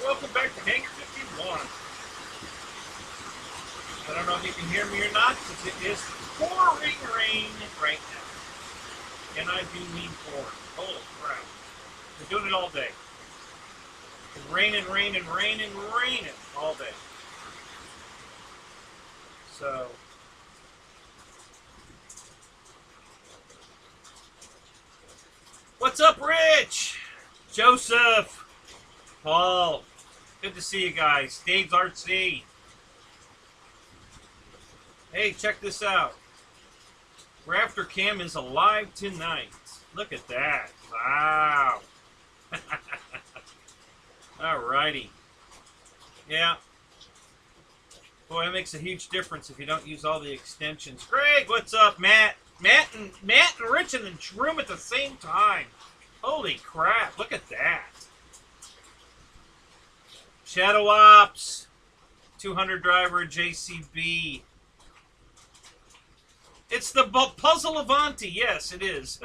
welcome back to Hangar 51. I don't know if you can hear me or not, because it is pouring rain right now. NIV pouring. Holy crap. We're doing it all day. It's raining, raining, raining, raining all day. So, what's up, Rich? Joseph? Paul? Good to see you guys. Dave's RC. Hey, check this out. Rafter Cam is alive tonight. Look at that. Wow. Alrighty. Yeah. Boy, that makes a huge difference if you don't use all the extensions. Greg, what's up, Matt? Matt and Rich in the room at the same time. Holy crap, look at that. Shadow Ops, 200 driver, JCB. It's the puzzle Avanti. Yes, it is.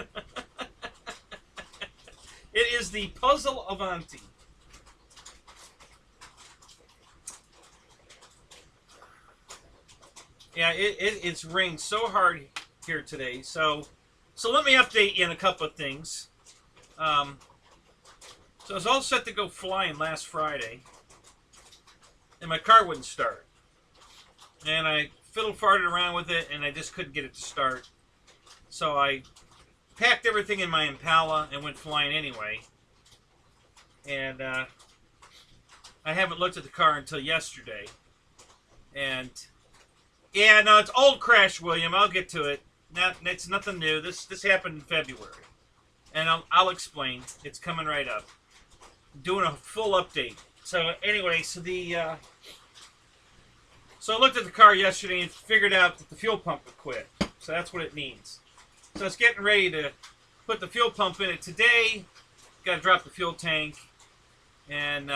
It is the puzzle Avanti. Yeah, it's rained so hard here today. So let me update you on a couple of things. So I was all set to go flying last Friday, and my car wouldn't start. And I fiddle-farted around with it, and I just couldn't get it to start. So I packed everything in my Impala and went flying anyway. And I haven't looked at the car until yesterday. And yeah, no, it's old crash, William. I'll get to it. It's nothing new. This happened in February. And I'll explain. It's coming right up. Doing a full update. So anyway, so I looked at the car yesterday and figured out that the fuel pump would quit. So that's what it needs. So I was getting ready to put the fuel pump in it today. Got to drop the fuel tank. And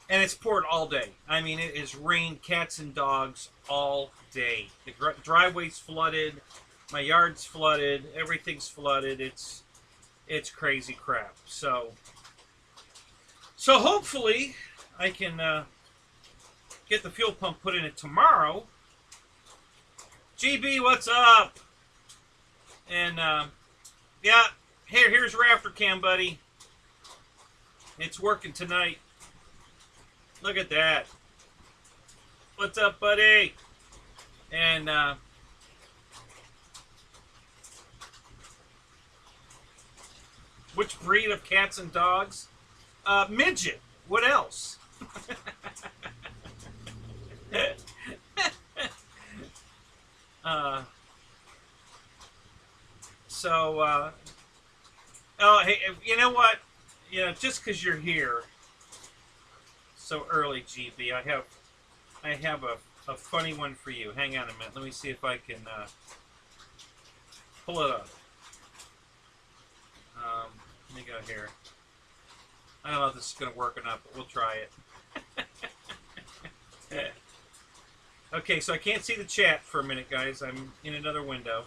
it's poured all day. I mean, it has rained cats and dogs all day. The driveway's flooded. My yard's flooded. Everything's flooded. It's crazy crap. So hopefully I can get the fuel pump put in it tomorrow. GB, what's up? And yeah, here's Rafter Cam, buddy. It's working tonight. Look at that. What's up, buddy? And which breed of cats and dogs? Midget. What else? Oh, hey, you know what? You know, just because you're here so early, GB, I have a funny one for you. Hang on a minute. Let me see if I can pull it up. Let me go here. I don't know if this is going to work or not, but we'll try it. Okay, so I can't see the chat for a minute, guys. I'm in another window.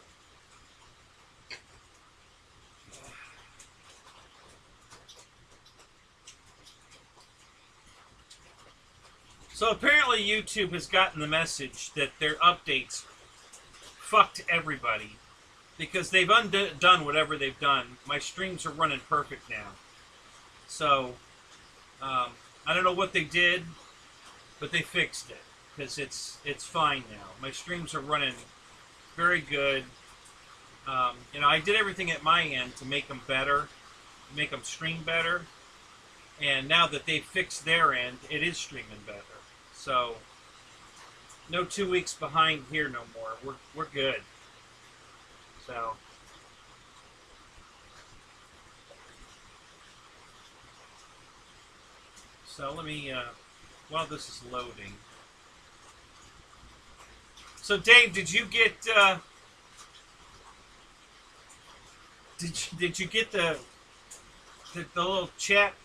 So apparently YouTube has gotten the message that their updates fucked everybody because they've undone whatever they've done. My streams are running perfect now. So I don't know what they did, but they fixed it because it's fine now. My streams are running very good. You know, I did everything at my end to make them better, make them stream better, and now that they've fixed their end, it is streaming better. So no 2 weeks behind here no more. We're good. So let me while this is loading. So Dave, did you get did you get the little chat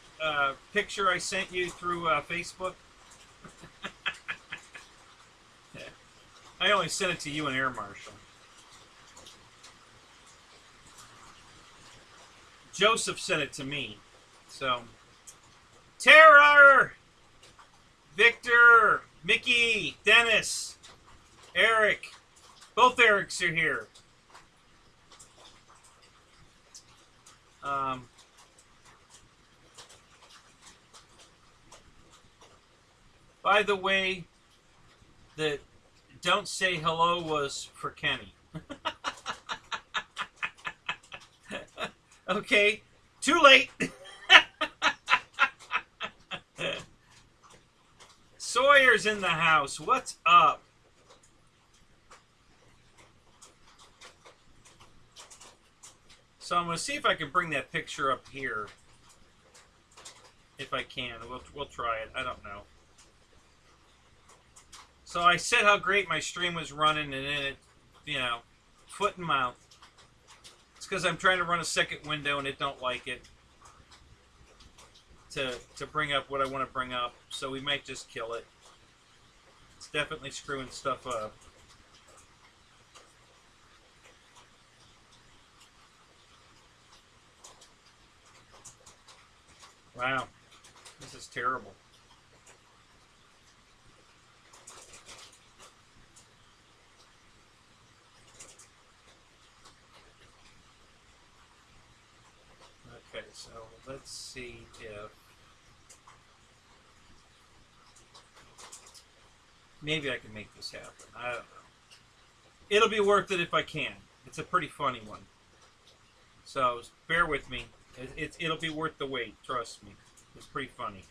picture I sent you through Facebook? I only sent it to you and Air Marshal. Joseph sent it to me. So, Terror, Victor, Mickey, Dennis, Eric. Both Erics are here. By the way, the don't say hello was for Kenny. Okay, too late. Sawyer's in the house. What's up? So I'm going to see if I can bring that picture up here. If I can. We'll try it. I don't know. So I said how great my stream was running, and then it, you know, foot and mouth. It's because I'm trying to run a second window, and it don't like it to bring up what I want to bring up. So we might just kill it. It's definitely screwing stuff up. Wow. This is terrible. Okay, so let's see if maybe I can make this happen. I don't know. It'll be worth it if I can. It's a pretty funny one. So bear with me. It'll be worth the wait. Trust me. It's pretty funny.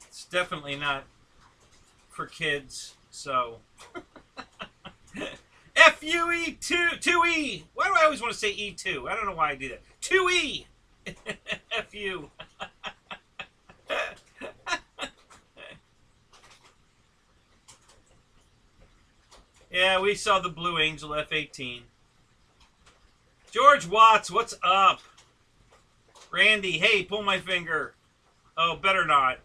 It's definitely not for kids. So FUE 2E. Why do I always want to say E2? I don't know why I do that. 2E. FU. Yeah, we saw the Blue Angel F-18. George Watts, what's up? Randy, hey, pull my finger. Oh, better not.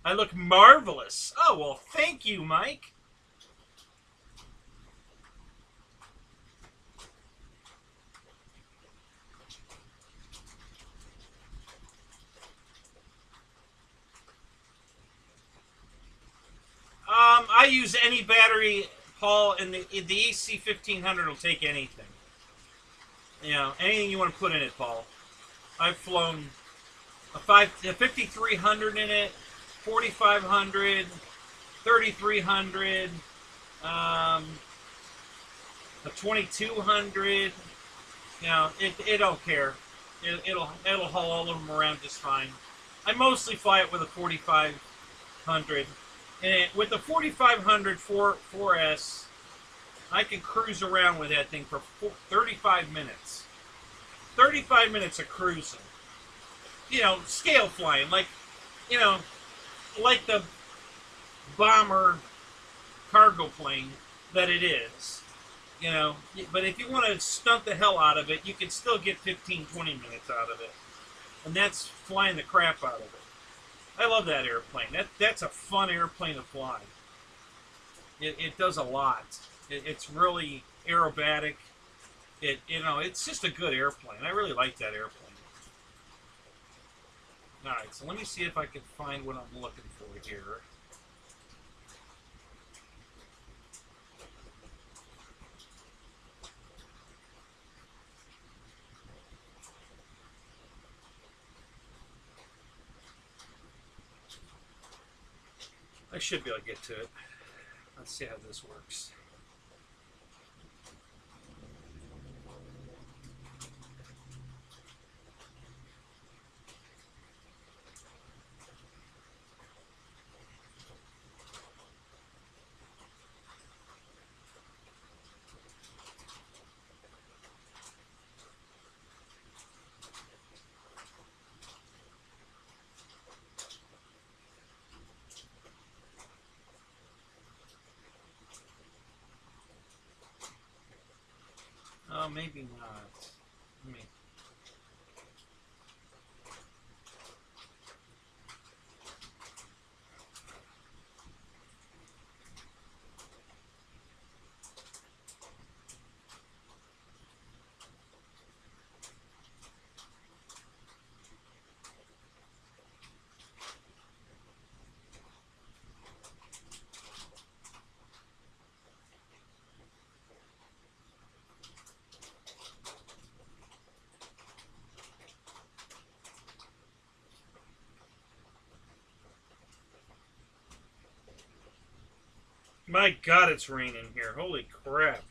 I look marvelous. Oh, well, thank you, Mike. I use any battery, Paul, and the EC 1500 will take anything. You know, anything you want to put in it, Paul. I've flown a 5300 in it, 4500, 3300, a 2200. You know, it don't care. It'll haul all of them around just fine. I mostly fly it with a 4500. And with the 4500 4S, I can cruise around with that thing for 35 minutes. 35 minutes of cruising. You know, scale flying, like, you know, like the bomber cargo plane that it is. You know, but if you want to stunt the hell out of it, you can still get 15, 20 minutes out of it. And that's flying the crap out of it. I love that airplane. That's a fun airplane to fly. It does a lot. It's really aerobatic. You know, it's just a good airplane. I really like that airplane. All right, so let me see if I can find what I'm looking for here. I should be able to get to it. Let's see how this works. Oh, maybe not. Let me. My God, it's raining here. Holy crap.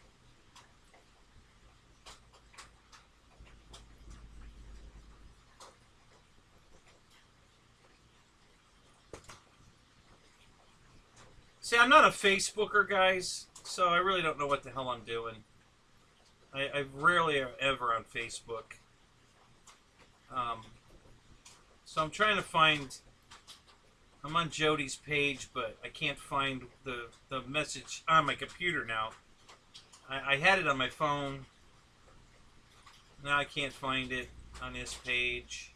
See, I'm not a Facebooker, guys, so I really don't know what the hell I'm doing. I rarely am ever on Facebook. So I'm trying to find... I'm on Jody's page, but I can't find the message on my computer now. I had it on my phone. Now I can't find it on his page.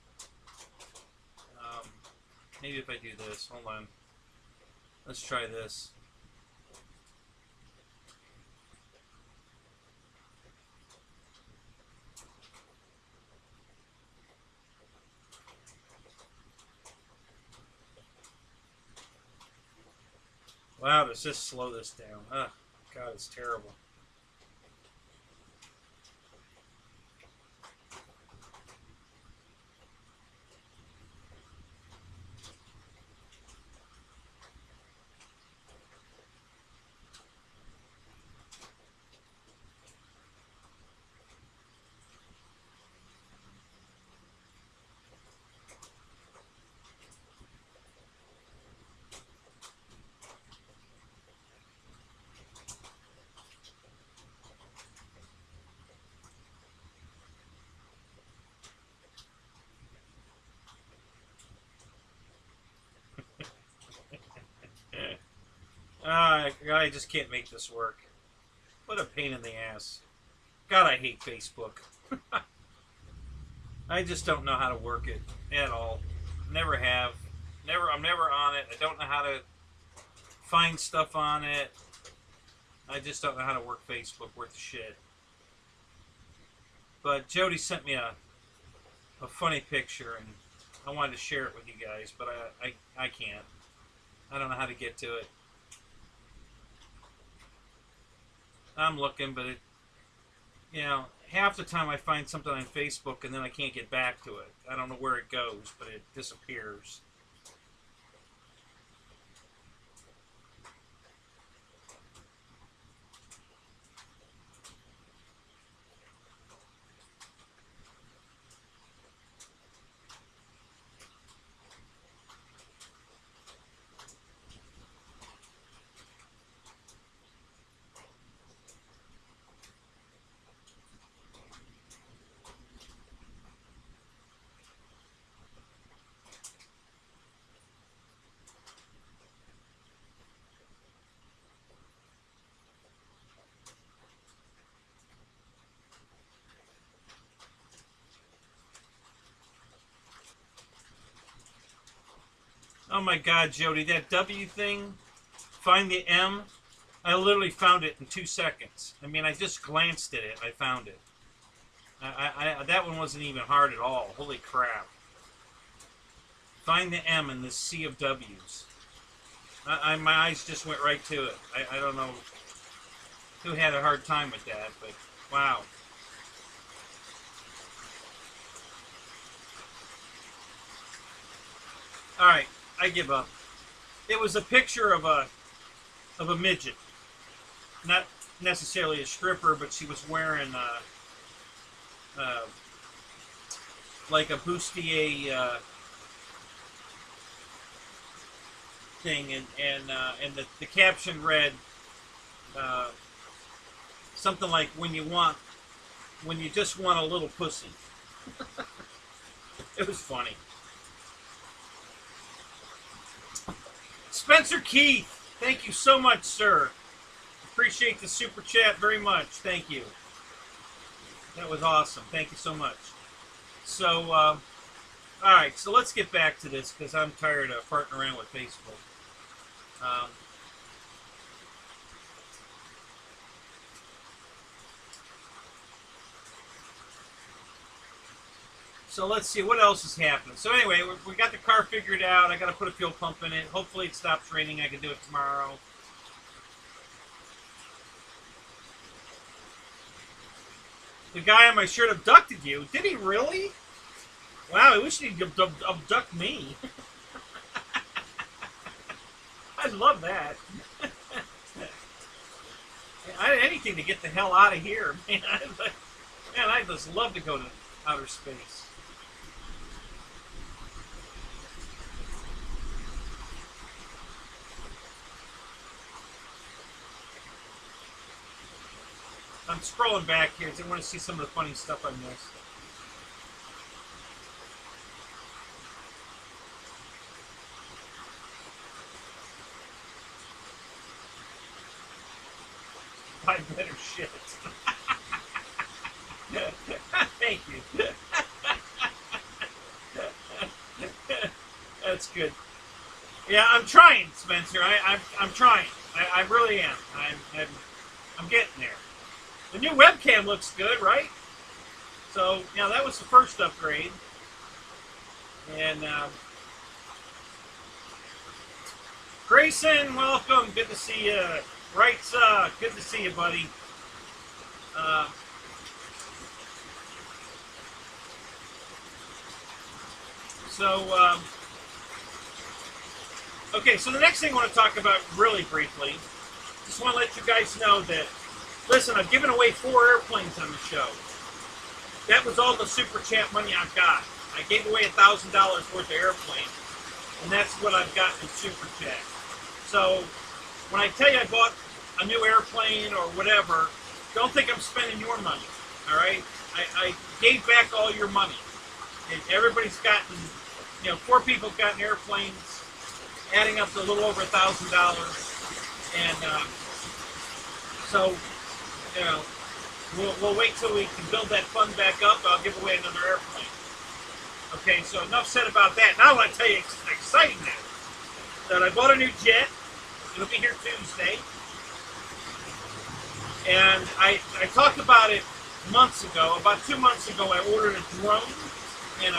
Maybe if I do this. Hold on. Let's try this. Wow, does this slow this down? Oh, God, it's terrible. I just can't make this work. What a pain in the ass. God, I hate Facebook. I just don't know how to work it at all. Never have. I'm never on it. I don't know how to find stuff on it. I just don't know how to work Facebook worth the shit. But Jody sent me a funny picture, and I wanted to share it with you guys, but I can't. I don't know how to get to it. I'm looking, but it, you know, half the time I find something on Facebook and then I can't get back to it. I don't know where it goes, but it disappears. Oh my God, Jody, that W thing, find the M, I literally found it in 2 seconds. I mean, I just glanced at it, I found it. That one wasn't even hard at all. Holy crap. Find the M in this sea of W's. My eyes just went right to it. I don't know who had a hard time with that, but wow. All right, I give up. It was a picture of a midget, not necessarily a stripper, but she was wearing like a bustier thing, and the caption read something like when you just want a little pussy. It was funny. Spencer Keith, thank you so much, sir. Appreciate the super chat very much. Thank you. That was awesome. Thank you so much. So, all right, so let's get back to this because I'm tired of farting around with Facebook. So let's see what else is happening. So anyway, we got the car figured out. I got to put a fuel pump in it. Hopefully it stops raining. I can do it tomorrow. The guy on my shirt abducted you. Did he really? Wow, I wish he'd abduct me. I'd love that. Anything to get the hell out of here, man. Man, I just love to go to outer space. I'm scrolling back here because I want to see some of the funny stuff I missed. Buy better shit. Thank you. That's good. Yeah, I'm trying, Spencer. I'm trying. I really am. I'm getting there. The new webcam looks good, right? So, yeah, that was the first upgrade. And Grayson, welcome. Good to see you. Wrights, good to see you, buddy. Okay, so the next thing I want to talk about really briefly, just want to let you guys know that, listen, I've given away 4 airplanes on the show. That was all the Super Chat money I've got. I gave away $1,000 worth of airplanes, and that's what I've got in Super Chat. So, when I tell you I bought a new airplane or whatever, don't think I'm spending your money, all right? I gave back all your money. And everybody's gotten, 4 people have gotten airplanes, adding up to a little over $1,000. And so, we'll wait till we can build that fund back up. I'll give away another airplane. Okay, so enough said about that. Now I want to tell you exciting news. That I bought a new jet. It'll be here Tuesday. And I talked about it months ago. About 2 months ago, I ordered a drone in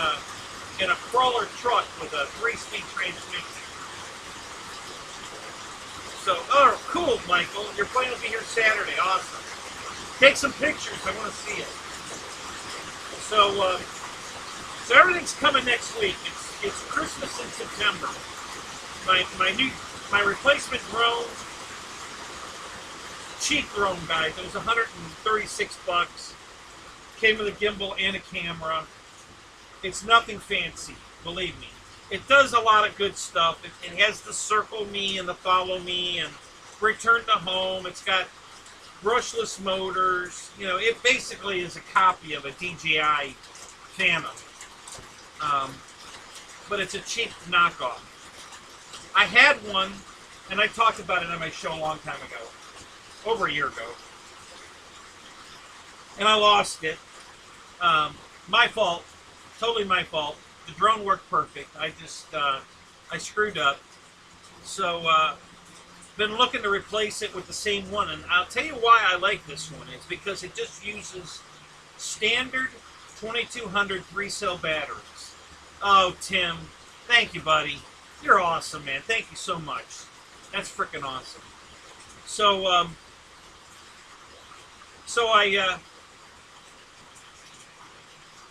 a crawler truck with a 3-speed transmission. So, oh, cool, Michael. Your plane will be here Saturday. Awesome. Take some pictures. I want to see it. So, so everything's coming next week. It's Christmas in September. My replacement drone, cheap drone, guys. It was $136. Came with a gimbal and a camera. It's nothing fancy, believe me. It does a lot of good stuff. It has the circle me and the follow me and return to home. It's got brushless motors. It basically is a copy of a DJI Phantom. But it's a cheap knockoff. I had one, and I talked about it on my show a long time ago. Over a year ago. And I lost it. My fault. Totally my fault. The drone worked perfect. I screwed up. So, been looking to replace it with the same one. And I'll tell you why I like this one. It's because it just uses standard 2200 3-cell batteries. Oh, Tim. Thank you, buddy. You're awesome, man. Thank you so much. That's freaking awesome. So,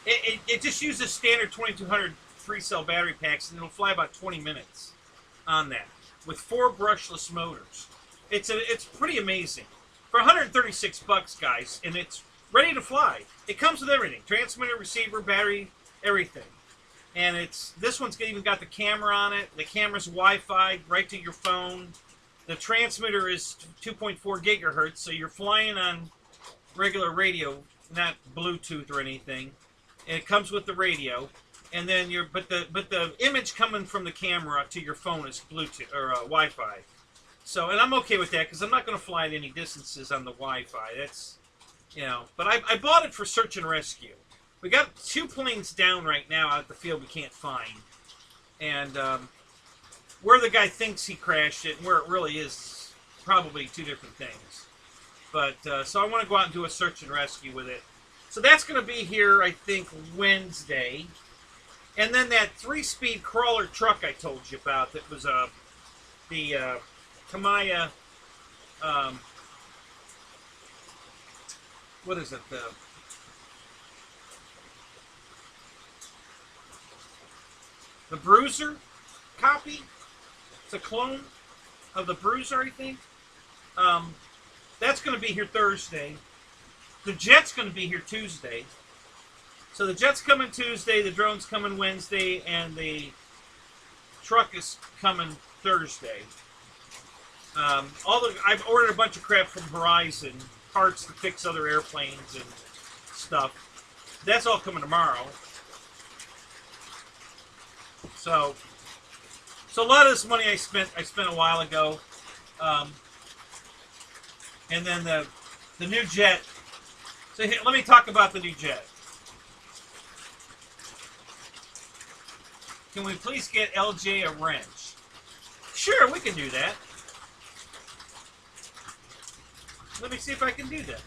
it just uses standard 2200 3-cell battery packs, and it'll fly about 20 minutes on that with 4 brushless motors. It's pretty amazing for $136, guys, and it's ready to fly. It comes with everything: transmitter, receiver, battery, everything. And this one's even got the camera on it. The camera's Wi-Fi right to your phone. The transmitter is 2.4 gigahertz, so you're flying on regular radio, not Bluetooth or anything. And it comes with the radio, and then but the image coming from the camera to your phone is Bluetooth or Wi-Fi. So, and I'm okay with that because I'm not going to fly at any distances on the Wi-Fi. That's, but I bought it for search and rescue. We got 2 planes down right now out at the field we can't find, and where the guy thinks he crashed it and where it really is probably 2 different things. But so I want to go out and do a search and rescue with it. So that's going to be here, I think, Wednesday. And then that 3-speed crawler truck I told you about that was the Kamaya, what is it? The Bruiser copy. It's a clone of the Bruiser, I think. that's going to be here Thursday. The jet's going to be here Tuesday. So the jet's coming Tuesday, the drone's coming Wednesday, and the truck is coming Thursday. I've ordered a bunch of crap from Horizon, parts to fix other airplanes and stuff. That's all coming tomorrow. So a lot of this money I spent a while ago. And then the new jet. So here, let me talk about the new jet. Can we please get LJ a wrench? Sure, we can do that. Let me see if I can do that.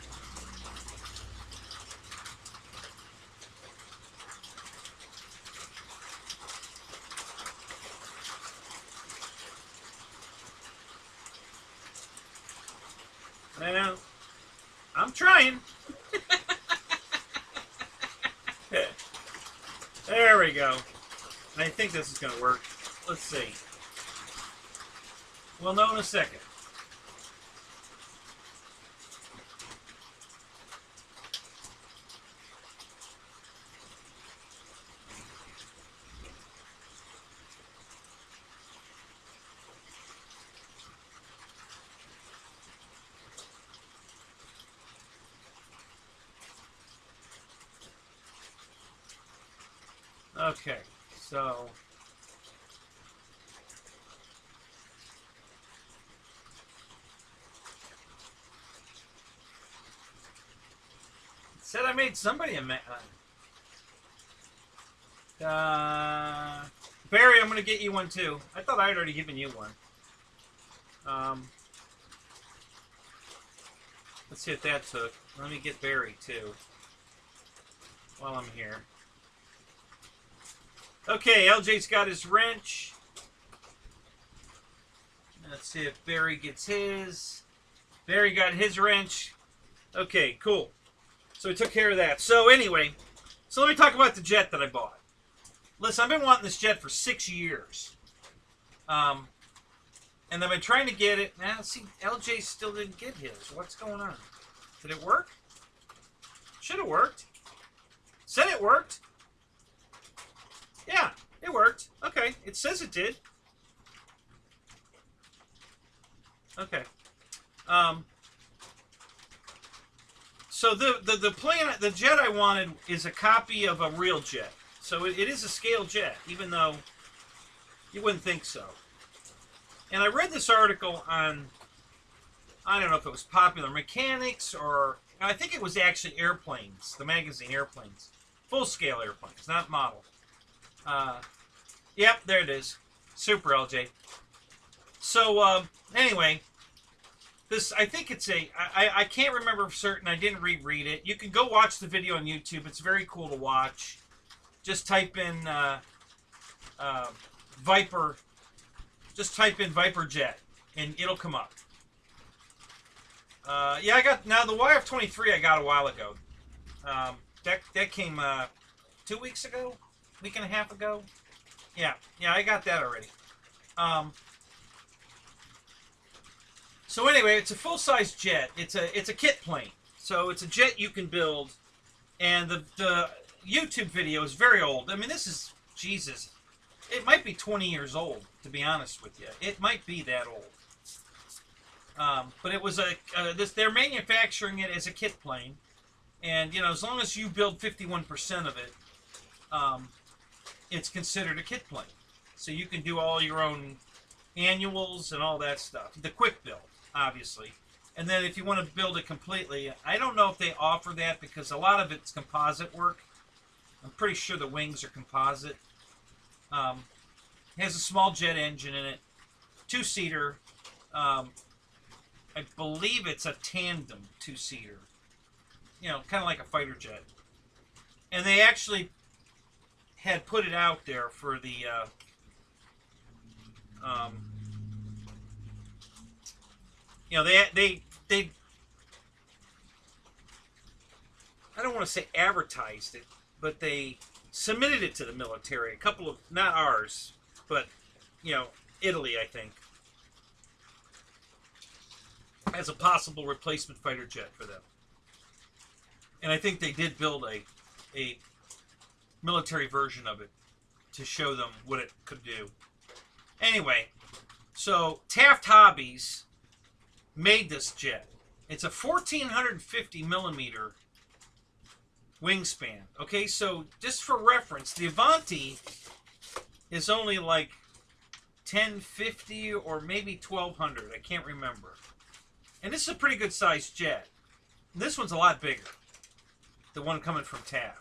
Well, I'm trying. There we go. I think this is going to work. Let's see. We'll know in a second. Okay, so it said I made somebody a Barry, I'm going to get you one too. I thought I had already given you one. Let's see if that took. Let me get Barry too while I'm here. Okay, LJ's got his wrench. Let's see if Barry gets his. Barry got his wrench. Okay, cool. So we took care of that. So anyway, so let me talk about the jet that I bought. Listen, I've been wanting this jet for 6 years. And I've been trying to get it. Now, see, LJ still didn't get his. What's going on? Did it work? Should have worked. Said it worked. Yeah, it worked. Okay, it says it did. Okay. So the plane, the jet I wanted is a copy of a real jet. So it is a scale jet, even though you wouldn't think so. And I read this article on, I don't know if it was Popular Mechanics or, I think it was actually Airplanes, the magazine Airplanes. Full-scale airplanes, not model. Yep, there it is. Super LJ. So, anyway, this, I think it's a, I can't remember for certain. I didn't reread it. You can go watch the video on YouTube. It's very cool to watch. Just type in, Viper. Just type in Viper Jet, and it'll come up. Yeah, I got, now the YF-23 I got a while ago. That came, 2 weeks ago? Week and a half ago? Yeah, I got that already. So anyway, it's a full-size jet. It's a kit plane. So it's a jet you can build, and the YouTube video is very old. I mean, this is, Jesus, it might be 20 years old, to be honest with you. It might be that old. But it was they're manufacturing it as a kit plane, and you know, as long as you build 51% of it, it's considered a kit plane. So you can do all your own annuals and all that stuff. The quick build, obviously. And then if you want to build it completely, I don't know if they offer that because a lot of it's composite work. I'm pretty sure the wings are composite. It has a small jet engine in it. Two-seater. I believe it's a tandem two-seater. You know, kind of like a fighter jet. And they actually had put it out there for the you know, they I don't want to say advertised it, but they submitted it to the military. A couple of, not ours, but you know, Italy, I think. as a possible replacement fighter jet for them. And I think they did build a military version of it to show them what it could do. Anyway, so Taft Hobbies made this jet. It's a 1450 millimeter wingspan. Okay, so just for reference, the Avanti is only like 1050 or maybe 1200. I can't remember. And this is a pretty good sized jet. This one's a lot bigger. The one coming from Taft.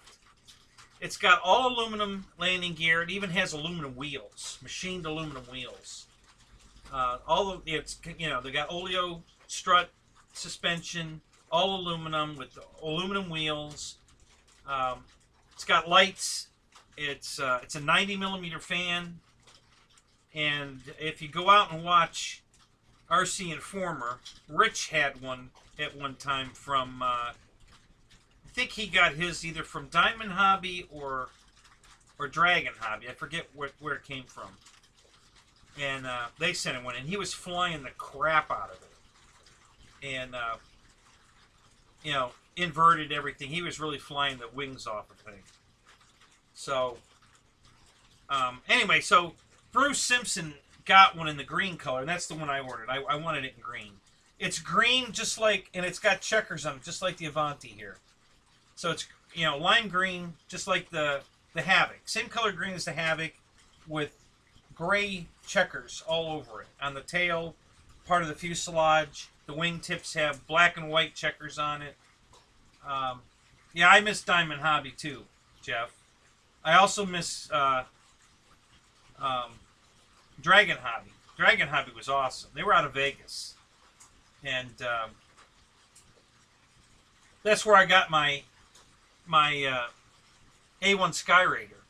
It's got all aluminum landing gear. It even has aluminum wheels, machined aluminum wheels. They got oleo strut suspension, all aluminum with aluminum wheels. It's got lights. It's a 90 millimeter fan. And if you go out and watch RC Informer, Rich had one at one time from, I think he got his either from Diamond Hobby or Dragon Hobby. I forget where it came from. And they sent him one, and he was flying the crap out of it. And, inverted everything. He was really flying the wings off of things. So, anyway, so Bruce Simpson got one in the green color, and that's the one I ordered. I wanted it in green. It's green, just like, and it's got checkers on it, just like the Avanti here. So it's, lime green, just like the Havoc. Same color green as the Havoc, with gray checkers all over it. On the tail, part of the fuselage, the wingtips have black and white checkers on it. Yeah, I miss Diamond Hobby too, Jeff. I also miss Dragon Hobby. Dragon Hobby was awesome. They were out of Vegas. And that's where I got my A1 Skyraider.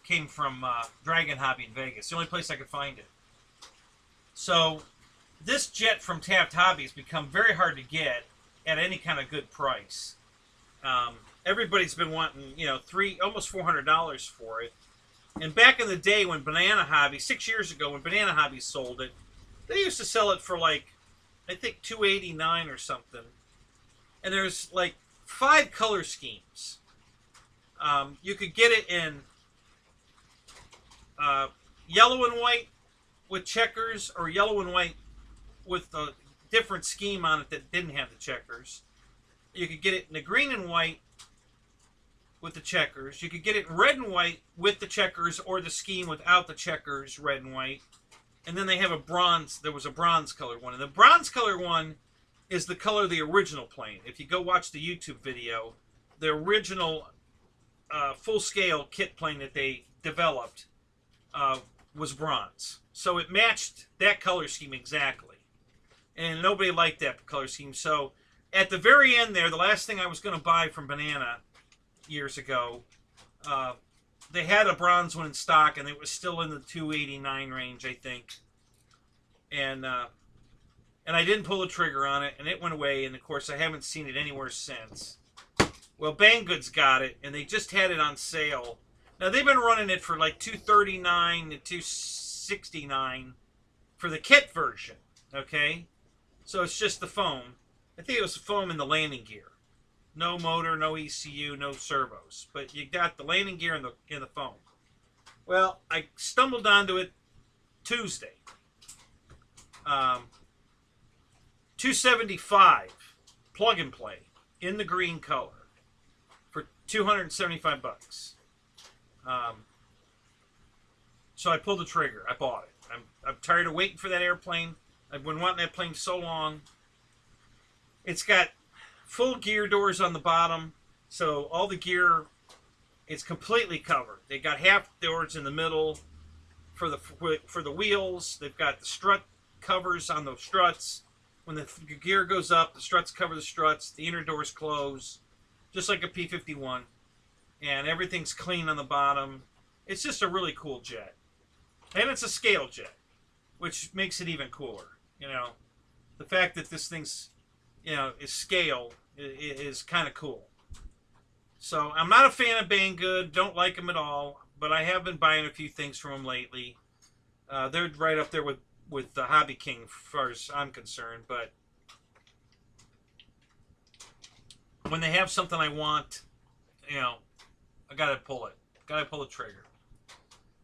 Came from Dragon Hobby in Vegas. The only place I could find it. So this jet from Taft Hobby has become very hard to get at any kind of good price. Everybody's been wanting, almost $400 for it. And back in the day when Banana Hobby, 6 years ago when Banana Hobby sold it, they used to sell it for like, I think $289 or something. And there's like 5 color schemes. You could get it in yellow and white with checkers, or yellow and white with a different scheme on it that didn't have the checkers. You could get it in the green and white with the checkers. You could get it in red and white with the checkers, or the scheme without the checkers, red and white. And then they have a bronze. There was a bronze colored one. And the bronze colored one is the color of the original plane. If you go watch the YouTube video, the original full-scale kit plane that they developed was bronze. So it matched that color scheme exactly. And nobody liked that color scheme. So at the very end there, the last thing I was going to buy from Banana years ago, they had a bronze one in stock, and it was still in the $289 range, I think. And I didn't pull the trigger on it, and it went away, and of course I haven't seen it anywhere since. Well, Banggood's got it, and they just had it on sale. Now, they've been running it for like $239 to $269 for the kit version, okay? So it's just the foam. I think it was the foam and the landing gear. No motor, no ECU, no servos. But you got the landing gear and the foam. Well, I stumbled onto it Tuesday. $275 plug and play in the green color for $275. So I pulled the trigger. I bought it. I'm tired of waiting for that airplane. I've been wanting that plane so long. It's got full gear doors on the bottom, so all the gear is completely covered. They got half doors in the middle for the wheels. They've got the strut covers on the struts. When the gear goes up, the struts cover the struts. The inner doors close, just like a P-51, and everything's clean on the bottom. It's just a really cool jet, and it's a scale jet, which makes it even cooler. The fact that this thing's is scale is kind of cool. So I'm not a fan of Banggood. Don't like them at all. But I have been buying a few things from them lately. They're right up there with the Hobby King as far as I'm concerned. But when they have something I want, you know, I gotta pull it. Gotta pull the trigger.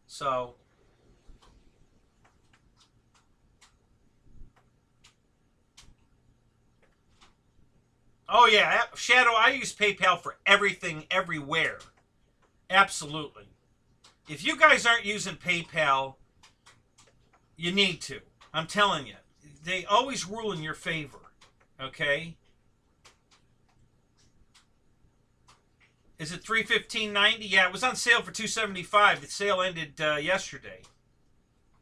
So, oh yeah, Shadow, I use PayPal for everything, everywhere. Absolutely. If you guys aren't using PayPal, you need to. I'm telling you. They always rule in your favor. Okay? Is it $315.90? Yeah, it was on sale for $275. The sale ended yesterday.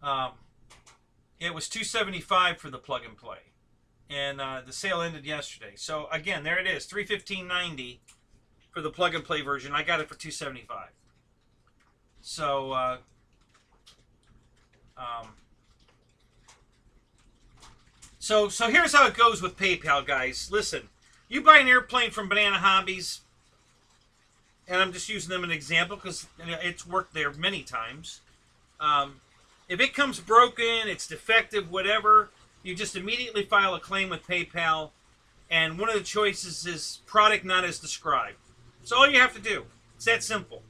It was $275 for the plug and play. And the sale ended yesterday. So again, there it is, $315.90 for the plug and play version. I got it for $275. So so here's how it goes with PayPal, guys. Listen, you buy an airplane from Banana Hobbies, and I'm just using them as an example because it's worked there many times. If it comes broken, it's defective, whatever, you just immediately file a claim with PayPal, and one of the choices is product not as described. That's all you have to do. It's that simple.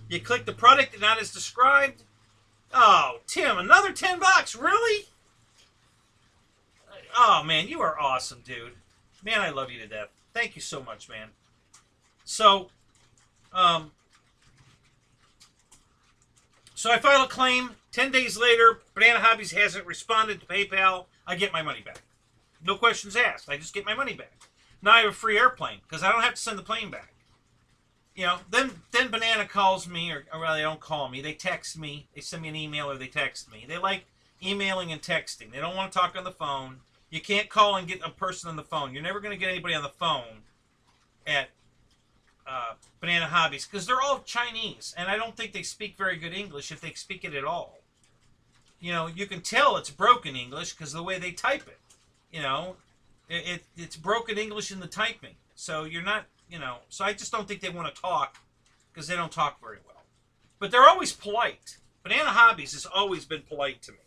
You click the product not as described. Oh, Tim, another $10, really? Oh, man, you are awesome, dude. Man, I love you to death. Thank you so much, man. So, so I file a claim. 10 days later, Banana Hobbies hasn't responded to PayPal. I get my money back. No questions asked. I just get my money back. Now I have a free airplane because I don't have to send the plane back. You know, then Banana calls me, or well, they don't call me. They text me. They send me an email or they text me. They like emailing and texting. They don't want to talk on the phone. You can't call and get a person on the phone. You're never going to get anybody on the phone at Banana Hobbies because they're all Chinese, and I don't think they speak very good English if they speak it at all. You know, you can tell it's broken English because the way they type it. You know, it's broken English in the typing. So you're not, you know, so I just don't think they want to talk because they don't talk very well. But they're always polite. Banana Hobbies has always been polite to me.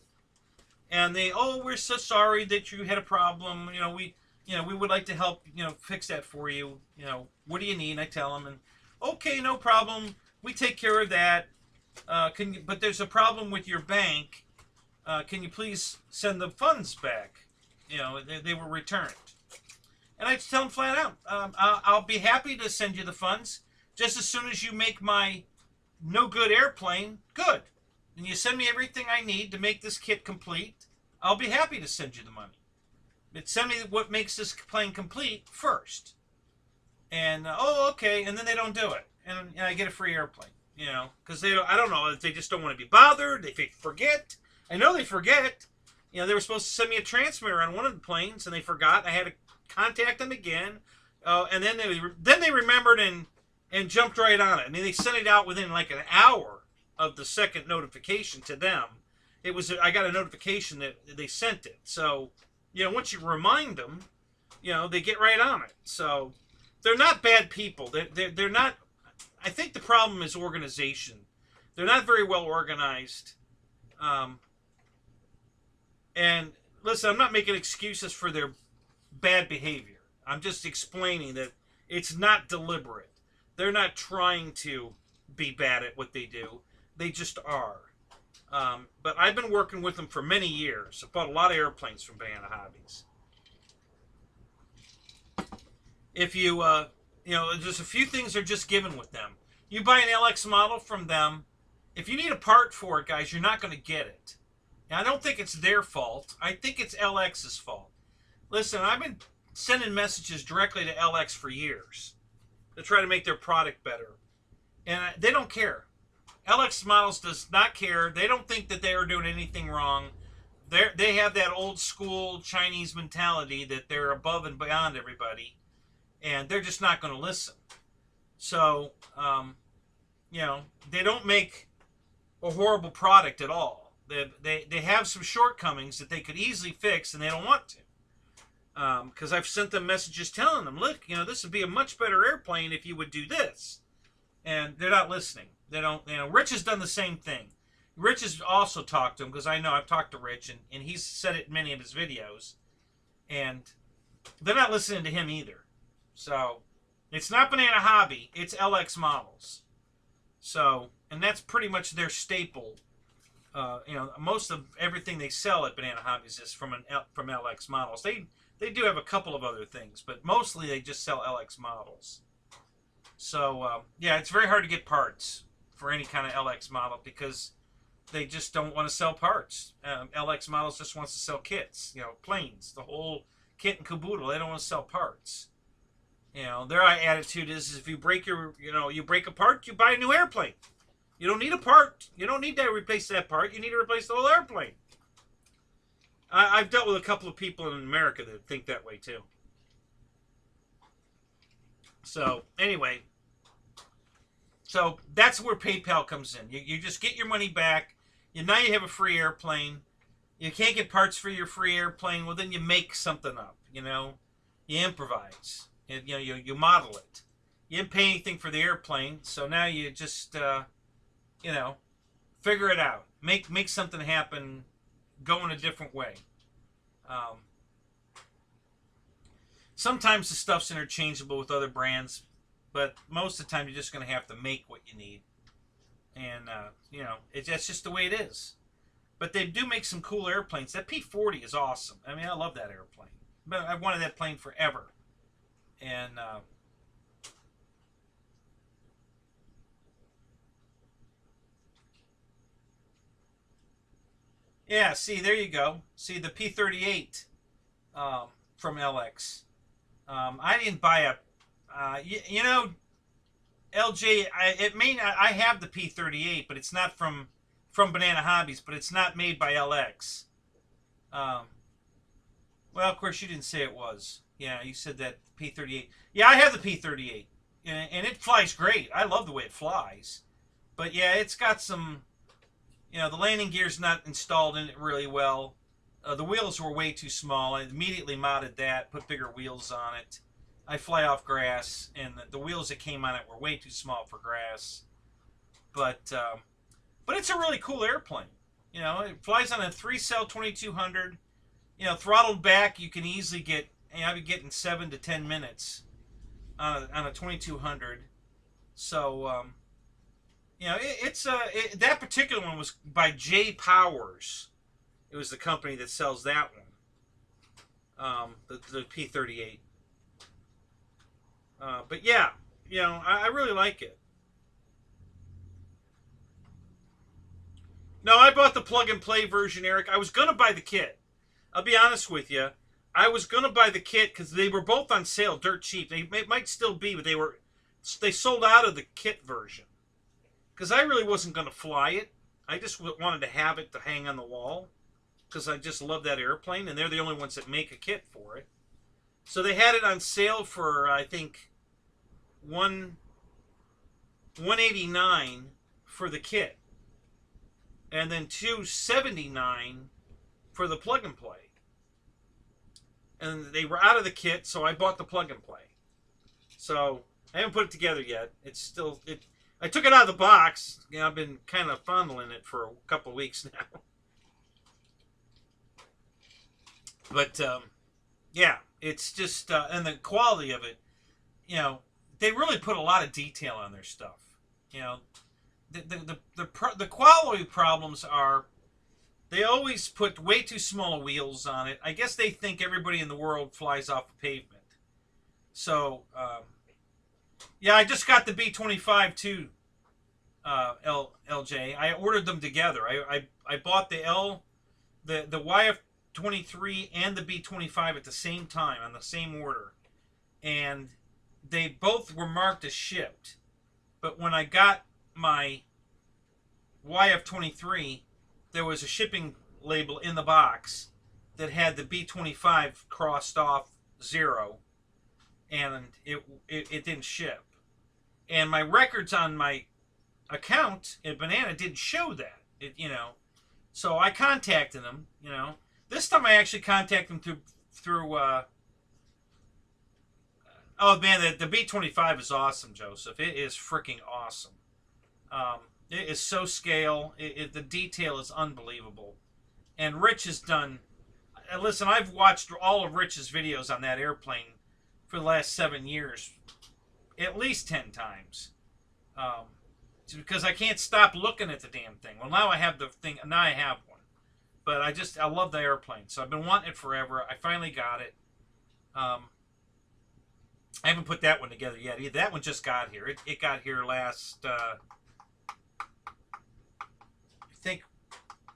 And they, oh, we're so sorry that you had a problem. You know, we would like to help, you know, fix that for you. You know, what do you need? And I tell them, and okay, no problem. We take care of that. But there's a problem with your bank. Can you please send the funds back? You know, they were returned. And I tell them flat out, I'll be happy to send you the funds just as soon as you make my no good airplane good. And you send me everything I need to make this kit complete, I'll be happy to send you the money. But send me what makes this plane complete first. And, oh, okay, and then they don't do it. And I get a free airplane, you know, because I don't know, they just don't want to be bothered, they forget. I know they forget. You know, they were supposed to send me a transmitter on one of the planes, and they forgot. I had to contact them again. And then they remembered and jumped right on it. I mean, they sent it out within like an hour of the second notification to them. I got a notification that they sent it. So, you know, once you remind them, you know, they get right on it. So, they're not bad people. They're not. I think the problem is organization. They're not very well organized. And listen, I'm not making excuses for their bad behavior. I'm just explaining that it's not deliberate. They're not trying to be bad at what they do. They just are. But I've been working with them for many years. I've bought a lot of airplanes from Banana Hobbies. If you, you know, there's a few things are just given with them. You buy an LX model from them. If you need a part for it, guys, you're not going to get it. Now, I don't think it's their fault. I think it's LX's fault. Listen, I've been sending messages directly to LX for years to try to make their product better. And they don't care. LX Models does not care. They don't think that they are doing anything wrong. They have that old school Chinese mentality that they're above and beyond everybody. And they're just not going to listen. So, you know, they don't make a horrible product at all. They have some shortcomings that they could easily fix, and they don't want to. Because I've sent them messages telling them, look, you know, this would be a much better airplane if you would do this. And they're not listening. They don't, you know, Rich has done the same thing. Rich has also talked to him, because I know I've talked to Rich, and he's said it in many of his videos. And they're not listening to him either. So, It's not Banana Hobby. It's LX models. So, and that's pretty much their staple. You know, most of everything they sell at Banana Hobbies is from LX models. They do have a couple of other things, but mostly they just sell LX models. So, yeah, it's very hard to get parts for any kind of LX model because they just don't want to sell parts. LX models just wants to sell kits, you know, planes, the whole kit and caboodle. They don't want to sell parts. You know, their attitude is if you break you break a part, you buy a new airplane. You don't need a part. You don't need to replace that part. You need to replace the whole airplane. I've dealt with a couple of people in America that think that way too. So, anyway. So, that's where PayPal comes in. You just get your money back. Now you have a free airplane. You can't get parts for your free airplane. Well, then you make something up, you know. You improvise. You know, you model it. You didn't pay anything for the airplane, so now you just, you know, figure it out. Make something happen. Go in a different way. Sometimes the stuff's interchangeable with other brands, but most of the time you're just going to have to make what you need. And, you know, that's just the way it is. But they do make some cool airplanes. That P-40 is awesome. I mean, I love that airplane. But I've wanted that plane forever. And, yeah, see, there you go. See, the P-38 from LX. I didn't buy a... you know, LJ, I have the P-38, but it's not from Banana Hobbies, but it's not made by LX. Well, of course, you didn't say it was. Yeah, you said that P-38. Yeah, I have the P-38, and it flies great. I love the way it flies. But, yeah, it's got some... You know, the landing gear's not installed in it really well. The wheels were way too small. I immediately modded that, put bigger wheels on it. I fly off grass, and the wheels that came on it were way too small for grass. But it's a really cool airplane. You know, it flies on a 3-cell 2200. You know, throttled back, you can easily get, you know, I'll be getting 7 to 10 minutes on a 2200. So, you know, that particular one was by J Powers. It was the company that sells that one, the P-38. But yeah, you know, I really like it. No, I bought the plug-and-play version, Eric. I was going to buy the kit. I'll be honest with you. I was going to buy the kit because they were both on sale, dirt cheap. They might still be, but they sold out of the kit version. Because I really wasn't going to fly it. I just wanted to have it to hang on the wall. Because I just love that airplane. And they're the only ones that make a kit for it. So they had it on sale for, I think, $189 for the kit. And then $279 for the plug and play. And they were out of the kit, so I bought the plug and play. So I haven't put it together yet. It's still... I took it out of the box. You know, I've been kind of fondling it for a couple of weeks now. But, yeah, it's just, and the quality of it, you know, they really put a lot of detail on their stuff. You know, the quality problems are, they always put way too small wheels on it. I guess they think everybody in the world flies off the pavement. So, yeah, I just got the B-25 too, LJ. I ordered them together. I bought the YF-23 and the B-25 at the same time on the same order. And they both were marked as shipped. But when I got my YF-23, there was a shipping label in the box that had the B-25 crossed off 0. And it didn't ship. And my records on my account at Banana didn't show that. You know, so I contacted them. You know, this time I actually contacted them through. Oh man, the B-25 is awesome, Joseph. It is freaking awesome. It is so scale. The detail is unbelievable. And Rich has done. Listen, I've watched all of Rich's videos on that airplane for the last 7 years. at least 10 times. Because I can't stop looking at the damn thing. Well, now I have the thing. Now I have one. But I love the airplane. So I've been wanting it forever. I finally got it. I haven't put that one together yet. That one just got here. It got here last, I think,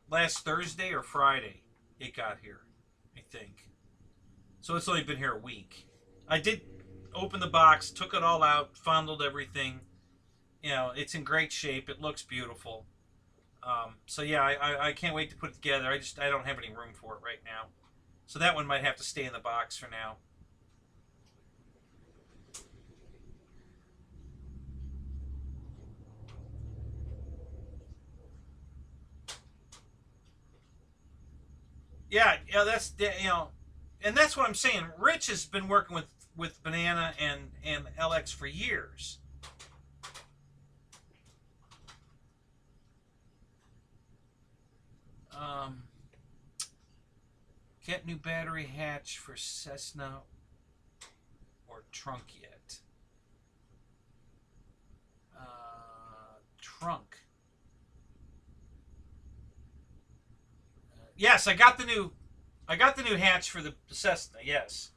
last Thursday or Friday. It got here, I think. So it's only been here a week. I did open the box, took it all out, fondled everything. You know, it's in great shape. It looks beautiful. So yeah, I can't wait to put it together. I don't have any room for it right now. So that one might have to stay in the box for now. Yeah, that's, you know, and that's what I'm saying. Rich has been working with Banana and LX for years. Get new battery hatch for Cessna or trunk yet? Trunk. Yes, I got the new hatch for the Cessna. Yes.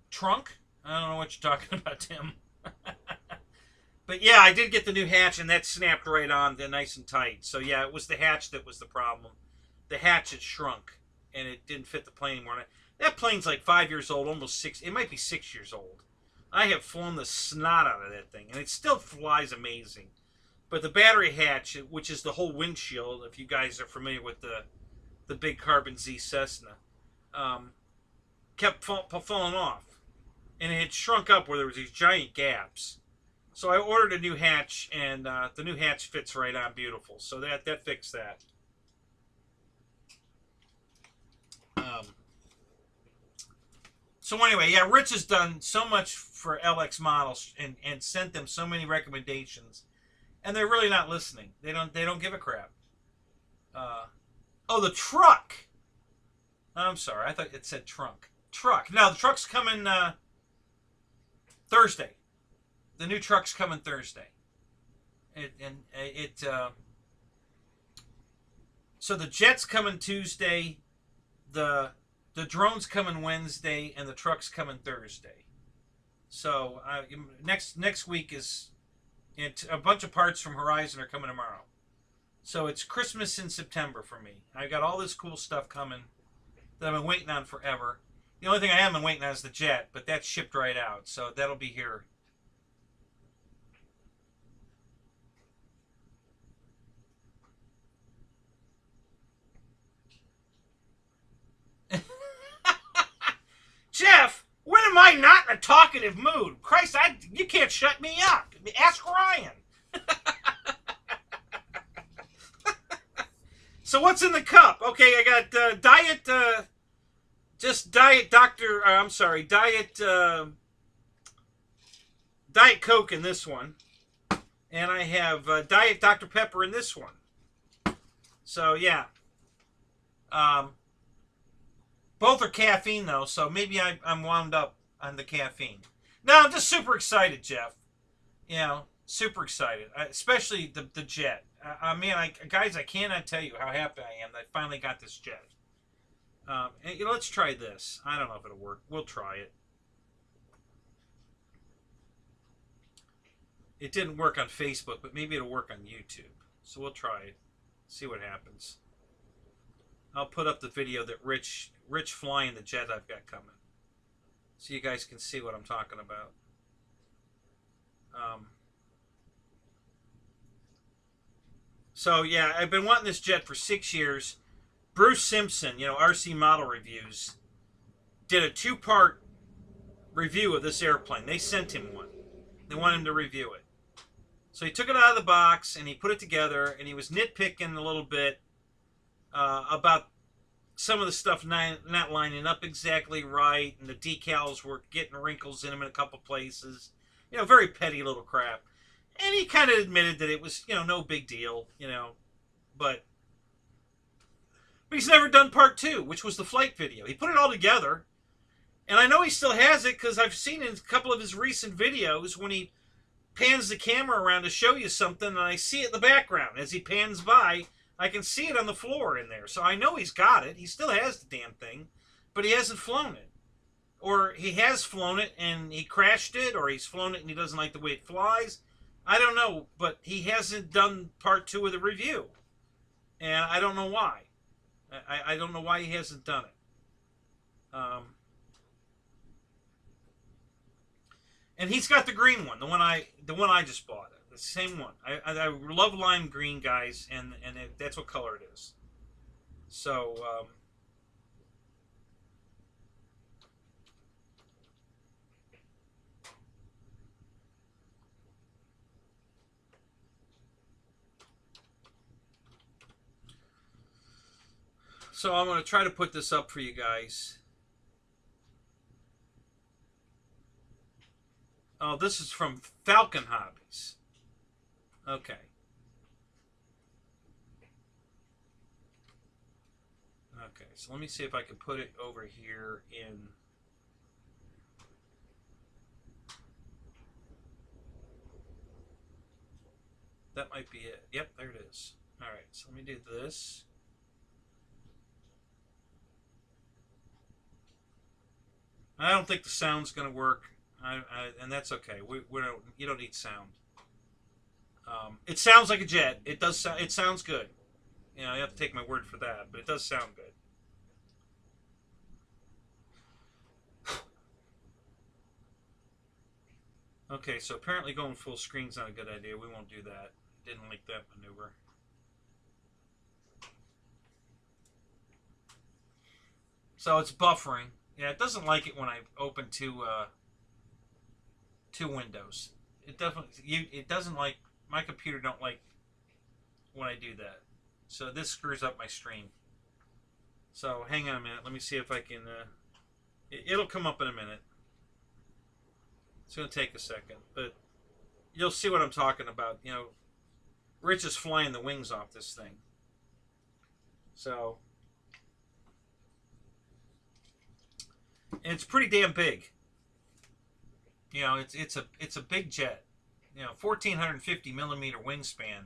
Trunk? I don't know what you're talking about, Tim. But yeah, I did get the new hatch, and that snapped right on, nice and tight. So yeah, it was the hatch that was the problem. The hatch had shrunk, and it didn't fit the plane anymore. That plane's like 5 years old, almost 6. It might be 6 years old. I have flown the snot out of that thing, and it still flies amazing. But the battery hatch, which is the whole windshield, if you guys are familiar with the big Carbon Z Cessna, kept falling off. And it had shrunk up where there was these giant gaps. So I ordered a new hatch, and the new hatch fits right on beautiful. So that fixed that. So anyway, yeah, Rich has done so much for LX models and sent them so many recommendations, and they're really not listening. They don't give a crap. Oh, the truck. I'm sorry, I thought it said trunk. Truck. No, the truck's coming Thursday. The new truck's coming Thursday. So the jet's coming Tuesday, the drone's coming Wednesday, and the truck's coming Thursday. So next week is a bunch of parts from Horizon are coming tomorrow. So it's Christmas in September for me. I got all this cool stuff coming that I've been waiting on forever. The only thing I haven't been waiting on is the jet, but that's shipped right out. So that'll be here. Jeff, when am I not in a talkative mood? Christ, you can't shut me up. Ask Ryan. So what's in the cup? Okay, I got diet Coke in this one. And I have Diet Dr. Pepper in this one. So, yeah. Both are caffeine, though, so maybe I'm wound up on the caffeine. No, I'm just super excited, Jeff. You know, super excited. Especially the jet. Guys, I cannot tell you how happy I am that I finally got this jet. And, you know, let's try this. I don't know if it'll work. We'll try it. It didn't work on Facebook, but maybe it'll work on YouTube. So we'll try it. See what happens. I'll put up the video that Rich flying the jet I've got coming, so you guys can see what I'm talking about. So yeah, I've been wanting this jet for 6 years. Bruce Simpson, you know, RC Model Reviews, did a 2-part review of this airplane. They sent him one. They want him to review it. So he took it out of the box and he put it together, and he was nitpicking a little bit about some of the stuff not lining up exactly right, and the decals were getting wrinkles in them in a couple places. You know, very petty little crap. And he kind of admitted that it was, you know, no big deal, you know. But he's never done part 2, which was the flight video. He put it all together, And I know he still has it because I've seen in a couple of his recent videos when he pans the camera around to show you something, and I see it in the background. As he pans by, I can see it on the floor in there. So I know he's got it. He still has the damn thing, but he hasn't flown it. Or he has flown it and he crashed it, or he's flown it and he doesn't like the way it flies. I don't know, but he hasn't done part 2 of the review. And I don't know why. I don't know why he hasn't done it. And he's got the green one, the one I just bought. The same one. I love lime green, guys, and that's what color it is. So so I'm going to try to put this up for you guys. Oh, this is from Falcon Hobbies. Okay. Okay, so let me see if I can put it over here in... That might be it. Yep, there it is. All right, so let me do this. I don't think the sound's going to work, and that's okay. You don't need sound. It sounds like a jet. It does. It sounds good. You know, you have to take my word for that, but it does sound good. Okay, so apparently going full screen's not a good idea. We won't do that. Didn't like that maneuver. So it's buffering. Yeah, it doesn't like it when I open two windows. It doesn't like, my computer don't like when I do that. So this screws up my stream. So hang on a minute. Let me see if I can. It'll come up in a minute. It's going to take a second, but you'll see what I'm talking about. You know, Rich is flying the wings off this thing. So, and it's pretty damn big. You know, it's a big jet. You know, 1,450 millimeter wingspan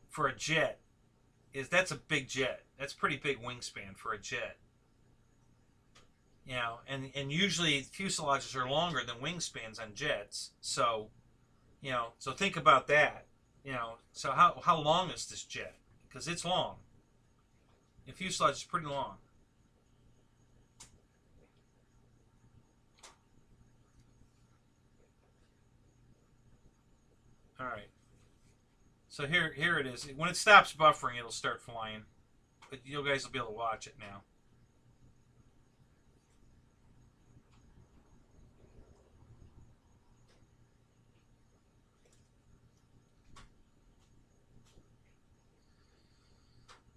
for a jet that's a big jet. That's pretty big wingspan for a jet. You know, and usually fuselages are longer than wingspans on jets. So, you know, so think about that. You know, so how long is this jet? Because it's long. The fuselage is pretty long. All right. So here it is. When it stops buffering, it'll start flying. But you guys will be able to watch it now.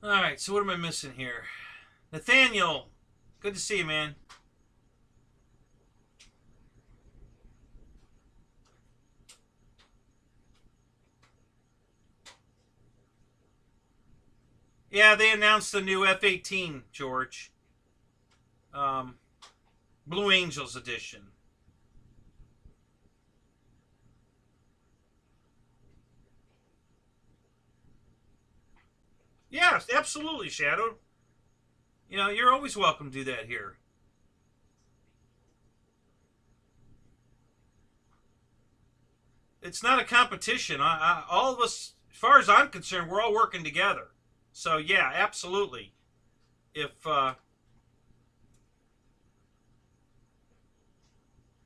All right, so what am I missing here? Nathaniel, good to see you, man. Yeah, they announced the new F-18, George. Blue Angels edition. Yes, absolutely, Shadow. You know, you're always welcome to do that here. It's not a competition. All of us, as far as I'm concerned, we're all working together. So, yeah, absolutely. If, yeah,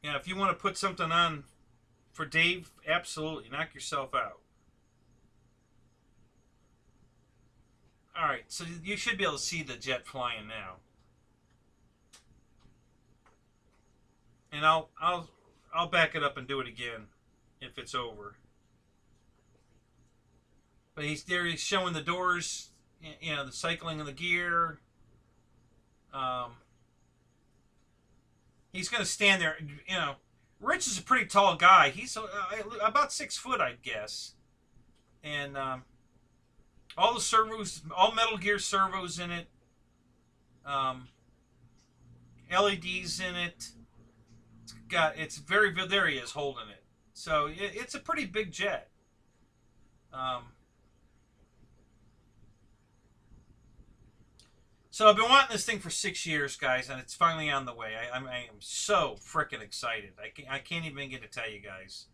if you want to put something on for Dave, absolutely. Knock yourself out. All right, so you should be able to see the jet flying now. And I'll back it up and do it again if it's over. But he's showing the doors, you know, the cycling of the gear. He's going to stand there, you know. Rich is a pretty tall guy. He's about 6 foot, I'd guess. And all the servos, all Metal Gear servos in it. LEDs in it. It's very, there he is holding it. So it's a pretty big jet. So I've been wanting this thing for 6 years, guys, and it's finally on the way. I am so freaking excited. I can't even begin to tell you guys.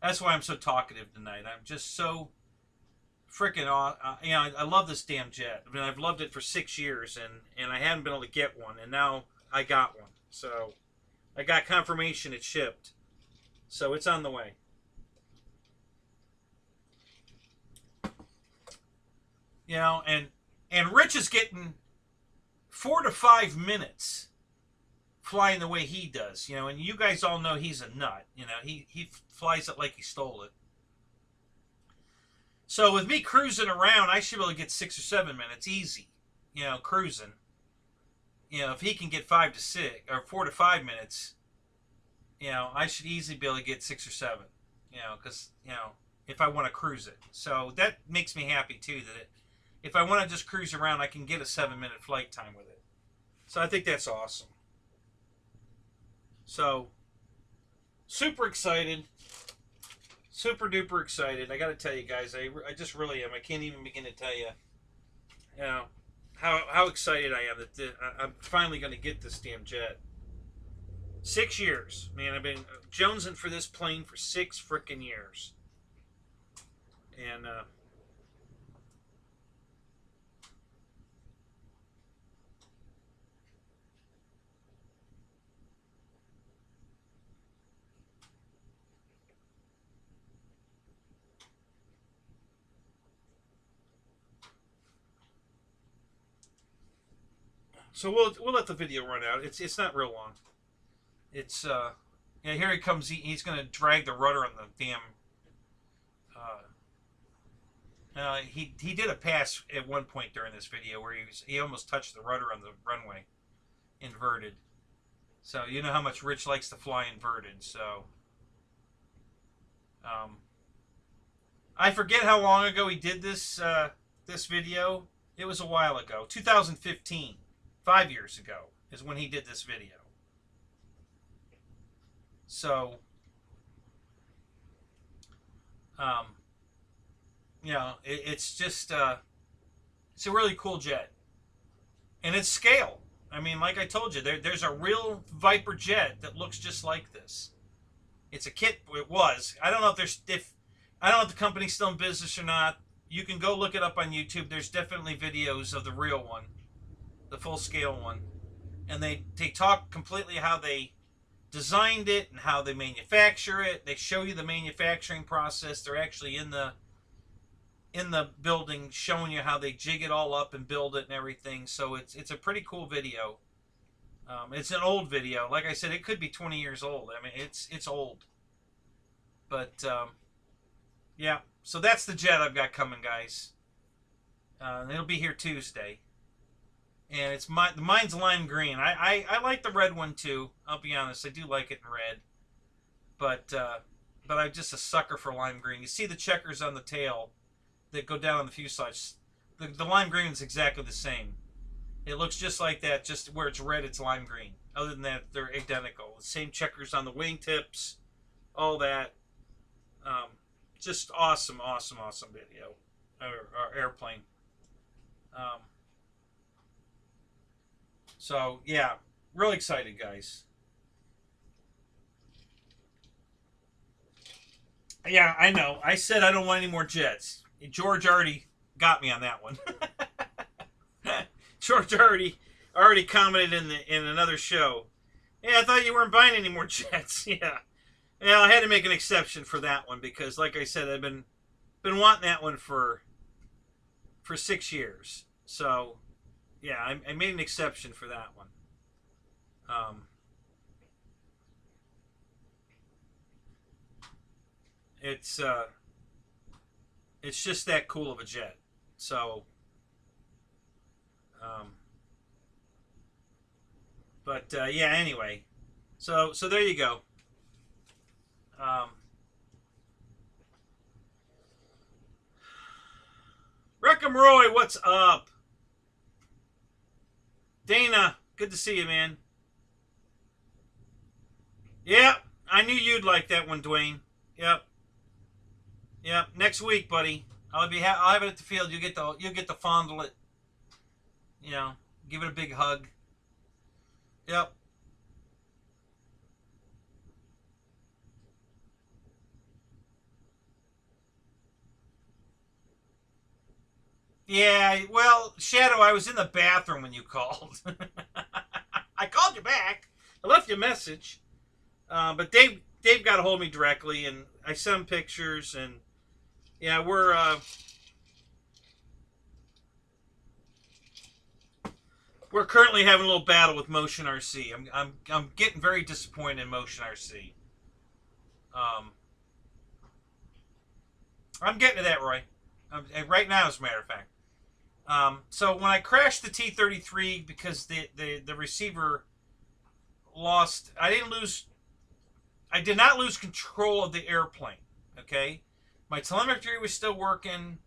That's why I'm so talkative tonight. I'm just so freaking I love this damn jet. I mean, I've loved it for 6 years, and I hadn't been able to get one, and now I got one. So I got confirmation it shipped. So it's on the way. You know, and Rich is getting 4 to 5 minutes flying the way he does, you know, and you guys all know he's a nut. You know, he flies it like he stole it. So with me cruising around, I should be able to get 6 or 7 minutes easy, you know, cruising. You know, if he can get 5 to 6 or 4 to 5 minutes, you know, I should easily be able to get 6 or 7, you know, because, you know, if I want to cruise it. So that makes me happy too, that if I want to just cruise around, I can get a 7-minute flight time with it. So I think that's awesome. So, super excited. Super duper excited. I got to tell you guys, I just really am. I can't even begin to tell you, you know, how excited I am that I'm finally going to get this damn jet. 6 years. Man, I've been jonesing for this plane for 6 freaking years. And, so we'll let the video run out. It's not real long. It's yeah, here he comes. He's gonna drag the rudder on the damn. He did a pass at one point during this video where he almost touched the rudder on the runway, inverted. So you know how much Rich likes to fly inverted. So I forget how long ago he did this this video. It was a while ago, 2015. 5 years ago is when he did this video. So, you know, it's just, it's a really cool jet. And it's scale. I mean, like I told you, there's a real Viper jet that looks just like this. It's a kit, it was. I don't know I don't know if the company's still in business or not. You can go look it up on YouTube. There's definitely videos of the real one. The full scale one, and they talk completely how they designed it and how they manufacture it. They show you the manufacturing process. They're actually in the building showing you how they jig it all up and build it and everything. So it's a pretty cool video. It's an old video. Like I said, it could be 20 years old. I mean, it's old. But yeah, so that's the jet I've got coming, guys. It'll be here Tuesday. And it's mine's lime green. I like the red one too. I'll be honest, I do like it in red. But I'm just a sucker for lime green. You see the checkers on the tail that go down on the fuselage. The lime green is exactly the same. It looks just like that, just where it's red, it's lime green. Other than that, they're identical. The same checkers on the wingtips, all that. Just awesome, awesome, awesome video. Or airplane. So, yeah, really excited, guys. Yeah, I know. I said I don't want any more jets. George already got me on that one. George already commented in another show. Yeah, I thought you weren't buying any more jets. Yeah. Well, I had to make an exception for that one because, like I said, I've been wanting that one for 6 years. So, yeah, I made an exception for that one. It's just that cool of a jet. So, but yeah. Anyway, so there you go. Wreckham Roy, what's up? Dana, good to see you, man. Yep, I knew you'd like that one, Dwayne. Yep, yep. Next week, buddy. I'll have it at the field. You get to fondle it. You know, give it a big hug. Yep. Yeah, well, Shadow, I was in the bathroom when you called. I called you back. I left you a message. But Dave got a hold of me directly, and I sent him pictures, and yeah, we're currently having a little battle with Motion RC. I'm getting very disappointed in Motion RC. I'm getting to that, Roy. Right now, as a matter of fact. So when I crashed the T33 because the receiver lost, I did not lose control of the airplane. Okay, my telemetry was still working.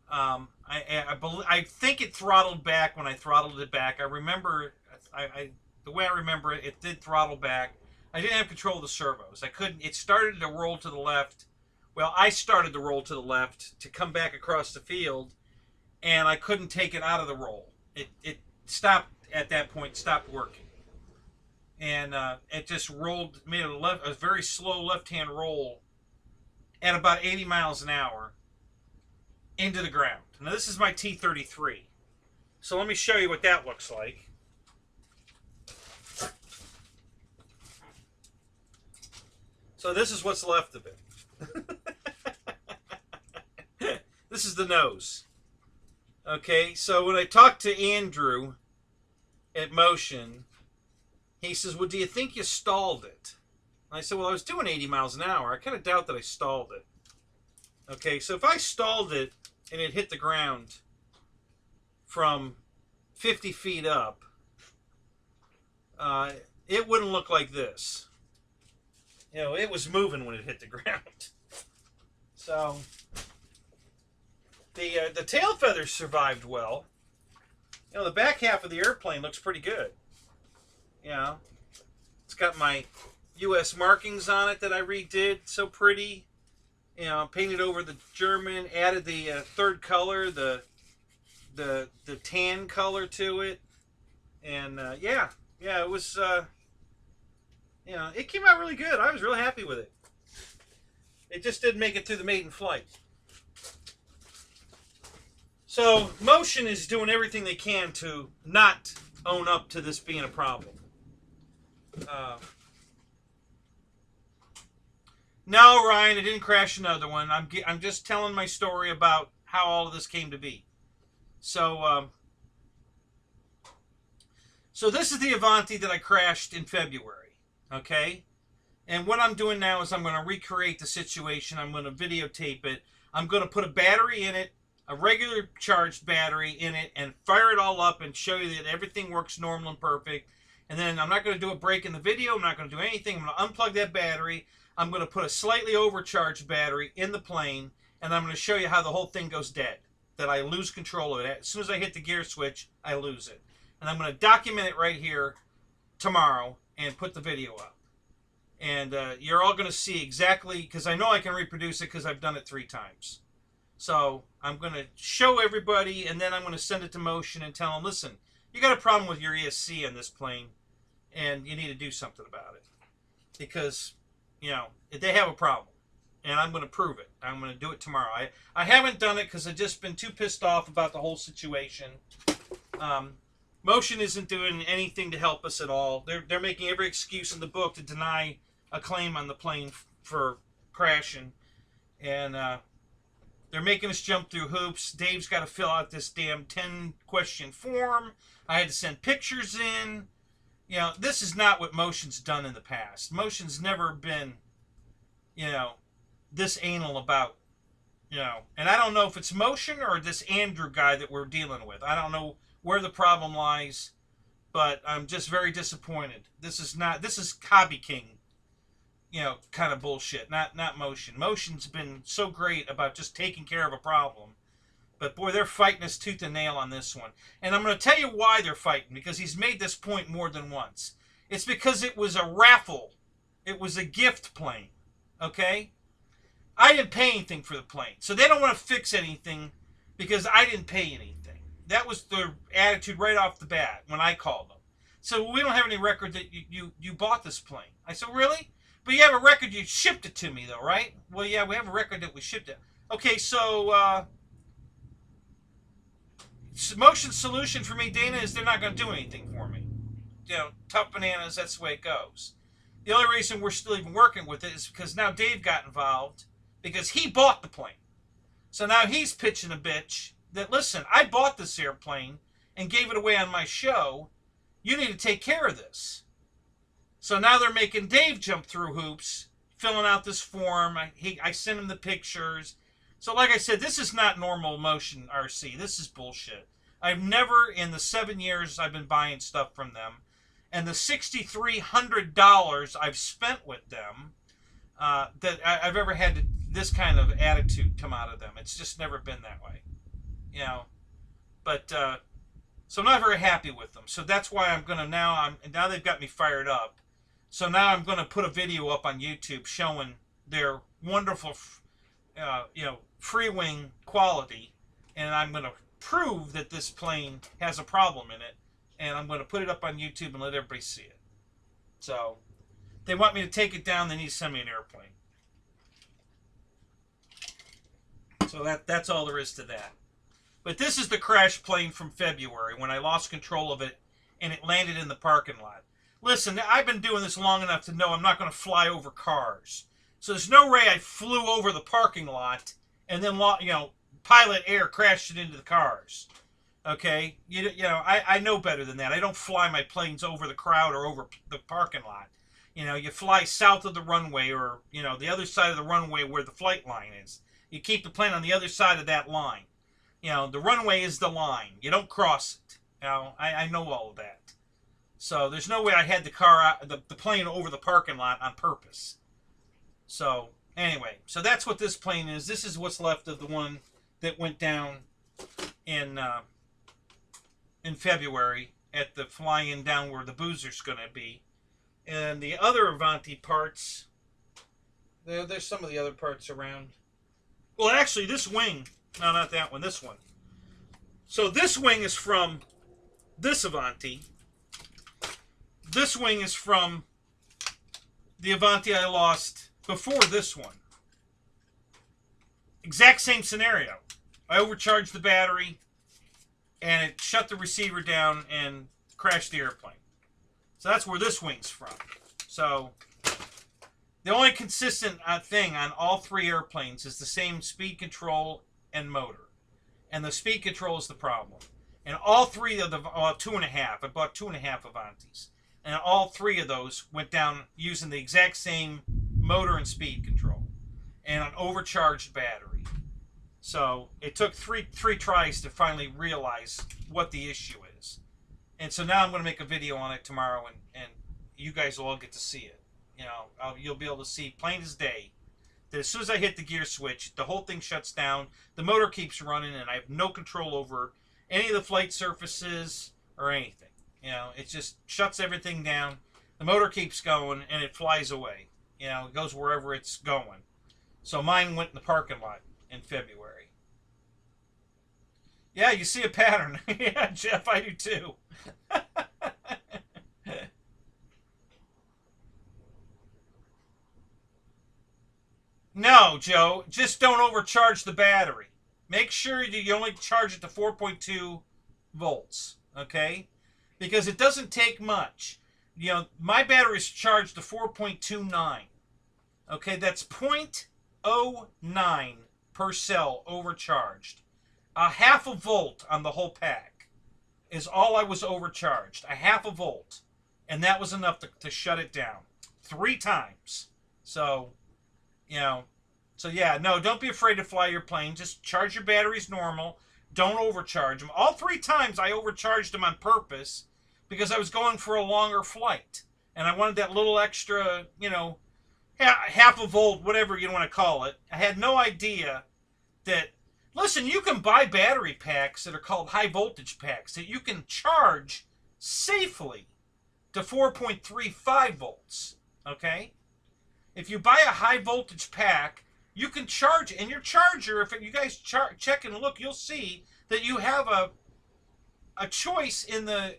I think it throttled back when I throttled it back. I remember, the way I remember it, it did throttle back. I didn't have control of the servos. I couldn't. It started to roll to the left. Well, I started to roll to the left to come back across the field, and I couldn't take it out of the roll. It stopped at that point. Stopped working, and it just rolled, made a very slow left-hand roll at about 80 miles an hour into the ground. Now this is my T33. So let me show you what that looks like. So this is what's left of it. This is the nose. Okay, so when I talked to Andrew at Motion, he says, well, do you think you stalled it? And I said, well, I was doing 80 miles an hour. I kind of doubt that I stalled it. Okay, so if I stalled it and it hit the ground from 50 feet up, it wouldn't look like this. You know, it was moving when it hit the ground. So the tail feathers survived well. You know, the back half of the airplane looks pretty good. You know, it's got my U.S. markings on it that I redid, so pretty. You know, painted over the German, added the third color, the tan color to it, and yeah, it was. You know, it came out really good. I was real happy with it. It just didn't make it through the maiden flight. So Motion is doing everything they can to not own up to this being a problem. No, Ryan, I didn't crash another one. I'm just telling my story about how all of this came to be. So, so this is the Avanti that I crashed in February. Okay? And what I'm doing now is I'm going to recreate the situation. I'm going to videotape it. I'm going to put a battery in it, a regular charged battery in it, and fire it all up and show you that everything works normal and perfect. And then I'm not going to do a break in the video. I'm not going to do anything. I'm going to unplug that battery. I'm going to put a slightly overcharged battery in the plane, and I'm going to show you how the whole thing goes dead, that I lose control of it. As soon as I hit the gear switch, I lose it. And I'm going to document it right here tomorrow and put the video up. And you're all going to see exactly, because I know I can reproduce it because I've done it 3 times. So I'm going to show everybody, and then I'm going to send it to Motion and tell them, listen, you got a problem with your ESC on this plane, and you need to do something about it. Because, you know, they have a problem. And I'm going to prove it. I'm going to do it tomorrow. I haven't done it because I've just been too pissed off about the whole situation. Motion isn't doing anything to help us at all. They're making every excuse in the book to deny a claim on the plane for crashing. And they're making us jump through hoops. Dave's got to fill out this damn 10-question form. I had to send pictures in. You know, this is not what Motion's done in the past. Motion's never been, you know, this anal about, you know. And I don't know if it's Motion or this Andrew guy that we're dealing with. I don't know where the problem lies, but I'm just very disappointed. This is Hobby King, you know, kind of bullshit, not Motion. Motion's been so great about just taking care of a problem, but boy, they're fighting us tooth and nail on this one. And I'm going to tell you why they're fighting, because he's made this point more than once. It's because it was a raffle It was a gift plane, okay? I didn't pay anything for the plane. So they don't want to fix anything because I didn't pay anything. That was their attitude right off the bat when I called them. So we don't have any record that you bought this plane. I said, really? But you have a record you shipped it to me, though, right? Well, yeah, we have a record that we shipped it. Okay, so motion solution for me, Dana, is they're not going to do anything for me. You know, tough bananas, that's the way it goes. The only reason we're still even working with it is because now Dave got involved because he bought the plane. So now he's pitching a bitch that, listen, I bought this airplane and gave it away on my show. You need to take care of this. So now they're making Dave jump through hoops, filling out this form. I sent him the pictures. So like I said, this is not normal motion RC. This is bullshit. I've never, in the 7 years I've been buying stuff from them, and the $6,300 I've spent with them, that I've ever had this kind of attitude come out of them. It's just never been that way. You know, but so I'm not very happy with them. So that's why I'm gonna now they've got me fired up. So now I'm gonna put a video up on YouTube showing their wonderful, you know, free wing quality, and I'm gonna prove that this plane has a problem in it, and I'm gonna put it up on YouTube and let everybody see it. So they want me to take it down. They need to send me an airplane. So that's all there is to that. But this is the crash plane from February when I lost control of it and it landed in the parking lot. Listen, I've been doing this long enough to know I'm not going to fly over cars. So there's no way I flew over the parking lot and then, you know, pilot air crashed it into the cars. Okay? You know, I know better than that. I don't fly my planes over the crowd or over the parking lot. You know, you fly south of the runway or, you know, the other side of the runway where the flight line is. You keep the plane on the other side of that line. You know, the runway is the line. You don't cross it. You know, I know all of that. So there's no way I had the car out, the plane over the parking lot on purpose. So anyway, so that's what this plane is. This is what's left of the one that went down in February at the fly-in down where the boozer's going to be. And the other Avanti parts, there's some of the other parts around. Well, actually, this wing, no, not that one, this one. So this wing is from this Avanti. This wing is from the Avanti I lost before this one. Exact same scenario. I overcharged the battery, and it shut the receiver down and crashed the airplane. So that's where this wing's from. So the only consistent thing on all three airplanes is the same speed control and motor. And the speed control is the problem. And all three of the, 2.5, I bought 2.5 Avantis. And all three of those went down using the exact same motor and speed control. And an overcharged battery. So it took three tries to finally realize what the issue is. And so now I'm going to make a video on it tomorrow, and you guys will all get to see it. You know, you'll be able to see plain as day that as soon as I hit the gear switch, the whole thing shuts down, the motor keeps running, and I have no control over any of the flight surfaces or anything. You know, it just shuts everything down, the motor keeps going, and it flies away. You know, it goes wherever it's going. So mine went in the parking lot in February. Yeah, you see a pattern. Yeah, Jeff, I do too. No, Joe, just don't overcharge the battery. Make sure that you only charge it to 4.2 volts, okay? Because it doesn't take much. You know, my battery is charged to 4.29. Okay, that's 0.09 per cell overcharged. A half a volt on the whole pack is all I was overcharged. A half a volt. And that was enough to shut it down 3 times. So, you know, so yeah, no, don't be afraid to fly your plane. Just charge your batteries normal. Don't overcharge them. All 3 times I overcharged them on purpose because I was going for a longer flight. And I wanted that little extra, you know, half a volt, whatever you want to call it. I had no idea that, listen, you can buy battery packs that are called high voltage packs that you can charge safely to 4.35 volts, okay? If you buy a high voltage pack, you can charge it. And your charger, if you guys check and look, you'll see that you have a choice in the,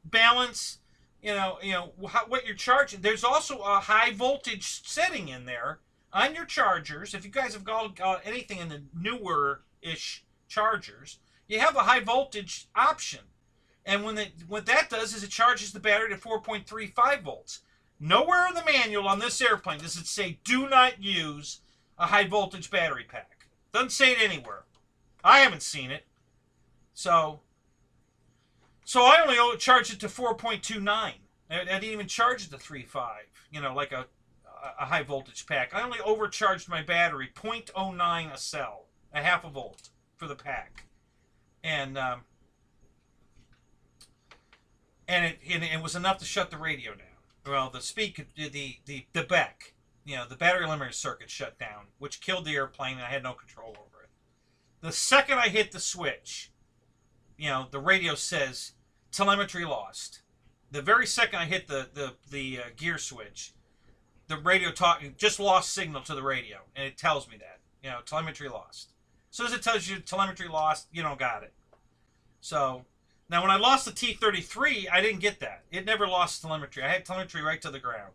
balance, what you're charging. There's also a high voltage setting in there on your chargers. If you guys have got anything in the newer-ish chargers, you have a high voltage option. And what that does is it charges the battery to 4.35 volts. Nowhere in the manual on this airplane does it say do not use a high voltage battery pack. Doesn't say it anywhere. I haven't seen it. So I only charged it to 4.29. I didn't even charge it to 3.5, like a high voltage pack. I only overcharged my battery 0.09 a cell, a half a volt for the pack. And it was enough to shut the radio down. Well, the BEC, the battery limiter circuit shut down, which killed the airplane, and I had no control over it. The second I hit the switch, the radio says telemetry lost. The very second I hit the gear switch, the radio just lost signal to the radio, and it tells me that, telemetry lost. As soon as it tells you telemetry lost, you don't got it. So now when I lost the T-33, I didn't get that. It never lost telemetry. I had telemetry right to the ground.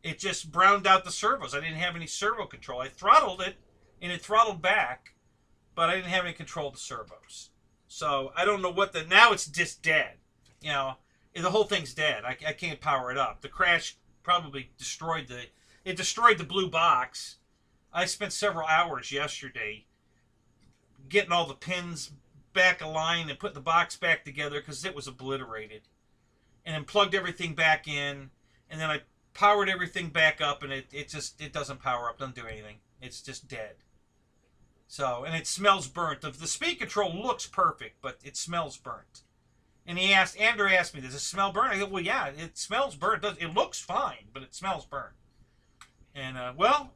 It just browned out the servos. I didn't have any servo control. I throttled it, and it throttled back, but I didn't have any control of the servos. So I don't know now it's just dead. The whole thing's dead. I can't power it up. The crash probably destroyed the blue box. I spent several hours yesterday getting all the pins back aligned and putting the box back together because it was obliterated. And then plugged everything back in, and then I powered everything back up, and it doesn't power up, doesn't do anything. It's just dead. So, and it smells burnt. The speed control looks perfect, but it smells burnt. And Andrew asked me, does it smell burnt? I go, well, yeah, it smells burnt. It looks fine, but it smells burnt. And,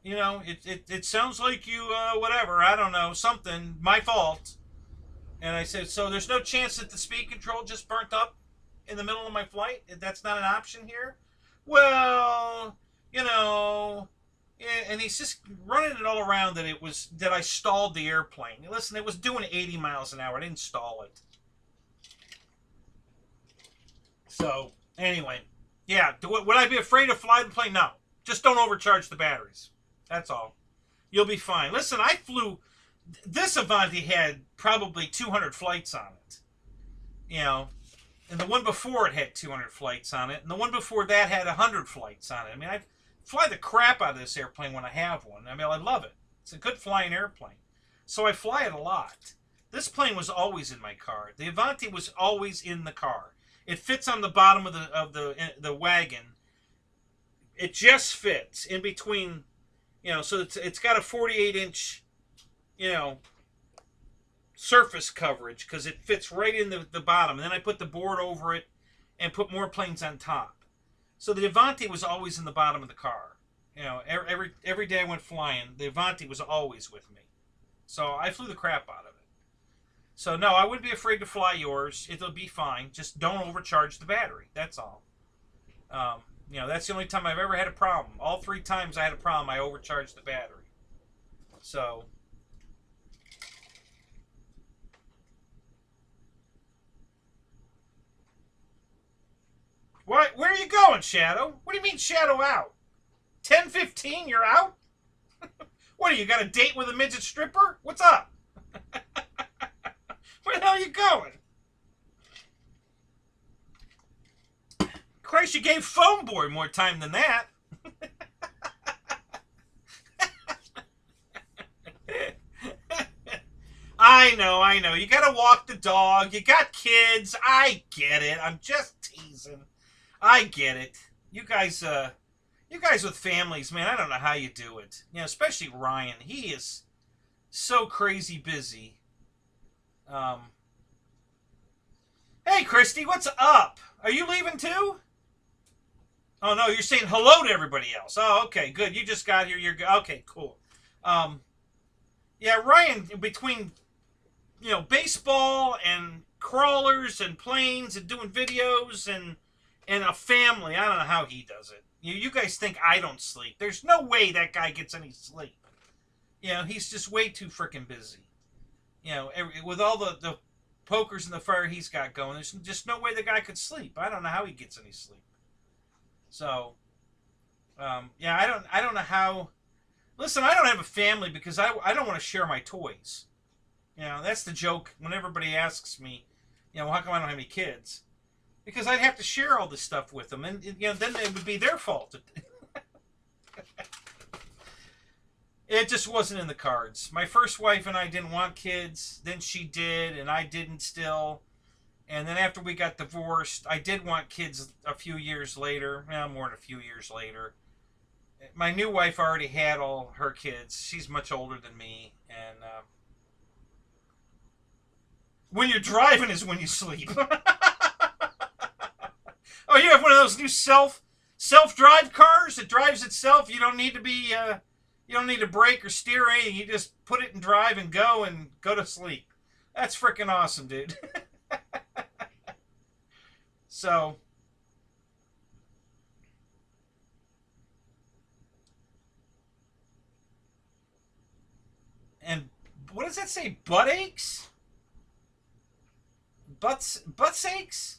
it sounds like you, whatever, I don't know, something, my fault. And I said, so there's no chance that the speed control just burnt up in the middle of my flight? That's not an option here? Well, and he's just running it all around that I stalled the airplane. Listen, it was doing 80 miles an hour. I didn't stall it. So, anyway, yeah, would I be afraid to fly the plane? No. Just don't overcharge the batteries. That's all. You'll be fine. Listen, I flew... This Avanti had probably 200 flights on it. And the one before it had 200 flights on it. And the one before that had 100 flights on it. I mean, I fly the crap out of this airplane when I have one. I mean, I love it. It's a good flying airplane. So I fly it a lot. This plane was always in my car. The Avanti was always in the car. It fits on the bottom of the wagon. It just fits in between, so it's got a 48-inch, surface coverage because it fits right in the bottom. And then I put the board over it and put more planes on top. So the Avanti was always in the bottom of the car. Every day I went flying, the Avanti was always with me. So I flew the crap out of it. So no, I wouldn't be afraid to fly yours. It'll be fine. Just don't overcharge the battery. That's all. That's the only time I've ever had a problem. All 3 times I had a problem, I overcharged the battery. So... What? Where are you going, Shadow? What do you mean Shadow out? 10:15, you're out? What, do you got a date with a midget stripper? What's up? Where the hell are you going? Christ, you gave Foam Boy more time than that. I know. You gotta walk the dog. You got kids. I get it. I'm just teasing. I get it. You guys with families, man, I don't know how you do it. Especially Ryan. He is so crazy busy. Hey, Christy, what's up? Are you leaving too? Oh, no, you're saying hello to everybody else. Oh, okay, good. You just got here. You're good. Okay, cool. Yeah, Ryan, between, baseball and crawlers and planes and doing videos and a family, I don't know how he does it. You guys think I don't sleep. There's no way that guy gets any sleep. You know, he's just way too freaking busy. You know, with all the pokers and the fire he's got going, there's just no way the guy could sleep. I don't know how he gets any sleep. So, yeah, I don't know how. Listen, I don't have a family because I don't want to share my toys. You know, that's the joke when everybody asks me, you know, how come I don't have any kids? Because I'd have to share all this stuff with them, and you know, then it would be their fault. It just wasn't in the cards. My first wife and I didn't want kids. Then she did, and I didn't still. And then after we got divorced, I did want kids a few years later. Well, more than a few years later. My new wife already had all her kids. She's much older than me. And when you're driving is when you sleep. Oh, you have one of those new self-drive cars that drives itself. You don't need to be... you don't need to brake or steer anything. You just put it in drive and go to sleep. That's freaking awesome, dude. So, and what does that say? Butt aches? Butt aches?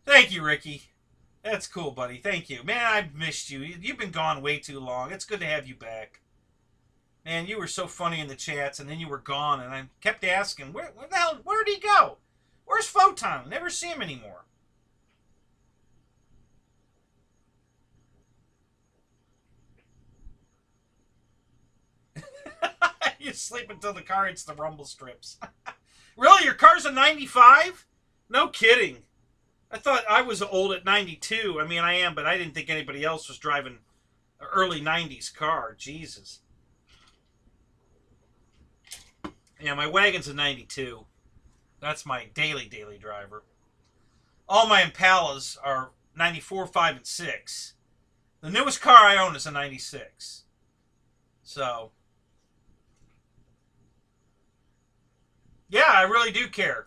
Thank you, Ricky. That's cool, buddy. Thank you. Man, I've missed you. You've been gone way too long. It's good to have you back. Man, you were so funny in the chats, and then you were gone, and I kept asking, where the hell, where'd he go? Where's Photon? Never see him anymore. You sleep until the car hits the rumble strips. Really? Your car's a 95? No kidding. I thought I was old at 92. I mean, I am, but I didn't think anybody else was driving an early 90s car. Jesus. Yeah, my wagon's a 92. That's my daily driver. All my Impalas are 94, 5, and 6. The newest car I own is a 96. So, yeah, I really do care.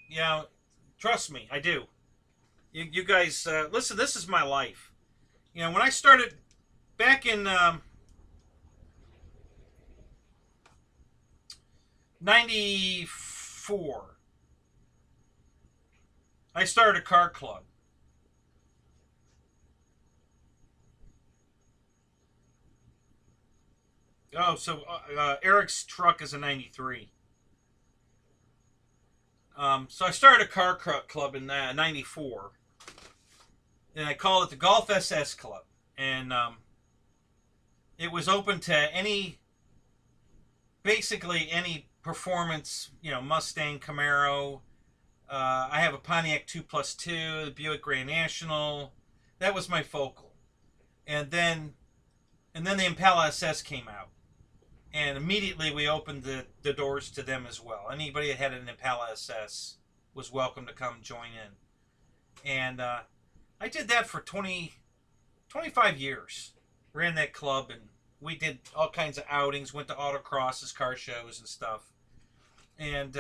You know, trust me, I do. You guys, listen, this is my life. You know, when I started back in 94, I started a car club. Oh, so Eric's truck is a 93. So I started a car club in 94. And I called it the Golf SS Club. And it was open to basically any performance, you know, Mustang, Camaro. I have a Pontiac 2+2, the Buick Grand National. That was my focal. And then the Impala SS came out. And immediately we opened the doors to them as well. Anybody that had an Impala SS was welcome to come join in. And I did that for 25 years. Ran that club, and we did all kinds of outings. Went to autocrosses, car shows, and stuff. And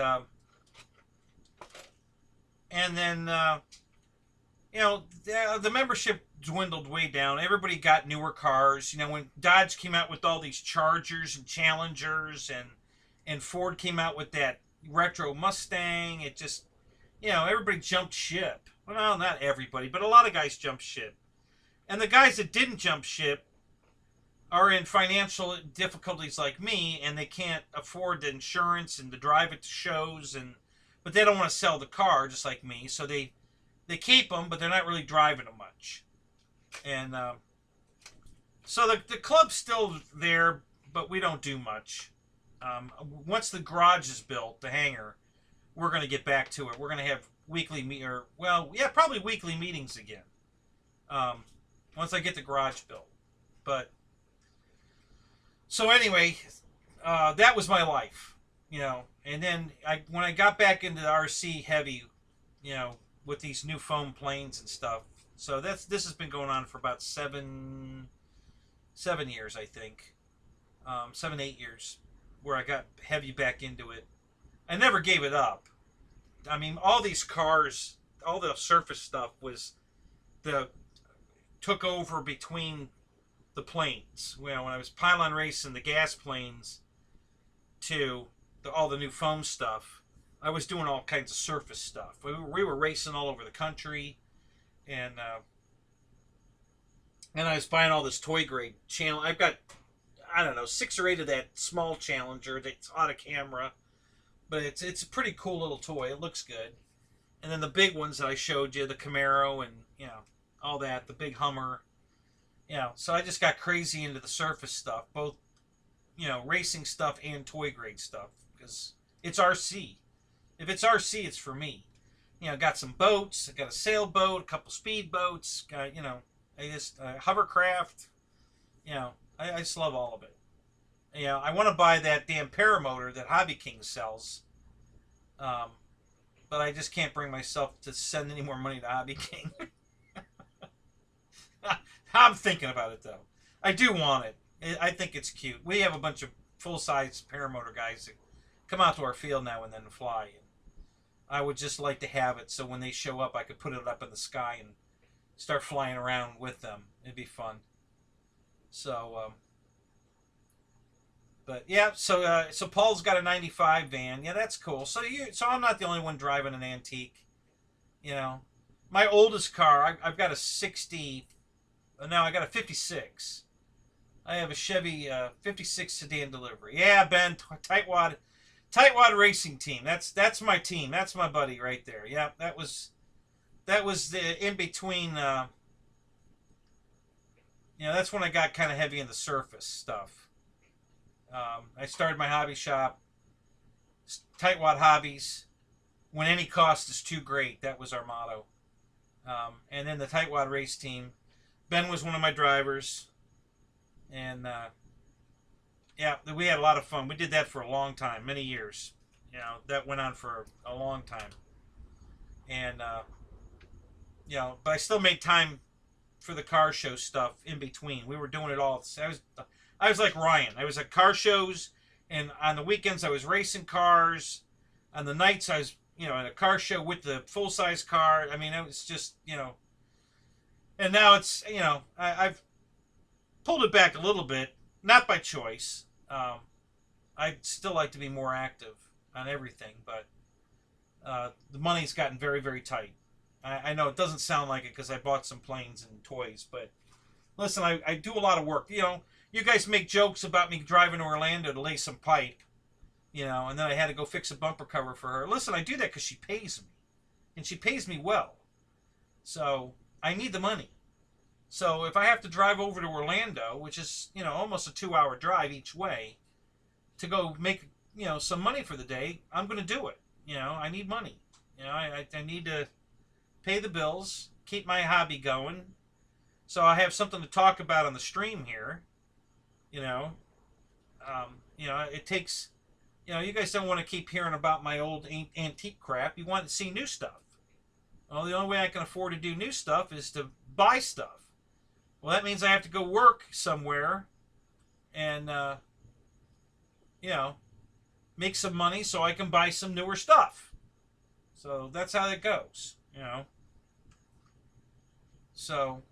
then, you know, the membership dwindled way down. Everybody got newer cars. You know, when Dodge came out with all these Chargers and Challengers, and Ford came out with that retro Mustang, it just, you know, everybody jumped ship. Well, not everybody, but a lot of guys jumped ship. And the guys that didn't jump ship are in financial difficulties like me, and they can't afford the insurance and to drive it to shows, but they don't want to sell the car just like me, so they keep them, but they're not really driving them much. And so the club's still there, but we don't do much. Once the garage is built, the hangar, we're going to get back to it. We're going to have weekly probably weekly meetings again. Once I get the garage built. But so anyway, that was my life, you know. And then when I got back into the RC heavy, you know, with these new foam planes and stuff. So this has been going on for about 7 years, I think. 7, 8 years, where I got heavy back into it. I never gave it up. I mean, all these cars, all the surface stuff took over between the planes. When I was pylon racing the gas planes to all the new foam stuff, I was doing all kinds of surface stuff. We were racing all over the country, and I was buying all this toy grade channel. I've got, I don't know, 6 or 8 of that small Challenger that's on a camera, but it's a pretty cool little toy. It looks good. And then the big ones that I showed you, the Camaro and all that, the big Hummer. So I just got crazy into the surface stuff, both racing stuff and toy grade stuff, because it's RC. If it's RC, it's for me. Got some boats. I got a sailboat, a couple speed boats. Got I just hovercraft. I just love all of it. I want to buy that damn paramotor that Hobby King sells, but I just can't bring myself to send any more money to Hobby King. I'm thinking about it though. I do want it. I think it's cute. We have a bunch of full-size paramotor guys that come out to our field now and then and fly. And I would just like to have it so when they show up, I could put it up in the sky and start flying around with them. It'd be fun. So, but yeah, so Paul's got a '95 van. Yeah, that's cool. So I'm not the only one driving an antique. My oldest car, I've got a 60. Now I got a 56. I have a Chevy 56 sedan delivery. Yeah, Ben, Tightwad Racing Team. That's my team. That's my buddy right there. Yeah, that was the in between. That's when I got kind of heavy in the surface stuff. I started my hobby shop, Tightwad Hobbies. When any cost is too great, that was our motto. And then the Tightwad Race Team. Ben was one of my drivers. And yeah, we had a lot of fun. We did that for a long time, many years. That went on for a long time. And but I still made time for the car show stuff in between. We were doing it all. I was like Ryan. I was at car shows, and on the weekends I was racing cars. On the nights I was, at a car show with the full size car. I mean, it was just, And now it's, I've pulled it back a little bit, not by choice. I'd still like to be more active on everything, but the money's gotten very, very tight. I know it doesn't sound like it because I bought some planes and toys, but listen, I do a lot of work. You guys make jokes about me driving to Orlando to lay some pipe, and then I had to go fix a bumper cover for her. Listen, I do that because she pays me, and she pays me well. So I need the money. So if I have to drive over to Orlando, which is, almost a 2-hour drive each way, to go make, some money for the day, I'm going to do it. I need money. I need to pay the bills, keep my hobby going, so I have something to talk about on the stream here. It takes, you guys don't want to keep hearing about my old antique crap. You want to see new stuff. Well, the only way I can afford to do new stuff is to buy stuff. Well, that means I have to go work somewhere and, make some money so I can buy some newer stuff. So that's how it goes, So,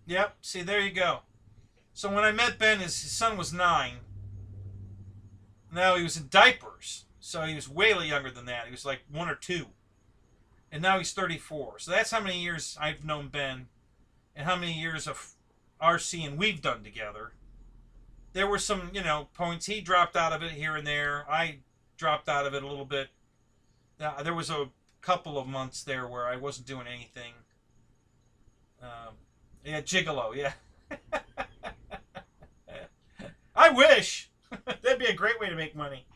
yep, see, there you go. So when I met Ben, his son was 9. Now he was in diapers, so he was way younger than that. He was like 1 or 2. And now he's 34. So that's how many years I've known Ben and how many years of RC and we've done together. There were some, points. He dropped out of it here and there. I dropped out of it a little bit. There was a couple of months there where I wasn't doing anything. Yeah, gigolo, yeah. I wish. That'd be a great way to make money.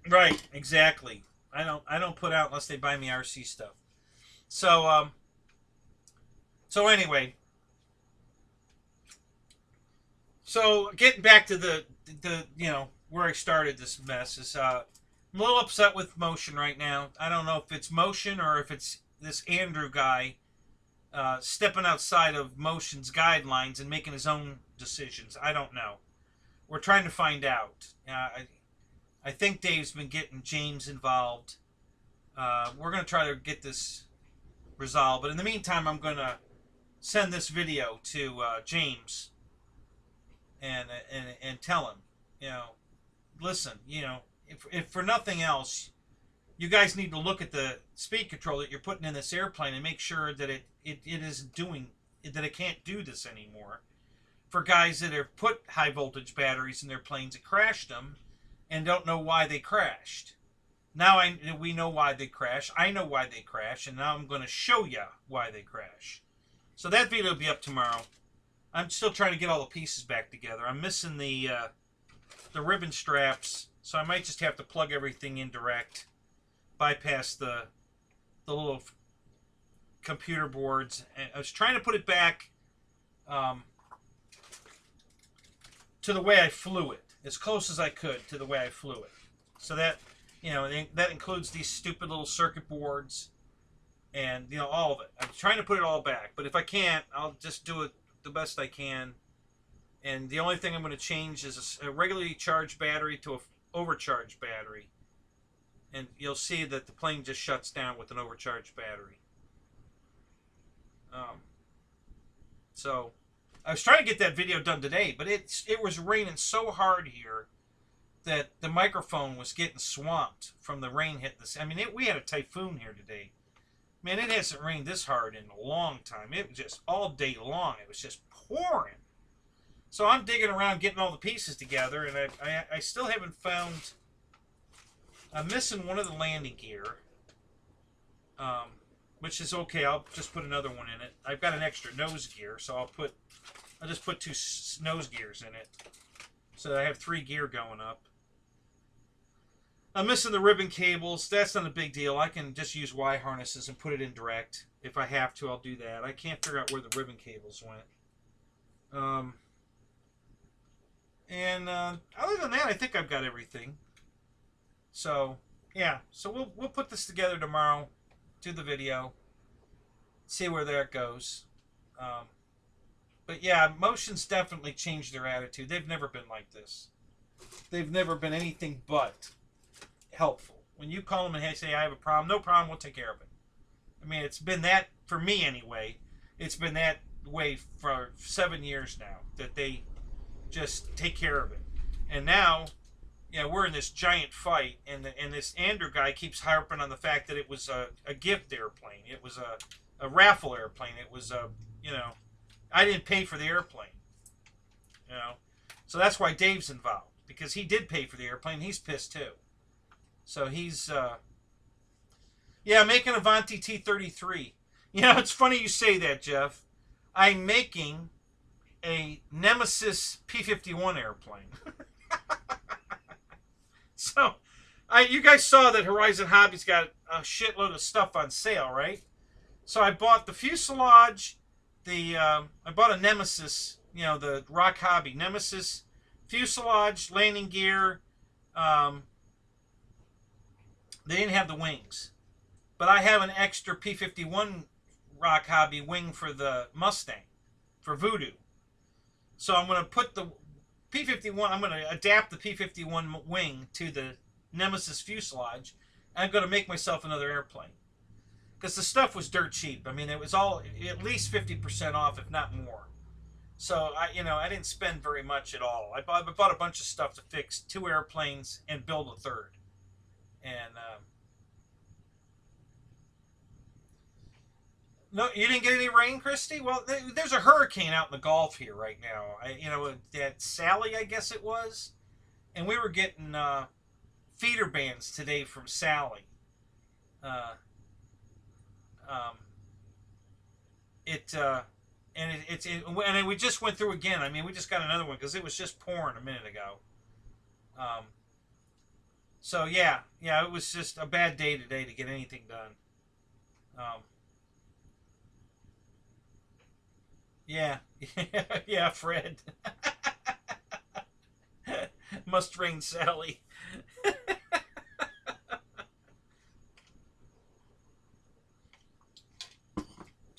Right, exactly. I don't put out unless they buy me RC stuff. So anyway. So getting back to the where I started this mess is I'm a little upset with Motion right now. I don't know if it's Motion or if it's this Andrew guy stepping outside of Motion's guidelines and making his own decisions. I don't know. We're trying to find out. I think Dave's been getting James involved. We're going to try to get this resolved. But in the meantime, I'm going to send this video to James and tell him, listen, if for nothing else, you guys need to look at the speed control that you're putting in this airplane and make sure that it isn't doing, that it can't do this anymore. For guys that have put high voltage batteries in their planes and crashed them and don't know why they crashed. Now we know why they crash. I know why they crash, and now I'm going to show you why they crash. So that video will be up tomorrow. I'm still trying to get all the pieces back together. I'm missing the ribbon straps, so I might just have to plug everything in direct, bypass the little computer boards. And I was trying to put it back to the way I flew it, as close as I could to the way I flew it. So that, that includes these stupid little circuit boards and, all of it. I'm trying to put it all back, but if I can't, I'll just do it the best I can. And the only thing I'm going to change is a regularly charged battery to an overcharged battery. And you'll see that the plane just shuts down with an overcharged battery. So I was trying to get that video done today, but it was raining so hard here that the microphone was getting swamped from the rain hitting this. I mean, we had a typhoon here today. Man, it hasn't rained this hard in a long time. It was just all day long. It was just pouring. So I'm digging around getting all the pieces together, and I still haven't found... I'm missing one of the landing gear, which is okay. I'll just put another one in it. I've got an extra nose gear, so I'll just put 2 nose gears in it. So I have 3 gear going up. I'm missing the ribbon cables. That's not a big deal. I can just use Y harnesses and put it in direct. If I have to, I'll do that. I can't figure out where the ribbon cables went. Other than that, I think I've got everything. So, yeah. So we'll put this together tomorrow. Do the video. See where that goes. But yeah, Motion's definitely changed their attitude. They've never been like this. They've never been anything but helpful. When you call them and say, I have a problem, no problem, we'll take care of it. I mean, it's been that, for me anyway, it's been that way for 7 years now, that they just take care of it. And now, we're in this giant fight, and this Andrew guy keeps harping on the fact that it was a gift airplane. It was a raffle airplane. It was I didn't pay for the airplane. So that's why Dave's involved, because he did pay for the airplane. He's pissed too. So he's making AVANTI T33. It's funny you say that, Jeff. I'm making a Nemesis P-51 airplane. So, you guys saw that Horizon Hobby's got a shitload of stuff on sale, right? So I bought the fuselage, I bought a Nemesis, the Rock Hobby Nemesis fuselage, landing gear. They didn't have the wings, but I have an extra P-51 Rock Hobby wing for the Mustang, for Voodoo. So I'm going to put the P-51, I'm going to adapt the P-51 wing to the Nemesis fuselage, and I'm going to make myself another airplane. Because the stuff was dirt cheap. I mean, it was all at least 50% off, if not more. So, I didn't spend very much at all. I bought a bunch of stuff to fix 2 airplanes and build a 3rd. And, no, you didn't get any rain, Christy? Well, there's a hurricane out in the Gulf here right now. That Sally, I guess it was. And we were getting feeder bands today from Sally. And we just went through again. I mean, we just got another one because it was just pouring a minute ago. So yeah, it was just a bad day today to get anything done. Yeah, yeah, Fred. Must ring Sally.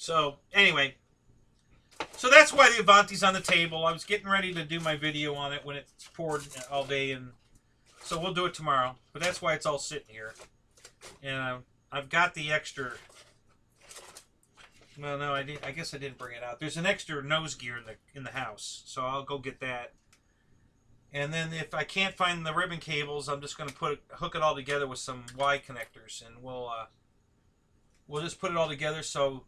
So anyway, so that's why the Avanti's on the table. I was getting ready to do my video on it when it's poured all day, and so we'll do it tomorrow. But that's why it's all sitting here. And I've got the extra. Well, no, I guess I didn't bring it out. There's an extra nose gear in the house, so I'll go get that. And then if I can't find the ribbon cables, I'm just going to hook it all together with some Y connectors, and we'll just put it all together. So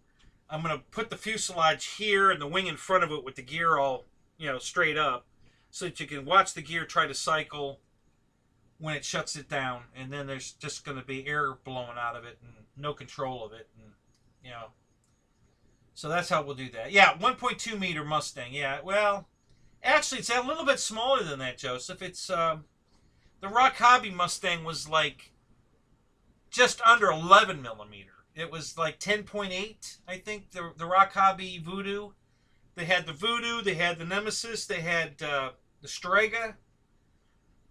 I'm going to put the fuselage here and the wing in front of it with the gear all, straight up, so that you can watch the gear try to cycle when it shuts it down, and then there's just going to be air blowing out of it and no control of it, and so that's how we'll do that. Yeah, 1.2 meter Mustang. Yeah, well, actually, it's a little bit smaller than that, Joseph. It's the Rock Hobby Mustang was like just under 11 millimeter. It was like 10.8, I think. The Rock Hobby Voodoo. They had the Voodoo. They had the Nemesis. They had the Strega.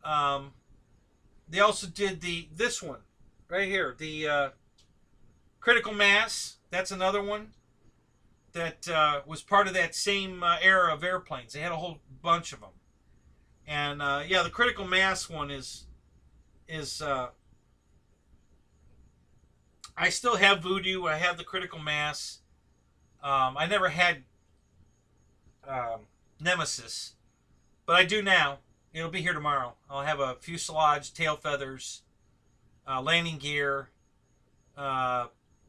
They also did this one right here, the Critical Mass. That's another one that was part of that same era of airplanes. They had a whole bunch of them. And yeah, the Critical Mass one is I still have Voodoo. I have the Critical Mass. I never had Nemesis, but I do now. It'll be here tomorrow. I'll have a fuselage, tail feathers, landing gear,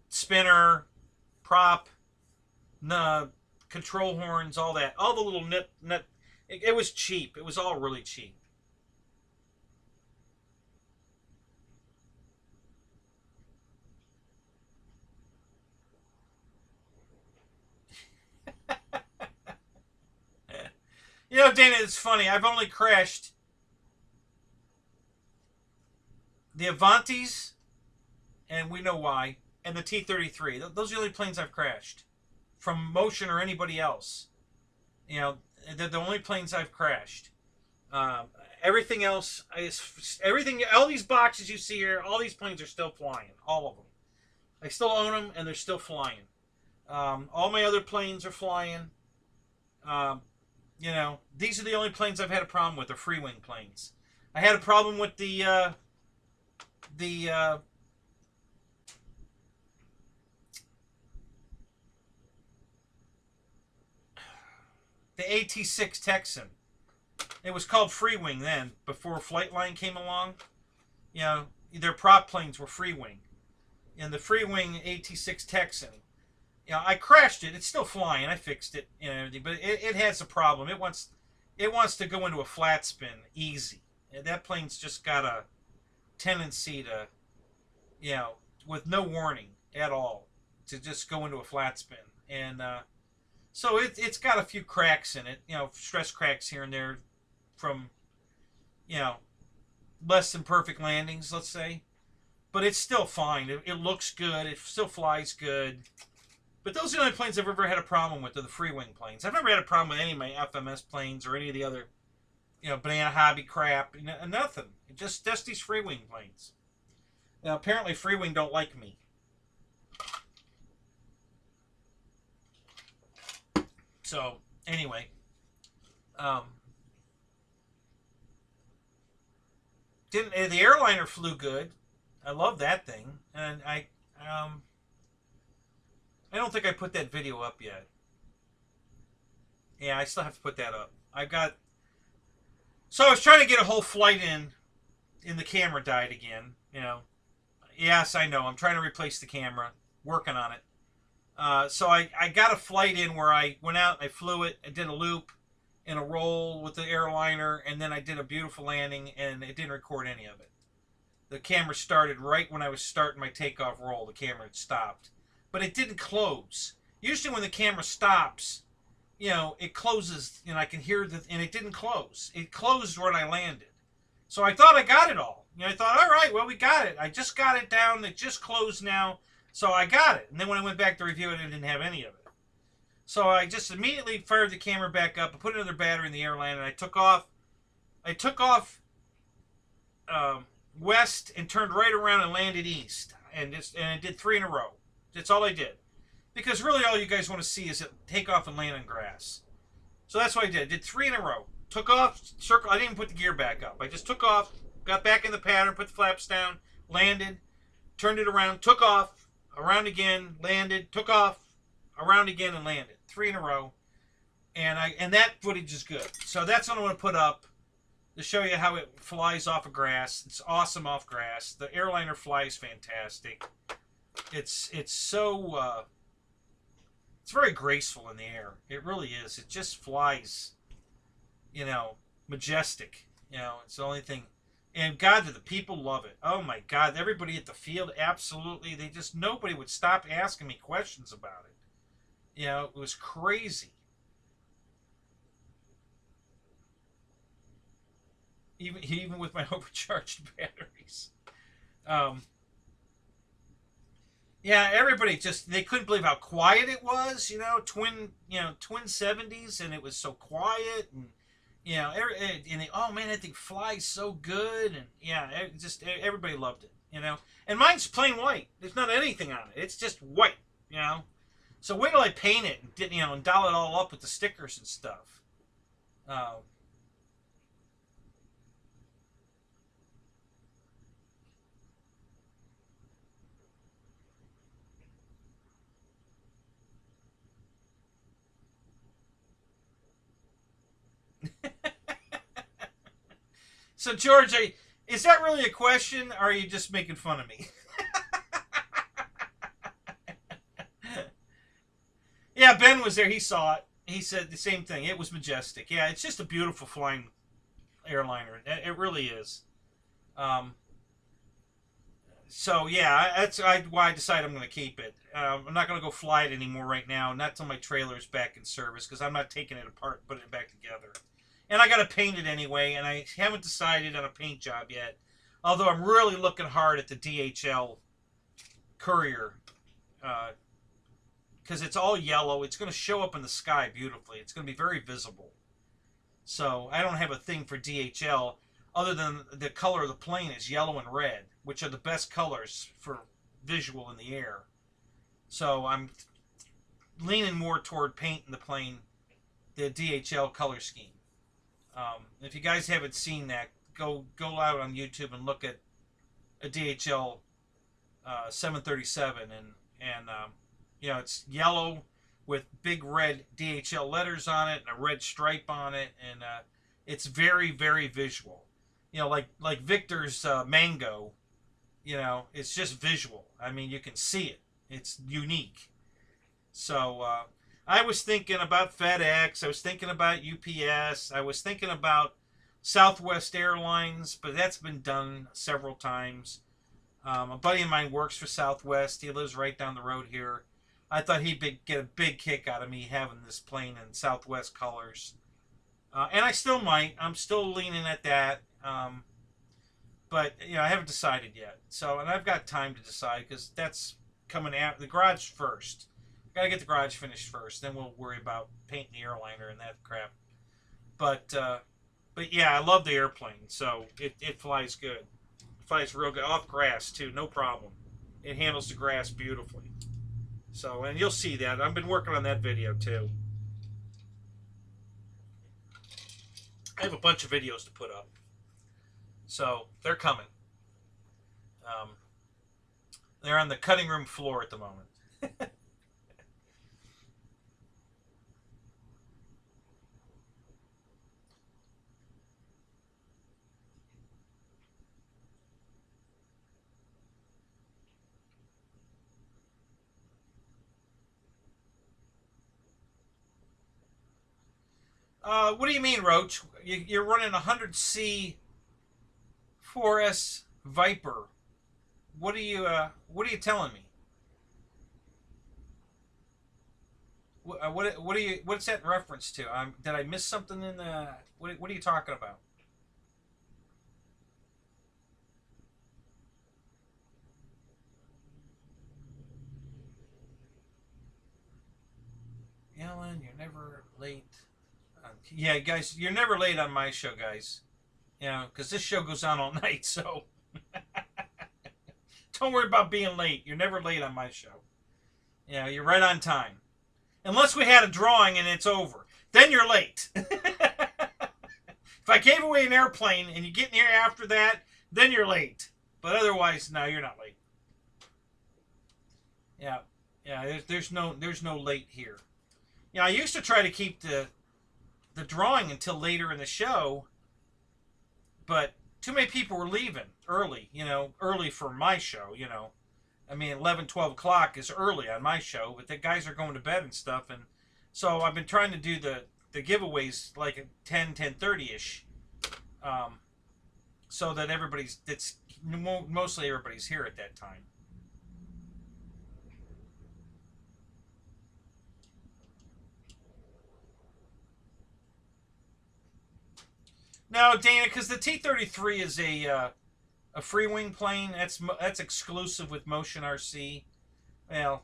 spinner, prop, control horns, all that. All the little nut. It was cheap. It was all really cheap. Dana, it's funny. I've only crashed the Avantis, and we know why, and the T-33. Those are the only planes I've crashed from Motion or anybody else. They're the only planes I've crashed. Everything else all these boxes you see here, all these planes are still flying. All of them. I still own them, and they're still flying. All my other planes are flying. These are the only planes I've had a problem with, are free wing planes. I had a problem with the AT-6 Texan. It was called free wing then, before Flightline came along. Their prop planes were free wing. And the free wing AT-6 Texan, I crashed it. It's still flying. I fixed it and everything, but it has a problem. It wants to go into a flat spin easy. That plane's just got a tendency to, with no warning at all, to just go into a flat spin. And so it's got a few cracks in it, stress cracks here and there from, less than perfect landings, let's say. But it's still fine. It looks good. It still flies good. But those are the only planes I've ever had a problem with, are the free wing planes. I've never had a problem with any of my FMS planes or any of the other, Banana Hobby crap. Nothing. Just these free wing planes. Now, apparently free wing don't like me. So, anyway. The airliner flew good. I love that thing. And I don't think I put that video up yet. Yeah, I still have to put that up. So I was trying to get a whole flight in the camera died again. Yes, I know. I'm trying to replace the camera. Working on it. So I got a flight in where I went out, I flew it, I did a loop and a roll with the airliner, and then I did a beautiful landing, and it didn't record any of it. The camera started right when I was starting my takeoff roll. The camera had stopped. But it didn't close. Usually when the camera stops, it closes, and I can hear and it didn't close. It closed when I landed. So I thought I got it all. I thought, all right, well, we got it. I just got it down. It just closed now. So I got it. And then when I went back to review it, I didn't have any of it. So I just immediately fired the camera back up, I put another battery in the airline, and I took off. West and turned right around and landed east. And I did 3 in a row. That's all I did. because really all you guys want to see is it take off and land on grass. So that's what I did. Did 3 in a row. Took off, circle. I didn't even put the gear back up. I just took off, got back in the pattern, put the flaps down, landed, turned it around, took off, around again, landed, took off, around again, and landed. 3 in a row. And that footage is good. So that's what I'm going to put up to show you how it flies off of grass. It's awesome off grass. The airliner flies fantastic. It's so it's very graceful in the air. It really is. It just flies, you know, majestic. You know, it's the only thing. And God, the people love it. Oh my God, everybody at the field, absolutely. Nobody would stop asking me questions about it. You know, it was crazy. Even with my overcharged batteries. Yeah, everybody they couldn't believe how quiet it was, you know, twin 70s, and it was so quiet, and, you know, oh man, that thing flies so good, and yeah, everybody loved it, you know, and mine's plain white. There's not anything on it. It's just white, you know. So wait till I paint it and and doll it all up with the stickers and stuff. So, George, is that really a question, or are you just making fun of me? Yeah, Ben was there. He saw it. He said the same thing. It was majestic. Yeah, it's just a beautiful flying airliner. It really is. So, yeah, that's why I decided I'm going to keep it. I'm not going to go fly it anymore right now, not till my trailer's back in service, because I'm not taking it apart and putting it back together. And I got to paint it anyway, and I haven't decided on a paint job yet. Although I'm really looking hard at the DHL Courier, because it's all yellow. It's going to show up in the sky beautifully. It's going to be very visible. So I don't have a thing for DHL other than the color of the plane is yellow and red, which are the best colors for visual in the air. So I'm leaning more toward painting the plane the DHL color scheme. If you guys haven't seen that, go out on YouTube and look at a DHL 737, and you know, it's yellow with big red DHL letters on it and a red stripe on it, and it's very, very visual. You know, like Victor's Mango. You know, it's just visual. I mean, you can see it. It's unique. So I was thinking about FedEx. I was thinking about UPS. I was thinking about Southwest Airlines, but that's been done several times. A buddy of mine works for Southwest. He lives right down the road here. I thought he'd get a big kick out of me having this plane in Southwest colors. And I still might. I'm still leaning at that. But, you know, I haven't decided yet. So, and I've got time to decide because that's coming out. The garage first. Got to get the garage finished first. Then we'll worry about painting the airliner and that crap. But yeah, I love the airplane. So it flies good. It flies real good. Off grass, too. No problem. It handles the grass beautifully. So, and you'll see that. I've been working on that video, too. I have a bunch of videos to put up. So, they're coming. They're on the cutting room floor at the moment. What do you mean, Roach? You're running 100C 4S Viper. What are you telling me? What's that in reference to? Did I miss something in the? What are you talking about? Ellen, you're never late. Yeah, guys, you're never late on my show, guys. You know, because this show goes on all night, so don't worry about being late. You're never late on my show. Yeah, you're right on time. Unless we had a drawing and it's over. Then you're late. If I gave away an airplane and you get in here after that, then you're late. But otherwise, no, you're not late. Yeah, yeah. There's no late here. Yeah, I used to try to keep the drawing until later in the show, but too many people were leaving early. You know, early for my show. You know, I mean, 11, 12 o'clock is early on my show, but the guys are going to bed and stuff, and so I've been trying to do the giveaways like at 10, 10:30ish, so that mostly everybody's here at that time. No, Dana, because the T-33 is a free wing plane. That's exclusive with Motion RC. Well,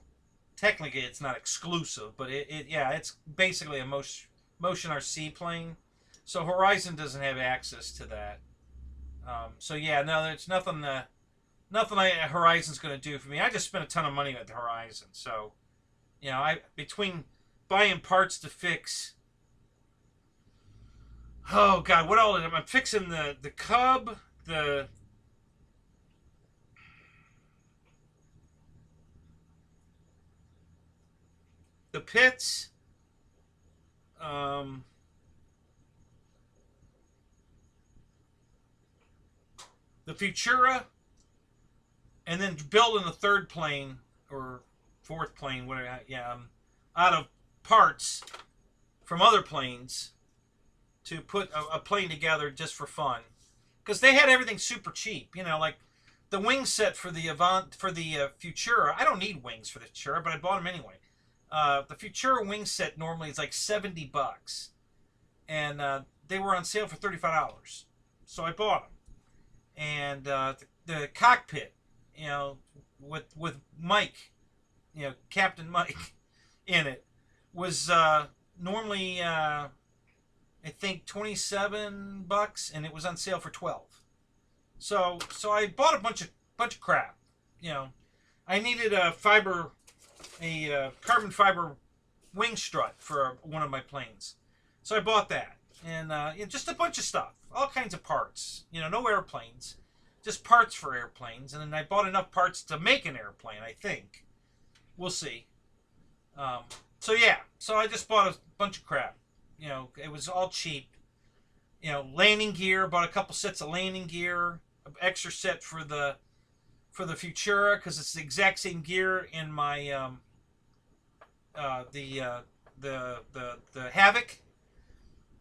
technically it's not exclusive, but it's basically a Motion RC plane. So Horizon doesn't have access to that. So yeah, no, there's nothing Horizon's going to do for me. I just spent a ton of money at the Horizon, so you know, between buying parts to fix. Oh God, what all am I fixing? The Cub, the pits, the Futura, and then building the third plane or fourth plane, whatever. Yeah, out of parts from other planes to put a plane together just for fun, because they had everything super cheap. You know, like the wing set for the Futura. I don't need wings for the Futura, but I bought them anyway. The Futura wing set normally is like $70, and they were on sale for $35, so I bought them. And the cockpit, you know, with Mike, you know, Captain Mike, in it, was normally I think $27, and it was on sale for $12. So I bought a bunch of crap. You know, I needed a carbon fiber wing strut for one of my planes, so I bought that, and just a bunch of stuff, all kinds of parts. You know, no airplanes, just parts for airplanes, and then I bought enough parts to make an airplane. I think we'll see. So yeah, so I just bought a bunch of crap. You know, it was all cheap. You know, landing gear. Bought a couple sets of landing gear. An extra set for the Futura, because it's the exact same gear in my the Havoc.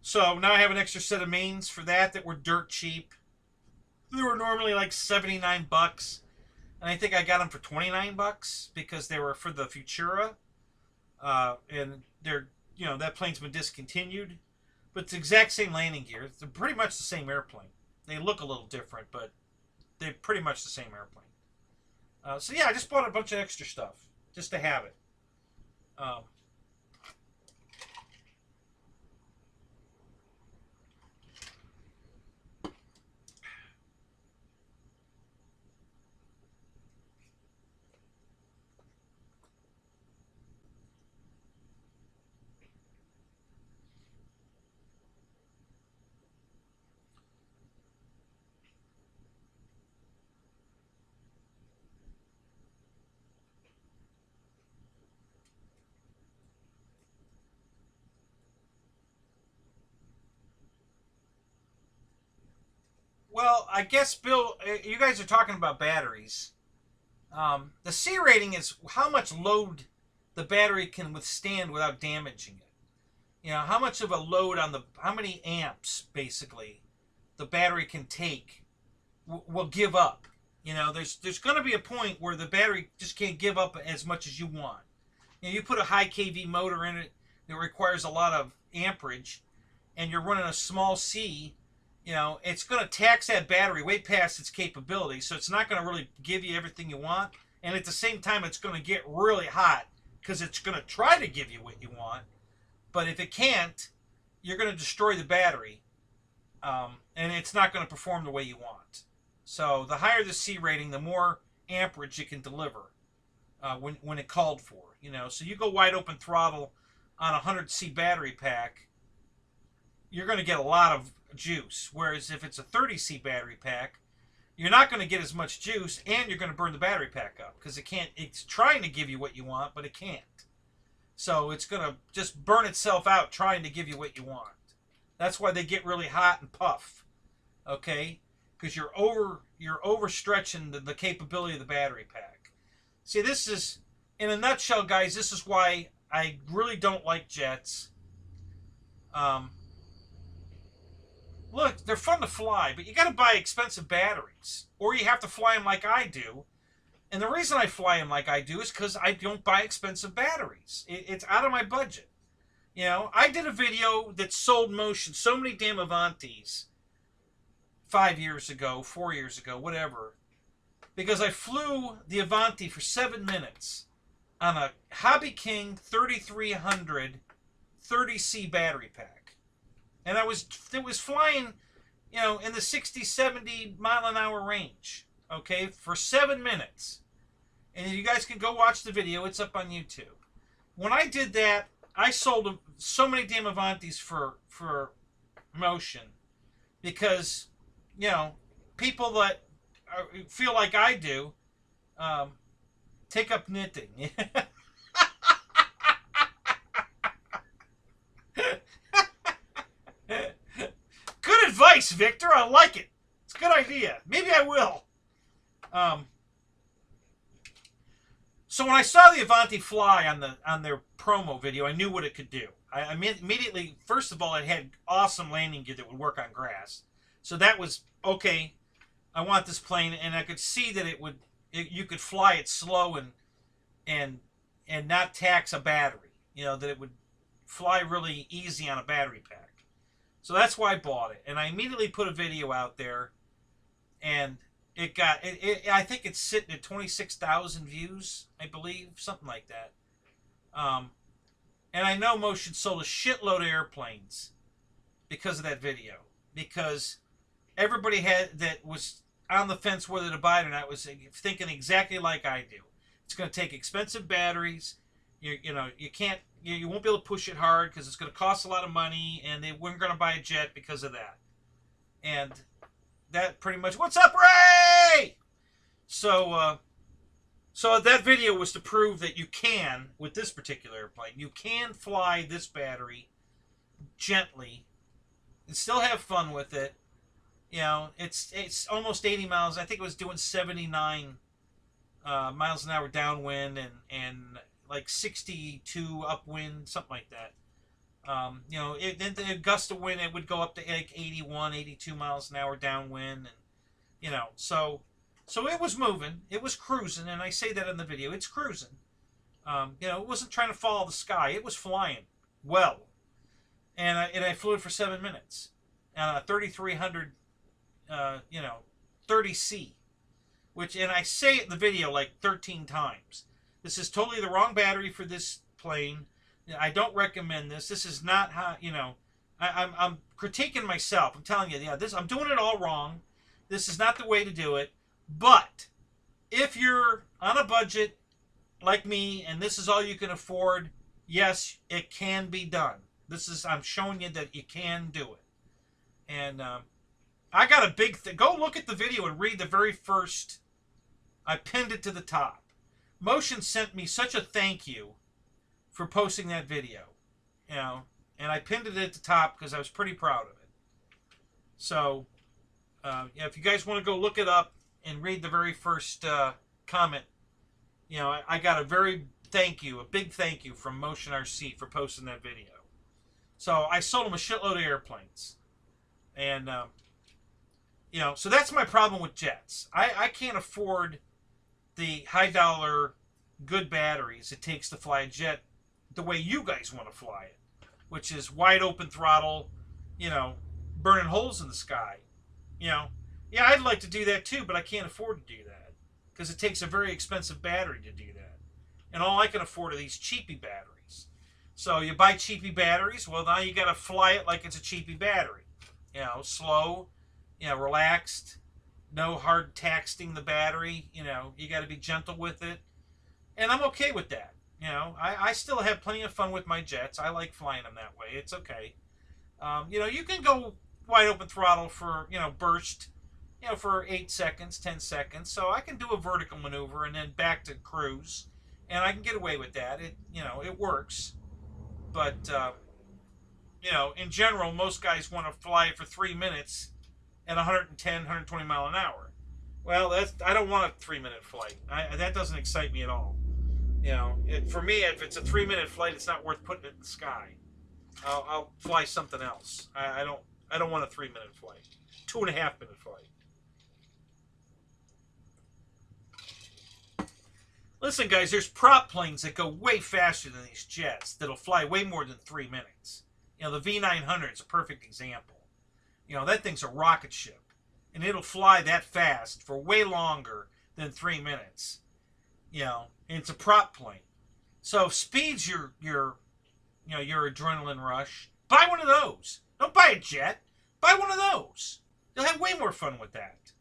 So now I have an extra set of mains for that were dirt cheap. They were normally like $79, and I think I got them for $29 because they were for the Futura, and they're, you know, that plane's been discontinued, but it's the exact same landing gear. They're pretty much the same airplane. They look a little different, but they're pretty much the same airplane. So yeah, I just bought a bunch of extra stuff just to have it. Well, I guess, Bill, you guys are talking about batteries. The C rating is how much load the battery can withstand without damaging it. You know, how much of a load how many amps, basically, the battery can take will give up. You know, there's going to be a point where the battery just can't give up as much as you want. You know, you put a high kV motor in it that requires a lot of amperage, and you're running a small C, you know, it's going to tax that battery way past its capability, so it's not going to really give you everything you want, and at the same time it's going to get really hot because it's going to try to give you what you want, but if it can't, you're going to destroy the battery, and it's not going to perform the way you want. So the higher the C rating, the more amperage you can deliver. when it called for. You know, so you go wide open throttle on a 100C battery pack, you're going to get a lot of juice. Whereas if it's a 30C battery pack, you're not going to get as much juice, and you're going to burn the battery pack up because it's trying to give you what you want, but it can't. So it's going to just burn itself out trying to give you what you want. That's why they get really hot and puff. Okay? Because you're overstretching the capability of the battery pack. See, this is, in a nutshell, guys, this is why I really don't like jets. Look, they're fun to fly, but you got to buy expensive batteries, or you have to fly them like I do. And the reason I fly them like I do is because I don't buy expensive batteries. It's out of my budget. You know, I did a video that sold Motion so many damn Avantis 5 years ago, 4 years ago, whatever, because I flew the Avanti for 7 minutes on a Hobby King 3300 30C battery pack. And it was flying, you know, in the 60, 70 mile an hour range, okay, for 7 minutes. And you guys can go watch the video. It's up on YouTube. When I did that, I sold so many damn Avantis for Motion because, you know, people that feel like I do take up knitting. Good advice, Victor. I like it. It's a good idea. Maybe I will. So when I saw the Avanti fly on their promo video, I knew what it could do. I immediately, first of all, it had awesome landing gear that would work on grass. So that was okay. I want this plane, and I could see that you could fly it slow and not tax a battery. You know, that it would fly really easy on a battery pack. So that's why I bought it, and I immediately put a video out there, and it got I think it's sitting at 26,000 views, I believe, something like that. And I know Motion sold a shitload of airplanes because of that video, because everybody that was on the fence whether to buy it or not was thinking exactly like I do. It's going to take expensive batteries. You know, you won't be able to push it hard because it's going to cost a lot of money, and they weren't going to buy a jet because of that. And that pretty much, what's up, Ray? So that video was to prove that you can, with this particular airplane, you can fly this battery gently and still have fun with it. You know, it's almost 80 miles. I think it was doing 79 miles an hour downwind and like 62 upwind, something like that. You know, then the gust of wind, it would go up to like 81, 82 miles an hour downwind, and you know, so it was moving, it was cruising, and I say that in the video, it's cruising. You know, it wasn't trying to follow the sky, it was flying well, and I flew it for 7 minutes on a 3300, you know, 30C, and I say it in the video like 13 times. This is totally the wrong battery for this plane. I don't recommend this. This is not how, you know, I'm critiquing myself. I'm telling you, yeah, I'm doing it all wrong. This is not the way to do it. But if you're on a budget like me and this is all you can afford, yes, it can be done. I'm showing you that you can do it. And I got a big thing. Go look at the video and read the very first. I pinned it to the top. Motion sent me such a thank you for posting that video, you know, and I pinned it at the top because I was pretty proud of it. So, yeah, if you guys want to go look it up and read the very first comment, you know, I got a big thank you from Motion RC for posting that video. So I sold them a shitload of airplanes, and you know, so that's my problem with jets. I can't afford the high dollar good batteries it takes to fly a jet the way you guys want to fly it, which is wide open throttle, you know, burning holes in the sky. You know, yeah, I'd like to do that too, but I can't afford to do that because it takes a very expensive battery to do that, and all I can afford are these cheapy batteries. So you buy cheapy batteries, well, now you got to fly it like it's a cheapy battery, you know, slow, you know, relaxed, no hard taxing the battery. You know, you got to be gentle with it. And I'm okay with that. You know, I still have plenty of fun with my jets. I like flying them that way. It's okay. You know, you can go wide open throttle for, you know, burst, you know, for 8 seconds, 10 seconds. So I can do a vertical maneuver and then back to cruise. And I can get away with that. It, you know, it works. But, you know, in general, most guys want to fly for 3 minutes at 110, 120 mile an hour. Well, I don't want a 3-minute flight. That doesn't excite me at all. You know, for me, if it's a 3-minute flight, it's not worth putting it in the sky. I'll fly something else. I don't want a 3-minute flight. 2.5-minute flight. Listen, guys, there's prop planes that go way faster than these jets that'll fly way more than 3 minutes. You know, the V900 is a perfect example. You know, that thing's a rocket ship, and it'll fly that fast for way longer than 3 minutes. You know, and it's a prop plane. So if speed's your adrenaline rush, buy one of those. Don't buy a jet. Buy one of those. You'll have way more fun with that.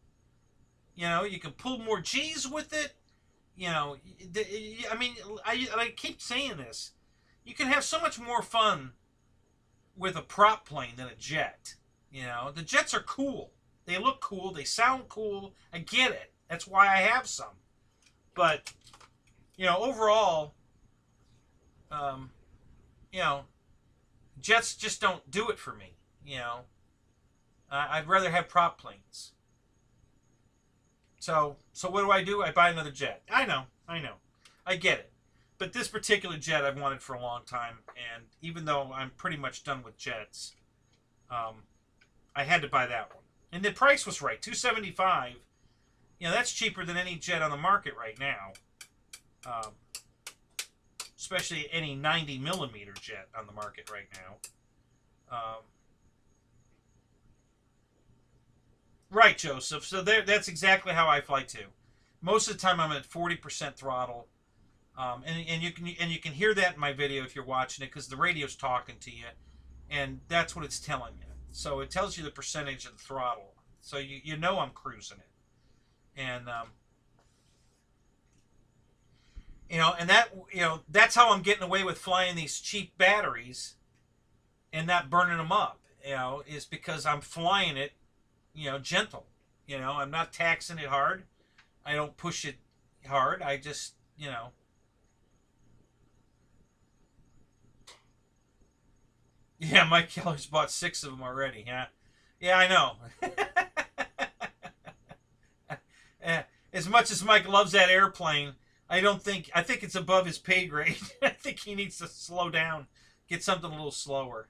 You know, you can pull more G's with it. You know, I mean, I keep saying this. You can have so much more fun with a prop plane than a jet. You know, the jets are cool. They look cool. They sound cool. I get it. That's why I have some. But, you know, overall, you know, jets just don't do it for me. You know, I'd rather have prop planes. So what do? I buy another jet. I know. I get it. But this particular jet I've wanted for a long time, and even though I'm pretty much done with jets, I had to buy that one. And the price was right, $275. You know, that's cheaper than any jet on the market right now. Especially any 90mm jet on the market right now. Right, Joseph. So that's exactly how I fly too. Most of the time I'm at 40% throttle. And you can hear that in my video if you're watching it, because the radio's talking to you, and that's what it's telling you. So it tells you the percentage of the throttle, so you know I'm cruising it, and you know, and that's how I'm getting away with flying these cheap batteries and not burning them up. You know, is because I'm flying it, you know, gentle. You know, I'm not taxing it hard. I don't push it hard. I just, you know. Yeah, Mike Keller's bought 6 of them already. Yeah, I know. As much as Mike loves that airplane, I think it's above his pay grade. I think he needs to slow down, get something a little slower.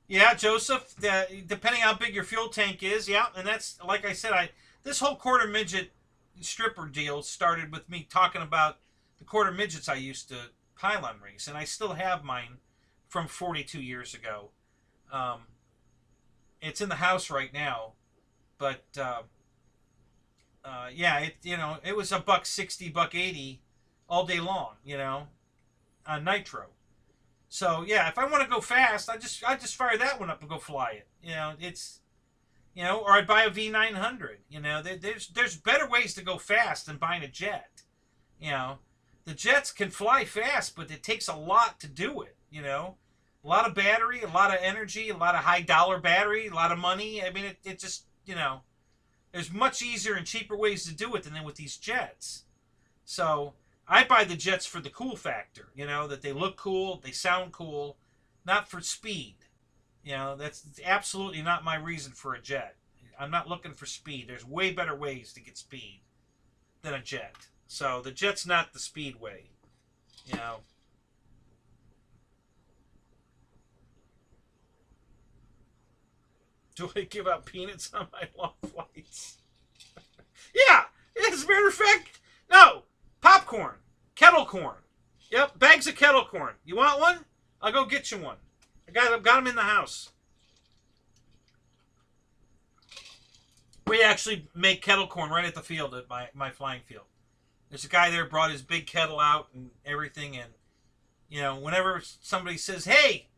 Yeah, Joseph, depending how big your fuel tank is, yeah, and that's, like I said, this whole quarter midget stripper deal started with me talking about the quarter midgets I used to pylon race, and I still have mine from 42 years ago. It's in the house right now, but yeah, it was $160, $180 all day long, you know, on nitro. So yeah, if I want to go fast, I just fire that one up and go fly it. You know, it's, you know, or I'd buy a V900. You know, there's better ways to go fast than buying a jet. You know, the jets can fly fast, but it takes a lot to do it. You know, a lot of battery, a lot of energy, a lot of high dollar battery, a lot of money. I mean, it just, you know, there's much easier and cheaper ways to do it than with these jets. So I buy the jets for the cool factor, you know, that they look cool, they sound cool, not for speed. You know, that's absolutely not my reason for a jet. I'm not looking for speed. There's way better ways to get speed than a jet. So the jet's not the speed way, you know. Do I give out peanuts on my long flights? Yeah, as a matter of fact, no. Popcorn. Kettle corn. Yep, bags of kettle corn. You want one? I'll go get you one. I got them in the house. We actually make kettle corn right at the field, at my flying field. There's a guy there brought his big kettle out and everything, and, you know, whenever somebody says, hey,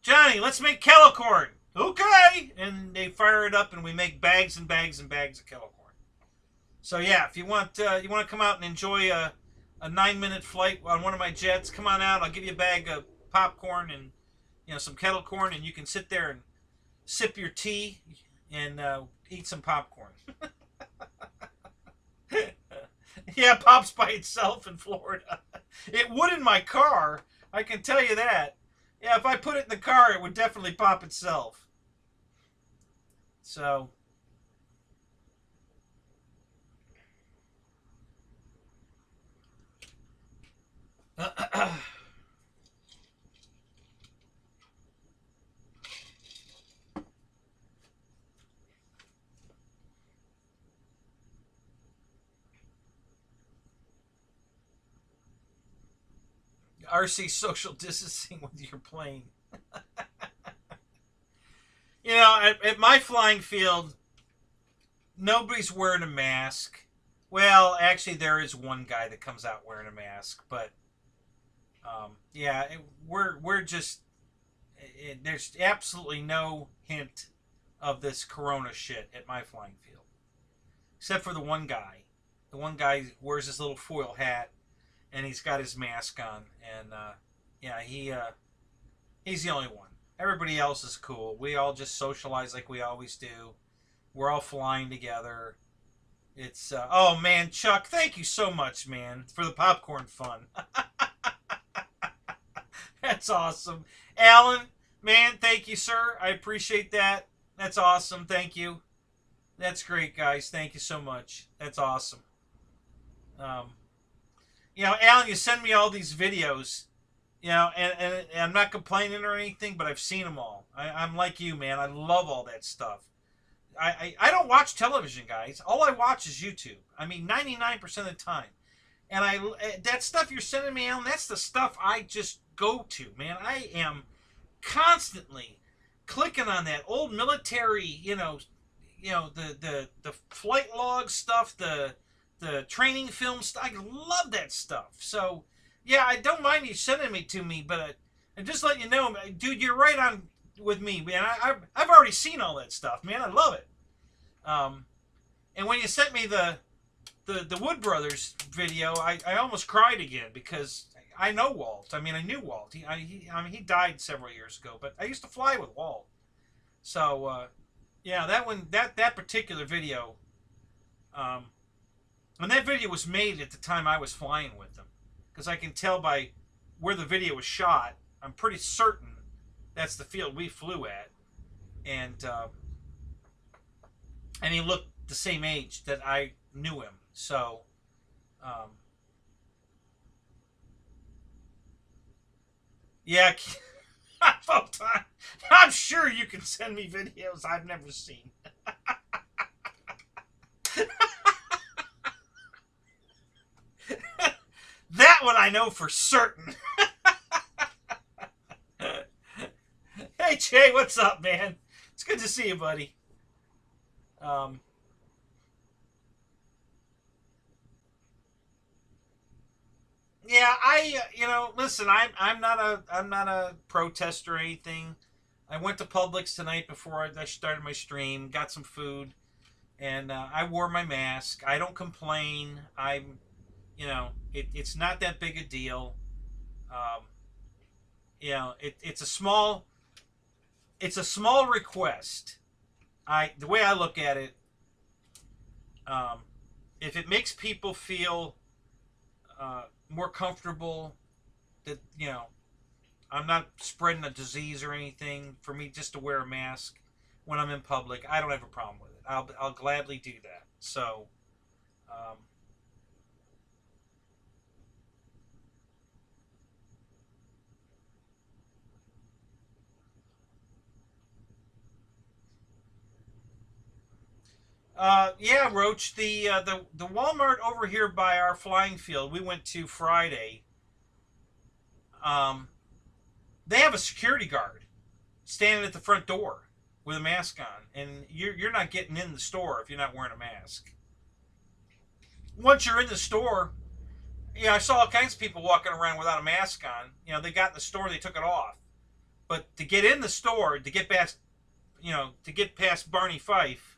Johnny, let's make kettle corn, Okay, and they fire it up, and we make bags and bags and bags of kettle corn. So yeah, if you want to come out and enjoy a 9-minute flight on one of my jets, come on out. I'll give you a bag of popcorn and some kettle corn, and you can sit there and sip your tea and eat some popcorn. Yeah, it pops by itself in Florida. It would in my car, I can tell you that. Yeah, if I put it in the car, it would definitely pop itself. So, RC social distancing with your plane. At my flying field, nobody's wearing a mask. Well, actually, there is one guy that comes out wearing a mask, but yeah, we're just there's absolutely no hint of this corona shit at my flying field, except for the one guy. The one guy wears his little foil hat, and he's got his mask on, and yeah, he's the only one. Everybody else is cool. We all just socialize like we always do. We're all flying together. It's oh man, Chuck, thank you so much, man, for the popcorn fun. That's awesome. Alan, man, thank you, sir. I appreciate that. That's awesome. Thank you. That's great, guys. Thank you so much. That's awesome. Alan, you send me all these videos, and I'm not complaining or anything, but I've seen them all. I'm like you, man. I love all that stuff. I don't watch television, guys. All I watch is YouTube. I mean, 99% of the time. And that stuff you're sending me, Alan, that's the stuff I just go to, man. I am constantly clicking on that old military, the flight log stuff, the training film stuff. I love that stuff. So, yeah, I don't mind you sending me to me, but I'm just letting you know, dude, you're right on with me, man. I've already seen all that stuff, man. I love it. And when you sent me the Wood Brothers video, I almost cried again because I know Walt. I mean, I knew Walt. He died several years ago, but I used to fly with Walt. So, yeah, that particular video, and that video was made at the time I was flying with them, because I can tell by where the video was shot. I'm pretty certain that's the field we flew at, and he looked the same age that I knew him. So, yeah, I'm sure you can send me videos I've never seen. That one I know for certain. Hey, Jay, what's up, man? It's good to see you, buddy. Yeah, listen, I'm not a protester or anything. I went to Publix tonight before I started my stream, got some food, and I wore my mask. I don't complain. It's not that big a deal. It's a small request. The way I look at it, if it makes people feel more comfortable, that I'm not spreading a disease or anything, for me just to wear a mask when I'm in public, I don't have a problem with it. I'll gladly do that. So, yeah, Roach, the Walmart over here by our flying field we went to Friday, they have a security guard standing at the front door with a mask on, and you're not getting in the store if you're not wearing a mask. Once you're in the store, I saw all kinds of people walking around without a mask on. They got in the store, they took it off. But to get in the store, to get to get past Barney Fife,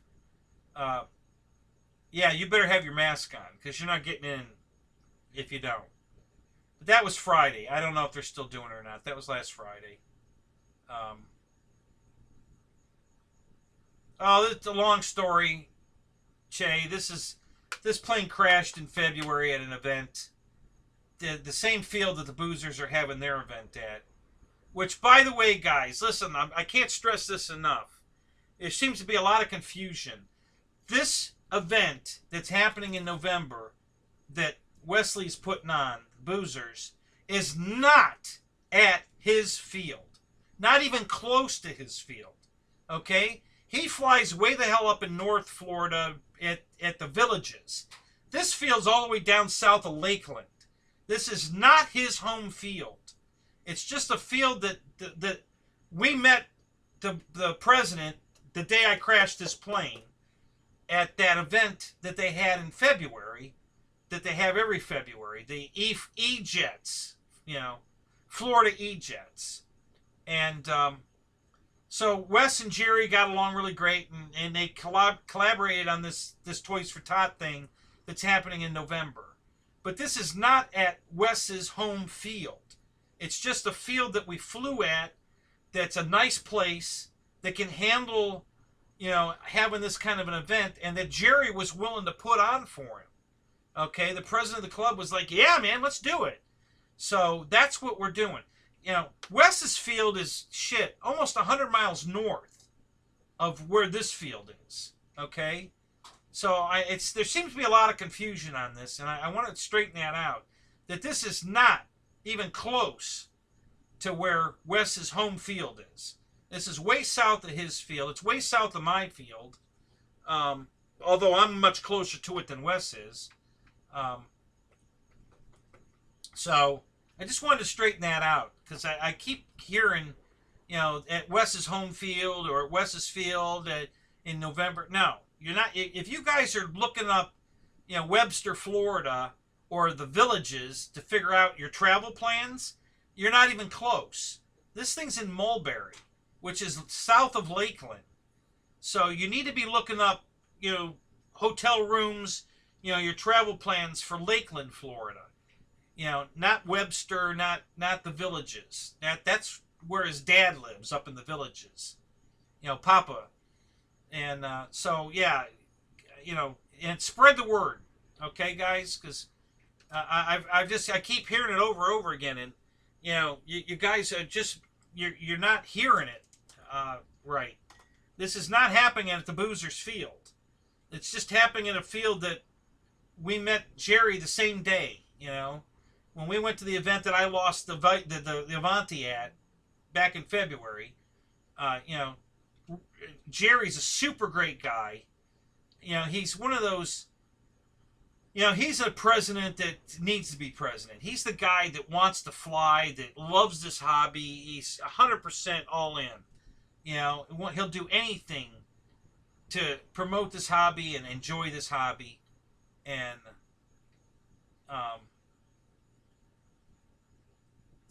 yeah, you better have your mask on because you're not getting in if you don't. But that was Friday. I don't know if they're still doing it or not. That was last Friday. Oh, it's a long story, Che. This plane crashed in February at an event. The same field that the Boozers are having their event at. Which, by the way, guys, listen, I can't stress this enough. There seems to be a lot of confusion. This event that's happening in November that Wesley's putting on, Boozers, is not at his field. Not even close to his field. Okay? He flies way the hell up in North Florida at the Villages. This field's all the way down south of Lakeland. This is not his home field. It's just a field that we met the president the day I crashed this plane at that event that they had in February, that they have every February, the E-Jets, Florida E-Jets. And so Wes and Jerry got along really great, and they collaborated on this Toys for Tot thing that's happening in November. But this is not at Wes's home field. It's just a field that we flew at that's a nice place that can handle, having this kind of an event, and that Jerry was willing to put on for him. Okay, the president of the club was like, yeah, man, let's do it. So that's what we're doing. Wes's field is, almost 100 miles north of where this field is. Okay? So there seems to be a lot of confusion on this, and I want to straighten that out. That this is not even close to where Wes's home field is. This is way south of his field. It's way south of my field. Although I'm much closer to it than Wes is. So I just wanted to straighten that out. Because I keep hearing, at Wes's home field or at Wes's field in November. No, you're not. If you guys are looking up, Webster, Florida, or the Villages to figure out your travel plans, you're not even close. This thing's in Mulberry, which is south of Lakeland. So you need to be looking up, hotel rooms, your travel plans for Lakeland, Florida. Not Webster, not the Villages. That's where his dad lives, up in the Villages. Papa. And so, yeah, and spread the word, okay, guys? Because I keep hearing it over and over again, and you guys are just you're not hearing it right. This is not happening at the Boozers field. It's just happening in a field that we met Jerry the same day. When we went to the event that I lost the Avanti at back in February. Jerry's a super great guy. He's one of those. He's a president that needs to be president. He's the guy that wants to fly, that loves this hobby. He's 100% all in. He'll do anything to promote this hobby and enjoy this hobby. And,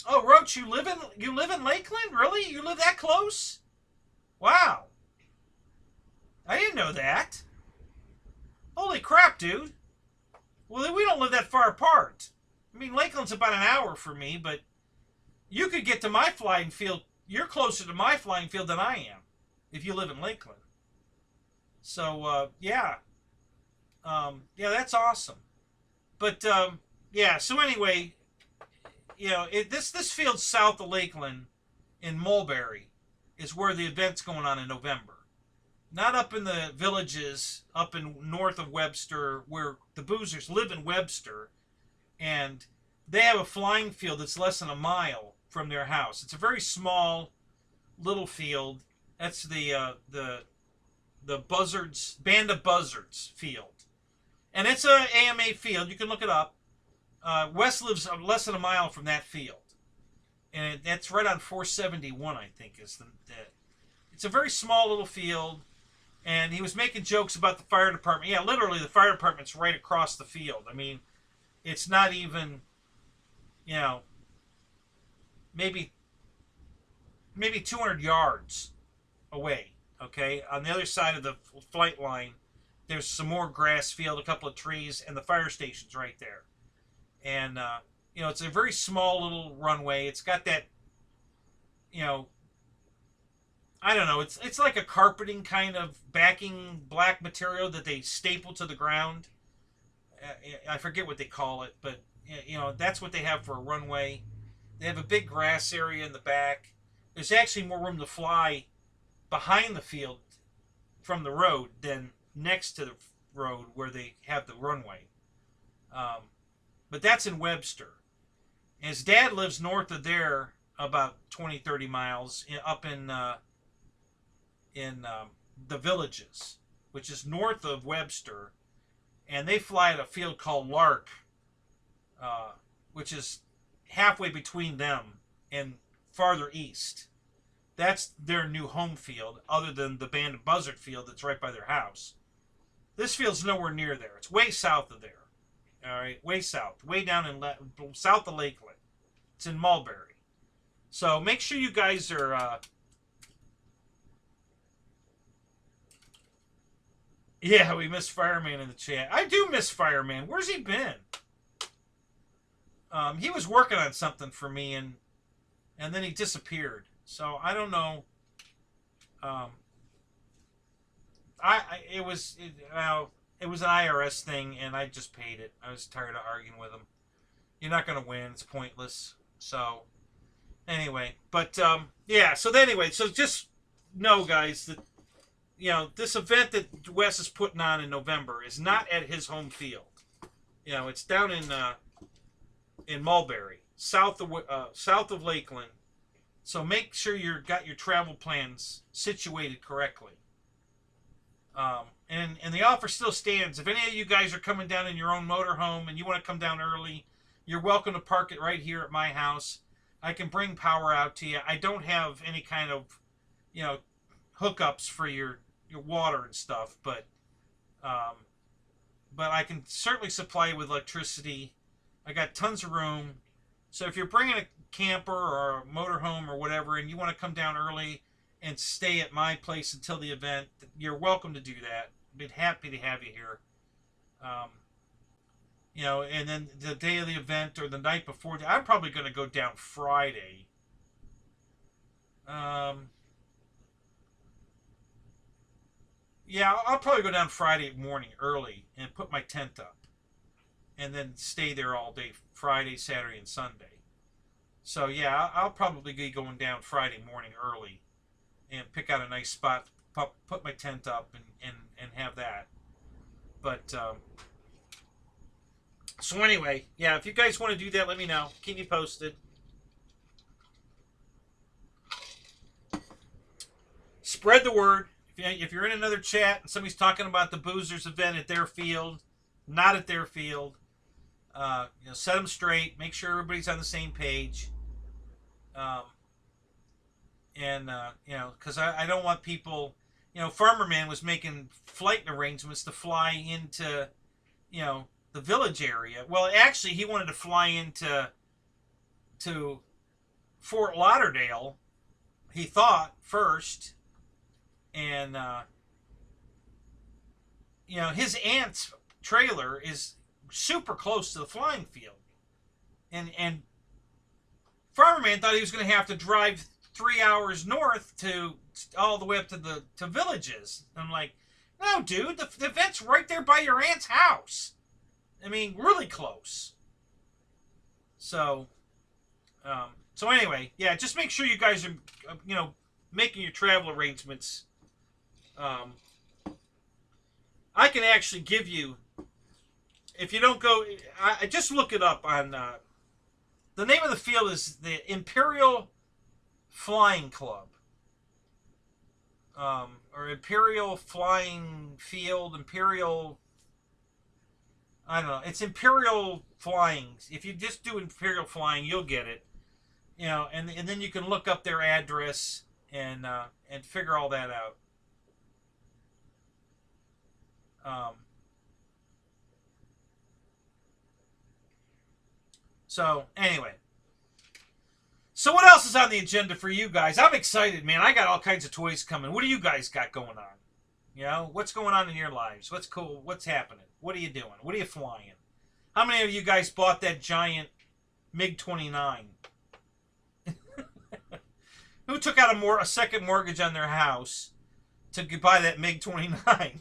oh, Roach, you live in Lakeland? Really? You live that close? Wow. I didn't know that. Holy crap, dude. Well, we don't live that far apart. I mean, Lakeland's about an hour for me, but you could get to my flying field. You're closer to my flying field than I am if you live in Lakeland. So, yeah. Yeah, that's awesome. But, yeah, so anyway, this field south of Lakeland in Mulberry is where the event's going on in November. Not up in the Villages, up in north of Webster, where the Boozers live in Webster, and they have a flying field that's less than a mile from their house. It's a very small, little field. That's the Buzzards, Band of Buzzards field, and it's a AMA field. You can look it up. Wes lives less than a mile from that field, and that's right on 471, I think, is the. It's a very small little field. And he was making jokes about the fire department. Yeah, literally, the fire department's right across the field. I mean, it's not even, maybe 200 yards away. Okay, on the other side of the flight line, there's some more grass field, a couple of trees, and the fire station's right there. And you know, it's a very small little runway. It's got that, you know, I don't know. It's like a carpeting kind of backing black material that they staple to the ground. I forget what they call it, but you know, that's what they have for a runway. They have a big grass area in the back. There's actually more room to fly behind the field from the road than next to the road where they have the runway. But that's in Webster. And his dad lives north of there about 20, 30 miles up in the Villages, which is north of Webster. And they fly at a field called Lark, which is halfway between them and farther east. That's their new home field, other than the Banded Buzzard field that's right by their house. This field's nowhere near there. It's way south of there. All right, way south, way down in south of Lakeland. It's in Mulberry. So make sure you guys are. Yeah, we miss Fireman in the chat. I do miss Fireman. Where's he been? He was working on something for me, and then he disappeared. So I don't know. It was an IRS thing, and I just paid it. I was tired of arguing with him. You're not gonna win. It's pointless. So anyway, but yeah. So anyway, so just know, guys, that you know this event that Wes is putting on in November is not at his home field. You know, it's down in Mulberry, south of Lakeland. So make sure you've got your travel plans situated correctly. And the offer still stands. If any of you guys are coming down in your own motorhome and you want to come down early, you're welcome to park it right here at my house. I can bring power out to you. I don't have any kind of, you know, hookups for your water and stuff, but I can certainly supply you with electricity. I got tons of room. So if you're bringing a camper or a motorhome or whatever, and you want to come down early and stay at my place until the event, you're welcome to do that. I'd be happy to have you here. You know, and then the day of the event or the night before, I'm probably going to go down Friday. Yeah, I'll probably go down Friday morning early and put my tent up. And then stay there all day, Friday, Saturday, and Sunday. So yeah, I'll probably be going down Friday morning early and pick out a nice spot, put my tent up, and have that. But so anyway, yeah, if you guys want to do that, let me know. Keep me posted. Spread the word. If you're in another chat and somebody's talking about the Boozers event at their field, not at their field, you know, set them straight. Make sure everybody's on the same page. You know, because I don't want people, you know, FARMERMAN was making flight arrangements to fly into, you know, the village area. Well, actually, he wanted to fly into Fort Lauderdale, he thought, first. And, you know, his aunt's trailer is super close to the flying field. And FARMERMAN thought he was going to have to drive 3 hours north to all the way up to Villages. I'm like, no, dude, the event's right there by your aunt's house. I mean, really close. So, so anyway, yeah, just make sure you guys are, you know, making your travel arrangements. I can actually give you, if you don't go, I just look it up on, the name of the field is the Imperial Flying Club. Or Imperial Flying Field, Imperial, I don't know, it's Imperial Flying. If you just do Imperial Flying, you'll get it. You know, and then you can look up their address and figure all that out. So anyway, So what else is on the agenda for you guys? I'm excited, man. I got all kinds of toys coming. What do you guys got going on? You know, what's going on in your lives? What's cool? What's happening? What are you doing? What are you flying? How many of you guys bought that giant MiG-29? Who took out a second mortgage on their house to buy that MiG-29?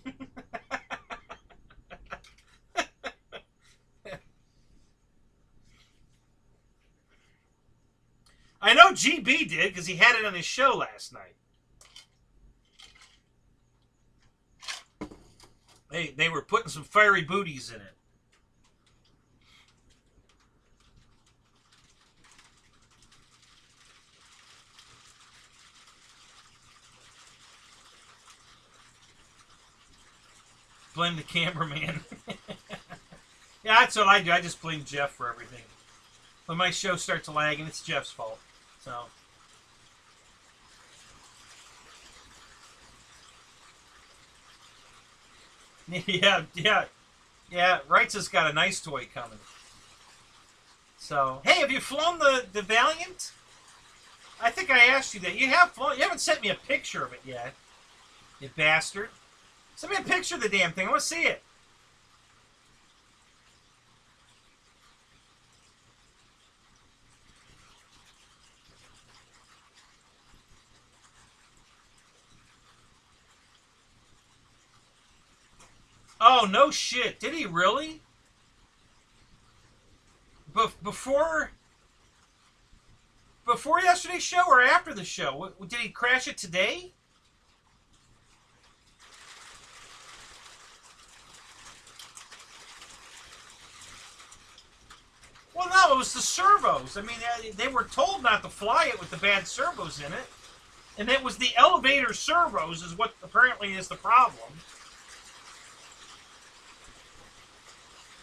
I know GB did because he had it on his show last night. They were putting some fiery booties in it. Blame the cameraman. Yeah, that's what I do. I just blame Jeff for everything. When my show starts lagging, it's Jeff's fault. So. Yeah. Wrights has got a nice toy coming. So, hey, have you flown the Valiant? I think I asked you that. You have flown. You haven't sent me a picture of it yet. You bastard. Send me a picture of the damn thing. I want to see it. Oh, no shit. Did he really? Before yesterday's show or after the show? Did he crash it today? Well, no, it was the servos. I mean, they were told not to fly it with the bad servos in it. And it was the elevator servos is what apparently is the problem.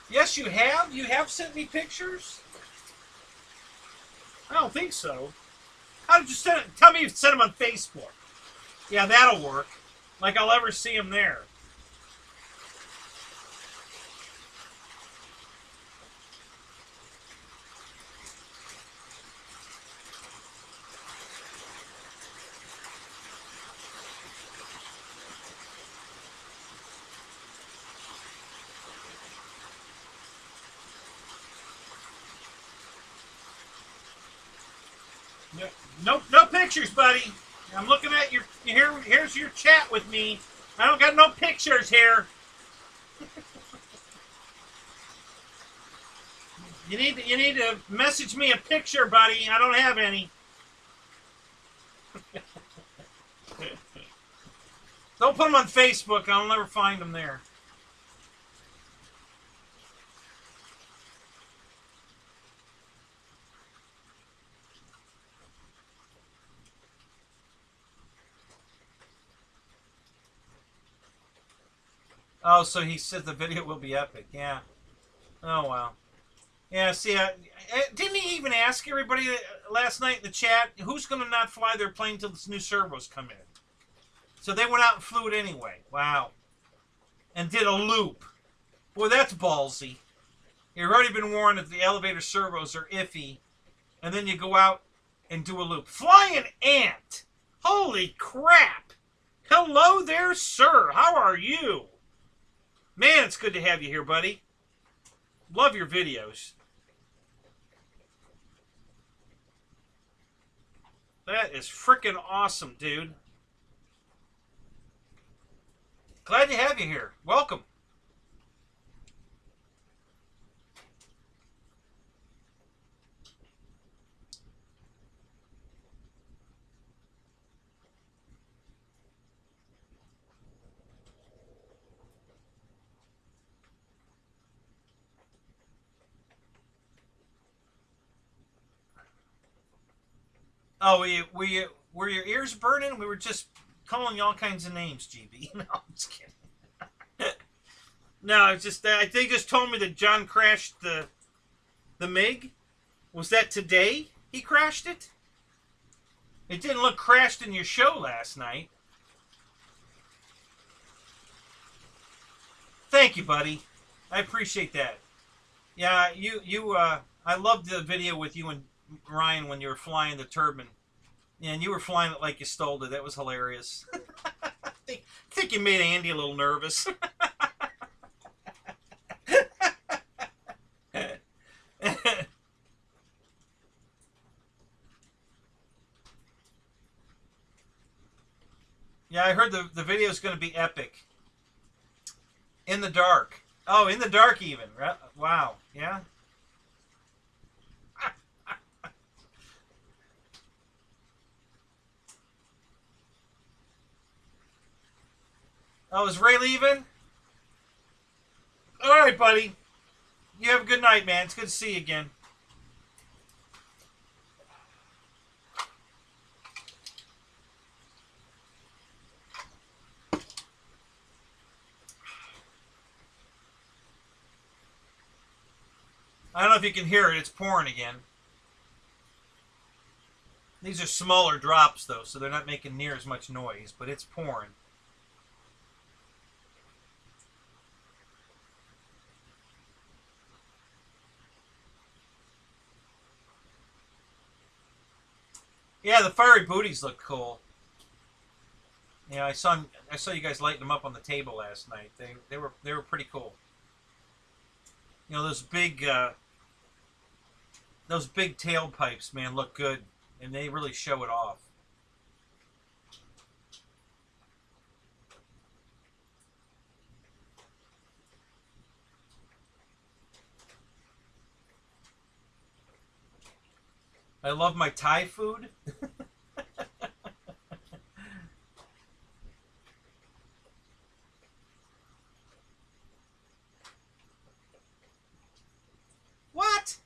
Yes, you have? You have sent me pictures? I don't think so. How did you send it? Tell me you sent them on Facebook. Yeah, that'll work. Like I'll ever see them there. No pictures, buddy. I'm looking at your here's your chat with me. I don't got no pictures here. You need to message me a picture, buddy. I don't have any. Don't put them on Facebook. I'll never find them there. Oh, so he said the video will be epic. Yeah. Oh, wow. Yeah, see, didn't he even ask everybody last night in the chat, who's going to not fly their plane until the new servos come in? So they went out and flew it anyway. Wow. And did a loop. Boy, that's ballsy. You've already been warned that the elevator servos are iffy, and then you go out and do a loop. Fly an ant! Holy crap! Hello there, sir. How are you? Man, it's good to have you here, buddy. Love your videos. That is freaking awesome, dude. Glad to have you here. Welcome. Oh, were your ears burning? We were just calling you all kinds of names, GB. No, I'm just kidding. No, it's just they just told me that John crashed the MiG. Was that today he crashed it? It didn't look crashed in your show last night. Thank you, buddy. I appreciate that. Yeah, I loved the video with you and Ryan, when you were flying the turbine. Yeah, and you were flying it like you stole it. That was hilarious. I think you made Andy a little nervous. Yeah, I heard the video is going to be epic. In the dark. Oh, in the dark even. Wow. Yeah. Oh, is Ray leaving? All right, buddy. You have a good night, man. It's good to see you again. I don't know if you can hear it. It's pouring again. These are smaller drops, though, so they're not making near as much noise, but it's pouring. Yeah, the fiery booties look cool. Yeah, I saw you guys lighting them up on the table last night. They were pretty cool. You know, those big tailpipes, man, look good, and they really show it off. I love my Thai food. What?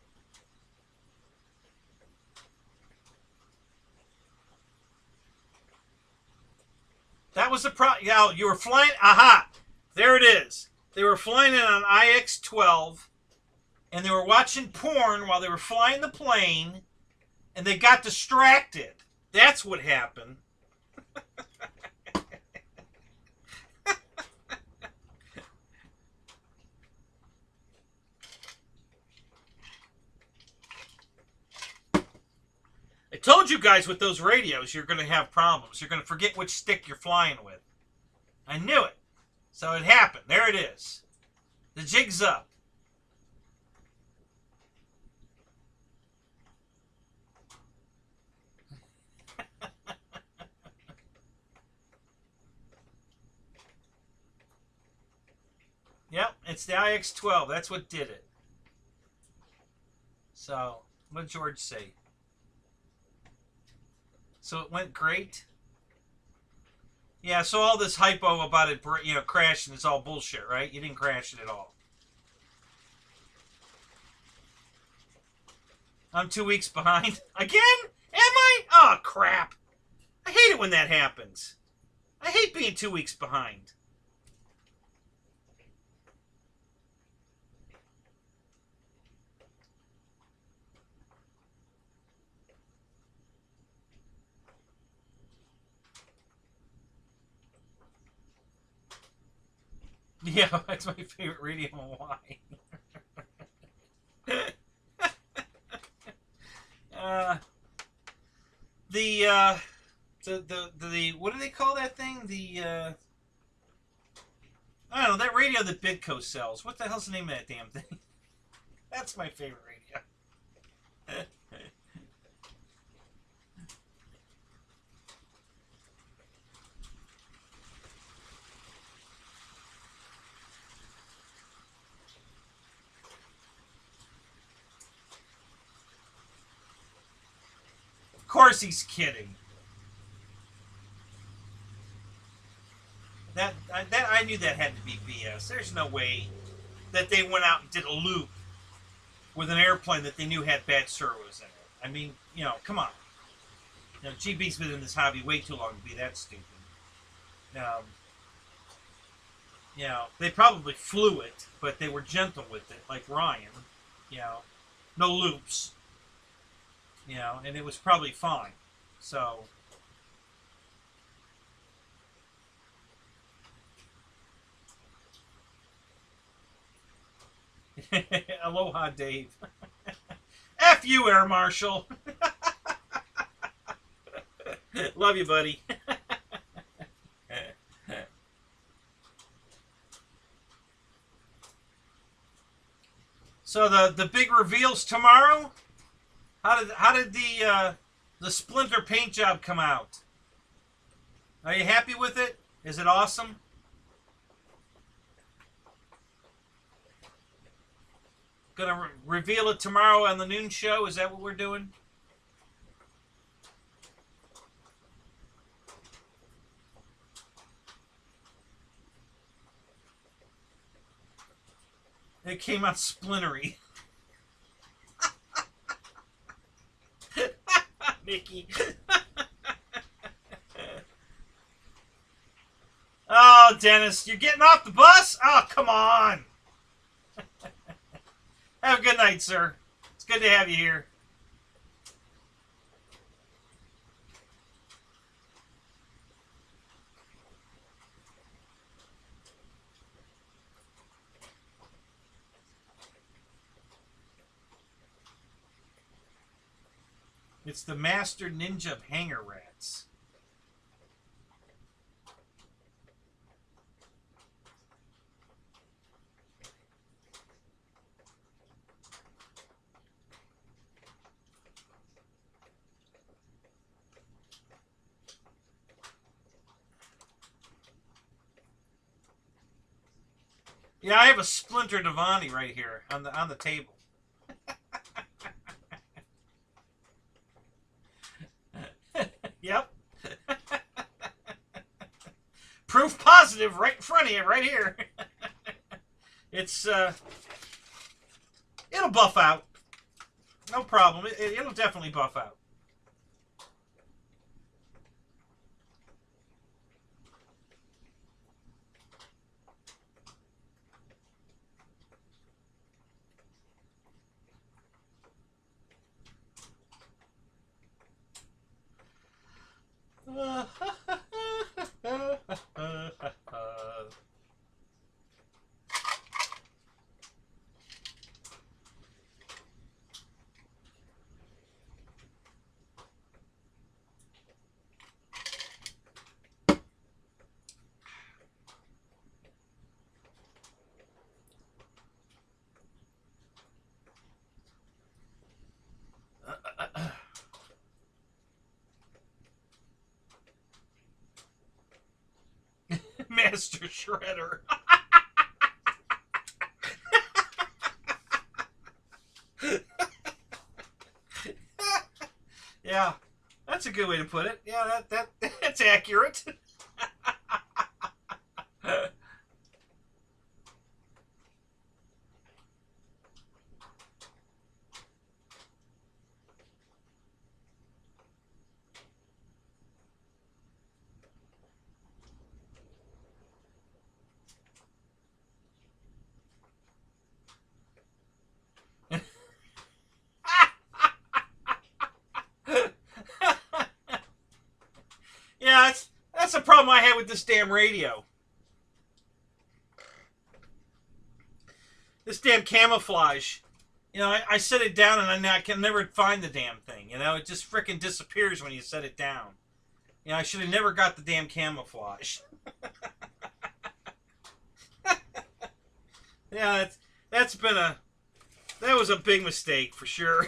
That was the yeah, you were flying. Aha! There it is. They were flying in an IX-12, and they were watching porn while they were flying the plane, and they got distracted. That's what happened. I told you guys with those radios you're going to have problems. You're going to forget which stick you're flying with. I knew it. So it happened. There it is. The jig's up. Yep, it's the IX-12. That's what did it. So, what did George say? So it went great? Yeah, so all this hypo about it, you know, crashing is all bullshit, right? You didn't crash it at all. I'm 2 weeks behind. Again? Am I? Oh, crap. I hate it when that happens. I hate being 2 weeks behind. Yeah, that's my favorite radio in Hawaii. The what do they call that thing? I don't know, that radio that Bidco sells. What the hell's the name of that damn thing? That's my favorite radio. Of course he's kidding. That I knew that had to be BS. There's no way that they went out and did a loop with an airplane that they knew had bad servos in it. I mean, you know, come on. You know, GB's been in this hobby way too long to be that stupid. You know, they probably flew it, but they were gentle with it, like Ryan. You know, no loops. You know, and it was probably fine. So, aloha, Dave. F you, Air Marshal. Love you, buddy. So the big reveals tomorrow. How did the Splinter paint job come out? Are you happy with it? Is it awesome? Gonna reveal it tomorrow on the noon show. Is that what we're doing? It came out splintery. Mickey. Oh, Dennis, you're getting off the bus? Oh, come on. Have a good night, sir. It's good to have you here. It's the Master Ninja of Hanger Rats. Yeah, I have a splintered AVANTI right here on the table. Yep. Proof positive right in front of you, right here. It's it'll buff out. No problem. It'll definitely buff out. Master Shredder. Yeah, that's a good way to put it. Yeah, that's accurate. Yeah, that's the problem I had with this damn radio. This damn camouflage. You know, I set it down and I can never find the damn thing. You know, it just frickin' disappears when you set it down. You know, I should have never got the damn camouflage. Yeah, that was a big mistake for sure.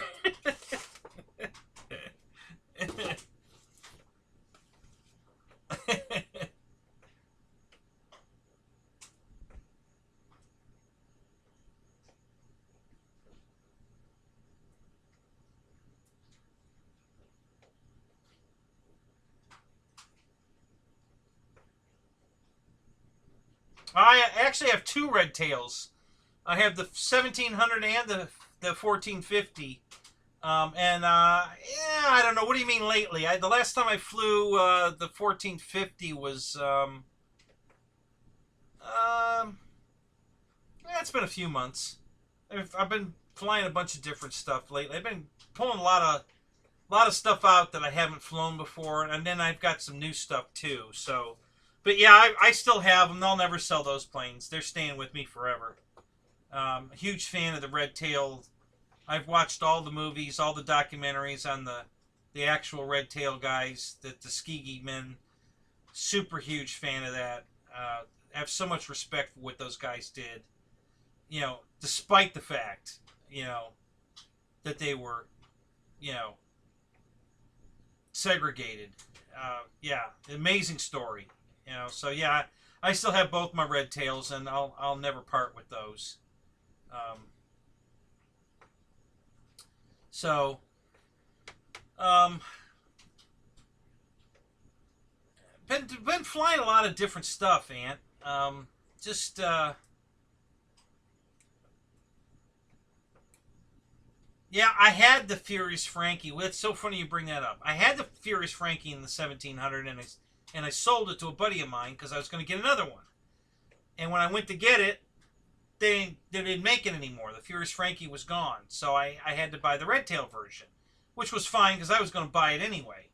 I actually have two red tails. I have the 1700 and the 1450. Yeah, I don't know. What do you mean lately? The last time I flew the 1450 was it's been a few months. I've been flying a bunch of different stuff lately. I've been pulling a lot of stuff out that I haven't flown before, and then I've got some new stuff too. So, but yeah, I still have them. I'll never sell those planes. They're staying with me forever. Huge fan of the red tail I've watched all the movies, all the documentaries on the actual red tail guys, the Tuskegee men. Super huge fan of that. I have so much respect for what those guys did. You know, despite the fact, you know, that they were, you know, segregated. Yeah, amazing story. You know, so yeah, I still have both my red tails, and I'll never part with those. Um, so, um, been flying a lot of different stuff, Ant. Just yeah, I had the Furious Frankie. Well, it's so funny you bring that up. I had the Furious Frankie in the 1700, and I sold it to a buddy of mine because I was going to get another one. And when I went to get it, they didn't make it anymore. The Furious Frankie was gone, so I had to buy the red tail version, which was fine because I was going to buy it anyway.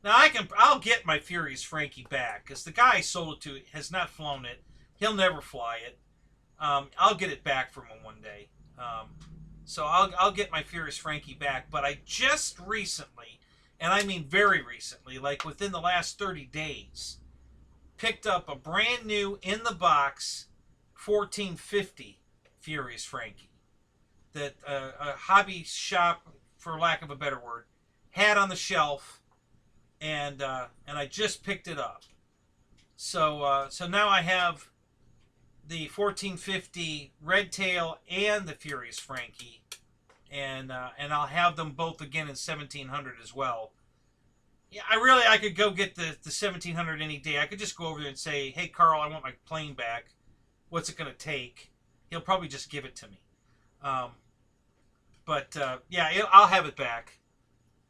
Now I'll get my Furious Frankie back because the guy I sold it to has not flown it. He'll never fly it. I'll get it back from him one day. So I'll get my Furious Frankie back. But I just recently, and I mean very recently, like within the last 30 days, picked up a brand new in the box 1450 Furious Frankie that a hobby shop, for lack of a better word, had on the shelf, and I just picked it up. So now I have the 1450 Red Tail and the Furious Frankie, and I'll have them both again in 1700 as well. Yeah, I could go get the 1700 any day. I could just go over there and say, hey Carl, I want my plane back. What's it gonna take? He'll probably just give it to me. But yeah, I'll have it back.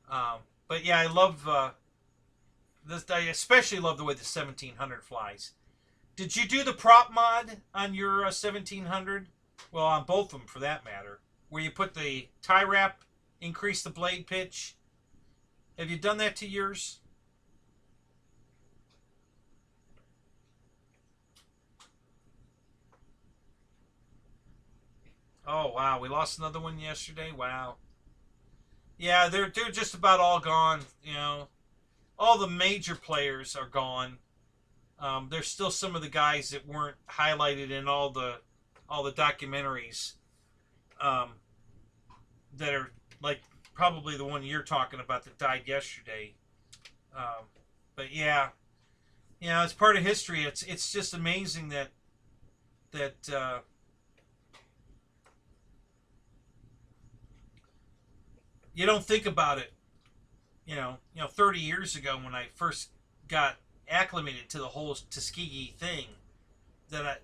But yeah, I love this. I especially love the way the 1700 flies. Did you do the prop mod on your 1700? Well, on both of them for that matter, where you put the tie wrap, increase the blade pitch. Have you done that to yours? Oh wow, we lost another one yesterday. Wow. Yeah, they're just about all gone. You know, all the major players are gone. There's still some of the guys that weren't highlighted in all the documentaries that are like probably the one you're talking about that died yesterday. But yeah, you know, it's part of history. It's just amazing that you don't think about it. You know, 30 years ago when I first got acclimated to the whole Tuskegee thing, that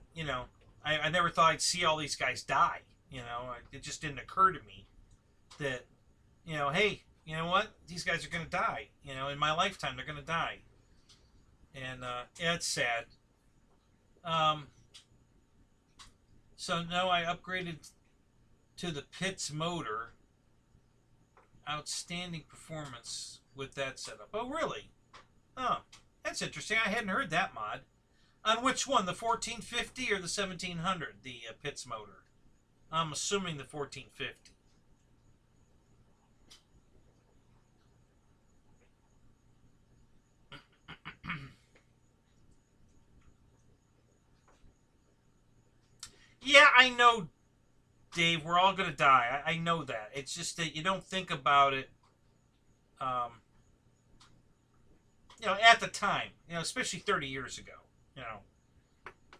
I never thought I'd see all these guys die. You know, it just didn't occur to me that, hey, you know what? These guys are going to die. You know, in my lifetime, they're going to die. And yeah, it's sad. So now I upgraded to the Pitts motor. Outstanding performance with that setup. Oh, really? Oh, that's interesting. I hadn't heard that mod. On which one, the 1450 or the 1700, the Pitts motor? I'm assuming the 1450. Yeah, I know, Dave, we're all going to die. I know that. It's just that you don't think about it, at the time, especially 30 years ago.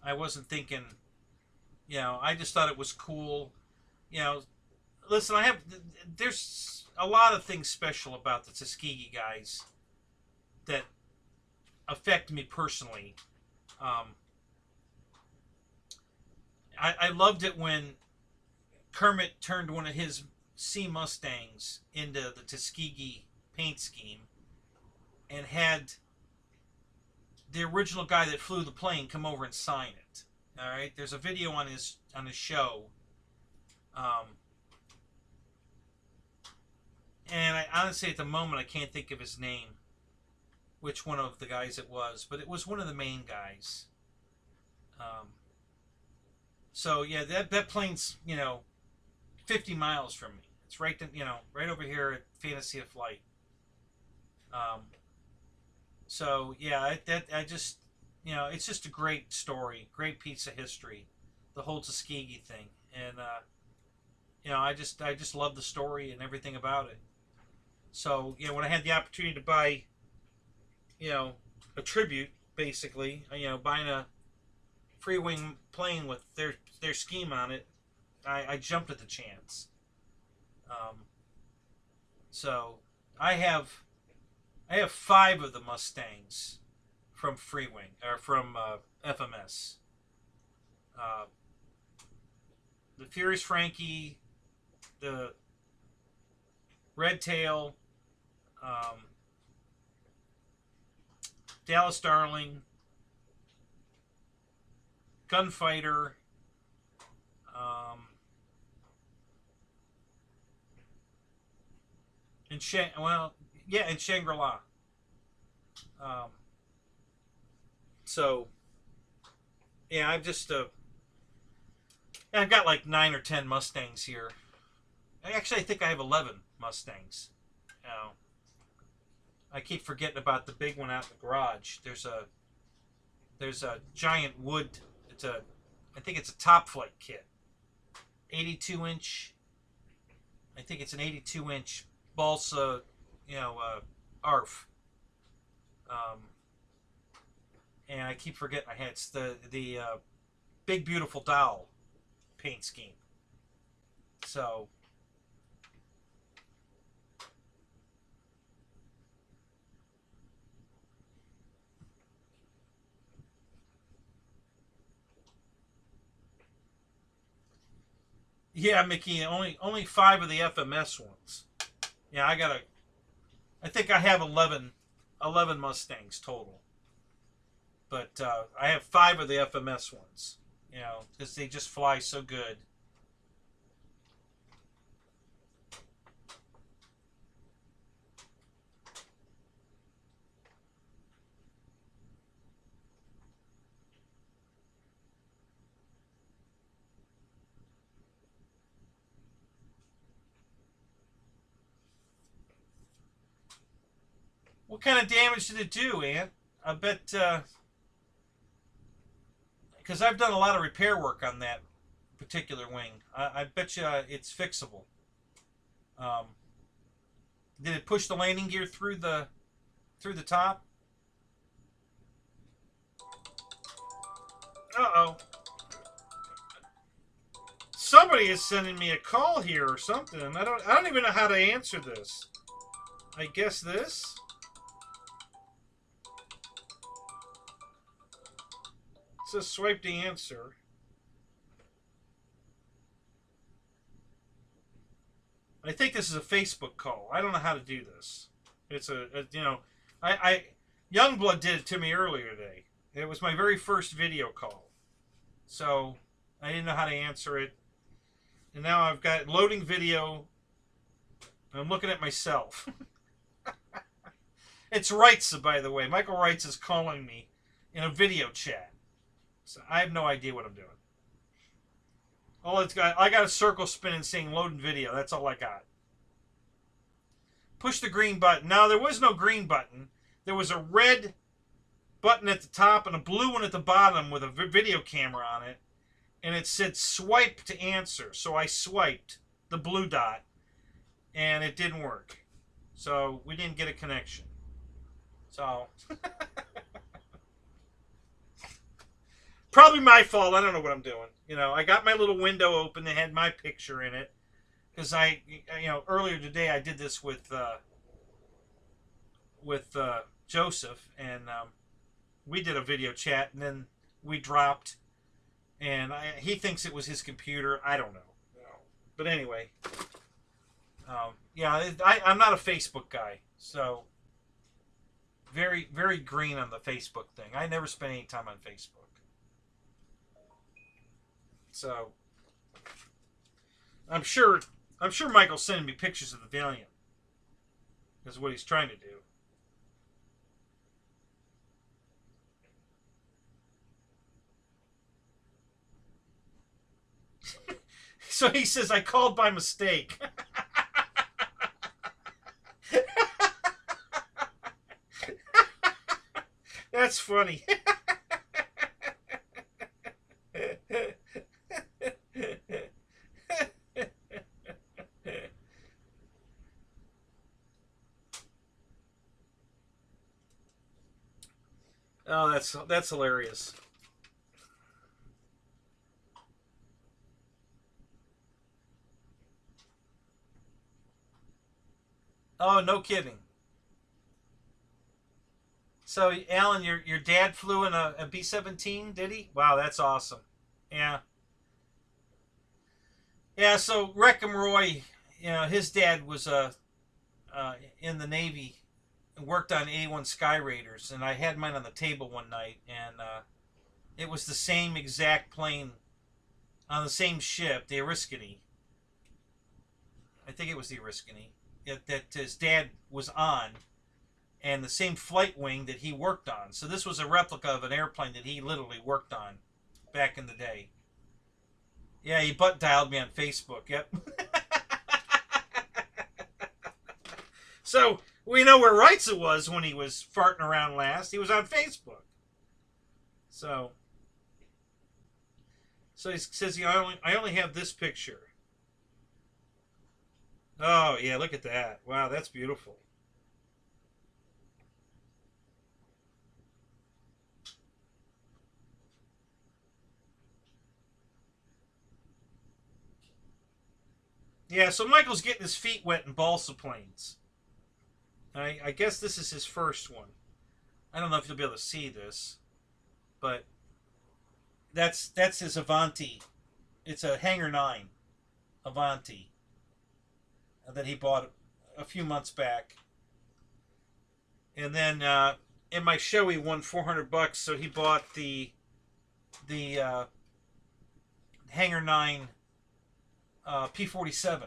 I wasn't thinking, I just thought it was cool. Listen, there's a lot of things special about the Tuskegee guys that affect me personally. I loved it when Kermit turned one of his C Mustangs into the Tuskegee paint scheme and had the original guy that flew the plane come over and sign it. All right, there's a video on his show, and I honestly at the moment I can't think of his name, which one of the guys it was, but it was one of the main guys. So yeah, that plane's 50 miles from me. It's right, right over here at Fantasy of Flight. So yeah, I just, it's just a great story, great piece of history, the whole Tuskegee thing, and I just love the story and everything about it. So when I had the opportunity to buy, a tribute, basically, buying a free wing plane with their scheme on it, I jumped at the chance. So I have 5 of the Mustangs from Free Wing or from FMS. The Furious Frankie, the Red Tail, Dallas Darling, Gunfighter, and Shangri-La. So yeah, I've got like 9 or 10 Mustangs here. Actually, I think I have 11 Mustangs. I keep forgetting about the big one out in the garage. There's a giant wood. I think it's a Top Flight kit, 82-inch. I think it's an 82-inch balsa, ARF. And I keep forgetting it's the Big Beautiful Doll paint scheme. So yeah, Mickey, only 5 of the FMS ones. Yeah, I think I have 11 Mustangs total. But I have 5 of the FMS ones, because they just fly so good. What kind of damage did it do, Ant? I bet, because I've done a lot of repair work on that particular wing. I bet you it's fixable. Did it push the landing gear through the top? Uh-oh. Somebody is sending me a call here or something. I don't even know how to answer this. I guess this. It says swipe to answer. I think this is a Facebook call. I don't know how to do this. It's Youngblood did it to me earlier today. It was my very first video call. So I didn't know how to answer it. And now I've got loading video. I'm looking at myself. It's Wrightsa, by the way. Michael Wrights is calling me in a video chat. So I have no idea what I'm doing. I got a circle spinning saying loading video. That's all I got. Push the green button. Now, there was no green button. There was a red button at the top and a blue one at the bottom with a video camera on it. And it said swipe to answer. So I swiped the blue dot. And it didn't work. So we didn't get a connection. So probably my fault. I don't know what I'm doing. I got my little window open that had my picture in it. Because earlier today I did this with Joseph. And we did a video chat. And then we dropped. And he thinks it was his computer. I don't know. But anyway. Yeah, I'm not a Facebook guy. So very, very green on the Facebook thing. I never spent any time on Facebook. So I'm sure Michael's sending me pictures of the Valiant. Is what he's trying to do. So he says I called by mistake. That's funny. Oh, that's hilarious. Oh, no kidding. So, Alan, your dad flew in a B-17, did he? Wow, that's awesome. Yeah. Yeah, so Wreckham Roy, his dad was in the Navy and worked on A-1 Sky Raiders, and I had mine on the table one night, and it was the same exact plane on the same ship, the Oriskany. I think it was the Oriskany that his dad was on, and the same flight wing that he worked on. So this was a replica of an airplane that he literally worked on back in the day. Yeah, he butt dialed me on Facebook. Yep. So we know where Wright's it was when he was farting around last. He was on Facebook. So he says, I only have this picture. Oh, yeah, look at that. Wow, that's beautiful. Yeah, so Michael's getting his feet wet in balsa planes. I guess this is his first one. I don't know if you'll be able to see this, but that's his Avanti. It's a Hangar 9 Avanti that he bought a few months back. And then in my show he won $400, so he bought the Hangar 9 P-47.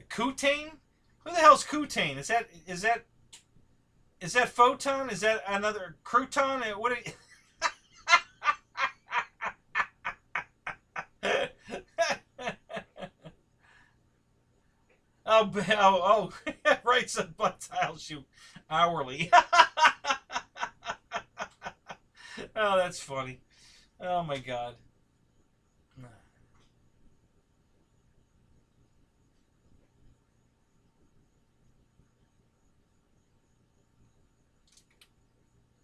Kutane? Who the hell's Kutane? Is that Photon? Is that another Crouton? What are you... oh, right, some butt tile shoot hourly. Oh, that's funny. Oh my God.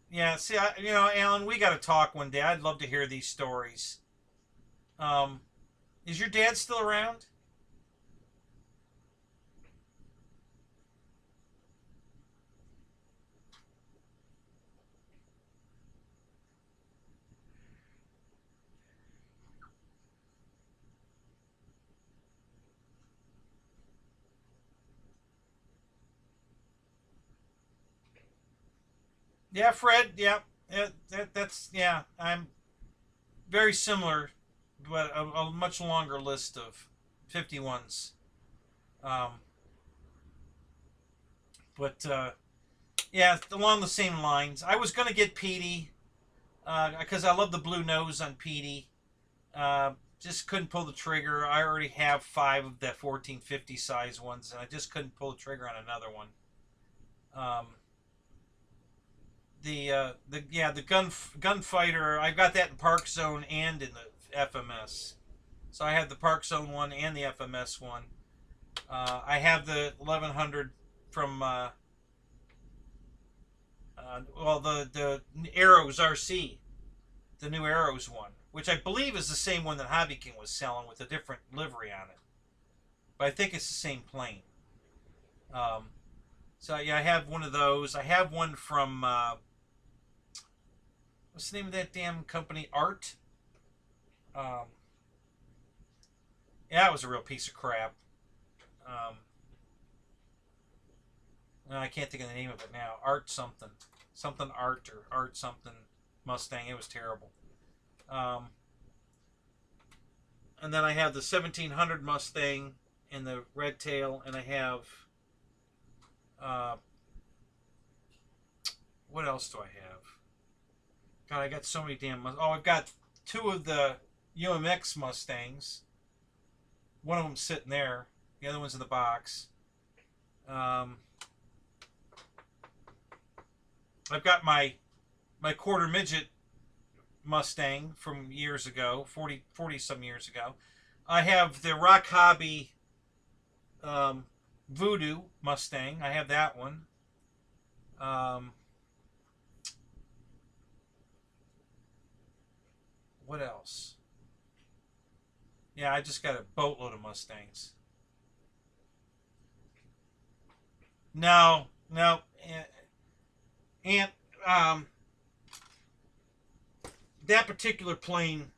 Yeah, see, Alan, we got to talk one day. I'd love to hear these stories. Um, is your dad still around? Yeah, Fred. Yeah, that's yeah. I'm very similar, but a much longer list of 51s. Um, but yeah, along the same lines. I was gonna get Petey because I love the blue nose on Petey. Just couldn't pull the trigger. I already have 5 of the 1450 size ones, and I just couldn't pull the trigger on another one. Um, the gunfighter, I got that in Park Zone and in the FMS. So I have the Park Zone one and the FMS one. I have the 1100 from well, the Arrows RC, the new Arrows one, which I believe is the same one that Hobby King was selling with a different livery on it. But I think it's the same plane. So yeah, I have one of those. I have one from what's the name of that damn company? Art. Um, yeah, it was a real piece of crap. Um, no, I can't think of the name of it now. Art something, something Art or Art something Mustang. It was terrible. Um, and then I have the 1700 Mustang in the red tail, and I have what else? else do I have? God, I got so many damn... Oh, I've got 2 of the UMX Mustangs. One of them's sitting there. The other one's in the box. I've got my quarter midget Mustang from years ago, 40 some years ago. I have the Rock Hobby Voodoo Mustang. I have that one. What else? Yeah, I just got a boatload of Mustangs. No, and that particular plane,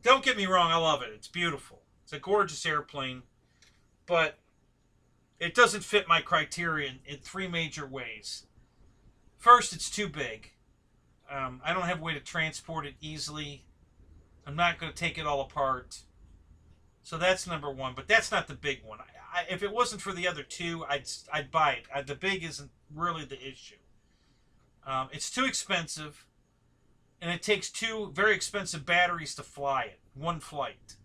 don't get me wrong, I love it. It's beautiful. It's a gorgeous airplane, but it doesn't fit my criteria in 3 major ways. First, it's too big. I don't have a way to transport it easily. I'm not going to take it all apart. So that's number 1, but that's not the big one. If it wasn't for the other 2, I'd buy it. The big isn't really the issue. It's too expensive, and it takes 2 very expensive batteries to fly it. 1 flight,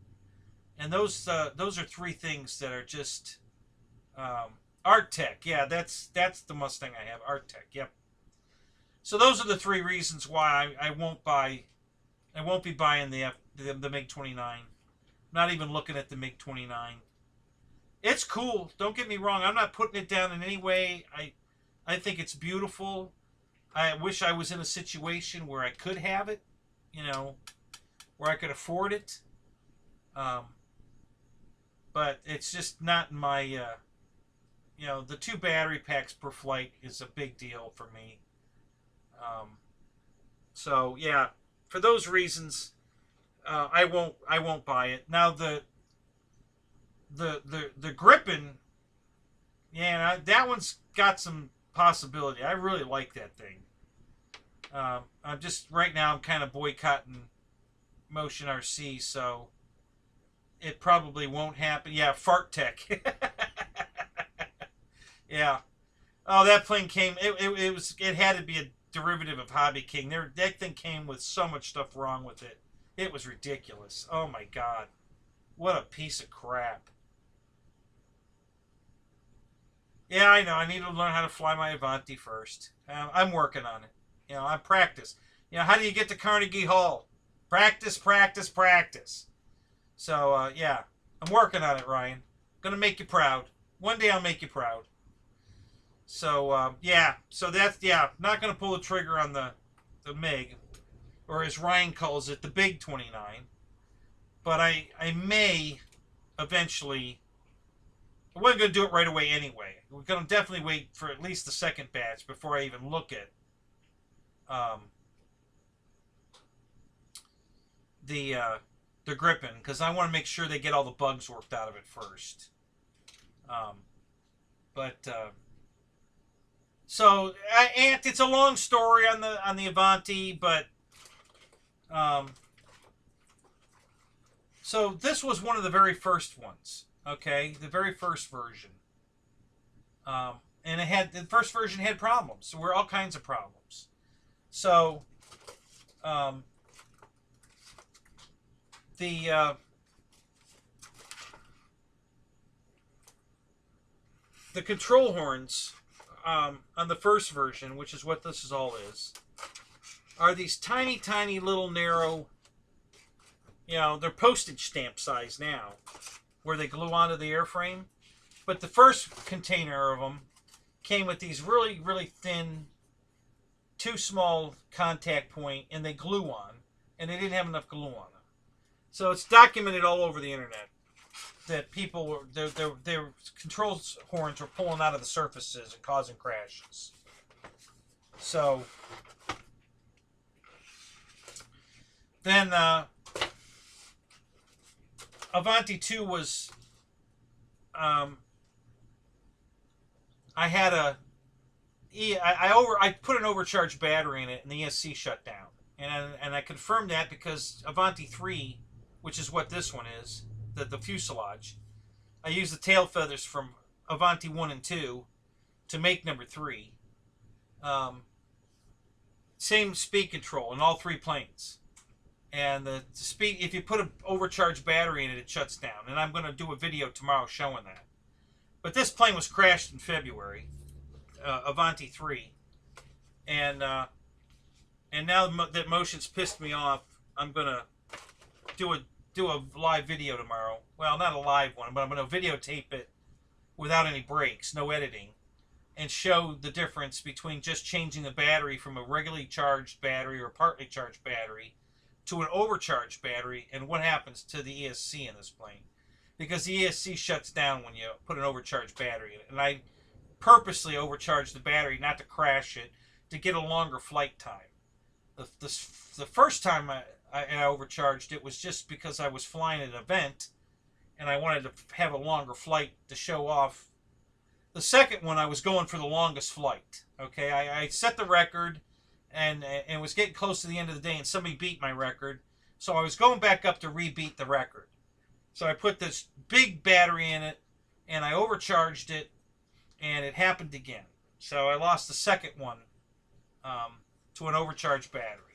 and those are 3 things that are just Arctec. Yeah, that's the Mustang I have. Arctec. Yep. So those are the 3 reasons why I won't buy. I won't be buying the MiG-29. Not even looking at the MiG-29. It's cool. Don't get me wrong. I'm not putting it down in any way. I think it's beautiful. I wish I was in a situation where I could have it, you know, where I could afford it. But it's just not in my, you know, the 2 battery packs per flight is a big deal for me. So yeah, for those reasons, I won't buy it. Now the Gripen, yeah, that one's got some possibility. I really like that thing. I'm just right now I'm kind of boycotting Motion RC, so it probably won't happen. Yeah, Fart Tech. Yeah. Oh, that plane came. It had to be a derivative of Hobby King. That thing came with so much stuff wrong with it. It was ridiculous. Oh my God, what a piece of crap. Yeah, I know. I need to learn how to fly my Avanti first. I'm working on it. You know, I practice. You know, how do you get to Carnegie Hall? Practice, practice, practice. So, yeah, I'm working on it, Ryan. Gonna make you proud. One day I'll make you proud. So, yeah. So that's, yeah, not gonna pull the trigger on the MiG, or as Ryan calls it, the Big 29. But I may eventually. I wasn't going to do it right away anyway. We're going to definitely wait for at least the 2nd batch before I even look at the Gripen, because I want to make sure they get all the bugs worked out of it first. So it's a long story on the Avanti, but so this was one of the very first ones. Okay, the very first version, and the first version had problems. So there were all kinds of problems. So the control horns on the first version, which is what this all is, are these tiny, tiny little narrow. You know, they're postage stamp size now, where they glue onto the airframe. But the first container of them came with these really, really thin, too small contact point, and they glue on, and they didn't have enough glue on them. So it's documented all over the internet that people were, their control horns were pulling out of the surfaces and causing crashes. So then Avanti 2 was, I had I put an overcharged battery in it, and the ESC shut down, and I confirmed that because Avanti 3, which is what this one is, the fuselage, I used the tail feathers from Avanti 1 and 2 to make number 3. Same speed control in all 3 planes. And the speed, if you put an overcharged battery in it, it shuts down. And I'm going to do a video tomorrow showing that. But this plane was crashed in February, AVANTI 3. And now that motion's pissed me off, I'm going to do a live video tomorrow. Well, not a live one, but I'm going to videotape it without any breaks, no editing, and show the difference between just changing the battery from a regularly charged battery or partly charged battery to an overcharged battery and what happens to the ESC in this plane. Because the ESC shuts down when you put an overcharged battery in it. And I purposely overcharged the battery not to crash it, to get a longer flight time. The first time I overcharged it was just because I was flying an event and I wanted to have a longer flight to show off. The second one, I was going for the longest flight. Okay, I set the record and was getting close to the end of the day, and somebody beat my record. So I was going back up to rebeat the record. So I put this big battery in it, and I overcharged it, and it happened again. So I lost the second one to an overcharged battery.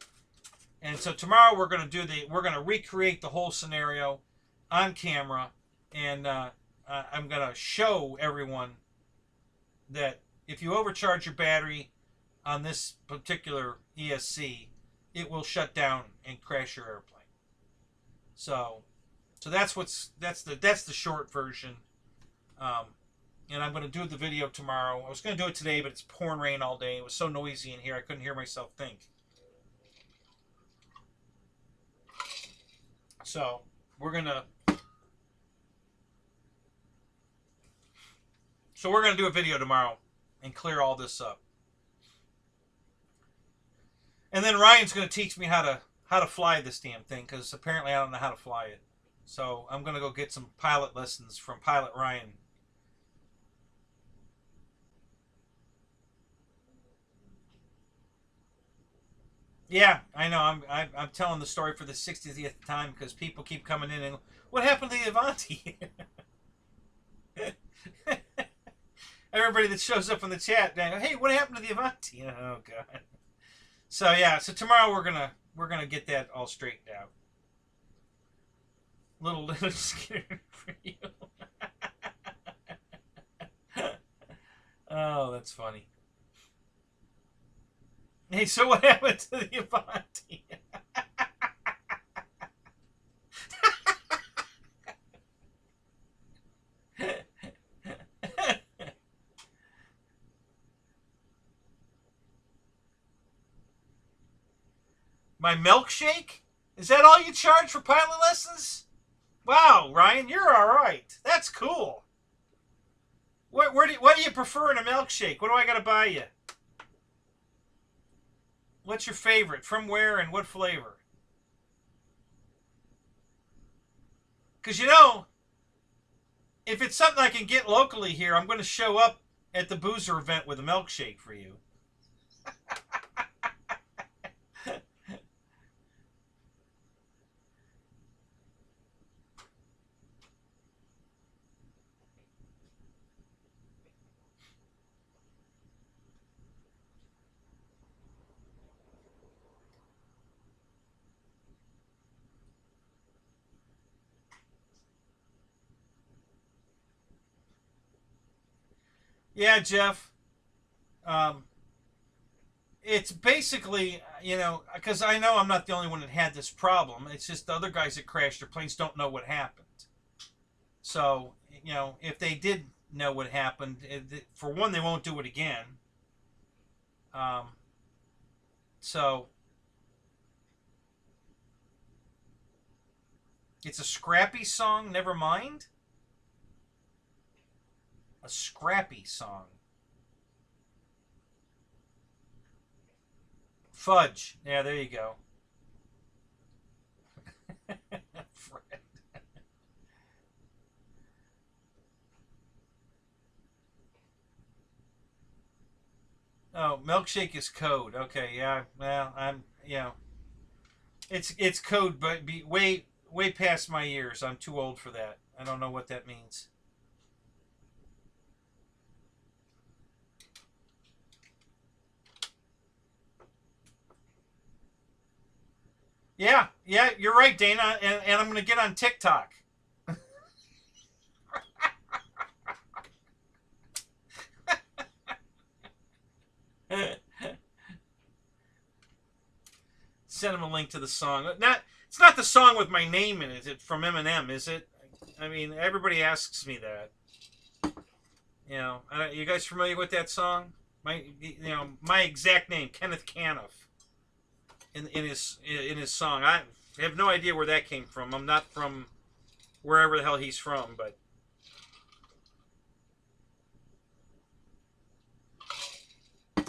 And so tomorrow we're going to recreate the whole scenario on camera, and I'm going to show everyone that if you overcharge your battery on this particular ESC, it will shut down and crash your airplane. So that's the short version. And I'm going to do the video tomorrow. I was going to do it today, but it's pouring rain all day. It was so noisy in here, I couldn't hear myself think. So we're gonna do a video tomorrow and clear all this up. And then Ryan's going to teach me how to fly this damn thing, because apparently I don't know how to fly it. So I'm going to go get some pilot lessons from Pilot Ryan. Yeah, I know. I'm telling the story for the 60th time because people keep coming in and, what happened to the Avanti? Everybody that shows up in the chat, hey, what happened to the Avanti? Oh God. So yeah, so tomorrow we're gonna get that all straightened out. Little scared for you. Oh, that's funny. Hey, so what happened to the Avanti? My milkshake? Is that all you charge for pilot lessons? Wow, Ryan, you're all right. That's cool. What do you prefer in a milkshake? What do I got to buy you? What's your favorite? From where and what flavor? Because, you know, if it's something I can get locally here, I'm going to show up at the Boozer event with a milkshake for you. Yeah, Jeff. It's basically, you know, because I know I'm not the only one that had this problem. It's just the other guys that crashed their planes don't know what happened. So, you know, if they did know what happened, for one, they won't do it again. So, it's a scrappy song, never mind. A scrappy song. Fudge. Yeah, there you go. Fred. Oh, milkshake is code. Okay, yeah. Well, it's code, but be way past my years. I'm too old for that. I don't know what that means. Yeah, yeah, you're right, Dana, and I'm going to get on TikTok. Send him a link to the song. It's not the song with my name in it. It's from Eminem, is it? I mean, everybody asks me that. You know, you guys familiar with that song? My exact name, Kenneth Caniff, in his song. I have no idea where that came from. I'm not from wherever the hell he's from, but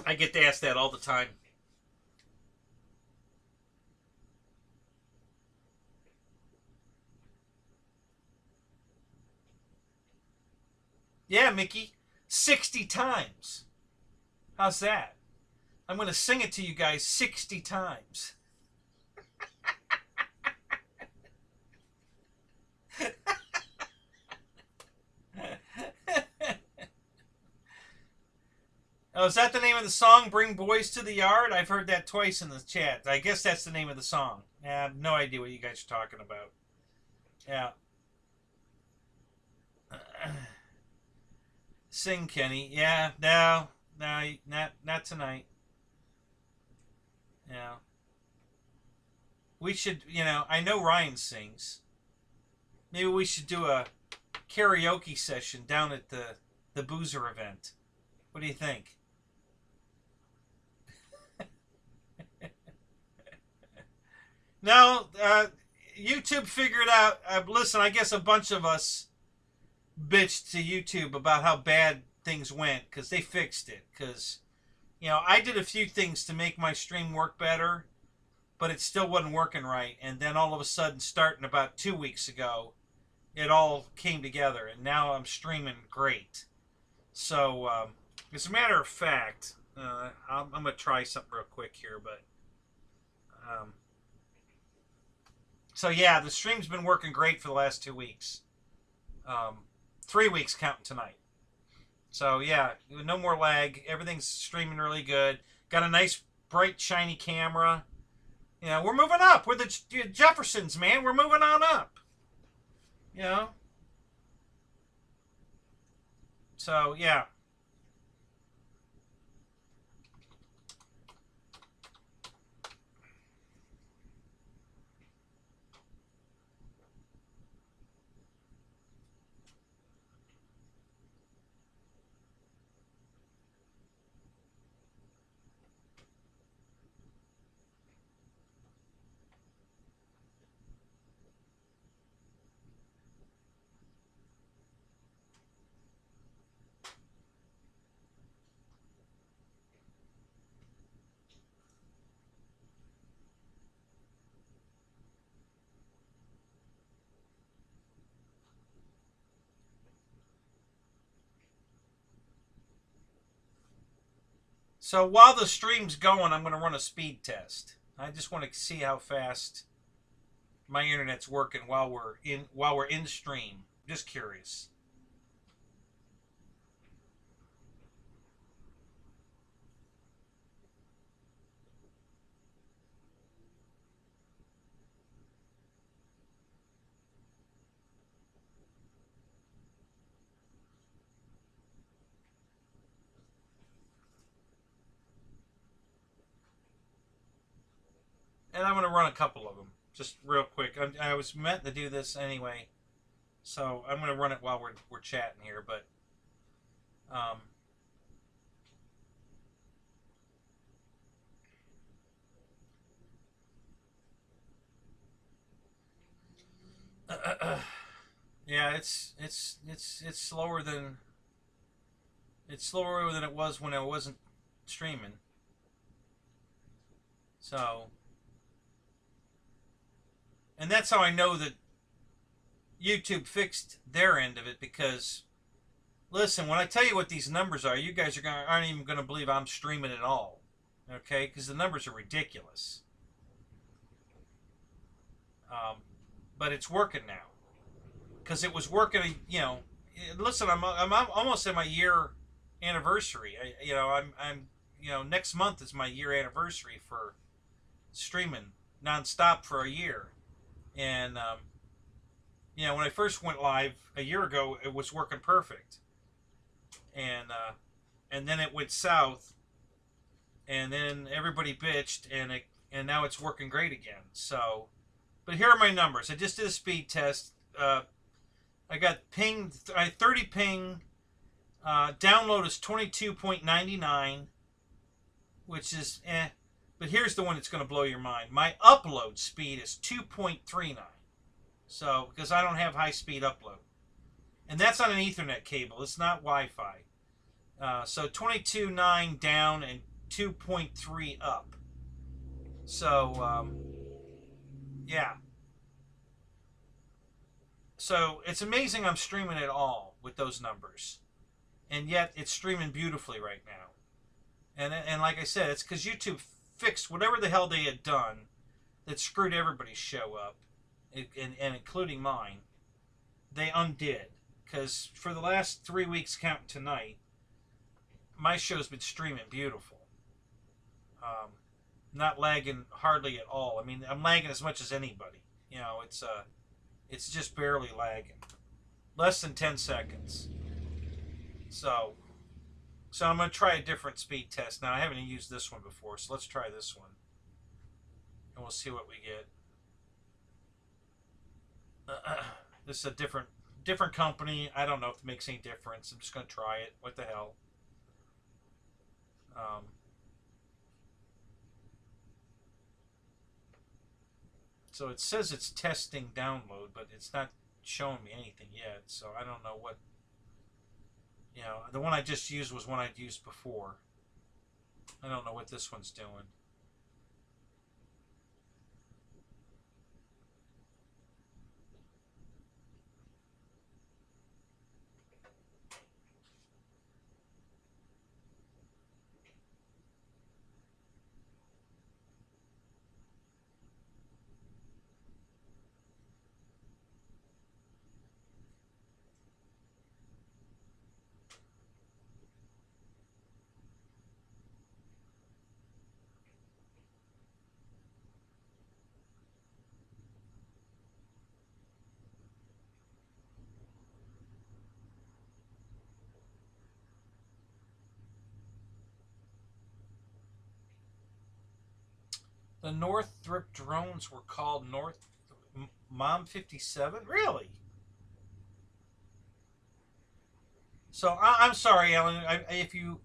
I get asked that all the time. Yeah, Mickey, 60 times. How's that? I'm going to sing it to you guys 60 times. Oh, is that the name of the song, Bring Boys to the Yard? I've heard that twice in the chat. I guess that's the name of the song. I have no idea what you guys are talking about. Yeah. Sing, Kenny. Yeah, no, not tonight. Yeah. We should, I know Ryan sings. Maybe we should do a karaoke session down at the Boozer event. What do you think? No, YouTube figured out. Listen, I guess a bunch of us bitched to YouTube about how bad things went because they fixed it. Because, I did a few things to make my stream work better, but it still wasn't working right. And then all of a sudden, starting about 2 weeks ago, it all came together, and now I'm streaming great. So, as a matter of fact, I'm going to try something real quick here, but... So yeah, the stream's been working great for the last 2 weeks. 3 weeks counting tonight. So yeah, no more lag. Everything's streaming really good. Got a nice, bright, shiny camera. We're moving up. We're the Jeffersons, man. We're moving on up. So yeah. So while the stream's going, I'm going to run a speed test. I just want to see how fast my internet's working while we're in stream. Just curious. And I'm going to run a couple of them, just real quick. I was meant to do this anyway, so I'm going to run it while we're chatting here. But yeah, it's slower than it was when I wasn't streaming. So. And that's how I know that YouTube fixed their end of it, because, listen, when I tell you what these numbers are, you guys aren't even going to believe I'm streaming at all. Okay? Because the numbers are ridiculous. But it's working now. Because it was working, listen, I'm almost at my year anniversary. I'm next month is my year anniversary for streaming nonstop for a year. And you know, when I first went live a year ago, it was working perfect, and then it went south, and then everybody bitched, and now it's working great again. So, but here are my numbers. I just did a speed test. I got ping, 30 ping. Download is 22.99, which is eh. But here's the one that's going to blow your mind. My upload speed is 2.39. So, because I don't have high-speed upload. And that's on an Ethernet cable. It's not Wi-Fi. So 22.9 down and 2.3 up. So, yeah. So, it's amazing I'm streaming at all with those numbers. And yet, it's streaming beautifully right now. And like I said, it's because YouTube fixed whatever the hell they had done that screwed everybody's show up, and including mine. They undid. Because for the last 3 weeks, counting tonight, my show's been streaming beautiful. Not lagging hardly at all. I mean, I'm lagging as much as anybody. You know, it's just barely lagging. Less than 10 seconds. So I'm going to try a different speed test. Now, I haven't used this one before, so let's try this one. And we'll see what we get. This is a different company. I don't know if it makes any difference. I'm just going to try it. What the hell? So it says it's testing download, but it's not showing me anything yet. So I don't know what... You know, the one I just used was one I'd used before. I don't know what this one's doing. The Northrop drones were called Mom 57? Really? So I'm sorry, Alan. If you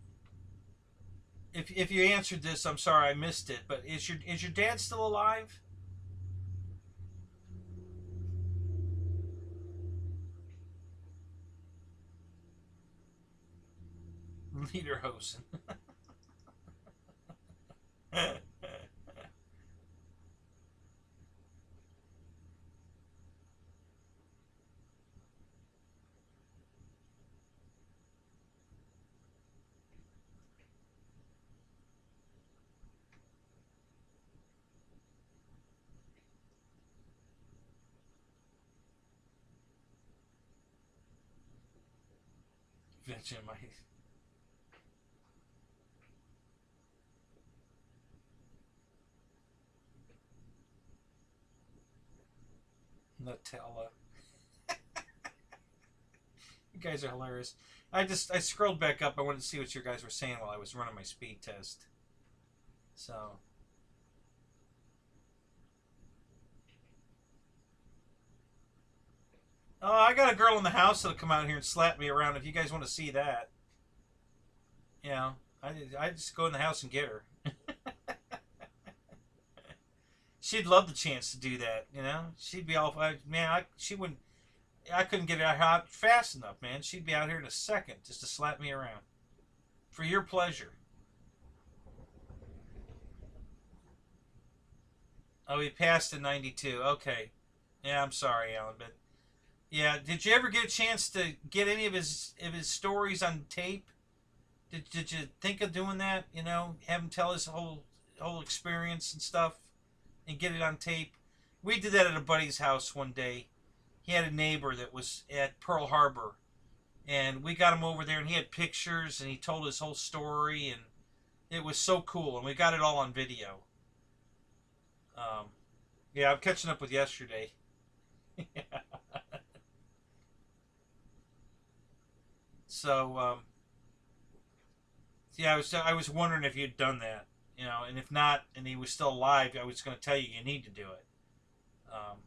answered this, I'm sorry I missed it. But is your dad still alive? Lederhosen. Vegemite. Nutella. You guys are hilarious. I scrolled back up. I wanted to see what you guys were saying while I was running my speed test. So. Oh, I got a girl in the house that'll come out here and slap me around if you guys want to see that. You know, I just go in the house and get her. She'd love the chance to do that, you know? She'd be all, man, she wouldn't, I couldn't get her out fast enough, man. She'd be out here in a second just to slap me around. For your pleasure. Oh, he passed in 92. Okay. Yeah, I'm sorry, Alan, but yeah, did you ever get a chance to get any of his stories on tape? Did you think of doing that? You know, have him tell his whole experience and stuff, and get it on tape. We did that at a buddy's house one day. He had a neighbor that was at Pearl Harbor, and we got him over there, and he had pictures, and he told his whole story, and it was so cool, and we got it all on video. Yeah, I'm catching up with yesterday. So, yeah, I was wondering if you'd done that, and if not, and he was still alive, I was going to tell you you need to do it. Um,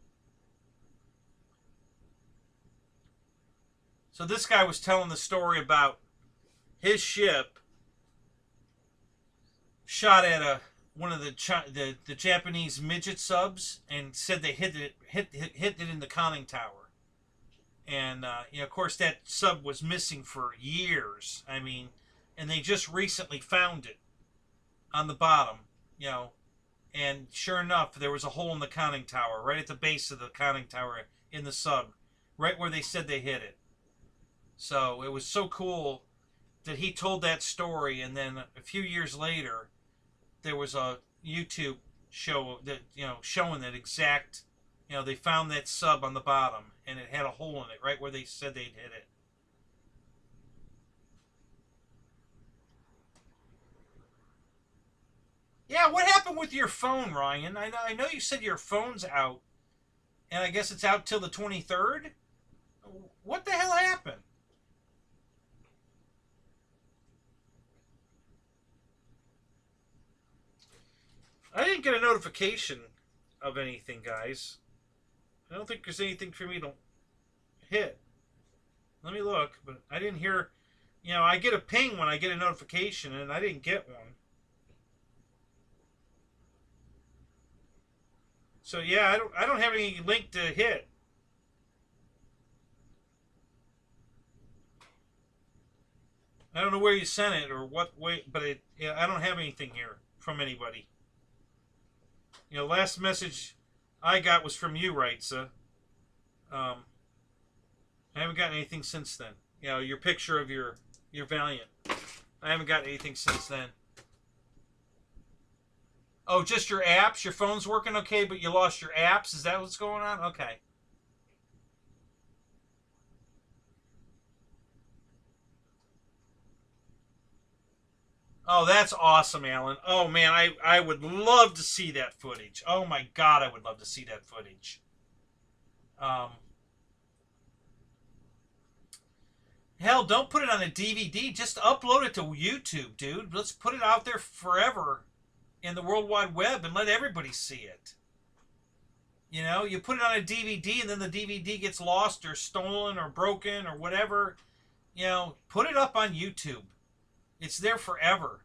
so this guy was telling the story about his ship shot at one of the Japanese midget subs and said they hit it in the conning tower. And of course, that sub was missing for years. I mean, and they just recently found it on the bottom. You know, and sure enough, there was a hole in the conning tower, right at the base of the conning tower in the sub, right where they said they hit it. So it was so cool that he told that story, and then a few years later, there was a YouTube show that showing that exact. They found that sub on the bottom, and it had a hole in it right where they said they'd hit it. Yeah, what happened with your phone, Ryan? I know you said your phone's out, and I guess it's out till the 23rd. What the hell happened? I didn't get a notification of anything, guys. I don't think there's anything for me to hit. Let me look, but I didn't hear. I get a ping when I get a notification, and I didn't get one. So yeah, I don't have any link to hit. I don't know where you sent it or what way, but I don't have anything here from anybody. Last message I got was from you, Rightsa. I haven't gotten anything since then. Your picture of your Valiant. I haven't gotten anything since then. Oh, just your apps? Your phone's working okay, but you lost your apps? Is that what's going on? Okay. Oh, that's awesome, Alan. Oh, man, I would love to see that footage. Oh, my God, I would love to see that footage. Um, Hell, don't put it on a DVD. Just upload it to YouTube, dude. Let's put it out there forever in the World Wide Web and let everybody see it. You put it on a DVD and then the DVD gets lost or stolen or broken or whatever. Put it up on YouTube. It's there forever.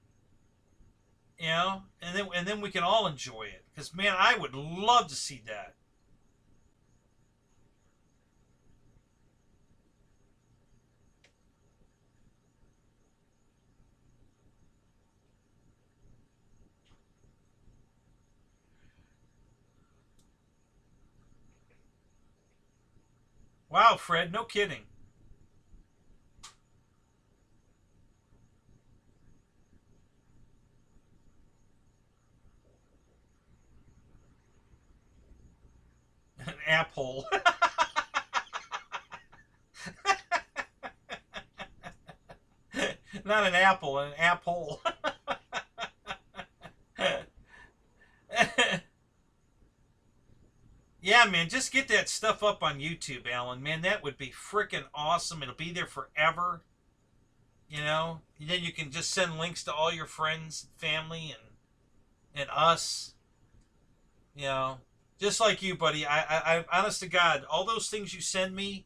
And then we can all enjoy it. Because, man, I would love to see that. Wow, Fred, no kidding. An apple. Not an apple, an apple. Yeah, man, just get that stuff up on YouTube, Alan. Man, that would be freaking awesome. It'll be there forever. And then you can just send links to all your friends, family, and us. You know, just like you, buddy. I honest to God, all those things you send me,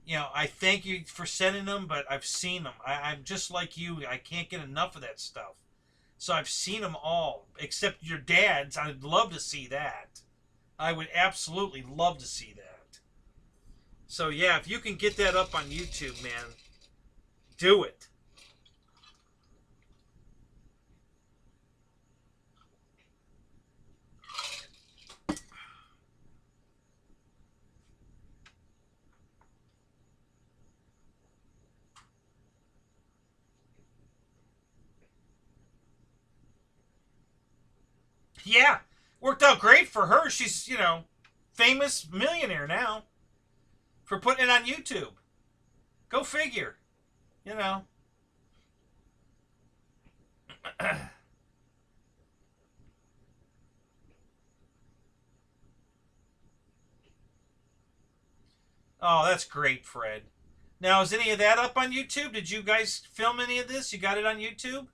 I thank you for sending them, but I've seen them. I'm just like you. I can't get enough of that stuff. So I've seen them all, except your dad's. I'd love to see that. I would absolutely love to see that. So yeah, if you can get that up on YouTube, man, do it. Yeah, worked out great for her. She's, famous millionaire now for putting it on YouTube. Go figure, you know. Oh, that's great, Fred. Now, is any of that up on YouTube? Did you guys film any of this? You got it on YouTube?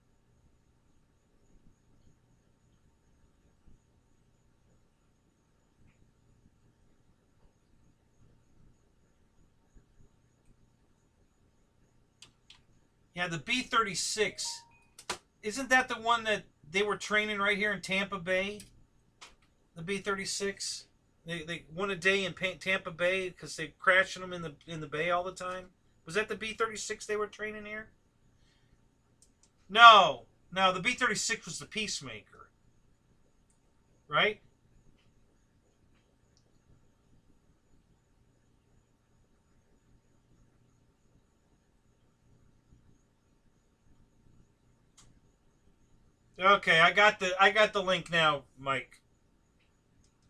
Yeah, the B-36. Isn't that the one that they were training right here in Tampa Bay? The B-36? They won a day in Tampa Bay because they crashing them in the bay all the time. Was that the B-36 they were training here? No, no, the B-36 was the Peacemaker, right? Okay, I got the link now, Mike.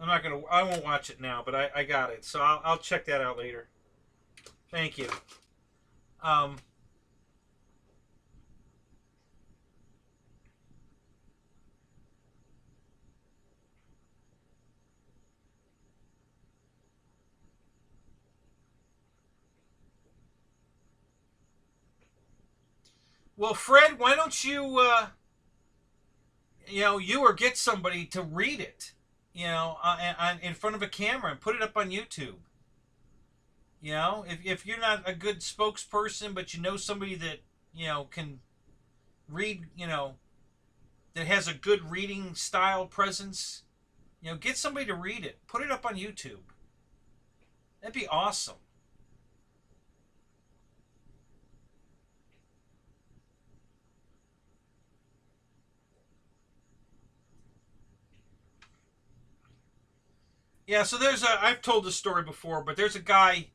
I won't watch it now, but I got it, so I'll check that out later. Thank you. Um, well, Fred, why don't you, you or get somebody to read it, in front of a camera and put it up on YouTube. If you're not a good spokesperson, but you know somebody that, can read, that has a good reading style presence, get somebody to read it. Put it up on YouTube. That'd be awesome. Yeah, so I've told this story before, but there's a guy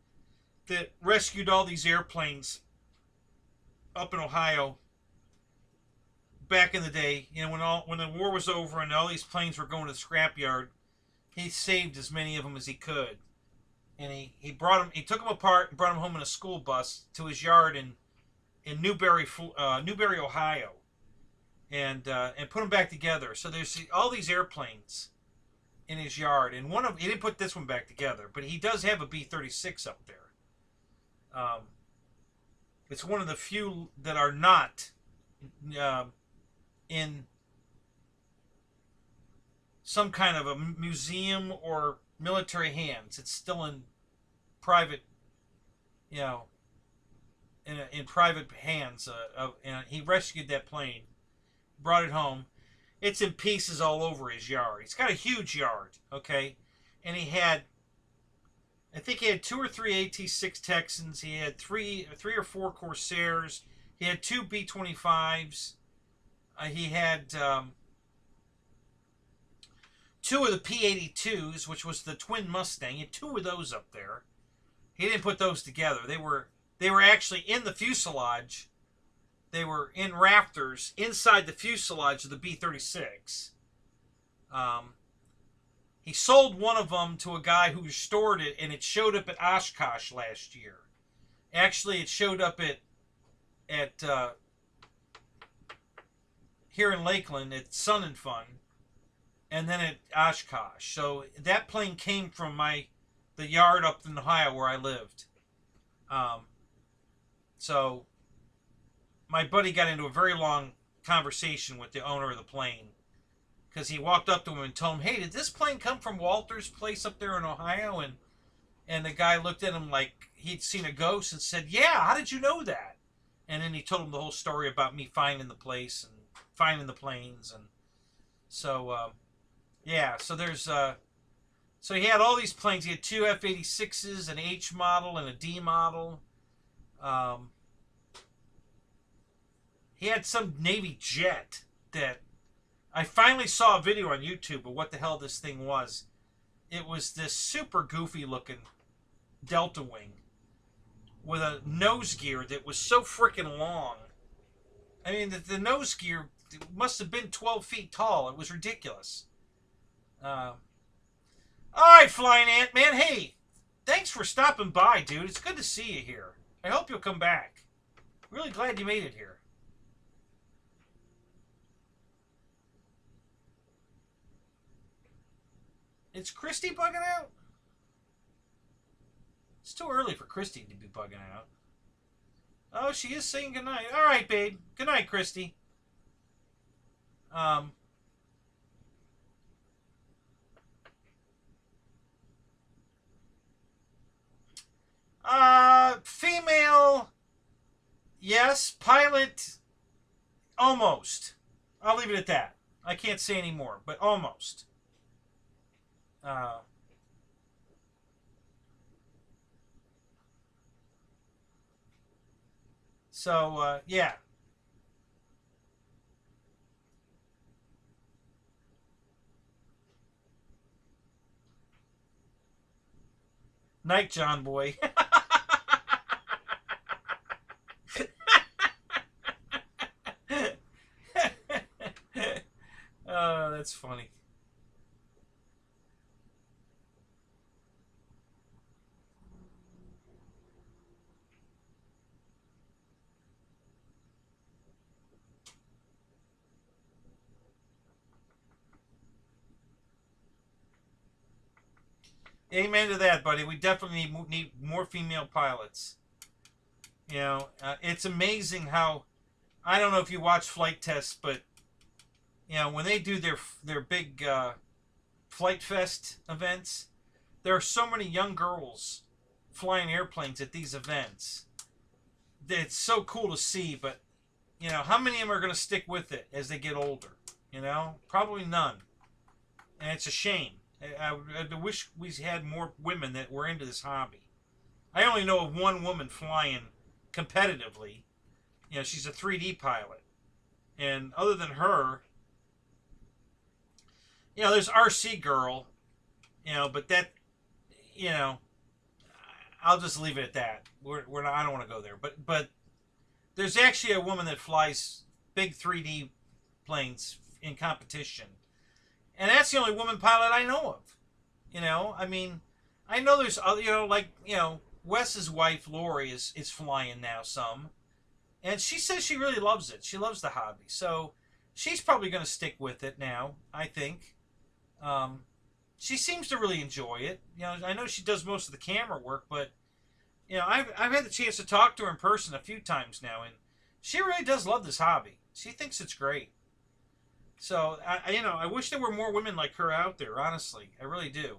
that rescued all these airplanes up in Ohio back in the day. When the war was over and all these planes were going to the scrapyard, he saved as many of them as he could, and he took them apart and brought them home in a school bus to his yard in Newberry, Ohio, and put them back together. So there's all these airplanes in his yard, and he didn't put this one back together, but he does have a B-36 up there. It's one of the few that are not in some kind of a museum or military hands. It's still in private, in private hands. And he rescued that plane, brought it home. It's in pieces all over his yard. He's got a huge yard, okay? And I think he had 2 or 3 AT-6 Texans. He had three or four Corsairs. He had 2 B-25s. He had 2 of the P-82s, which was the twin Mustang. He had 2 of those up there. He didn't put those together. They were actually in the fuselage. They were in rafters inside the fuselage of the B-36. He sold one of them to a guy who stored it, and it showed up at Oshkosh last year. Actually, it showed up at here in Lakeland at Sun and Fun, and then at Oshkosh. So that plane came from the yard up in Ohio where I lived. So my buddy got into a very long conversation with the owner of the plane, because he walked up to him and told him, "Hey, did this plane come from Walter's place up there in Ohio?" And the guy looked at him like he'd seen a ghost and said, "Yeah, how did you know that?" And then he told him the whole story about me finding the place and finding the planes. And so, yeah, so so he had all these planes. He had 2 F-86s, an H model and a D model. He had some Navy jet that I finally saw a video on YouTube of what the hell this thing was. It was this super goofy looking Delta Wing with a nose gear that was so freaking long. I mean, the nose gear must have been 12 feet tall. It was ridiculous. All right, Flying Ant Man. Hey, thanks for stopping by, dude. It's good to see you here. I hope you'll come back. Really glad you made it here. Is Christy bugging out? It's too early for Christy to be bugging out. Oh, she is saying goodnight. All right, babe. Good night, Christy. Female, yes. Pilot, almost. I'll leave it at that. I can't say any more, but almost. Yeah. Night, John boy. Oh, that's funny. Amen to that, buddy. We definitely need more female pilots. You know, it's amazing how, I don't know if you watch flight tests, but you know, when they do their big Flight Fest events, there are so many young girls flying airplanes at these events. It's so cool to see, but you know, how many of them are going to stick with it as they get older? You know, probably none, and it's a shame. I wish we had more women that were into this hobby. I only know of one woman flying competitively. You know, she's a 3D pilot. And other than her, you know, there's RC Girl, you know, but that, you know, I'll just leave it at that. We're not, I don't want to go there. But there's actually a woman that flies big 3D planes in competition. And that's the only woman pilot I know of. You know, I mean, I know there's other, you know, like, you know, Wes's wife, Lori, is flying now some. And she says she really loves it. She loves the hobby. So she's probably going to stick with it now, I think. She seems to really enjoy it. You know, I know she does most of the camera work, but, you know, I've had the chance to talk to her in person a few times now, and she really does love this hobby. She thinks it's great. So, you know, I wish there were more women like her out there, honestly. I really do.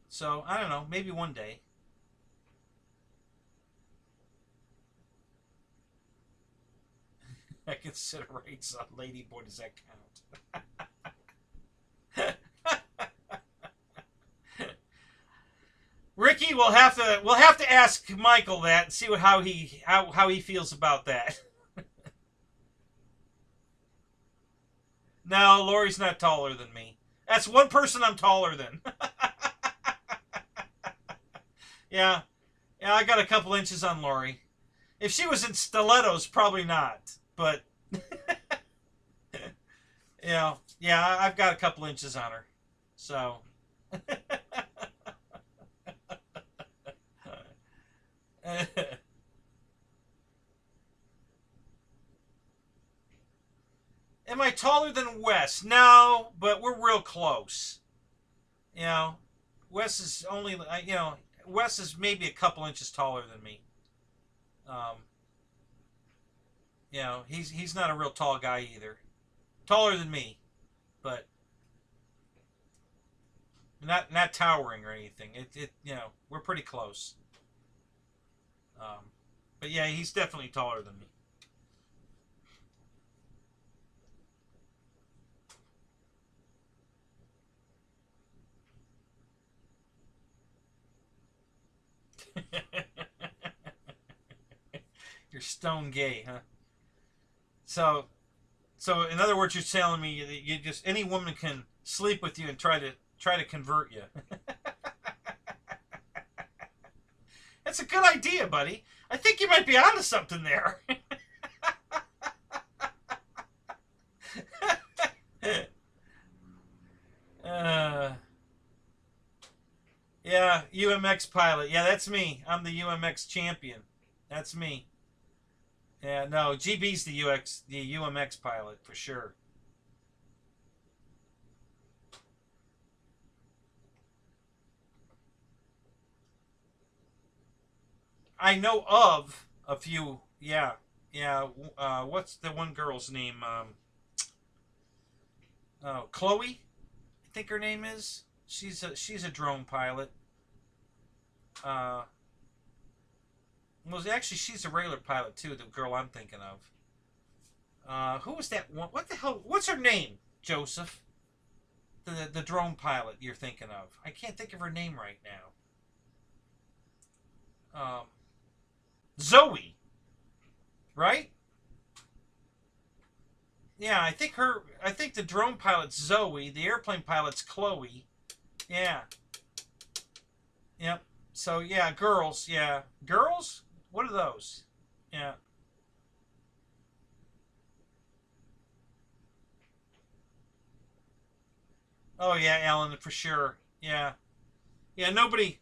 So, I don't know. Maybe one day. I consider rights on Ladyboy. Does that count? Ricky, we'll have to ask Michael that and see how he feels about that. No, Lori's not taller than me. That's one person I'm taller than. Yeah, I got a couple inches on Lori. If she was in stilettos, probably not. But yeah, I've got a couple inches on her. So. Am I taller than Wes? No, but we're real close. You know, Wes is only, you know, Wes is maybe a couple inches taller than me. You know, he's not a real tall guy either. Taller than me, but not towering or anything. It you know, we're pretty close. But yeah, he's definitely taller than me. You're stone gay, huh? So in other words, you're telling me that you just, any woman can sleep with you and try to convert you. That's a good idea, buddy. I think you might be onto something there. Yeah, UMX pilot. Yeah, that's me. I'm the UMX champion. That's me. Yeah, no, GB's the UMX pilot for sure. I know of a few. Yeah, yeah. What's the one girl's name? Oh, Chloe, I think her name is. She's a drone pilot. Uh, well, actually, she's a regular pilot too. The girl I'm thinking of. Who was that one? What the hell? What's her name? Joseph. The drone pilot you're thinking of. I can't think of her name right now. Zoe, right? Yeah, I think the drone pilot's Zoe. The airplane pilot's Chloe. Yeah. Yep. So yeah, girls. Yeah, girls. What are those? Yeah. Oh yeah, Alan, for sure. Yeah. Yeah. Nobody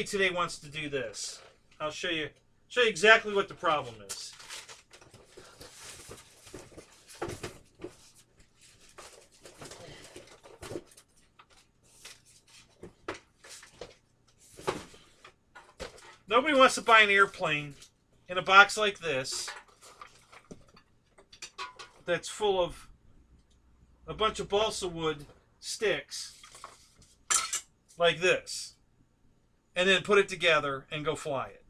today wants to do this. I'll show you exactly what the problem is. Nobody wants to buy an airplane in a box like this that's full of a bunch of balsa wood sticks like this and then put it together and go fly it.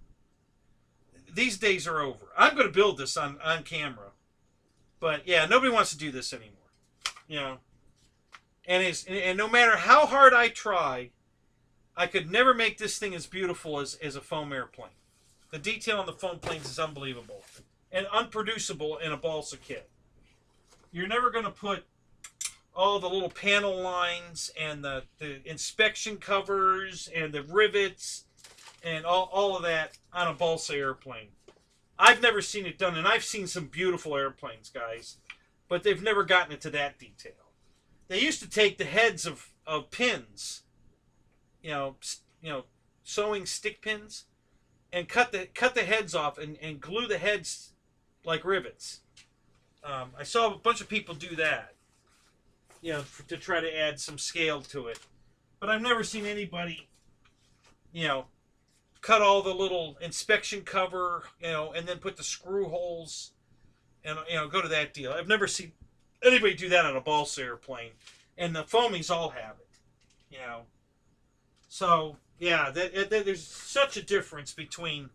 These days are over. I'm going to build this on camera. But yeah, nobody wants to do this anymore. You know. And no matter how hard I try, I could never make this thing as beautiful as a foam airplane. The detail on the foam planes is unbelievable. And unproducible in a balsa kit. You're never going to put all the little panel lines and the inspection covers and the rivets and all of that on a balsa airplane. I've never seen it done, and I've seen some beautiful airplanes, guys, but they've never gotten it to that detail. They used to take the heads of pins, you know, sewing stick pins, and cut the heads off and glue the heads like rivets. I saw a bunch of people do that, you know, to try to add some scale to it. But I've never seen anybody, you know, cut all the little inspection cover, you know, and then put the screw holes and, you know, go to that deal. I've never seen anybody do that on a balsa airplane. And the foamies all have it, you know. So, yeah, there's such a difference between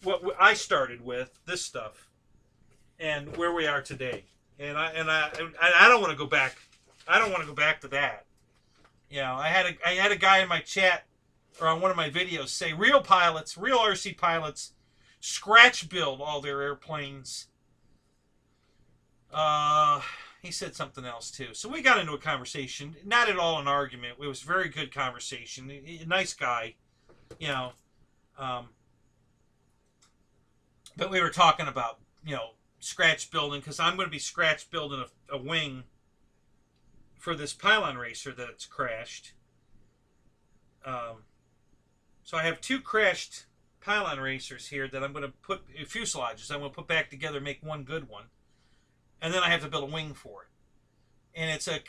what I started with, this stuff, and where we are today. And I don't want to go back. I don't want to go back to that. You know, I had a guy in my chat or on one of my videos say real RC pilots, scratch build all their airplanes. He said something else too. So we got into a conversation, not at all an argument. It was a very good conversation. A nice guy, you know. But we were talking about, you know, scratch building, because I'm going to be scratch building a wing for this pylon racer that's crashed. So I have two crashed pylon racers here that I'm going to put fuselages. I'm going to put back together, make one good one, and then I have to build a wing for it. And it's a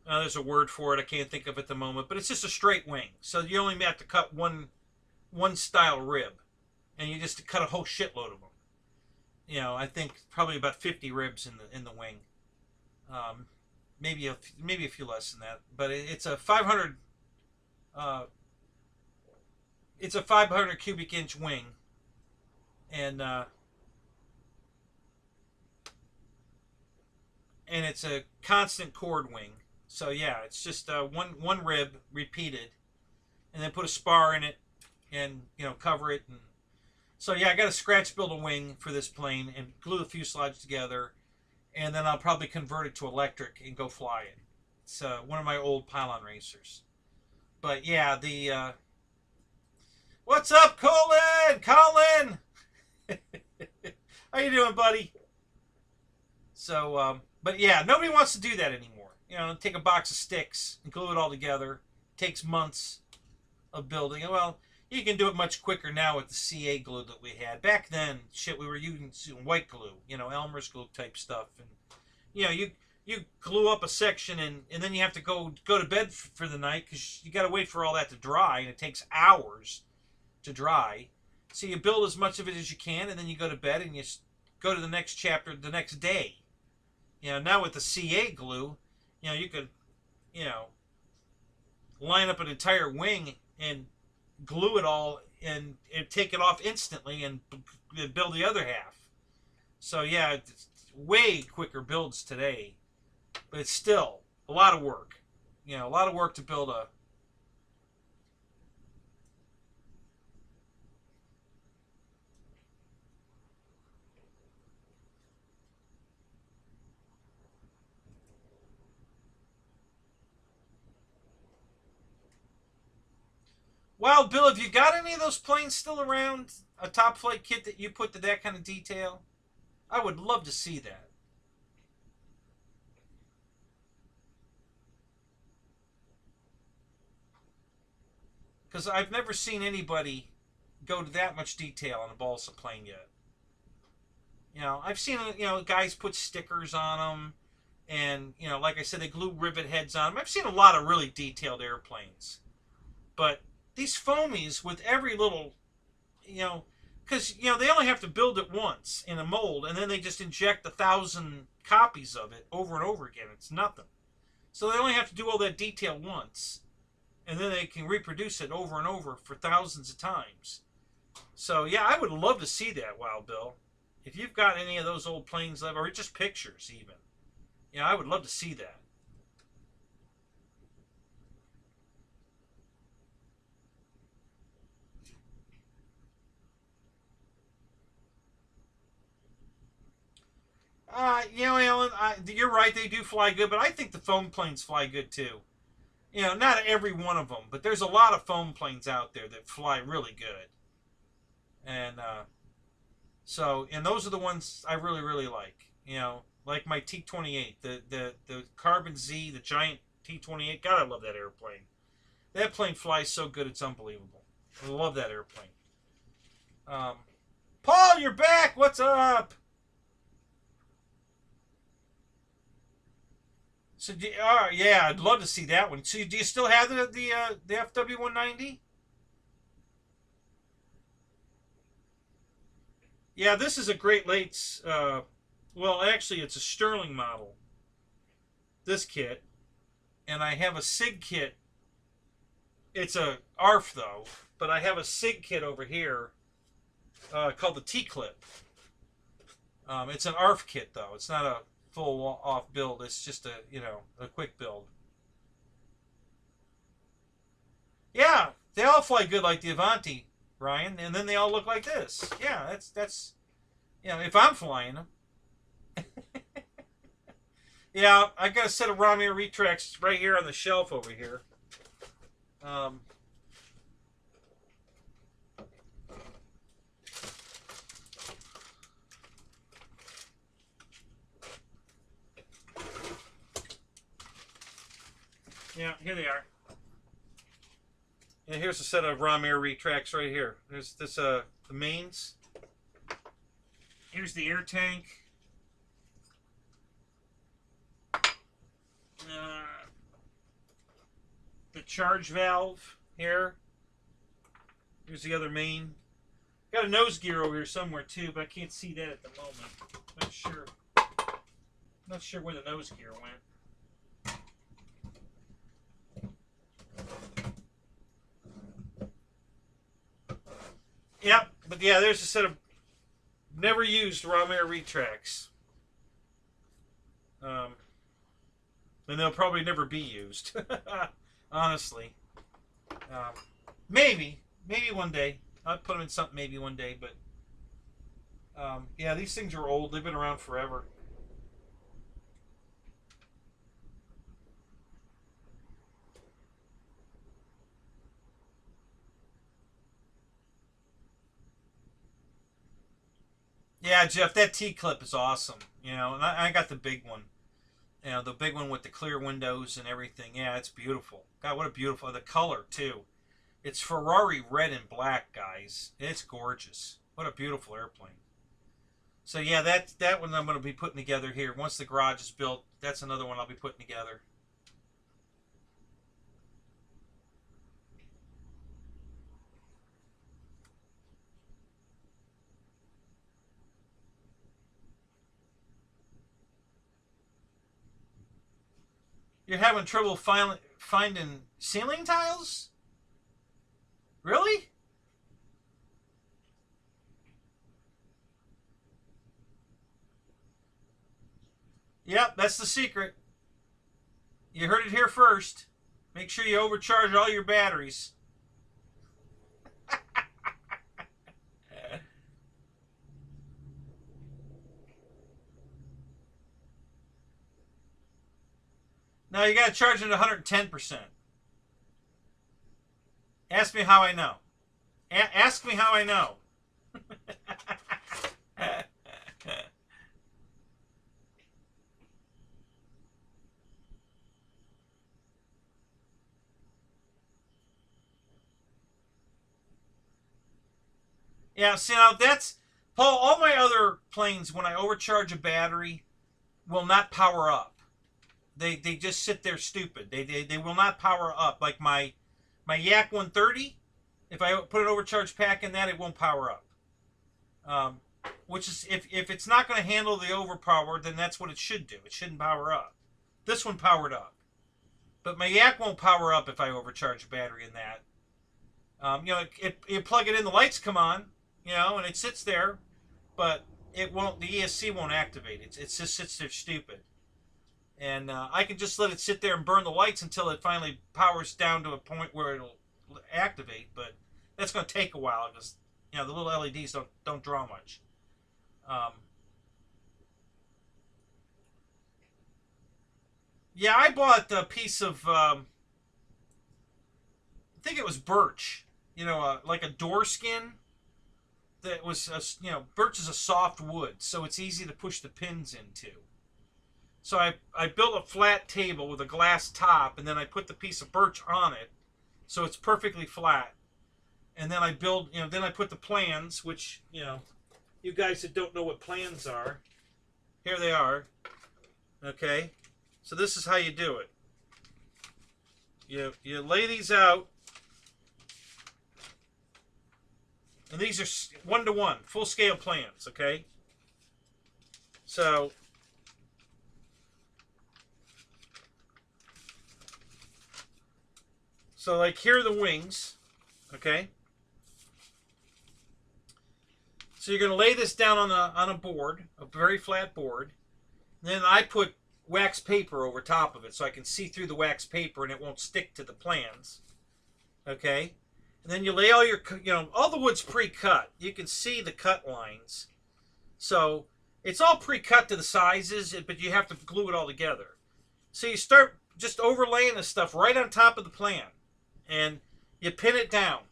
there's a word for it. I can't think of it at the moment, but it's just a straight wing. So you only have to cut one style rib, and you just cut a whole shitload of them. You know, I think probably about 50 ribs in the wing. Maybe a few less than that, but it's a 500 cubic inch wing, and it's a constant chord wing. So yeah, it's just one rib repeated, and then put a spar in it, and you know, cover it. And so yeah, I got to scratch build a wing for this plane and glue the fuselage together. And then I'll probably convert it to electric and go fly it. It's one of my old pylon racers. But yeah, what's up, Colin? How you doing, buddy? So, but yeah, nobody wants to do that anymore. You know, take a box of sticks and glue it all together. It takes months of building. Well, you can do it much quicker now with the CA glue that we had. Back then, shit, we were using white glue, you know, Elmer's glue type stuff. And, you know, you glue up a section and then you have to go to bed for the night because you got to wait for all that to dry, and it takes hours to dry. So you build as much of it as you can, and then you go to bed and you go to the next chapter the next day. Now with the CA glue, you could, line up an entire wing and glue it all and take it off instantly and build the other half. So yeah, it's way quicker builds today, but it's still a lot of work. A lot of work to build a. Well, Bill, have you got any of those planes still around? A Top Flight kit that you put to that kind of detail? I would love to see that. Because I've never seen anybody go to that much detail on a balsa plane yet. I've seen, guys put stickers on them. And, like I said, they glue rivet heads on them. I've seen a lot of really detailed airplanes. But these foamies with every little, because, they only have to build it once in a mold, and then they just inject 1,000 copies of it over and over again. It's nothing. So they only have to do all that detail once, and then they can reproduce it over and over for thousands of times. So, yeah, I would love to see that, Wild Bill. If you've got any of those old planes left, or just pictures even, I would love to see that. Alan, you're right. They do fly good, but I think the foam planes fly good too. Not every one of them, but there's a lot of foam planes out there that fly really good. And and those are the ones I really, really like. Like my T-28, the Carbon Z, the giant T-28. God, I love that airplane. That plane flies so good, it's unbelievable. I love that airplane. Paul, you're back. What's up? So, yeah, I'd love to see that one. So, do you still have the FW190? Yeah, this is a Great Lakes. Well, actually, it's a Sterling model. This kit, and I have a SIG kit. It's a ARF though, but I have a SIG kit over here called the T-Clip. It's an ARF kit though. It's not a full off build. It's just a quick build. Yeah, they all fly good like the Avanti, Ryan, and then they all look like this. Yeah, that's if I'm flying them. Yeah, I got a set of Romeo retracts right here on the shelf over here. Yeah, here they are. And here's a set of Romeo retracts right here. There's this the mains. Here's the air tank. The charge valve here. Here's the other main. Got a nose gear over here somewhere too, but I can't see that at the moment. Not sure where the nose gear went. Yep, but yeah, there's a set of never used Romeo retracts. And they'll probably never be used. Honestly. Maybe one day. I'll put them in something maybe one day, but yeah, these things are old. They've been around forever. Yeah, Jeff, that T-clip is awesome. And I got the big one. The big one with the clear windows and everything. Yeah, it's beautiful. God, what a beautiful... The color, too. It's Ferrari red and black, guys. It's gorgeous. What a beautiful airplane. So, yeah, that one I'm going to be putting together here. Once the garage is built, that's another one I'll be putting together. You're having trouble finding ceiling tiles? Really? Yep, that's the secret. You heard it here first. Make sure you overcharge all your batteries. No, you got to charge it 110%. Ask me how I know. Ask me how I know. Yeah, see now that's Paul. All my other planes, when I overcharge a battery, will not power up. They just sit there stupid. They will not power up. Like my Yak 130, if I put an overcharge pack in that, it won't power up. Which is if it's not going to handle the overpower, then that's what it should do. It shouldn't power up. This one powered up, but my Yak won't power up if I overcharge a battery in that. You know, you plug it in, the lights come on. You know, and it sits there, but it won't. The ESC won't activate. It just sits there stupid. And I can just let it sit there and burn the lights until it finally powers down to a point where it'll activate. But that's going to take a while because, you know, the little LEDs don't draw much. Yeah, I bought a piece of, I think it was birch. You know, like a door skin. That was, you know, birch is a soft wood, so it's easy to push the pins into. So I built a flat table with a glass top, and then I put the piece of birch on it, so it's perfectly flat. And then I build, you know, then I put the plans, which, you know, you guys that don't know what plans are, here they are. Okay, so this is how you do it. You lay these out. And these are 1-to-1, full-scale plans, okay? So like here are the wings, okay? So you're going to lay this down on a board, a very flat board. And then I put wax paper over top of it so I can see through the wax paper and it won't stick to the plans, okay? And then you lay all your, you know, all the wood's pre-cut. You can see the cut lines. So it's all pre-cut to the sizes, but you have to glue it all together. So you start just overlaying this stuff right on top of the plan. And you pin it down.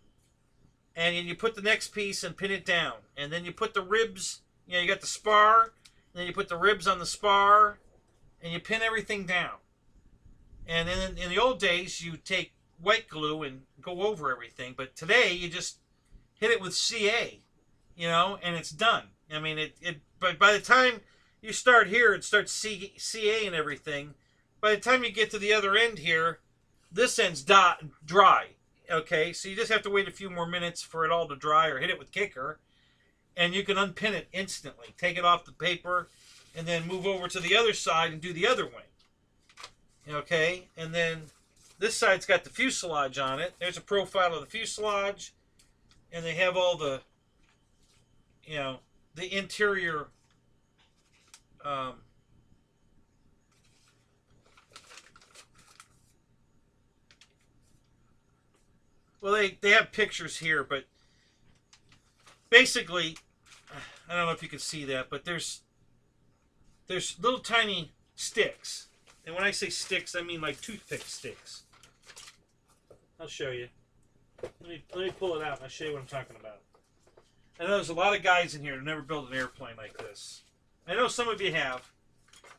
And then you put the next piece and pin it down. And then you put the ribs, you know, you got the spar. And then you put the ribs on the spar. And you pin everything down. And then in the old days, you take white glue and go over everything, but today you just hit it with CA, you know, and it's done. I mean, but by the time you start here and start CA and everything, by the time you get to the other end here, this end's dry. Okay, so you just have to wait a few more minutes for it all to dry, or hit it with kicker, and you can unpin it instantly. Take it off the paper, and then move over to the other side and do the other wing. Okay, and then this side's got the fuselage on it. There's a profile of the fuselage. And they have all the, you know, the interior. Well, they have pictures here, but basically, I don't know if you can see that, but there's little tiny sticks. And when I say sticks, I mean like toothpick sticks. I'll show you. Let me pull it out and I'll show you what I'm talking about. I know there's a lot of guys in here who've never built an airplane like this. I know some of you have,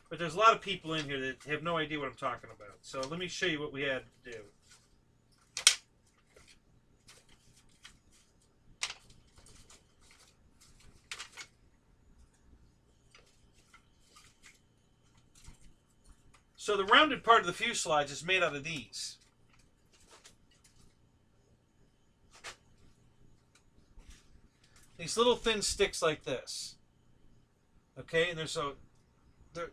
but there's a lot of people in here that have no idea what I'm talking about. So let me show you what we had to do. So the rounded part of the fuselage is made out of these. These little thin sticks like this. Okay, and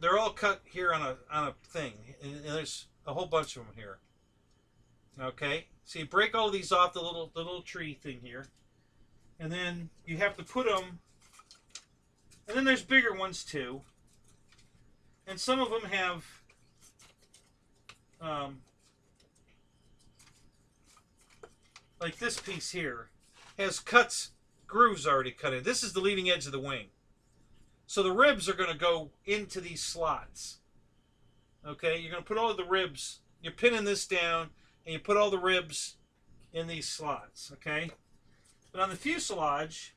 they're all cut here on a thing, and there's a whole bunch of them here. Okay, so you break all these off the little tree thing here, and then you have to put them. And then there's bigger ones too, and some of them have like this piece here has grooves already cut in. This is the leading edge of the wing. So the ribs are going to go into these slots. Okay, you're going to put all of the ribs, you're pinning this down, and you put all the ribs in these slots. Okay, but on the fuselage,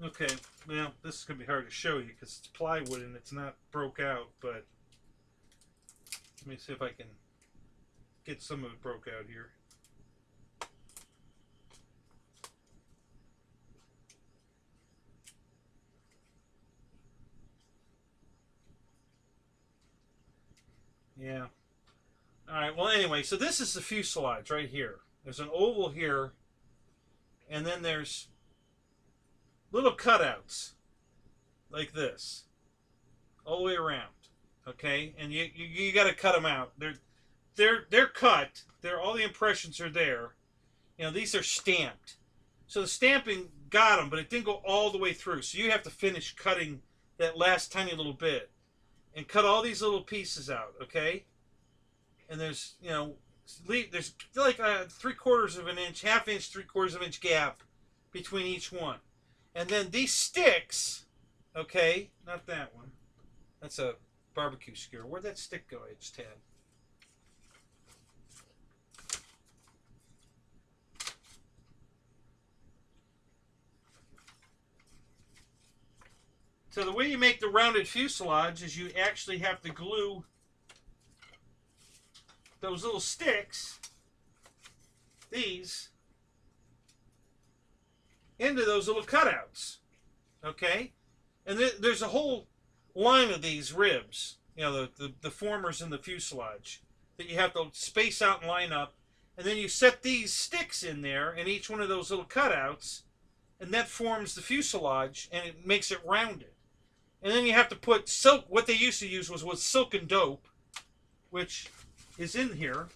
okay, well, this is going to be hard to show you because it's plywood and it's not broke out, but let me see if I can get some of it broke out here. Yeah. Alright, well anyway, so this is the fuselage right here. There's an oval here, and then there's little cutouts like this all the way around. Okay, and you got to cut them out. They're cut. All the impressions are there. You know, these are stamped. So the stamping got them, but it didn't go all the way through. So you have to finish cutting that last tiny little bit and cut all these little pieces out. Okay, and there's there's like a 3/4 of an inch, ½ inch, 3/4 of an inch gap between each one. And then these sticks, okay, not that one. That's a barbecue skewer. Where'd that stick go? I just had. So the way you make the rounded fuselage is you actually have to glue those little sticks, these, into those little cutouts. Okay? And there's a whole line of these ribs, you know, the formers in the fuselage, that you have to space out and line up. And then you set these sticks in there in each one of those little cutouts, and that forms the fuselage, and it makes it rounded. And then you have to put silk. What they used to use was silken dope, which is in here.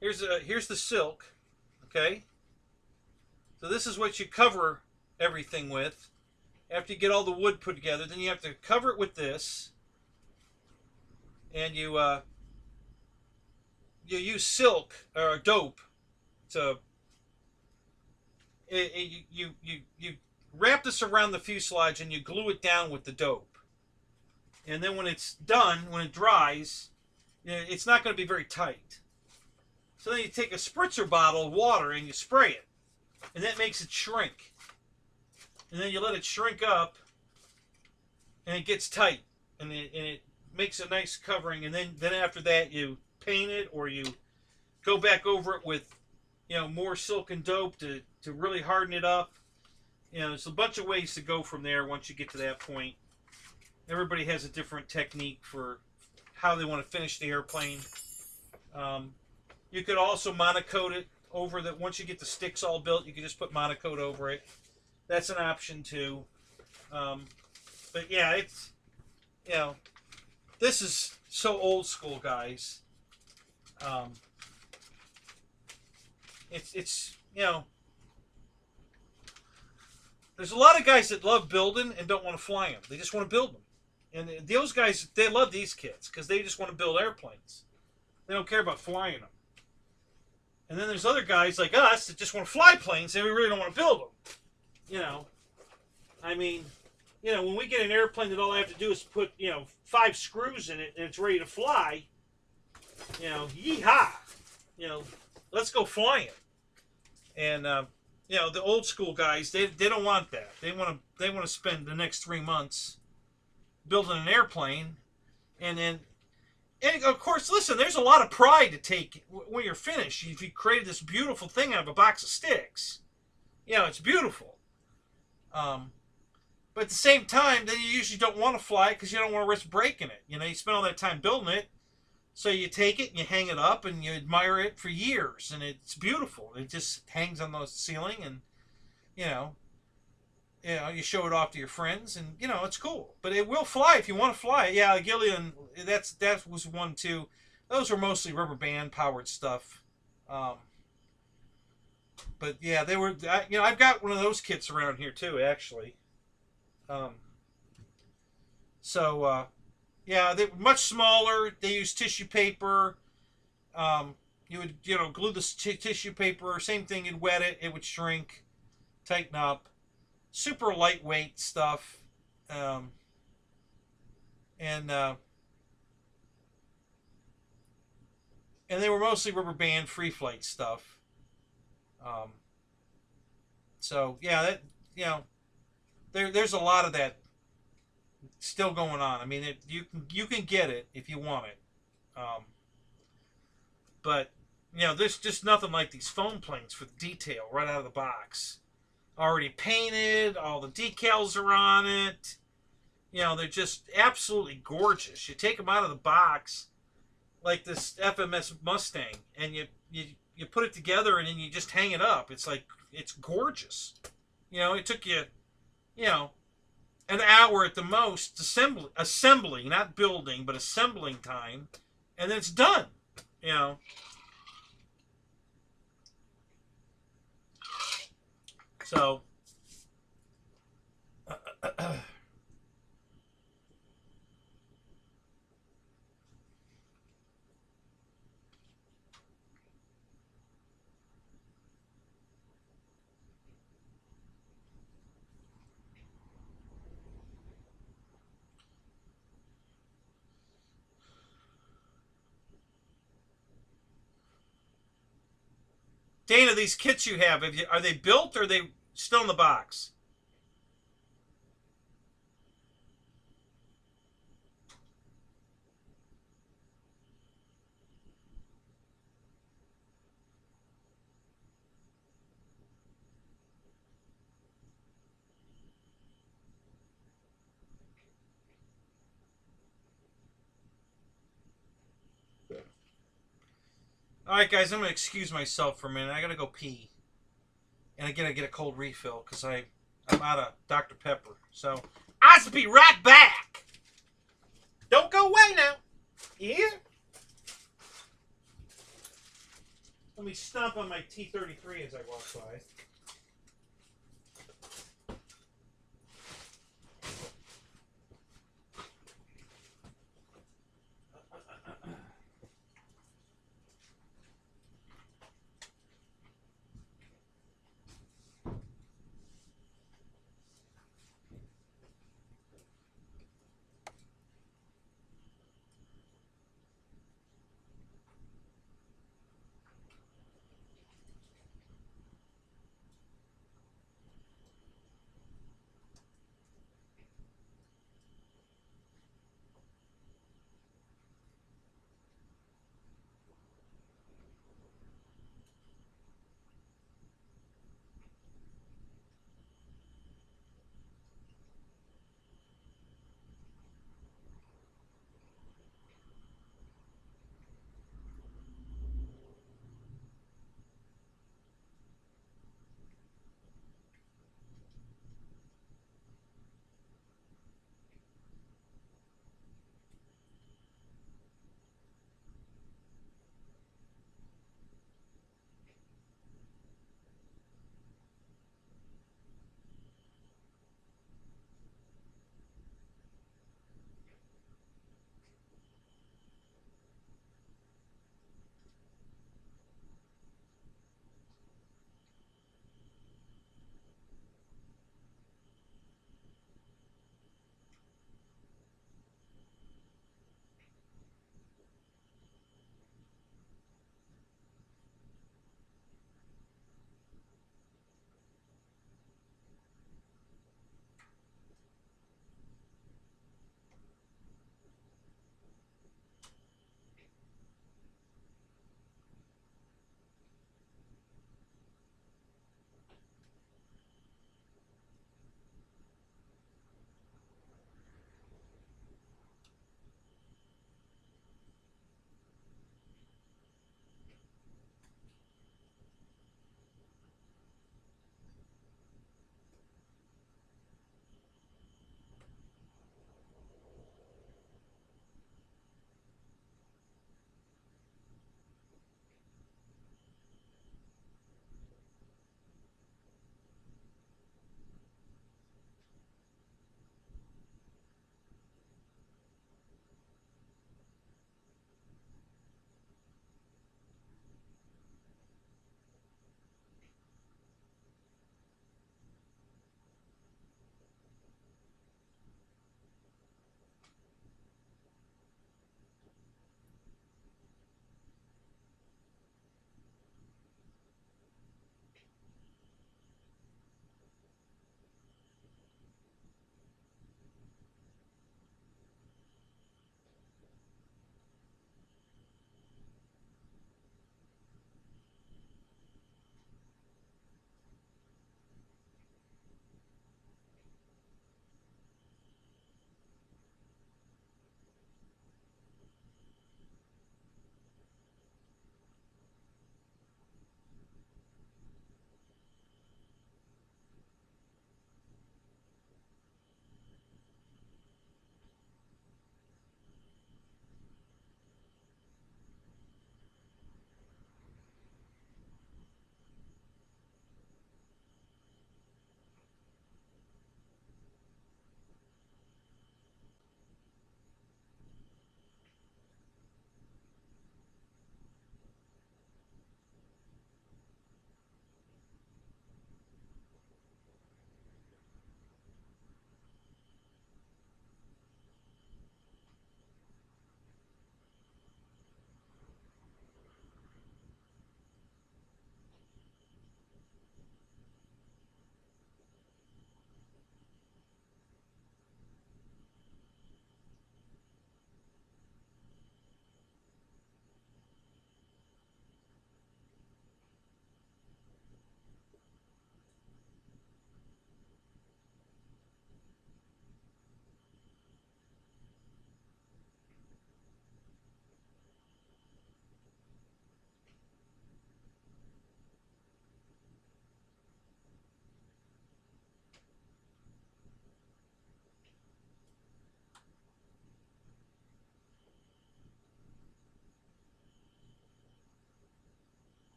Here's the silk. Okay, so this is what you cover everything with. After you get all the wood put together, then you have to cover it with this, and you use silk or dope to you wrap this around the fuselage and you glue it down with the dope. And then when it's done, when it dries, it's not going to be very tight. So then you take a spritzer bottle of water and you spray it. And that makes it shrink. And then you let it shrink up and it gets tight. And it makes a nice covering. And then after that you paint it, or you go back over it with more silk and dope to really harden it up. There's a bunch of ways to go from there once you get to that point. Everybody has a different technique for how they want to finish the airplane. You could also monocoat it over that. Once you get the sticks all built, you can just put monocoat over it. That's an option too. But yeah, it's, this is so old school, guys. It's there's a lot of guys that love building and don't want to fly them. They just want to build them. And those guys, they love these kits because they just want to build airplanes. They don't care about flying them. And then there's other guys like us that just want to fly planes and we really don't want to build them. I mean, when we get an airplane that all I have to do is put, 5 screws in it and it's ready to fly, yee-haw. Let's go flying. And, the old school guys, they don't want that. They want to spend the next 3 months building an airplane And then, and of course, listen, there's a lot of pride to take when you're finished. If you created this beautiful thing out of a box of sticks, you know, it's beautiful. But at the same time, then you usually don't want to fly it because you don't want to risk breaking it. You know, you spend all that time building it, so you take it and you hang it up and you admire it for years, and it's beautiful. It just hangs on the ceiling, and you know, you show it off to your friends, and you know it's cool. But it will fly if you want to fly it. Yeah, Gillian, that was one too. Those were mostly rubber band powered stuff. Um, but yeah, they were. You know, I've got one of those kits around here too, actually. Um, yeah, they're much smaller. They use tissue paper. Um, you would, you know, glue the tissue paper. Same thing. You'd wet it. It would shrink, tighten up. Super lightweight stuff. Um, and and they were mostly rubber band free flight stuff. Um, so yeah, that, you know, there's a lot of that still going on. I mean, you can get it if you want it. Um, but you know, there's just nothing like these foam planes for the detail right out of the box. Already painted, all the decals are on it. You know, they're just absolutely gorgeous. You take them out of the box, like this FMS Mustang, and you put it together, and then you just hang it up. It's like, it's gorgeous. You know, it took you, you know, an hour at the most assembling, not building, but assembling time, and then it's done. You know. So, Dana, these kits you have are they built or are they still in the box? All right, guys, I'm gonna excuse myself for a minute. I gotta go pee, and again, I get a cold refill because I'm out of Dr. Pepper. So I'll be right back. Don't go away now. Here. Let me stomp on my T33 as I walk by.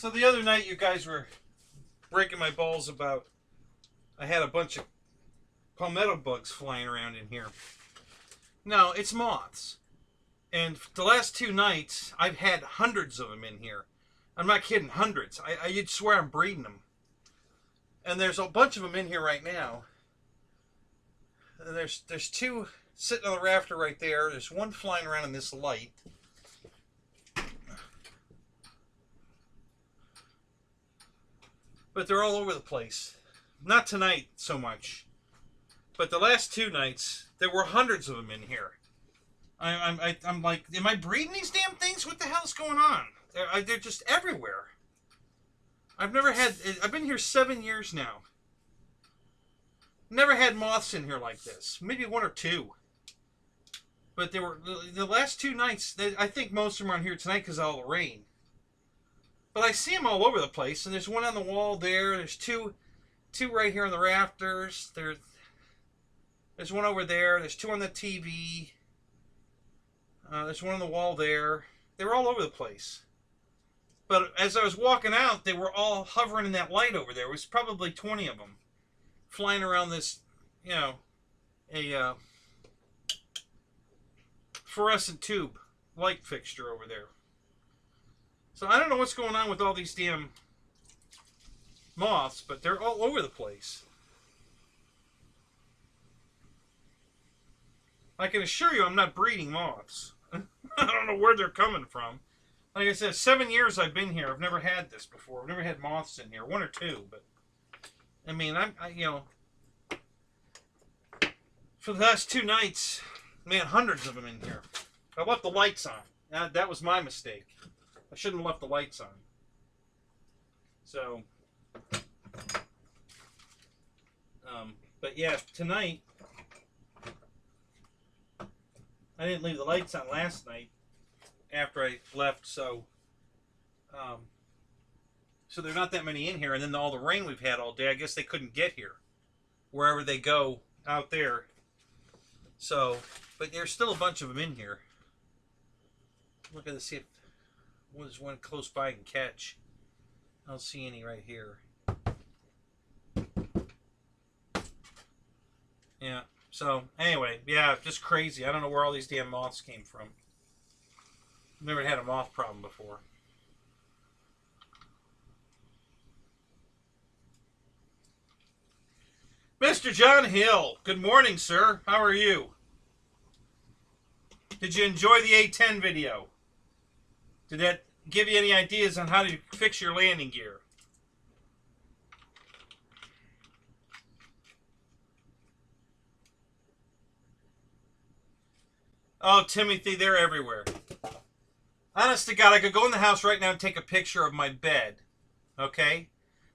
So the other night you guys were breaking my balls about I had a bunch of palmetto bugs flying around in here. No, it's moths. And the last 2 nights, I've had hundreds of them in here. I'm not kidding, hundreds. You'd swear I'm breeding them. And there's a bunch of them in here right now. And there's 2 sitting on the rafter right there. There's 1 flying around in this light. But they're all over the place. Not tonight so much. But the last 2 nights, there were hundreds of them in here. I'm like, am I breeding these damn things? What the hell's going on? They're just everywhere. I've been here 7 years now. Never had moths in here like this. Maybe 1 or 2. But they were, the last 2 nights, I think most of them are on here tonight because of all the rain. But I see them all over the place, and there's 1 on the wall there. There's two right here on the rafters. There's 1 over there. There's 2 on the TV. There's 1 on the wall there. They were all over the place. But as I was walking out, they were all hovering in that light over there. It was probably 20 of them flying around this, you know, a fluorescent tube light fixture over there. So I don't know what's going on with all these damn moths, but they're all over the place. I can assure you I'm not breeding moths. I don't know where they're coming from. Like I said, 7 years I've been here. I've never had this before. I've never had moths in here. 1 or 2, but I mean, you know, for the last 2 nights, man, hundreds of them in here. I left the lights on. That was my mistake. I shouldn't have left the lights on. So, but yeah, tonight, I didn't leave the lights on last night after I left, so there are not that many in here. And then all the rain we've had all day, I guess they couldn't get here, wherever they go out there. So, but there's still a bunch of them in here. Look at this, see if there's 1 close by I can catch. I don't see any right here. Yeah, so anyway, yeah, just crazy. I don't know where all these damn moths came from. Never had a moth problem before. Mr. John Hill, good morning, sir. How are you? Did you enjoy the A10 video? Did that give you any ideas on how to fix your landing gear? Oh, Timothy, they're everywhere. Honest to God, I could go in the house right now and take a picture of my bed. Okay?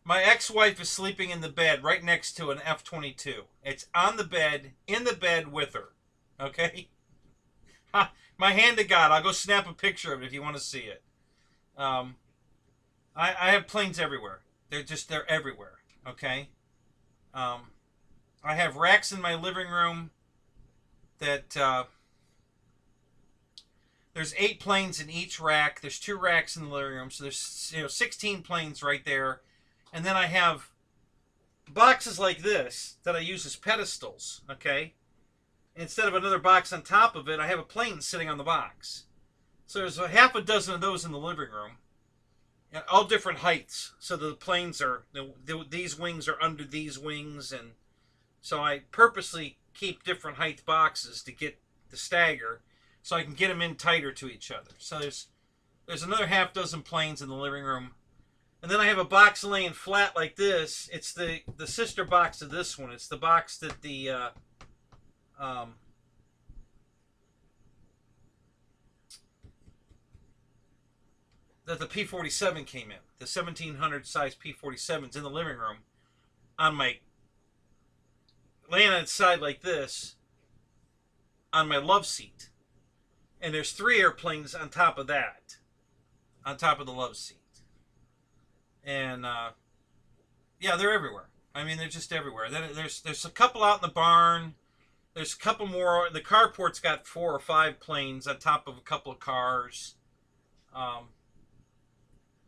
My ex-wife is sleeping in the bed right next to an F-22. It's on the bed, in the bed with her. Okay? My hand to God, I'll go snap a picture of it if you want to see it. I have planes everywhere. They're everywhere. Okay? I have racks in my living room that... There's 8 planes in each rack. There's 2 racks in the living room, so there's 16 planes right there. And then I have boxes like this that I use as pedestals. Okay, instead of another box on top of it, I have a plane sitting on the box. So there's a half a dozen of those in the living room, and all different heights. So the planes are these wings are under these wings, and so I purposely keep different height boxes to get the stagger, so I can get them in tighter to each other. So there's another half dozen planes in the living room. And then I have a box laying flat like this. It's the sister box of this one. It's the box that the P-47 came in. The 1700 size P-47's in the living room on my, laying on its side like this on my love seat. And there's 3 airplanes on top of that, on top of the love seat. And, yeah, they're everywhere. I mean, they're just everywhere. Then there's a couple out in the barn. There's a couple more. The carport's got 4 or 5 planes on top of a couple of cars.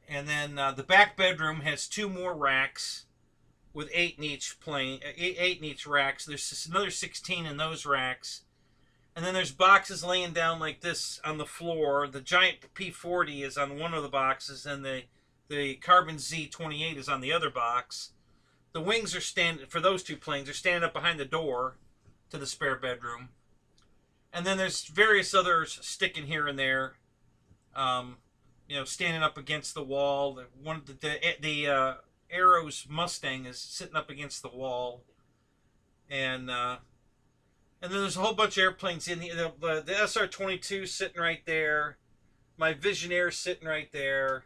And then the back bedroom has 2 more racks with 8 in each plane, 8 in each rack. So there's another 16 in those racks. And then there's boxes laying down like this on the floor. The giant P40 is on one of the boxes, and the Carbon Z28 is on the other box. The wings are standing, for those 2 planes, are standing up behind the door to the spare bedroom. And then there's various others sticking here and there, you know, standing up against the wall. The Arrows Mustang is sitting up against the wall. And then there's a whole bunch of airplanes in the SR-22 sitting right there. My Visionaire sitting right there.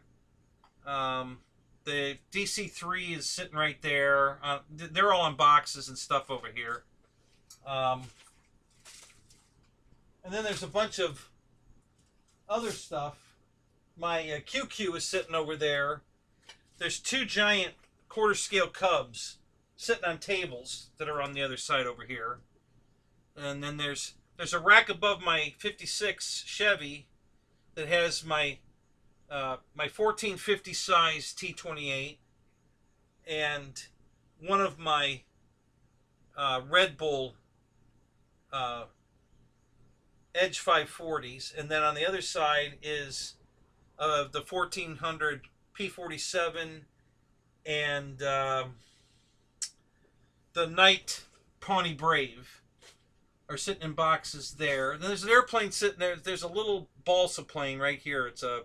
The DC-3 is sitting right there. They're all in boxes and stuff over here. And then there's a bunch of other stuff. My QQ is sitting over there. There's 2 giant quarter-scale Cubs sitting on tables that are on the other side over here. And then there's a rack above my 56 Chevy that has my 1450 size T28 and one of my Red Bull Edge 540s, and then on the other side is the 1400 P47 and the Knight Pawnee Brave are sitting in boxes there. And there's an airplane sitting there. There's a little balsa plane right here. It's a,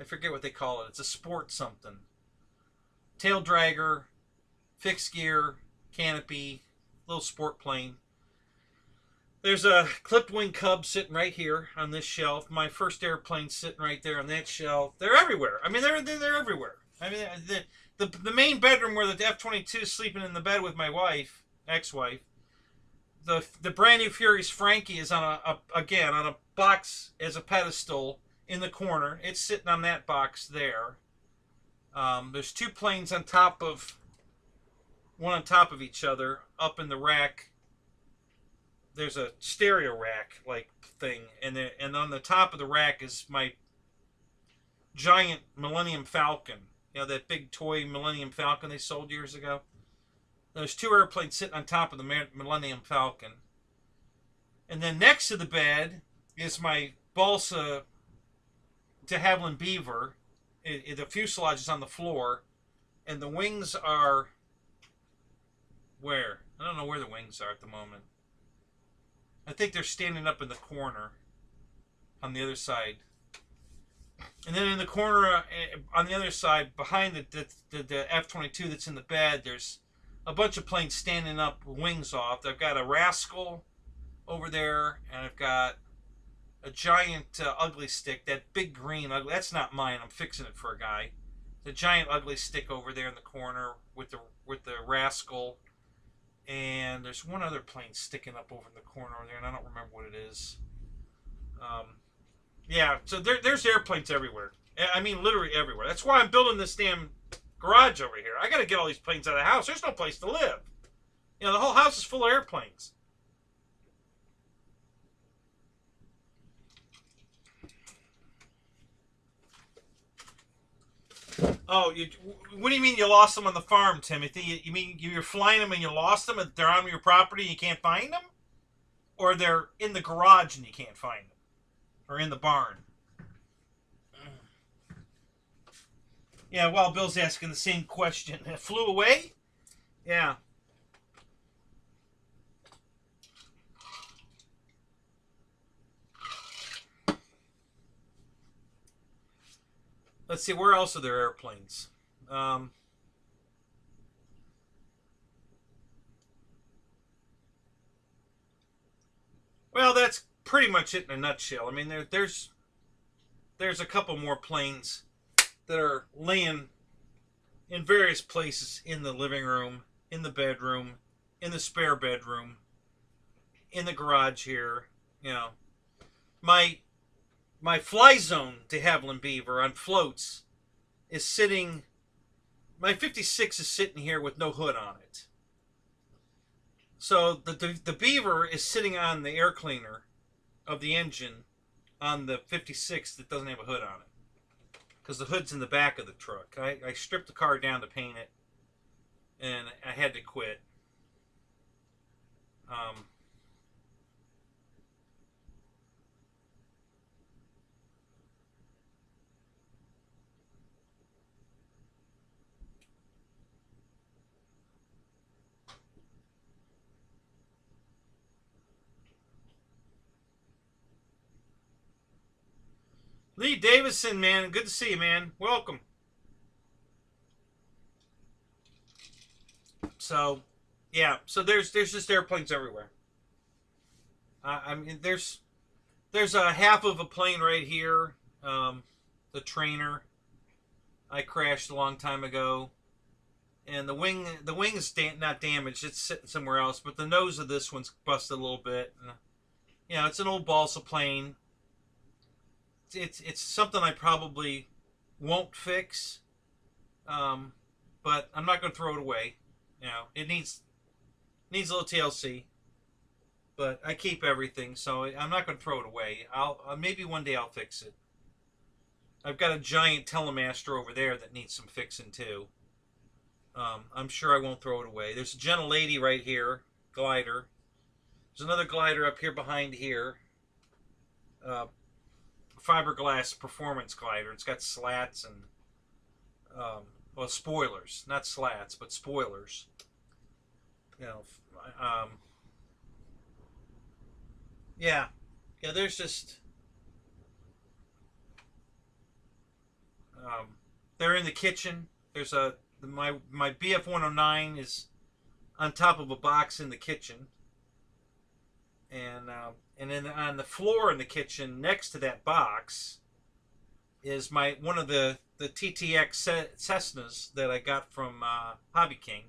I forget what they call it. It's a sport something. Tail dragger, fixed gear, canopy, little sport plane. There's a clipped wing Cub sitting right here on this shelf. My first airplane sitting right there on that shelf. They're everywhere. I mean, they're everywhere. I mean, the main bedroom where the F-22 is sleeping in the bed with my wife, ex-wife. The brand new Furies Frankie is on again on a box as a pedestal in the corner. It's sitting on that box there. There's 2 planes on top of one on top of each other up in the rack. There's a stereo rack like thing, and on the top of the rack is my giant Millennium Falcon. You know, that big toy Millennium Falcon they sold years ago. There's 2 airplanes sitting on top of the Millennium Falcon. And then next to the bed is my balsa de Havilland Beaver. The fuselage is on the floor. And the wings are... where? I don't know where the wings are at the moment. I think they're standing up in the corner on the other side. And then in the corner on the other side, behind the F-22 that's in the bed, there's a bunch of planes standing up, wings off. I've got a Rascal over there, and I've got a giant ugly stick, that big green ugly. That's not mine. I'm fixing it for a guy. The giant ugly stick over there in the corner with the Rascal, and there's one other plane sticking up over in the corner over there, and I don't remember what it is. Yeah, so there's airplanes everywhere. I mean, literally everywhere. That's why I'm building this damn garage over here. I got to get all these planes out of the house. There's no place to live. You know, the whole house is full of airplanes. Oh, what do you mean you lost them on the farm, Timothy? You mean you were flying them and you lost them and they're on your property and you can't find them? Or they're in the garage and you can't find them? Or in the barn? Yeah, well, Bill's asking the same question. It flew away? Yeah. Let's see, where else are there airplanes? Well, that's pretty much it in a nutshell. I mean, there's a couple more planes that are laying in various places in the living room, in the bedroom, in the spare bedroom, in the garage here. You know, my Fly Zone de Havilland Beaver on floats is sitting. My 56 is sitting here with no hood on it. So the Beaver is sitting on the air cleaner of the engine on the 56 that doesn't have a hood on it. because the hood's in the back of the truck. I stripped the car down to paint it, and I had to quit. Lee Davison, man, good to see you, man. Welcome. So, yeah. So there's just airplanes everywhere. I mean, there's a half of a plane right here. The trainer I crashed a long time ago, and the wing is not damaged. It's sitting somewhere else, but the nose of this one's busted a little bit. And, you know, it's an old balsa plane. It's something I probably won't fix, but I'm not going to throw it away. You know, it needs a little TLC, but I keep everything, so I'm not going to throw it away. Maybe one day I'll fix it. I've got a giant Telemaster over there that needs some fixing too. I'm sure I won't throw it away. There's a gentle lady right here, glider. There's another glider up here behind here. Fiberglass performance glider. It's got slats and well, spoilers, not slats, but spoilers. You know, yeah. There's just they're in the kitchen. There's my BF 109 is on top of a box in the kitchen, and then on the floor in the kitchen next to that box is one of the TTX Cessnas that I got from Hobby King,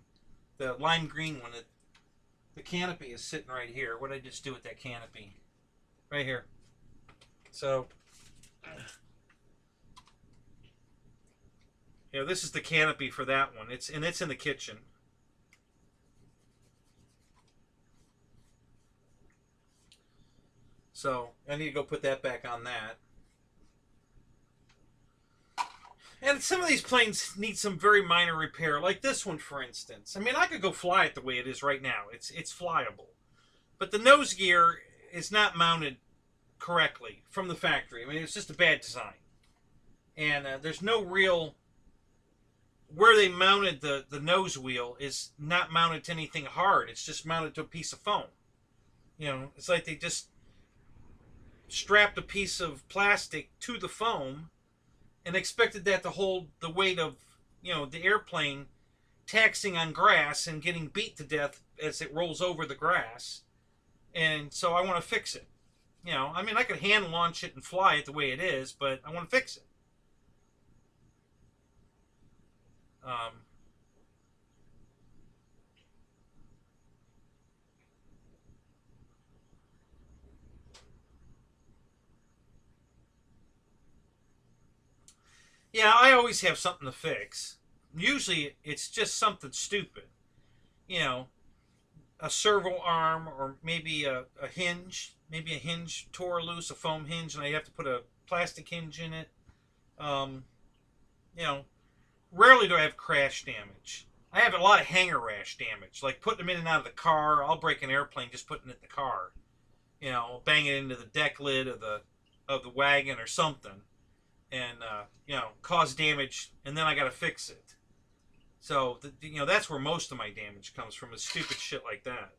the lime green one. The canopy is sitting right here. What did I just do with that canopy? Right here. So, you know, this is the canopy for that one. It's in the kitchen. So I need to go put that back on that. And some of these planes need some very minor repair, like this one, for instance. I mean, I could go fly it the way it is right now. It's flyable. But the nose gear is not mounted correctly from the factory. I mean, it's just a bad design. And there's no real... Where they mounted the nose wheel is not mounted to anything hard. It's just mounted to a piece of foam. You know, it's like they just strapped a piece of plastic to the foam and expected that to hold the weight of, you know, the airplane taxing on grass and getting beat to death as it rolls over the grass. And so I want to fix it. You know, I mean, I could hand launch it and fly it the way it is, but I want to fix it. Yeah, I always have something to fix. Usually it's just something stupid. You know, a servo arm or maybe a hinge. Maybe a hinge tore loose, a foam hinge, and I have to put a plastic hinge in it. You know, rarely do I have crash damage. I have a lot of hanger rash damage, like putting them in and out of the car. I'll break an airplane just putting it in the car. You know, bang it into the deck lid of the wagon or something, and you know, cause damage, and then I got to fix it. So you know, that's where most of my damage comes from, is stupid shit like that.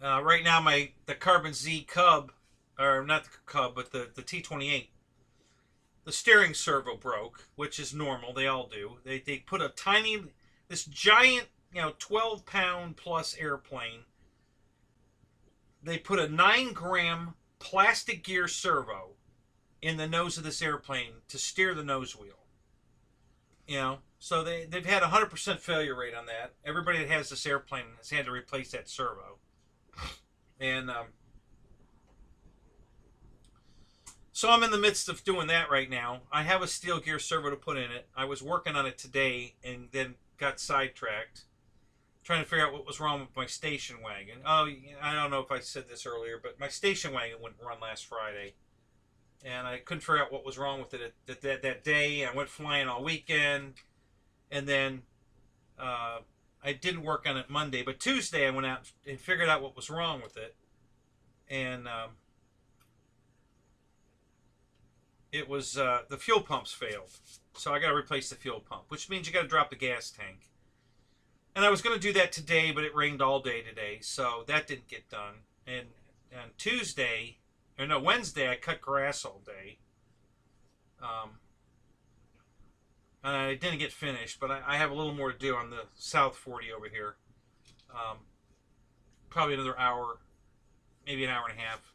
Right now, the Carbon Z Cub, or not the Cub, but the T28, the steering servo broke, which is normal. They all do. They put this giant, you know, 12-pound plus airplane. They put a 9-gram plastic gear servo in the nose of this airplane to steer the nose wheel. You know, so they've had a 100% failure rate on that. Everybody that has this airplane has had to replace that servo. And so I'm in the midst of doing that right now. I have a steel gear servo to put in it. I was working on it today and then got sidetracked. trying to figure out what was wrong with my station wagon. Oh, I don't know if I said this earlier, but my station wagon wouldn't run last Friday. And I couldn't figure out what was wrong with it that day. I went flying all weekend. And then I didn't work on it Monday. But Tuesday I went out and figured out what was wrong with it. And it was the fuel pumps failed. So I got to replace the fuel pump, which means you got to drop the gas tank. And I was going to do that today, but it rained all day today, so that didn't get done. And on Wednesday, I cut grass all day. And I didn't get finished, but I have a little more to do on the South 40 over here. Probably another hour, maybe an hour and a half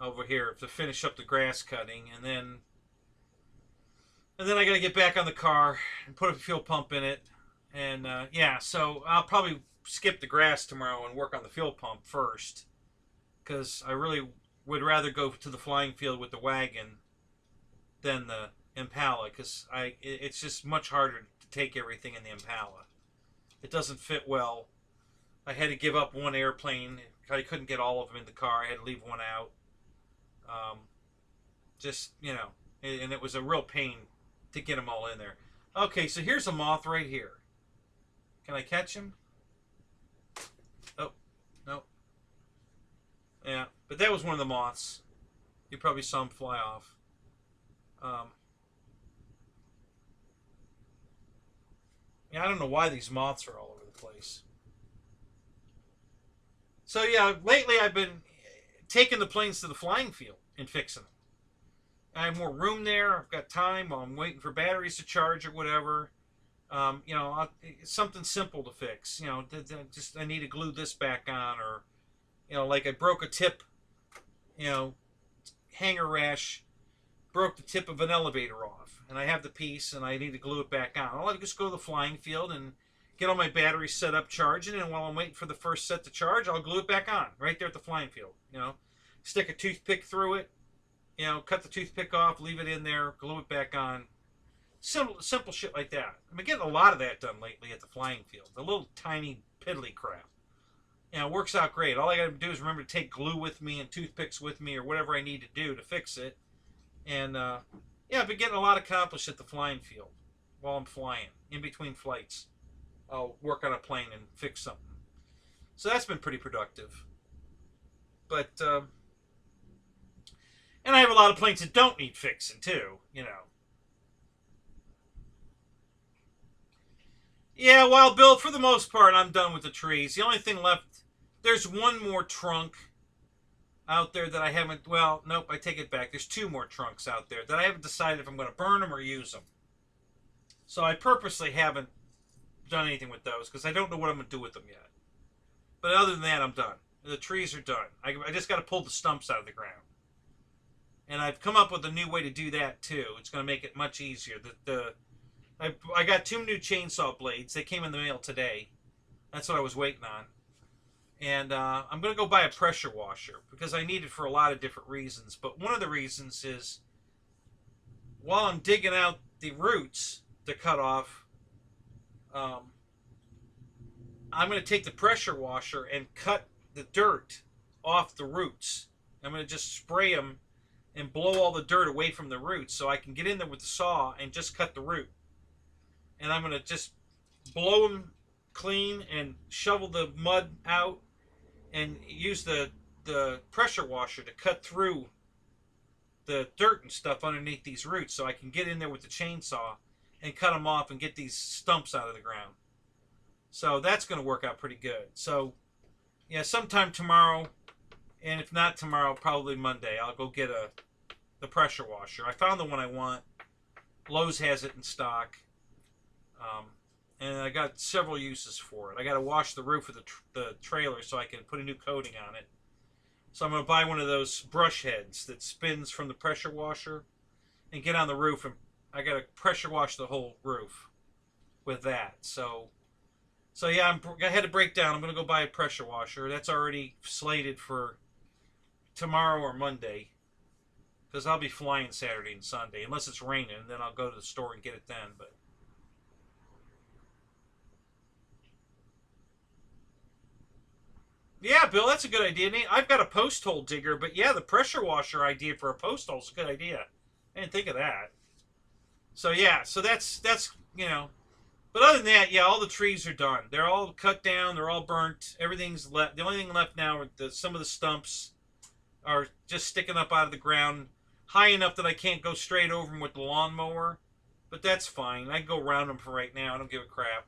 over here to finish up the grass cutting. And then I got to get back on the car and put a fuel pump in it. And yeah, so I'll probably skip the grass tomorrow and work on the fuel pump first, because I really would rather go to the flying field with the wagon than the Impala, because it's just much harder to take everything in the Impala. It doesn't fit well. I had to give up one airplane. I couldn't get all of them in the car. I had to leave one out. Just, you know, and it was a real pain to get them all in there. Okay, so here's a moth right here. Can I catch him? Oh, no. Yeah, but that was one of the moths. You probably saw him fly off. Yeah, I don't know why these moths are all over the place. So yeah, lately I've been taking the planes to the flying field and fixing them. I have more room there. I've got time while I'm waiting for batteries to charge or whatever. You know, it's something simple to fix. You know, just I need to glue this back on, or, you know, like I broke a tip, you know, hanger rash, broke the tip of an elevator off, and I have the piece, and I need to glue it back on. I'll just go to the flying field and get all my batteries set up, charging, and while I'm waiting for the first set to charge, I'll glue it back on right there at the flying field. You know, stick a toothpick through it, you know, cut the toothpick off, leave it in there, glue it back on. Simple shit like that. I've been getting a lot of that done lately at the flying field. The little tiny piddly crap. You know, it works out great. All I got to do is remember to take glue with me and toothpicks with me, or whatever I need to do to fix it. And yeah, I've been getting a lot accomplished at the flying field while I'm flying. In between flights, I'll work on a plane and fix something. So that's been pretty productive. But and I have a lot of planes that don't need fixing too, you know. Yeah, Wild Bill, for the most part, I'm done with the trees. The only thing left, there's one more trunk out there that I haven't, well, nope, I take it back. There's two more trunks out there that I haven't decided if I'm going to burn them or use them. So I purposely haven't done anything with those, because I don't know what I'm going to do with them yet. But other than that, I'm done. The trees are done. I just got to pull the stumps out of the ground. And I've come up with a new way to do that, too. It's going to make it much easier. I got 2 new chainsaw blades. They came in the mail today. That's what I was waiting on. And I'm going to go buy a pressure washer, because I need it for a lot of different reasons. But one of the reasons is, while I'm digging out the roots to cut off, I'm going to take the pressure washer and cut the dirt off the roots. I'm going to just spray them and blow all the dirt away from the roots, so I can get in there with the saw and just cut the root. And I'm going to just blow them clean and shovel the mud out and use the pressure washer to cut through the dirt and stuff underneath these roots, so I can get in there with the chainsaw and cut them off and get these stumps out of the ground. So that's going to work out pretty good. So yeah, sometime tomorrow, and if not tomorrow, probably Monday, I'll go get the pressure washer. I found the one I want. Lowe's has it in stock. And I got several uses for it. I got to wash the roof of the trailer so I can put a new coating on it. So I'm going to buy one of those brush heads that spins from the pressure washer and get on the roof, and I got to pressure wash the whole roof with that. So yeah, I had to break down. I'm going to go buy a pressure washer. That's already slated for tomorrow or Monday, because I'll be flying Saturday and Sunday, unless it's raining, and then I'll go to the store and get it then. But Yeah, Bill, that's a good idea. I've got a post hole digger, but yeah, the pressure washer idea for a post hole is a good idea. I didn't think of that. So yeah, so that's you know. But other than that, yeah, all the trees are done. They're all cut down. They're all burnt. Everything's left. The only thing left now are some of the stumps are just sticking up out of the ground, high enough that I can't go straight over them with the lawnmower. But that's fine. I can go around them for right now. I don't give a crap.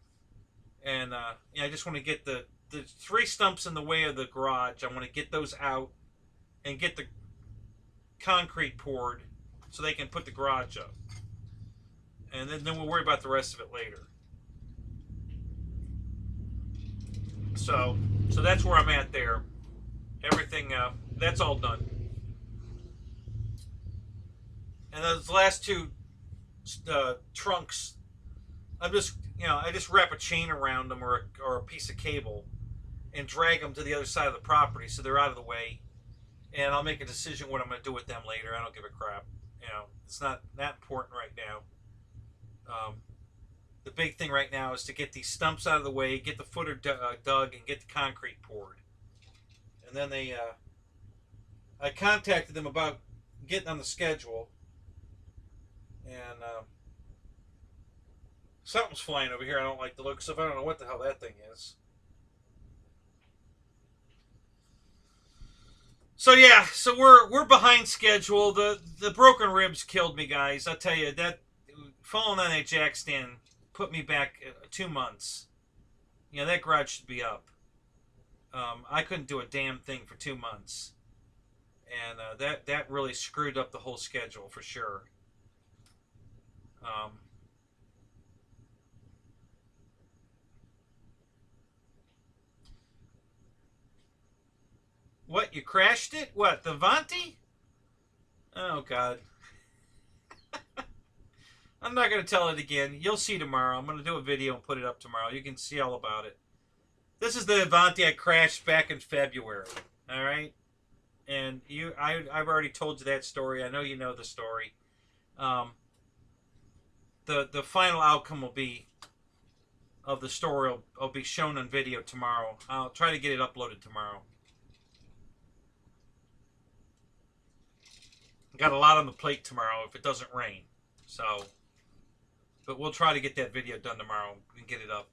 And yeah, I just want to get the three stumps in the way of the garage. I want to get those out and get the concrete poured so they can put the garage up. And then we'll worry about the rest of it later. So that's where I'm at there. Everything, that's all done. And those last two trunks, I'm just, I just wrap a chain around them or a piece of cable and drag them to the other side of the property so they're out of the way. And I'll make a decision what I'm going to do with them later. I don't give a crap. It's not that important right now. The big thing right now is to get these stumps out of the way, get the footer dug, and get the concrete poured. And then I contacted them about getting on the schedule. And something's flying over here. I don't like the looks of. I don't know what the hell that thing is. So yeah, so we're behind schedule. The broken ribs killed me, guys. I tell you, that falling on that jack stand put me back 2 months. That garage should be up. I couldn't do a damn thing for 2 months, and that really screwed up the whole schedule for sure. What, you crashed it? What, the AVANTI? Oh God. I'm not going to tell it again. You'll see tomorrow. I'm going to do a video and put it up tomorrow. You can see all about it. This is the AVANTI I crashed back in February. All right? And I've already told you that story. I know you know the story. The final outcome of the story will be shown on video tomorrow. I'll try to get it uploaded tomorrow. Got a lot on the plate tomorrow if it doesn't rain. So, but we'll try to get that video done tomorrow and get it up.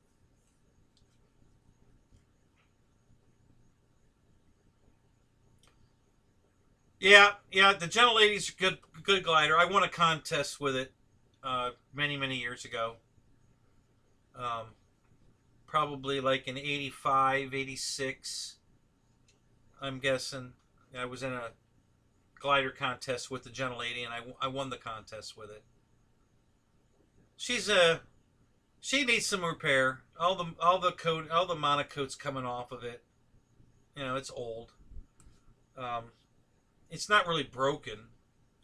Yeah, the Gentle Lady's a good glider. I won a contest with it many years ago. Probably like in 85, 86, I'm guessing. I was in a glider contest with the Gentle Lady, and I won the contest with it. She needs some repair. All the monocoat's coming off of it. It's old. It's not really broken.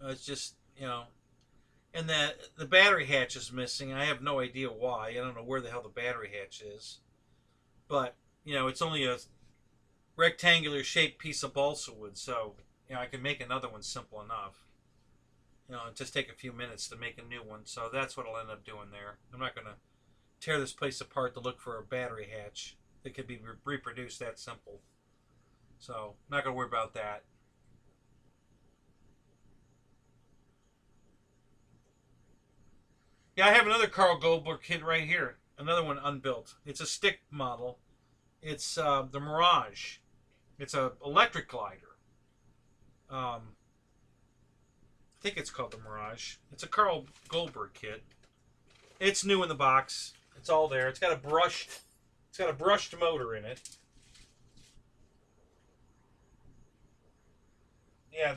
It's just, and the battery hatch is missing. I have no idea why. I don't know where the hell the battery hatch is. But, it's only a rectangular shaped piece of balsa wood, so I can make another one simple enough. It'll just take a few minutes to make a new one. So that's what I'll end up doing there. I'm not going to tear this place apart to look for a battery hatch that could be reproduced that simple. So I'm not going to worry about that. Yeah, I have another Carl Goldberg kit right here. Another one unbuilt. It's a stick model. It's the Mirage. It's an electric glider. I think it's called the Mirage. It's a Carl Goldberg kit. It's new in the box. It's all there. It's got a brushed motor in it. Yeah,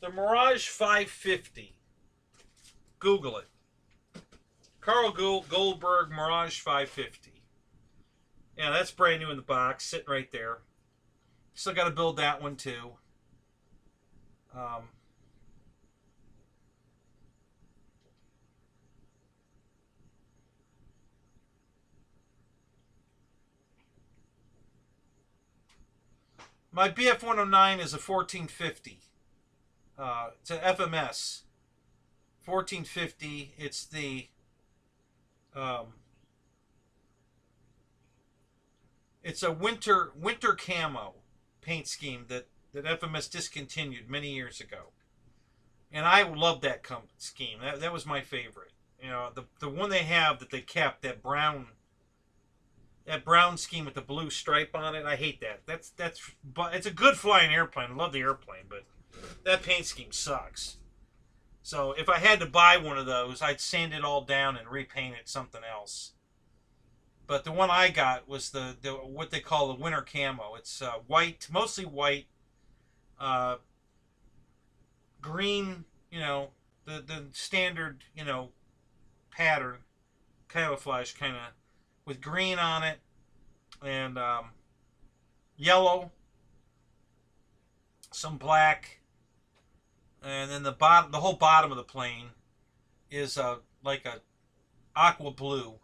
the Mirage 550. Google it. Carl Goldberg Mirage 550. Yeah, that's brand new in the box, sitting right there. Still got to build that one too. My BF-109 is a 1450. It's an FMS. 1450. It's the It's a winter camo paint scheme that FMS discontinued many years ago, and I love that scheme. That was my favorite. You know, the one they have that they kept, that brown scheme with the blue stripe on it. I hate that. But it's a good flying airplane. I love the airplane, but that paint scheme sucks. So if I had to buy one of those, I'd sand it all down and repaint it something else. But the one I got was the what they call the winter camo. It's white, mostly white, green. You know, the standard, you know, pattern, camouflage kind of, with green on it, and yellow, some black, and then the whole bottom of the plane is like a aqua blue,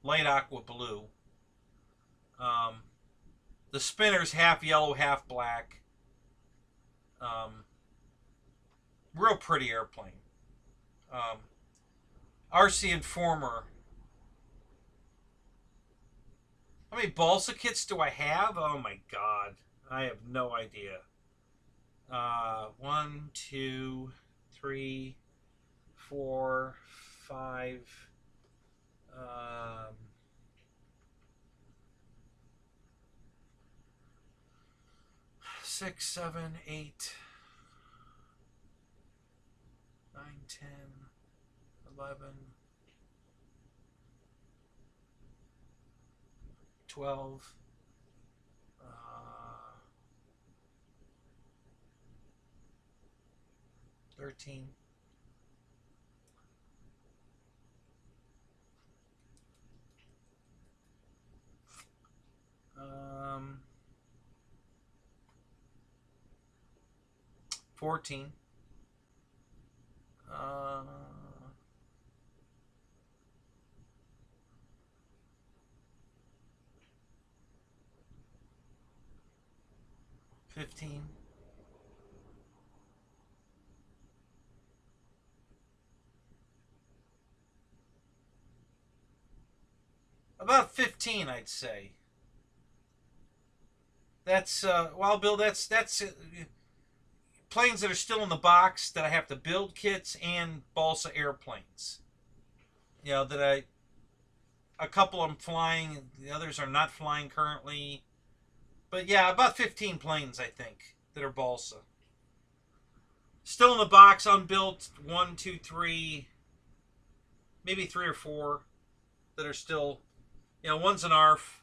light aqua blue. The spinner's half yellow, half black. Real pretty airplane. RC Informer. How many balsa kits do I have? Oh my god. I have no idea. 1, 2, 3, 4, 5. 6, 7, 8, 9, 10, 11, 12, 13, 14, 15, about 15, I'd say. That's well, Bill. That's planes that are still in the box that I have to build kits, and balsa airplanes. You know, a couple of them flying, the others are not flying currently. But yeah, about 15 planes, I think, that are balsa. Still in the box, unbuilt, 1, 2, 3, maybe 3 or 4 that are still, you know, one's an ARF.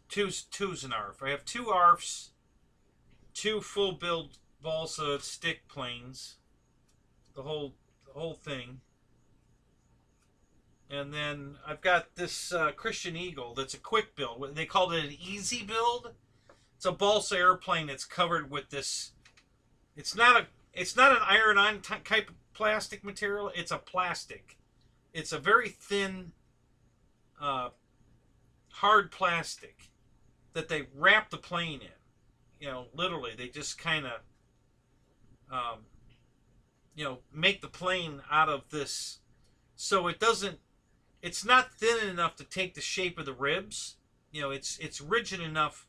Two's an ARF. I have 2 ARFs, 2 full build balsa stick planes, the whole thing. And then I've got this Christian Eagle that's a quick build. They called it an easy build. It's a balsa airplane that's covered with this. It's not an iron-on type of plastic material. It's a plastic. It's a very thin, hard plastic that they wrap the plane in. You know, literally, they just kind of, you know, make the plane out of this, so it doesn't. It's not thin enough to take the shape of the ribs. You know, it's rigid enough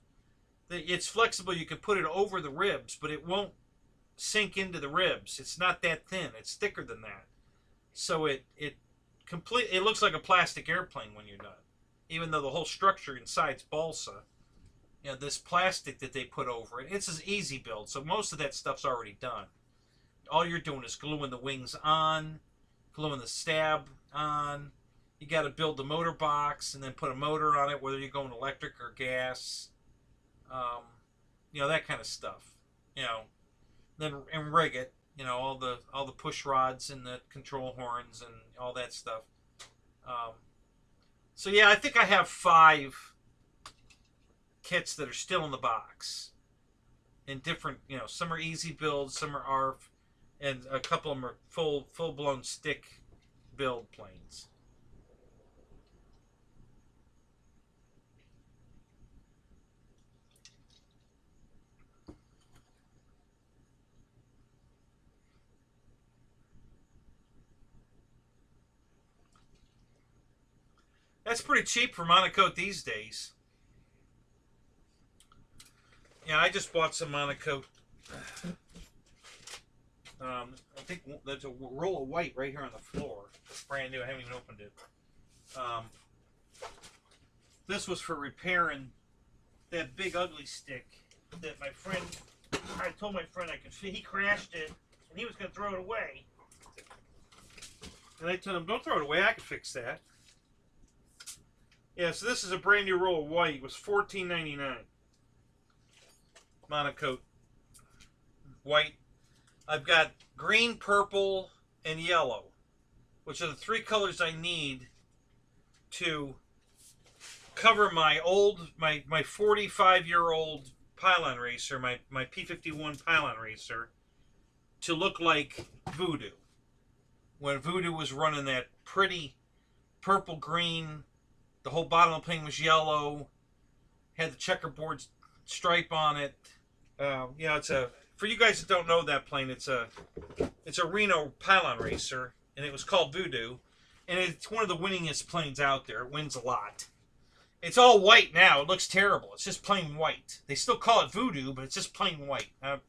that it's flexible. You can put it over the ribs, but it won't sink into the ribs. It's not that thin. It's thicker than that. So it looks like a plastic airplane when you're done. Even though the whole structure inside's balsa. You know, this plastic that they put over it. It's an easy build, so most of that stuff's already done. All you're doing is gluing the wings on, gluing the stab on. You got to build the motor box and then put a motor on it, whether you're going electric or gas. You know, that kind of stuff. You know, then and rig it. You know, all the push rods and the control horns and all that stuff. So yeah, I think I have 5 kits that are still in the box. In different, you know, some are easy builds, some are ARF, and a couple of them are full blown stick build planes. That's pretty cheap for monocoat these days. Yeah, I just bought some monocoat. I think there's a roll of white right here on the floor. It's brand new. I haven't even opened it. This was for repairing that big ugly stick that my friend, I told my friend I could fit. He crashed it and he was going to throw it away. And I told him, don't throw it away. I can fix that. Yeah, so this is a brand new roll of white. It was $14.99. Monocoat. White. I've got green, purple, and yellow, which are the three colors I need to cover my old, my 45-year-old pylon racer, my P51 pylon racer, to look like Voodoo. When Voodoo was running that pretty purple-green, the whole bottom of the plane was yellow, had the checkerboard stripe on it. You know, it's a, for you guys that don't know that plane, it's a Reno pylon racer, and it was called Voodoo, and it's one of the winningest planes out there. It wins a lot. It's all white now. It looks terrible. It's just plain white. They still call it Voodoo, but it's just plain white. It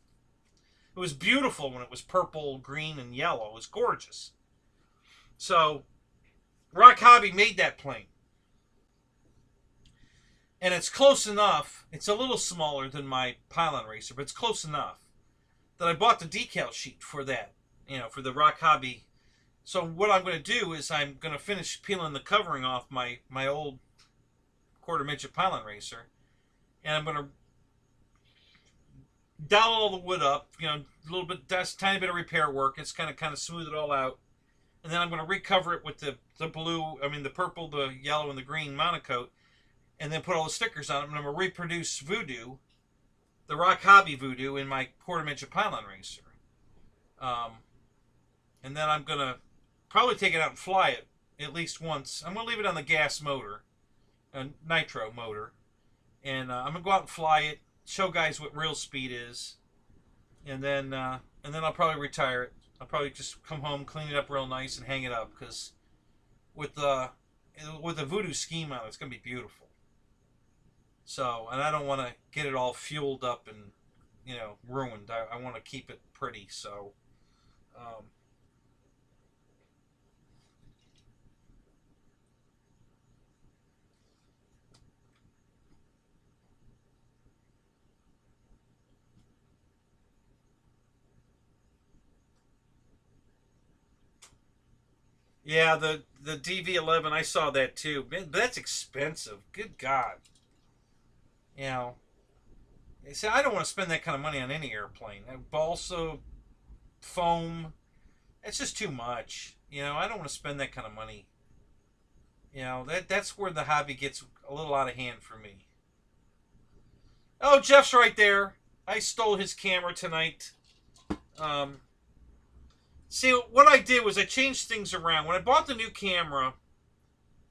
was beautiful when it was purple, green, and yellow. It was gorgeous. So, Rock Hobby made that plane. And it's close enough. It's a little smaller than my pylon racer, but it's close enough that I bought the decal sheet for that, you know, for the Rock Hobby. So what I'm going to do is I'm going to finish peeling the covering off my old quarter midget pylon racer, and I'm going to dowel all the wood up, you know, a little bit, tiny bit of repair work. It's kind of smooth it all out, and then I'm going to recover it with the blue, I mean the purple, the yellow, and the green monocoat, and then put all the stickers on it. And I'm going to reproduce Voodoo, the Rock Hobby Voodoo, in my quarter midget pylon racer. And then I'm going to probably take it out and fly it at least once. I'm going to leave it on the gas motor, a nitro motor, and I'm going to go out and fly it, show guys what real speed is, and then I'll probably retire it. I'll probably just come home, clean it up real nice, and hang it up, because with the Voodoo scheme on it, it's going to be beautiful. So, and I don't want to get it all fueled up and, you know, ruined. I want to keep it pretty, so yeah, the DV11, I saw that too. Man, that's expensive. Good God. You know, see, I don't want to spend that kind of money on any airplane. Balsa, foam, it's just too much. You know, I don't want to spend that kind of money. You know, that's where the hobby gets a little out of hand for me. Oh, Jeff's right there. I stole his camera tonight. See, what I did was I changed things around. When I bought the new camera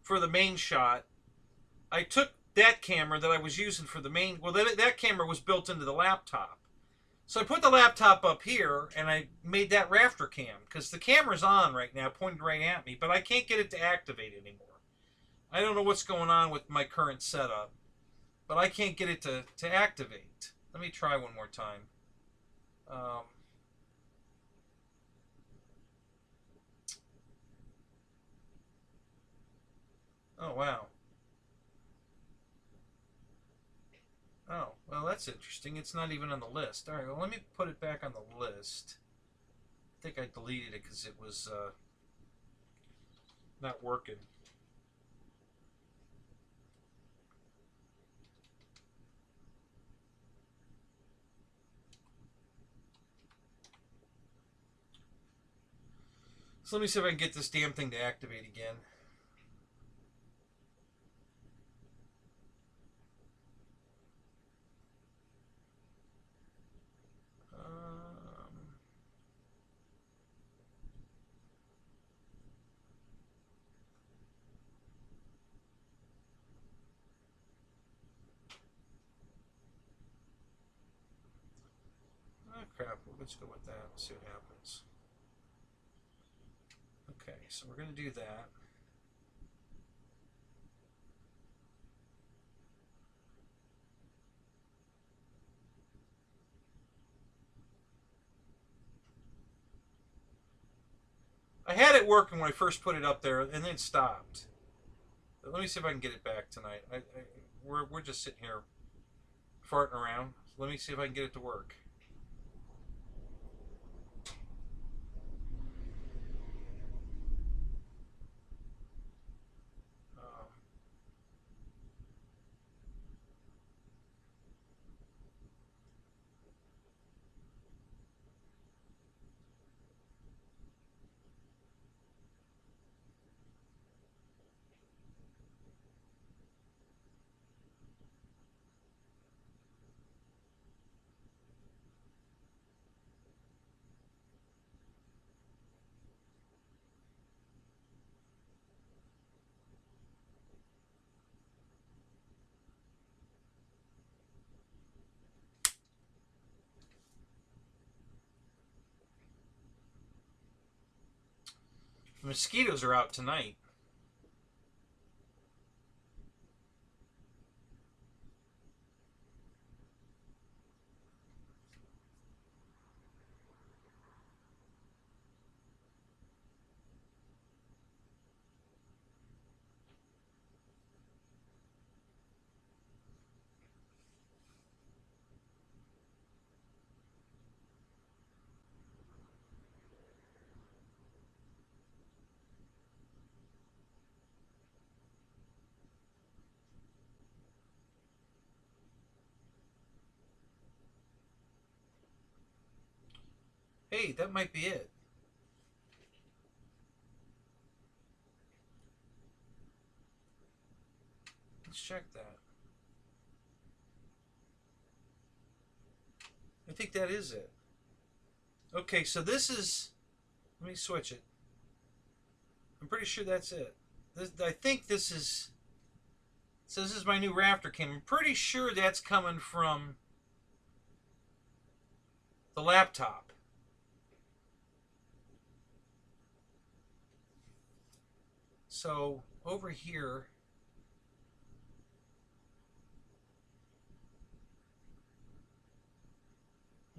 for the main shot, I took that camera that I was using for the main... Well, that camera was built into the laptop. So I put the laptop up here, and I made that rafter cam, because the camera's on right now, pointed right at me, but I can't get it to activate anymore. I don't know what's going on with my current setup, but I can't get it to activate. Let me try one more time. Oh, wow. Oh, well, that's interesting. It's not even on the list. All right, well, let me put it back on the list. I think I deleted it because it was not working. So let me see if I can get this damn thing to activate again. Oh, crap. Let's go with that. Let's see what happens. Okay, so we're going to do that. I had it working when I first put it up there, and then it stopped. But let me see if I can get it back tonight. We're just sitting here farting around. So let me see if I can get it to work. The mosquitoes are out tonight. Hey, that might be it. Let's check that. I think that is it. Okay, so this is... Let me switch it. I'm pretty sure that's it. I think this is... So this is my new rafter cam. I'm pretty sure that's coming from the laptop. So over here,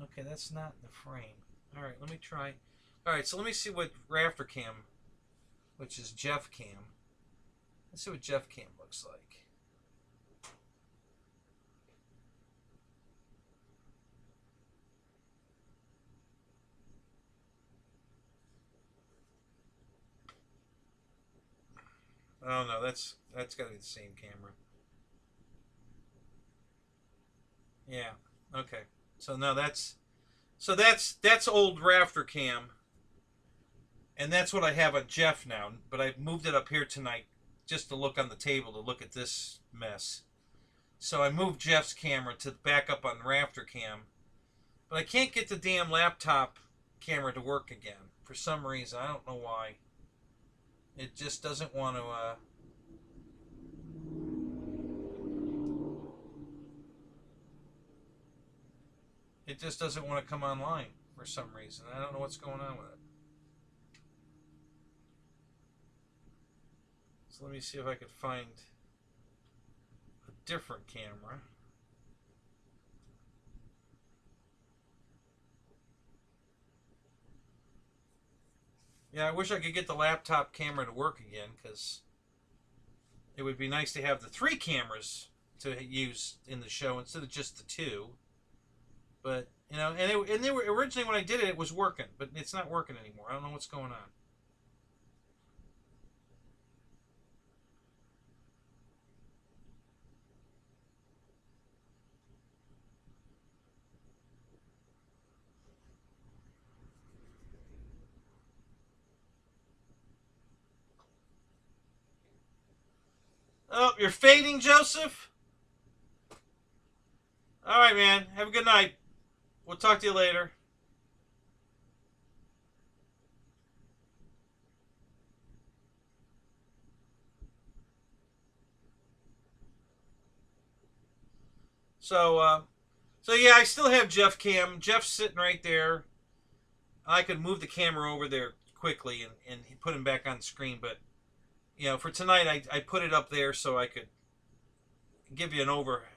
okay, that's not the frame. All right, let me try. All right, so let me see what rafter cam, which is Jeff cam. Let's see what Jeff cam looks like. Oh no, that's got to be the same camera. Yeah. Okay. So no, that's old rafter cam, and that's what I have on Jeff now. But I moved it up here tonight just to look on the table to look at this mess. So I moved Jeff's camera to back up on rafter cam, but I can't get the damn laptop camera to work again for some reason. I don't know why. It just doesn't want to, it just doesn't want to come online for some reason. I don't know what's going on with it. So let me see if I could find a different camera. Yeah, I wish I could get the laptop camera to work again, because it would be nice to have the 3 cameras to use in the show instead of just the 2. But, you know, and they were originally when I did it, it was working, but it's not working anymore. I don't know what's going on. Oh, you're fading, Joseph? All right, man. Have a good night. We'll talk to you later. So yeah, I still have Jeff cam. Jeff's sitting right there. I could move the camera over there quickly and put him back on screen, but you know, for tonight, I put it up there so I could give you an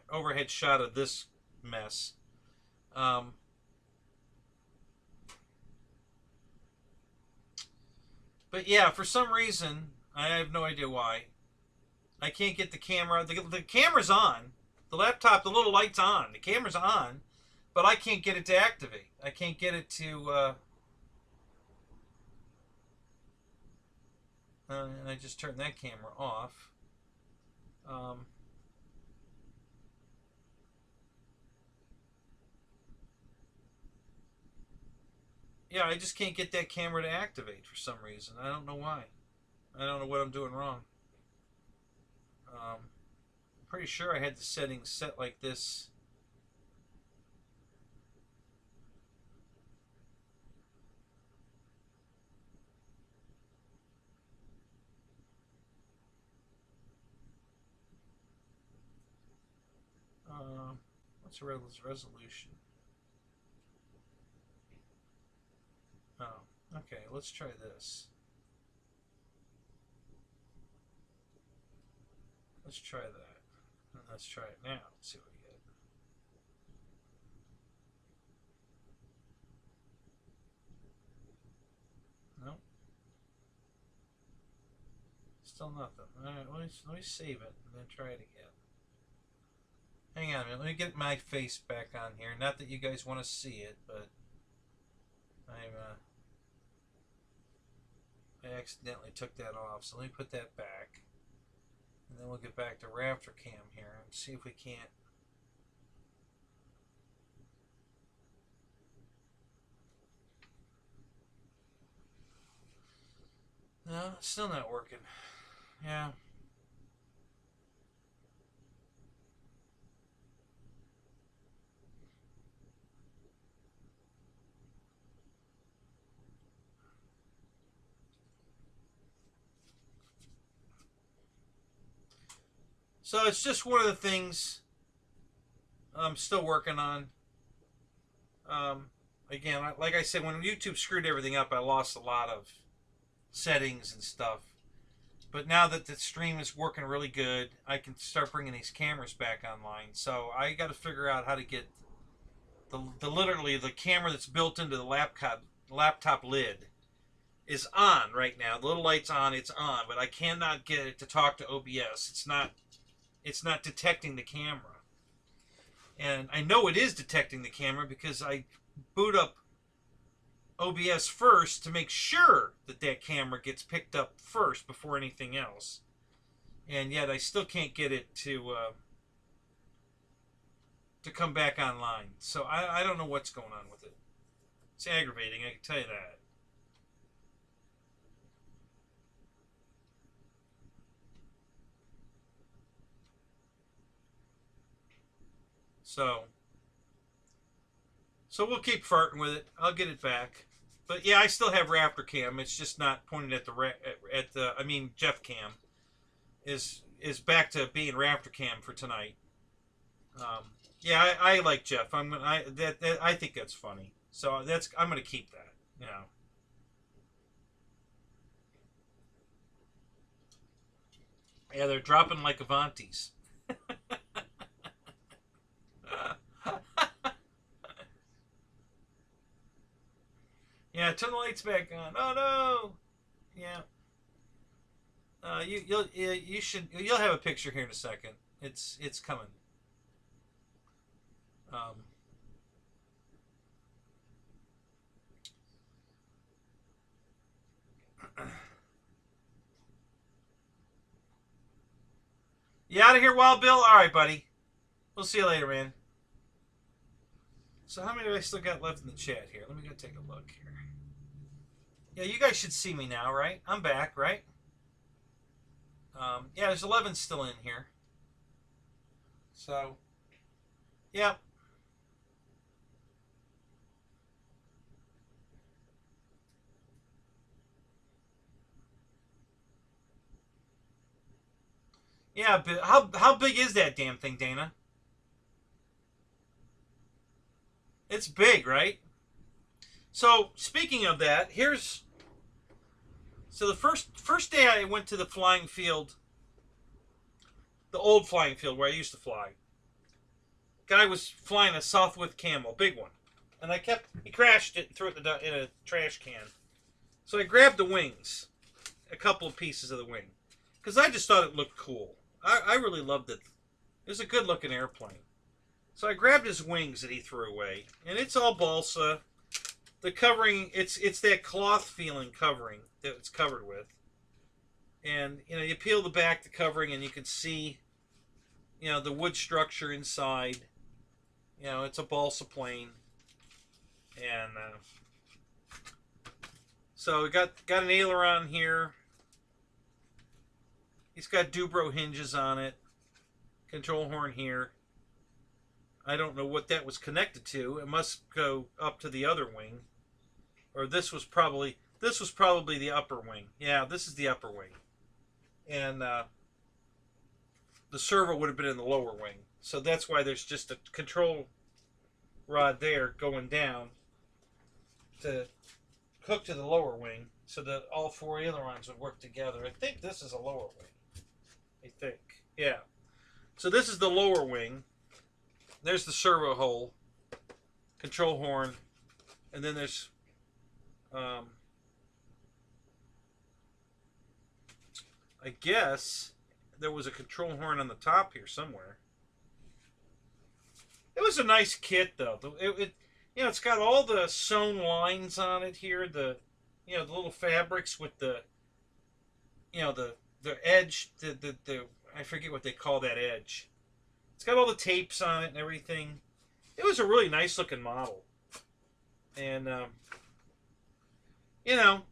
overhead shot of this mess. But yeah, for some reason, I have no idea why, I can't get the camera. The camera's on. The laptop, the little light's on. The camera's on, but I can't get it to activate. I can't get it to... and I just turned that camera off. Yeah, I just can't get that camera to activate for some reason. I don't know why. I don't know what I'm doing wrong. I'm pretty sure I had the settings set like this. What's the resolution? Oh, okay, let's try this. Let's try that. And let's try it now. Let's see what we get. Nope. Still nothing. Alright, let me save it and then try it again. Hang on a minute. Let me get my face back on here. Not that you guys want to see it, but I accidentally took that off. So let me put that back. And then we'll get back to Raptor Cam here and see if we can't. No, it's still not working. Yeah. So it's just one of the things I'm still working on. Again, like I said, when YouTube screwed everything up, I lost a lot of settings and stuff. But now that the stream is working really good, I can start bringing these cameras back online. So I got to figure out how to get literally the camera that's built into the laptop lid is on right now. The little light's on, it's on, but I cannot get it to talk to OBS. It's not detecting the camera. And I know it is detecting the camera because I boot up OBS first to make sure that that camera gets picked up first before anything else. And yet I still can't get it to come back online. So I don't know what's going on with it. It's aggravating, I can tell you that. So we'll keep farting with it. I'll get it back. But yeah, I still have Raptor Cam. It's just not pointed at the I mean Jeff Cam is back to being Raptor Cam for tonight. Yeah, I like Jeff. I think that's funny. So I'm gonna keep that. You know. Yeah, they're dropping like Avantis. Yeah, turn the lights back on. Oh no! Yeah. You'll have a picture here in a second. It's coming. You out of here, Wild Bill? All right, buddy. We'll see you later, man. So how many do I still got left in the chat here? Let me go take a look here. Yeah, you guys should see me now, right? I'm back, right? Yeah, there's 11 still in here. So, yeah. Yeah, but how big is that damn thing, Dana? It's big, right? So, speaking of that, so the first day I went to the flying field, the old flying field where I used to fly. Guy was flying a Southwind Camel, big one, and he crashed it and threw it in a trash can. So I grabbed the wings, a couple of pieces of the wing because I just thought it looked cool. I really loved it. It was a good looking airplane. So I grabbed his wings that he threw away, and it's all balsa. The covering, it's that cloth feeling covering that it's covered with. And, you know, you peel the back, the covering, and you can see, you know, the wood structure inside. You know, it's a balsa plane. And so we got an aileron here. He's got Dubro hinges on it. Control horn here. I don't know what that was connected to. It must go up to the other wing. Or this was probably the upper wing. Yeah, this is the upper wing. And the servo would have been in the lower wing. So that's why there's just a control rod there going down to hook to the lower wing so that all four ailerons would work together. I think this is a lower wing. I think. Yeah. So this is the lower wing. There's the servo hole, control horn, and then there's I guess there was a control horn on the top here somewhere. It was a nice kit though. It you know, it's got all the sewn lines on it here. The you know, the little fabrics with the you know the edge. The I forget what they call that edge. It's got all the tapes on it and everything. It was a really nice looking model. And, you know,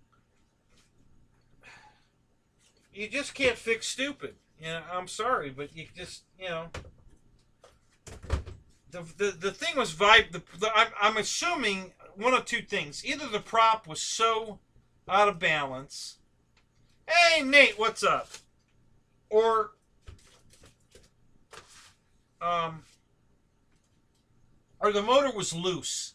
you just can't fix stupid. You know, I'm sorry, but you just, you know. The thing was I'm assuming one of two things. Either the prop was so out of balance. Hey, Nate, what's up? Or the motor was loose,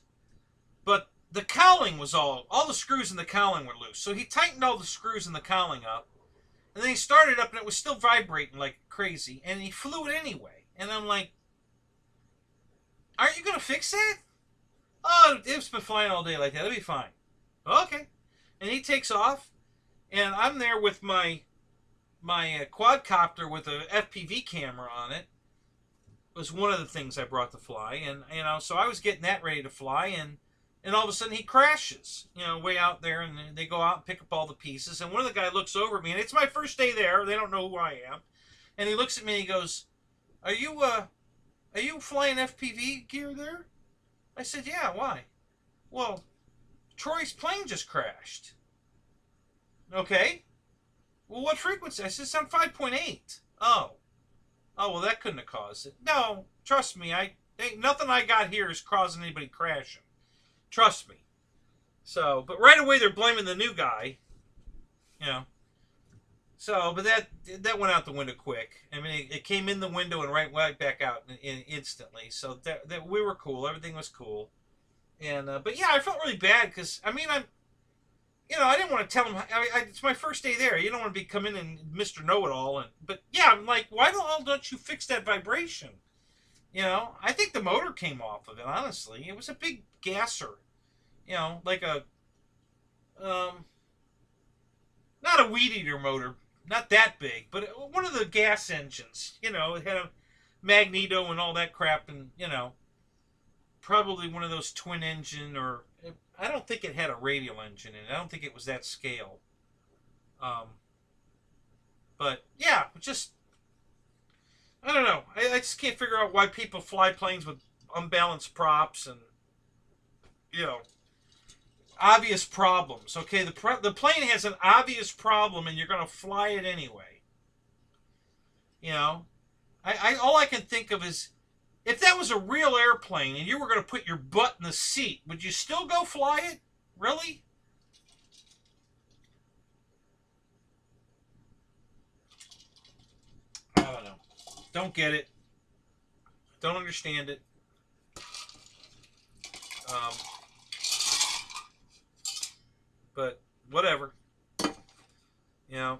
but the cowling was all the screws in the cowling were loose. So he tightened all the screws in the cowling up, and then he started up, and it was still vibrating like crazy, and he flew it anyway. And I'm like, aren't you going to fix that? Oh, it's been flying all day like that. It'll be fine. Okay. And he takes off, and I'm there with my quadcopter with a FPV camera on it. Was one of the things I brought to fly, and you know, so I was getting that ready to fly, and all of a sudden he crashes, you know, way out there, and they go out and pick up all the pieces, and one of the guys looks over at me, and it's my first day there, they don't know who I am, and he looks at me and he goes, are you flying FPV gear there? I said, yeah, why? Well, Troy's plane just crashed. Okay. Well, what frequency? I said, it's on 5.8. Oh, well, that couldn't have caused it. No, trust me. Nothing I got here is causing anybody crashing. Trust me. So, but right away they're blaming the new guy. You know. So, but that went out the window quick. I mean, it came in the window and right back out instantly. So that we were cool. Everything was cool. And but yeah, I felt really bad because I mean I didn't want to tell him. It's my first day there. You don't want to be coming in and Mr. Know-It-All. But yeah, I'm like, why don't you fix that vibration? You know, I think the motor came off of it. Honestly, it was a big gasser. You know, like a not a weed eater motor, not that big, but one of the gas engines. You know, it had a magneto and all that crap, and you know, probably one of those twin engine or. I don't think it had a radial engine in it. I don't think it was that scale. But yeah, just I don't know. I just can't figure out why people fly planes with unbalanced props and you know obvious problems. Okay, the plane has an obvious problem, and you're going to fly it anyway. You know, all I can think of is. If that was a real airplane and you were going to put your butt in the seat, would you still go fly it? Really? I don't know. Don't get it. Don't understand it. But whatever. You know.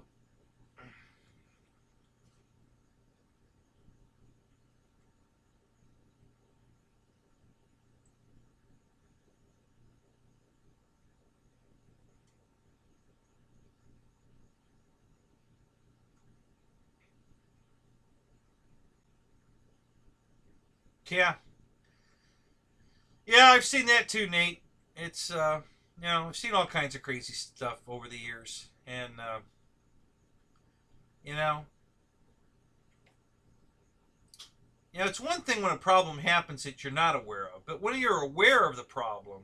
Yeah. Yeah, I've seen that too, Nate. It's, I've seen all kinds of crazy stuff over the years. And, you know, it's one thing when a problem happens that you're not aware of. But when you're aware of the problem,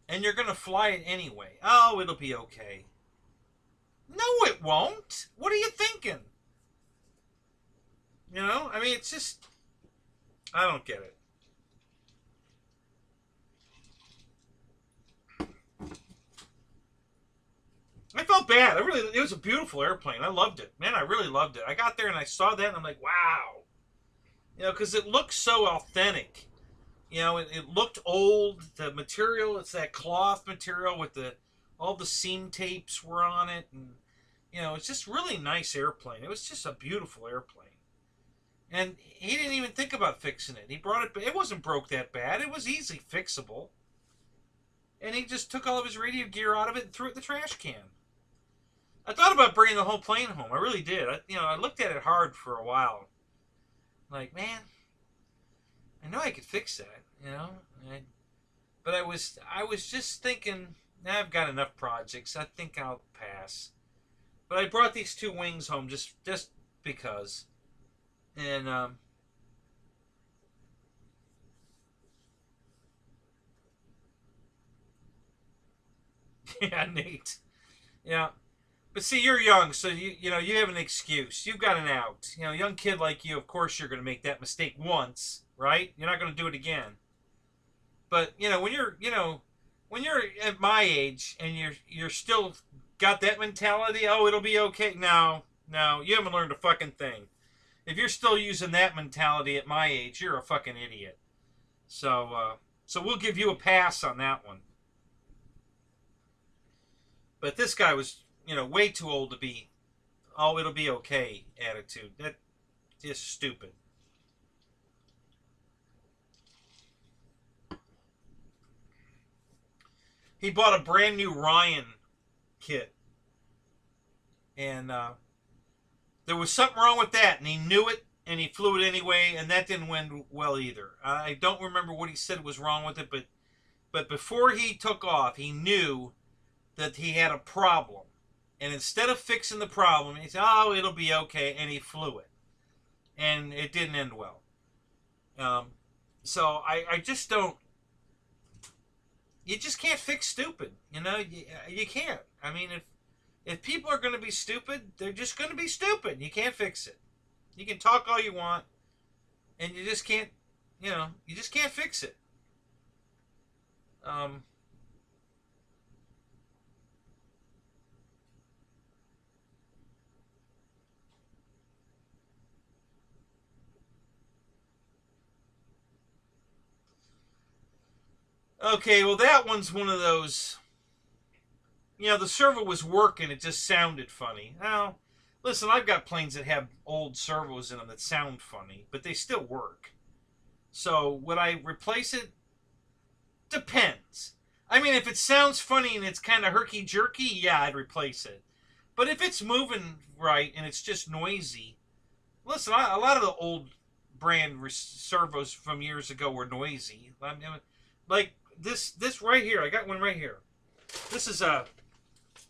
and you're going to fly it anyway, oh, it'll be okay. No, it won't. What are you thinking? I mean, it's just, I don't get it. I felt bad. It was a beautiful airplane. I loved it. Man, I really loved it. I got there and I saw that and I'm like, wow. Because it looked so authentic. It looked old. The material, it's that cloth material with all the seam tapes were on it. And, it's just really nice airplane. It was just a beautiful airplane. And he didn't even think about fixing it. He brought it, it wasn't broke that bad. It was easily fixable. And he just took all of his radio gear out of it and threw it in the trash can. I thought about bringing the whole plane home. I really did. I looked at it hard for a while. Like, man, I know I could fix that, but I was just thinking, I've got enough projects. I think I'll pass. But I brought these two wings home just because. And, yeah, Nate. Yeah. But see, you're young, so you have an excuse. You've got an out. A young kid like you, of course you're going to make that mistake once, right? You're not going to do it again. But, when you're at my age and you're still got that mentality, oh, it'll be okay. No, you haven't learned a fucking thing. If you're still using that mentality at my age, you're a fucking idiot. So we'll give you a pass on that one. But this guy was, way too old to be, oh, it'll be okay attitude. That is stupid. He bought a brand new Ryan kit. And there was something wrong with that, and he knew it, and he flew it anyway, and that didn't went well either. I don't remember what he said was wrong with it, but before he took off, he knew that he had a problem. And instead of fixing the problem, he said, oh, it'll be okay, and he flew it. And it didn't end well. So I just don't... You just can't fix stupid. You can't. I mean, if people are going to be stupid, they're just going to be stupid. You can't fix it. You can talk all you want, and you just can't, you just can't fix it. Okay, well, that one's one of those... the servo was working, it just sounded funny. Now, listen, I've got planes that have old servos in them that sound funny, but they still work. So, would I replace it? Depends. I mean, if it sounds funny and it's kind of herky-jerky, yeah, I'd replace it. But if it's moving right and it's just noisy... Listen, a lot of the old brand servos from years ago were noisy. I mean, like, this right here, I got one right here. This is a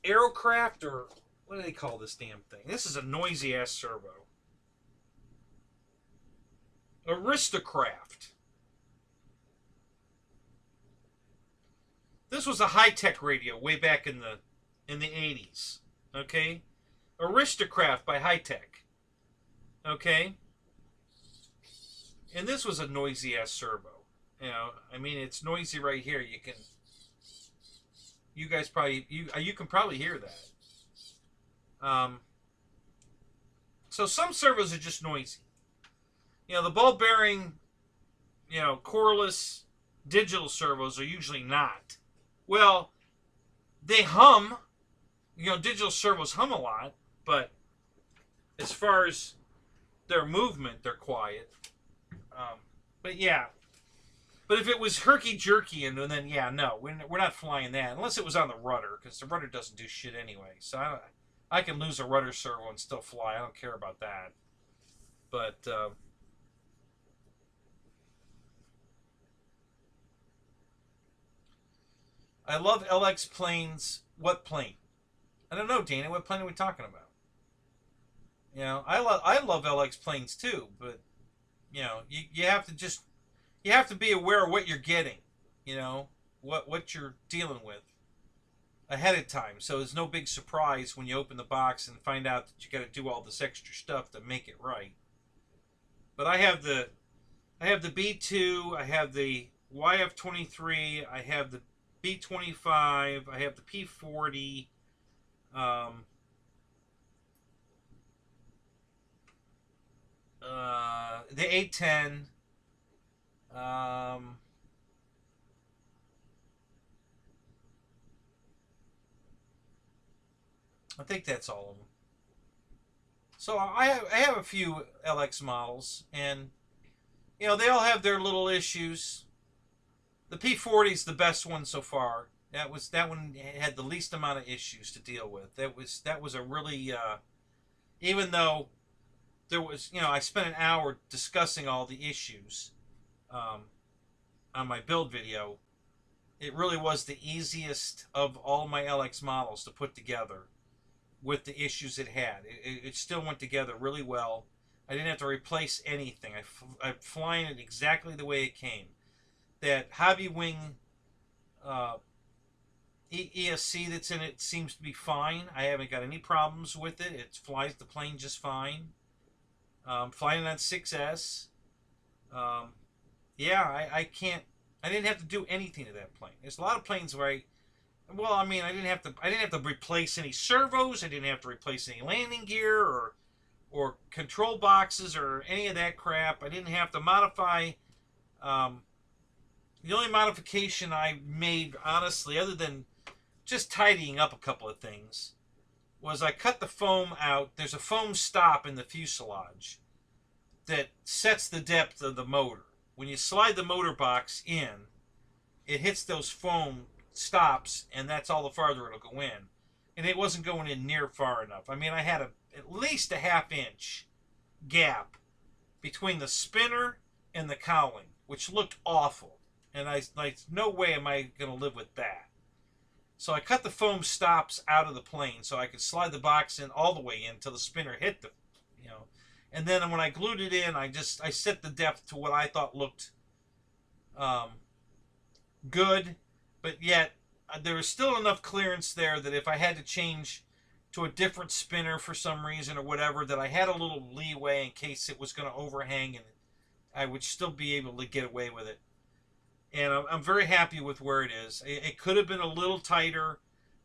Aerocraft, or what do they call this damn thing? This is a noisy ass servo. Aristocraft. This was a high-tech radio way back in the 80s. Okay? Aristocraft by High-Tech. Okay? And this was a noisy ass servo. I mean, it's noisy right here. You guys probably, you can probably hear that. So some servos are just noisy. The ball bearing, coreless digital servos are usually not. Well, they hum. Digital servos hum a lot, but as far as their movement, they're quiet. But yeah. But if it was herky-jerky, and then, yeah, no, we're not flying that. Unless it was on the rudder, because the rudder doesn't do shit anyway. So I can lose a rudder servo and still fly. I don't care about that. But I love LX planes. What plane? I don't know, Dana. What plane are we talking about? You know, I love LX planes too, but you know, you have to just you have to be aware of what you're getting. You know, what you're dealing with ahead of time, so there's no big surprise when you open the box and find out that you got to do all this extra stuff to make it right. But I have the B2, I have the YF23, I have the B25, I have the P40, the A10, I think that's all of them. So I have a few LX models, and you know, they all have their little issues. The P40 is the best one so far. That one had the least amount of issues to deal with. That was a really even though there was, you know, I spent an hour discussing all the issues on my build video. It really was the easiest of all my LX models to put together with the issues it had. It still went together really well. I didn't have to replace anything. I'm flying it exactly the way it came. That Hobby Wing ESC that's in it seems to be fine. I haven't got any problems with it. It flies the plane just fine. Flying it on 6S. Yeah, I didn't have to do anything to that plane. There's a lot of planes where I didn't have to replace any servos. I didn't have to replace any landing gear or control boxes or any of that crap. I didn't have to modify. The only modification I made, honestly, other than just tidying up a couple of things, was I cut the foam out. There's a foam stop in the fuselage that sets the depth of the motor. When you slide the motor box in, it hits those foam stops, and that's all the farther it'll go in. And it wasn't going in near far enough. I mean, I had at least a ½ inch gap between the spinner and the cowling, which looked awful. And I like, no way am I going to live with that. So I cut the foam stops out of the plane so I could slide the box in all the way in until the spinner hit the, you know. And then when I glued it in, I set the depth to what I thought looked good. But yet, there was still enough clearance there that if I had to change to a different spinner for some reason or whatever, that I had a little leeway in case it was going to overhang, and I would still be able to get away with it. And I'm very happy with where it is. It could have been a little tighter,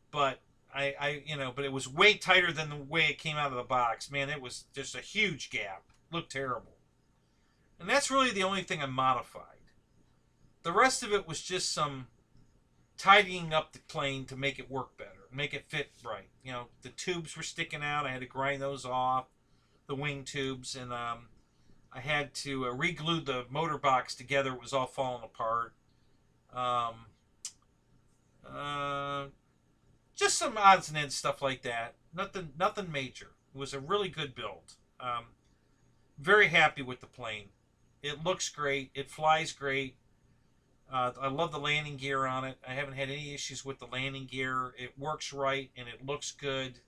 but but it was way tighter than the way it came out of the box. Man, it was just a huge gap. Looked terrible. And that's really the only thing I modified. The rest of it was just some tidying up the plane to make it work better, make it fit right. You know, the tubes were sticking out. I had to grind those off, the wing tubes, and I had to re-glue the motor box together. It was all falling apart. Just some odds and ends stuff like that. Nothing major. It was a really good build. Very happy with the plane. It looks great. It flies great. I love the landing gear on it. I haven't had any issues with the landing gear. It works right and it looks good.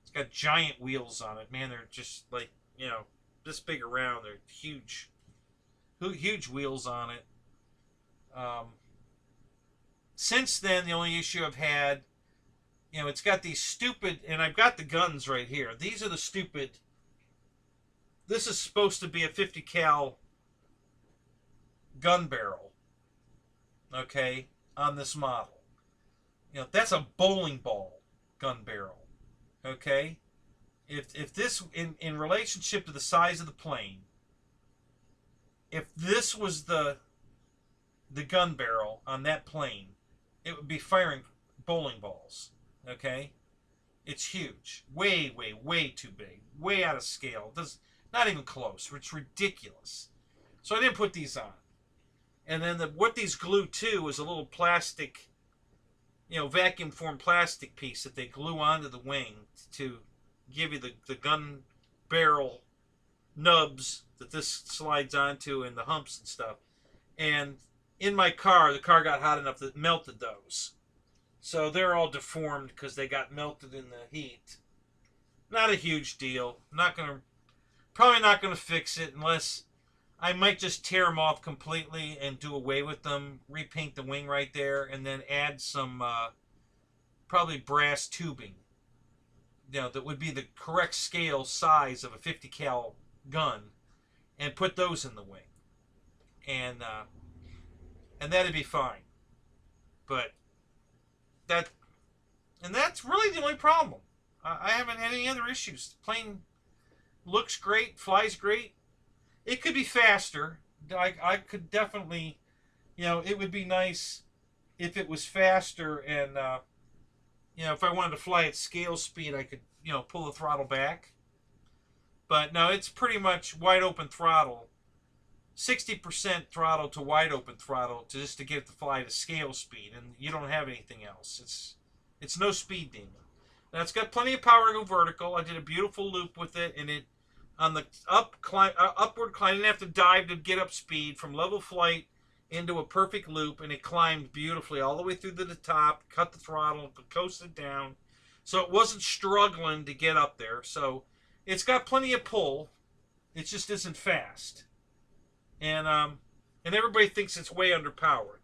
It's got giant wheels on it. Man, they're just like, you know, this big around. They're huge. Huge wheels on it. Since then, the only issue I've had, you know, it's got these stupid, and I've got the guns right here. These are the stupid, this is supposed to be a 50 cal gun barrel, okay, on this model. You know, that's a bowling ball gun barrel, okay? If this, in relationship to the size of the plane, if this was the gun barrel on that plane, it would be firing bowling balls, okay? It's huge. Way, way, way too big. Way out of scale. Not even close. It's ridiculous. So I didn't put these on. And then what these glue to is a little plastic, you know, vacuum formed plastic piece that they glue onto the wing to give you the gun barrel nubs that this slides onto and the humps and stuff. And in my car, the car got hot enough that it melted those. So they're all deformed because they got melted in the heat. Not a huge deal. Probably not gonna fix it unless I might just tear them off completely and do away with them, repaint the wing right there, and then add some probably brass tubing. You know, that would be the correct scale size of a 50 cal gun, and put those in the wing, and that'd be fine. But that's really the only problem. I haven't had any other issues. The plane looks great, flies great. It could be faster. I could definitely, you know, it would be nice if it was faster, and you know, if I wanted to fly at scale speed, I could, you know, pull the throttle back. But no, it's pretty much wide open throttle. 60% throttle to wide open throttle just to get it to fly to scale speed, and you don't have anything else. It's no speed demon. Now it's got plenty of power to go vertical. I did a beautiful loop with it, and it on the upward climb. I didn't have to dive to get up speed from level flight into a perfect loop, and it climbed beautifully all the way through to the top. Cut the throttle, coasted down, so it wasn't struggling to get up there. So it's got plenty of pull. It just isn't fast. And everybody thinks it's way underpowered.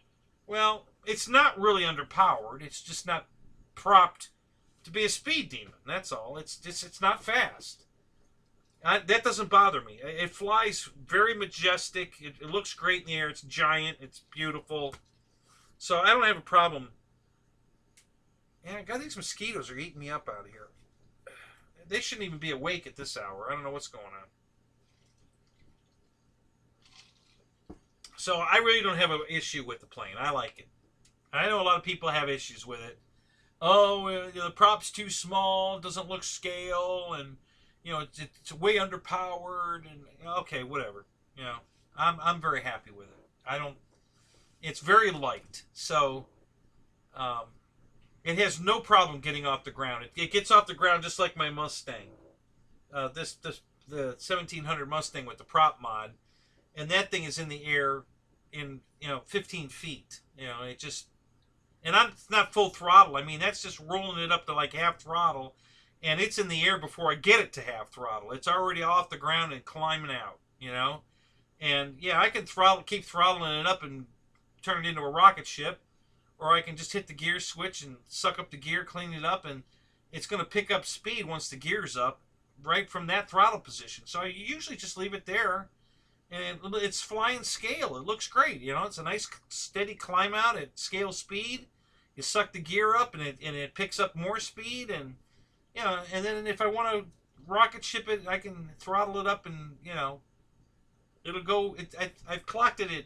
Well, it's not really underpowered. It's just not propped to be a speed demon. That's all. It's not fast. That doesn't bother me. It flies very majestic. It looks great in the air. It's giant. It's beautiful. So I don't have a problem. Yeah, God, these mosquitoes are eating me up out of here. They shouldn't even be awake at this hour. I don't know what's going on. So I really don't have an issue with the plane. I like it. I know a lot of people have issues with it. Oh, the prop's too small, doesn't look scale, and you know it's way underpowered. And okay, whatever. You know, I'm very happy with it. It's very light, so it has no problem getting off the ground. It gets off the ground just like my Mustang. The 1700 Mustang with the prop mod. And that thing is in the air in, 15 feet. It's not full throttle. I mean, that's just rolling it up to like half throttle, and it's in the air before I get it to half throttle. It's already off the ground and climbing out, And yeah, I can keep throttling it up and turn it into a rocket ship, or I can just hit the gear switch and suck up the gear, clean it up, and it's going to pick up speed once the gear's up right from that throttle position. So I usually just leave it there. And it's flying scale. It looks great. It's a nice steady climb out at scale speed. You suck the gear up and it picks up more speed. And, and then if I want to rocket ship it, I can throttle it up and, it'll go. I've clocked it at,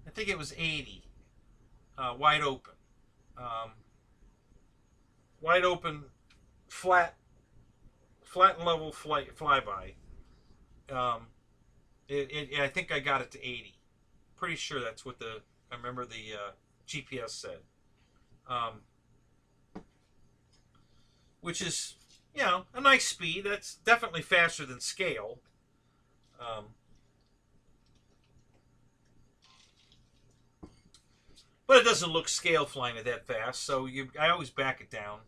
I think it was 80, wide open. Wide open, flat and level flyby. I think I got it to 80. Pretty sure that's what I remember the GPS said. Which is, a nice speed. That's definitely faster than scale. But it doesn't look scale flying it that fast, so I always back it down.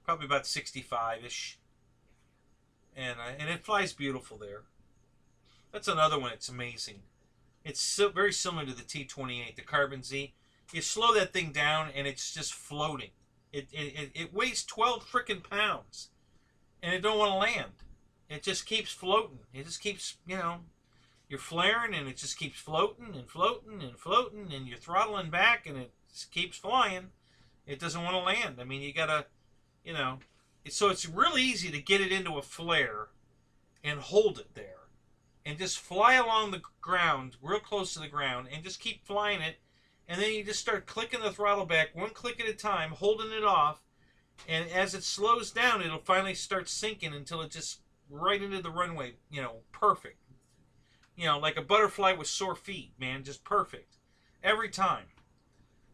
Probably about 65-ish. And it flies beautiful there. That's another one. It's amazing. It's very similar to the T-28, the Carbon Z. You slow that thing down, and it's just floating. It weighs 12 freaking pounds, and it don't want to land. It just keeps floating. It just keeps, you're flaring, and it just keeps floating and floating and floating, and you're throttling back, and it just keeps flying. It doesn't want to land. I mean, you gotta, so it's really easy to get it into a flare and hold it there. And just fly along the ground, real close to the ground, and just keep flying it. And then you just start clicking the throttle back, one click at a time, holding it off. And as it slows down, it'll finally start sinking until it just right into the runway, perfect. Like a butterfly with sore feet, man, just perfect. Every time.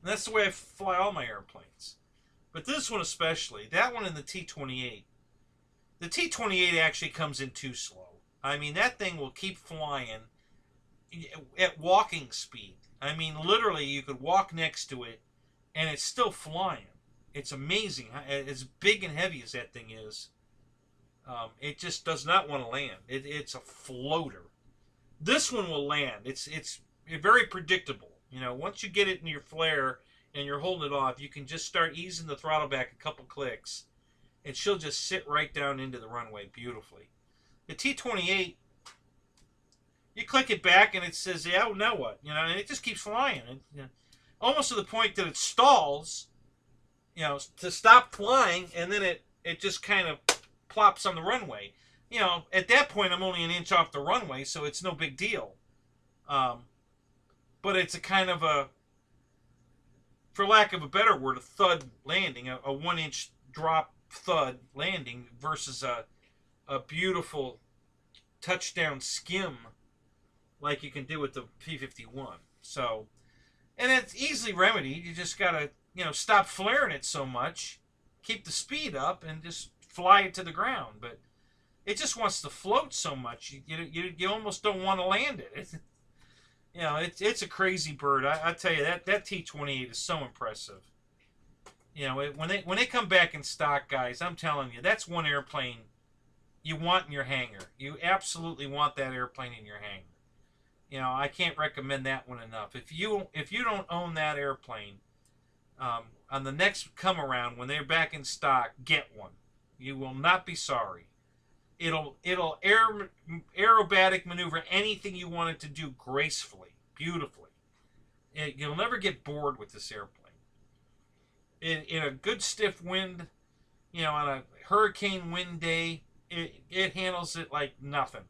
And that's the way I fly all my airplanes. But this one especially, that one in the T-28, The T-28 actually comes in too slow. I mean, that thing will keep flying at walking speed. I mean, literally, you could walk next to it, and it's still flying. It's amazing. As big and heavy as that thing is, it just does not want to land. It's a floater. This one will land. It's very predictable. You know, once you get it in your flare and you're holding it off, you can just start easing the throttle back a couple clicks, and she'll just sit right down into the runway beautifully. The T-28, you click it back and it says, yeah, well, now what? You know, and it just keeps flying. Almost to the point that it stalls, you know, to stop flying, and then it just kind of plops on the runway. You know, at that point, I'm only an inch off the runway, so it's no big deal. But it's a kind of a, for lack of a better word, a thud landing, a 1 inch drop thud landing versus a beautiful touchdown skim like you can do with the P-51. So, and it's easily remedied. You just gotta, you know, stop flaring it so much, keep the speed up, and just fly it to the ground. But it just wants to float so much, you almost don't want to land it. You know, it's a crazy bird. I tell you, that T-28 is so impressive. You know, when they come back in stock, guys, I'm telling you, that's one airplane you want in your hangar. You absolutely want that airplane in your hangar. You know, I can't recommend that one enough. If you don't own that airplane, on the next come around when they're back in stock, get one. You will not be sorry. It'll aerobatic maneuver anything you want it to do gracefully, beautifully. You'll never get bored with this airplane. In a good stiff wind, you know, on a hurricane wind day, it handles it like nothing.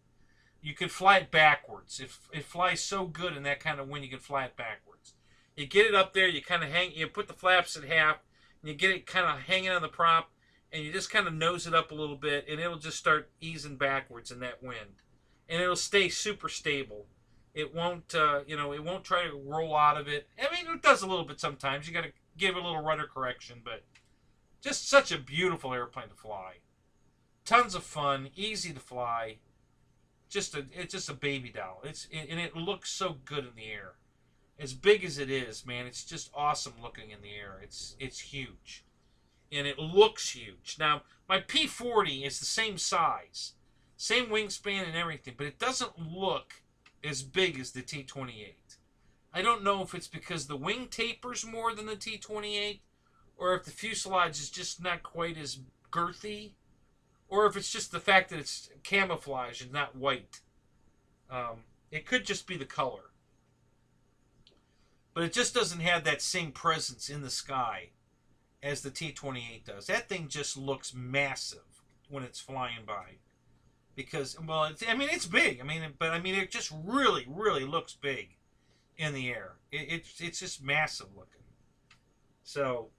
You could fly it backwards. It flies so good in that kind of wind, you can fly it backwards. You get it up there, you kind of you put the flaps at half, and you get it kind of hanging on the prop, and you just kind of nose it up a little bit, and it'll just start easing backwards in that wind. And it'll stay super stable. It won't, you know, it won't try to roll out of it. I mean, it does a little bit sometimes. You got to give it a little rudder correction, but just such a beautiful airplane to fly. Tons of fun, easy to fly. It's just a baby doll. And it looks so good in the air. As big as it is, man, it's just awesome looking in the air. It's huge. And it looks huge. Now, my P-40 is the same size. Same wingspan and everything, but it doesn't look as big as the T-28. I don't know if it's because the wing tapers more than the T-28, or if the fuselage is just not quite as girthy, or if it's just the fact that it's camouflage and not white. It could just be the color. But it just doesn't have that same presence in the sky as the T-28 does. That thing just looks massive when it's flying by. Because, well, I mean, it's big. I mean, but I mean, it just really, really looks big in the air. It's just massive looking. So,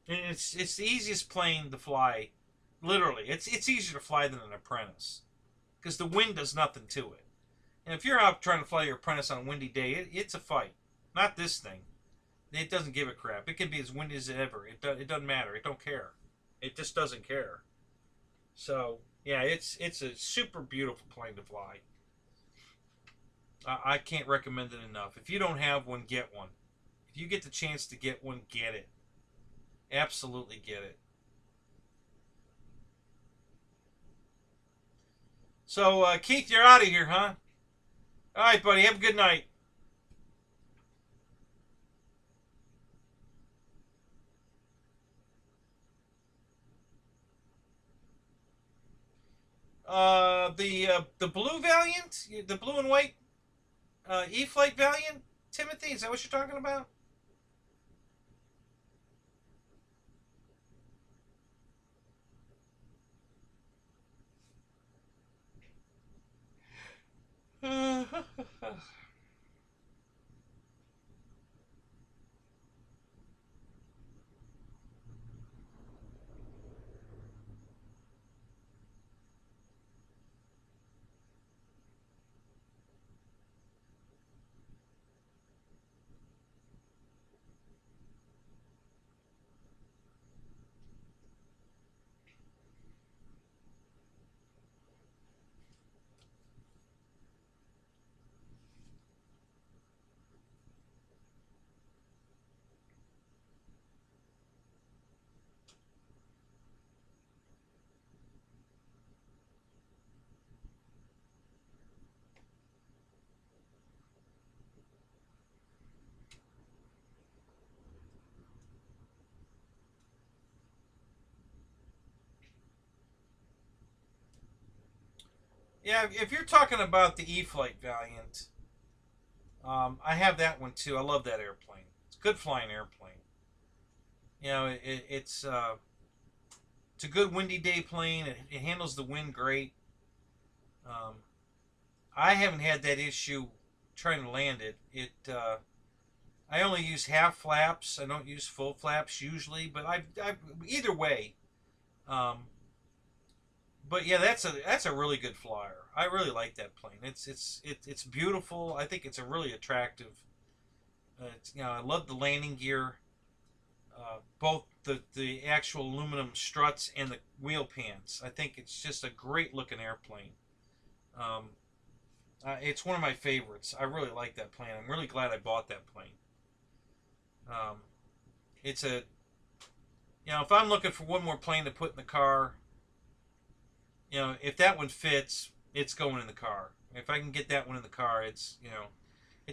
and it's the easiest plane to fly. Literally, it's easier to fly than an Apprentice, because the wind does nothing to it. And if you're out trying to fly your Apprentice on a windy day, it's a fight. Not this thing. It doesn't give a crap. It can be as windy as ever. It doesn't matter. It don't care. It just doesn't care. So yeah, it's a super beautiful plane to fly. I can't recommend it enough. If you don't have one, get one. If you get the chance to get one, get it. Absolutely get it. So, Keith, you're out of here, huh? All right, buddy. Have a good night. The blue Valiant, the blue and white E-Flight Valiant, Timothy. Is that what you're talking about? Yeah, if you're talking about the E-Flite Valiant, I have that one too. I love that airplane. It's a good flying airplane. You know, it's a good windy day plane. It handles the wind great. Um, I haven't had that issue trying to land it. I only use half flaps. I don't use full flaps usually, but I either way. Um, but yeah, that's a really good flyer. I really like that plane. It's beautiful. I think it's a really attractive. I love the landing gear, both the actual aluminum struts and the wheel pants. I think it's just a great looking airplane. Um, it's one of my favorites. I really like that plane. I'm really glad I bought that plane. Um, it's a if I'm looking for one more plane to put in the car, if that one fits, it's going in the car. If I can get that one in the car, it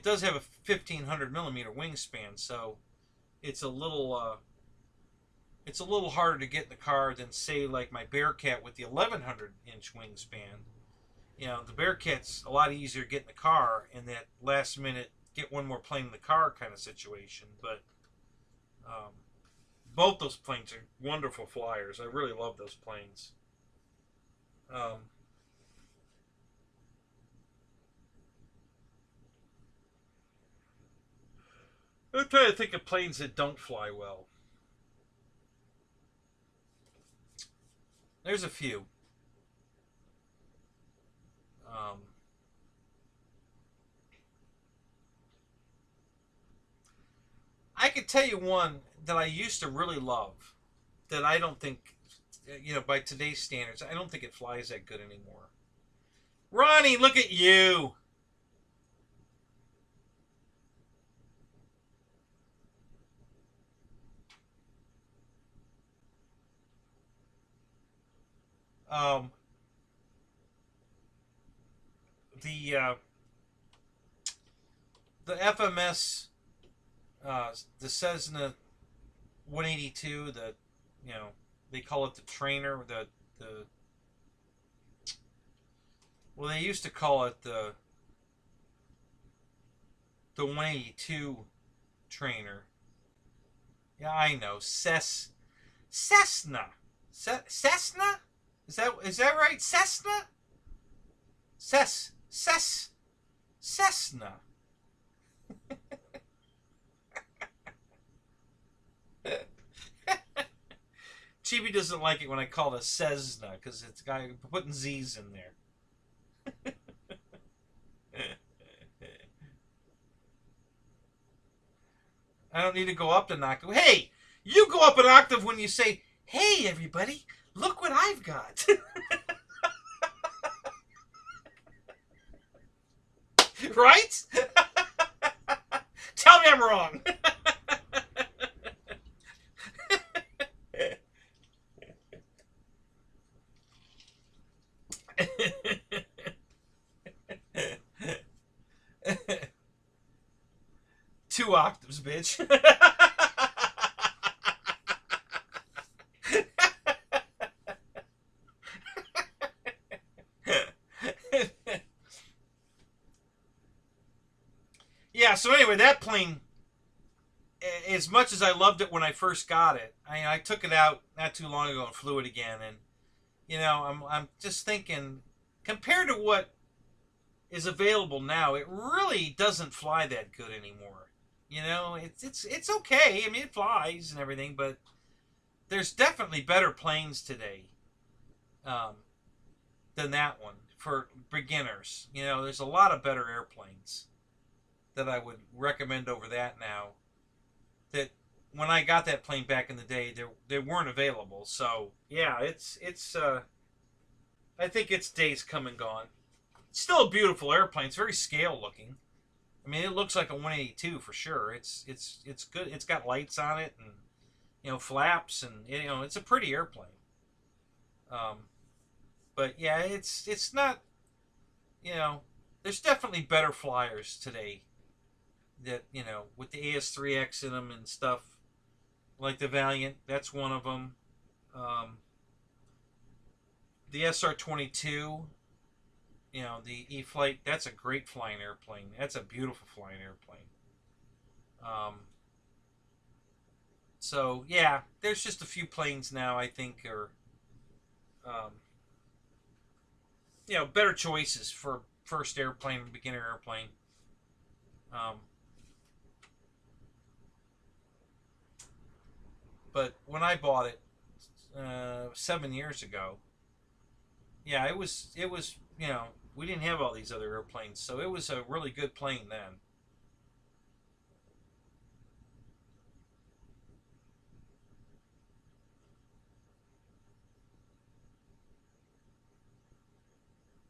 does have a 1500 millimeter wingspan, so it's a little harder to get in the car than say like my Bearcat with the 1100-inch wingspan. The Bearcat's a lot easier to get in the car in that last minute get one more plane in the car kind of situation. But both those planes are wonderful flyers. I really love those planes. I'm trying to think of planes that don't fly well. There's a few. I could tell you one that I used to really love that I don't think, by today's standards, I don't think it flies that good anymore. Ronnie, look at you. Um, the the FMS, the Cessna 182, they call it the trainer, well, they used to call it the 182 trainer. Yeah, I know. Cessna. Cessna? Is that right? Cessna? Cessna. Chibi doesn't like it when I call it Cessna because it's got putting Z's in there. I don't need to go up an octave. Hey, you go up an octave when you say, "Hey, everybody, look what I've got." Right? Tell me I'm wrong. Two octaves, bitch. Yeah, so anyway, that plane, as much as I loved it when I first got it, I took it out not too long ago and flew it again. And, I'm just thinking, compared to what is available now, it really doesn't fly that good anymore. It's okay. I mean, it flies and everything, but there's definitely better planes today um, than that one for beginners. There's a lot of better airplanes that I would recommend over that now. That when I got that plane back in the day, they weren't available. So yeah, it's I think its day's come and gone. It's still a beautiful airplane. It's very scale looking. I mean, it looks like a 182 for sure. It's good. It's got lights on it and flaps and it's a pretty airplane. Um, but yeah, it's not. There's definitely better flyers today. That with the AS3X in them and stuff, like the Valiant, that's one of them. The SR22 You know, the E-Flite, that's a great flying airplane. That's a beautiful flying airplane. So, yeah, there's just a few planes now I think are, um, you know, better choices for first airplane, beginner airplane. Um, but when I bought it 7 years ago, yeah, it was you know, we didn't have all these other airplanes, so it was a really good plane then.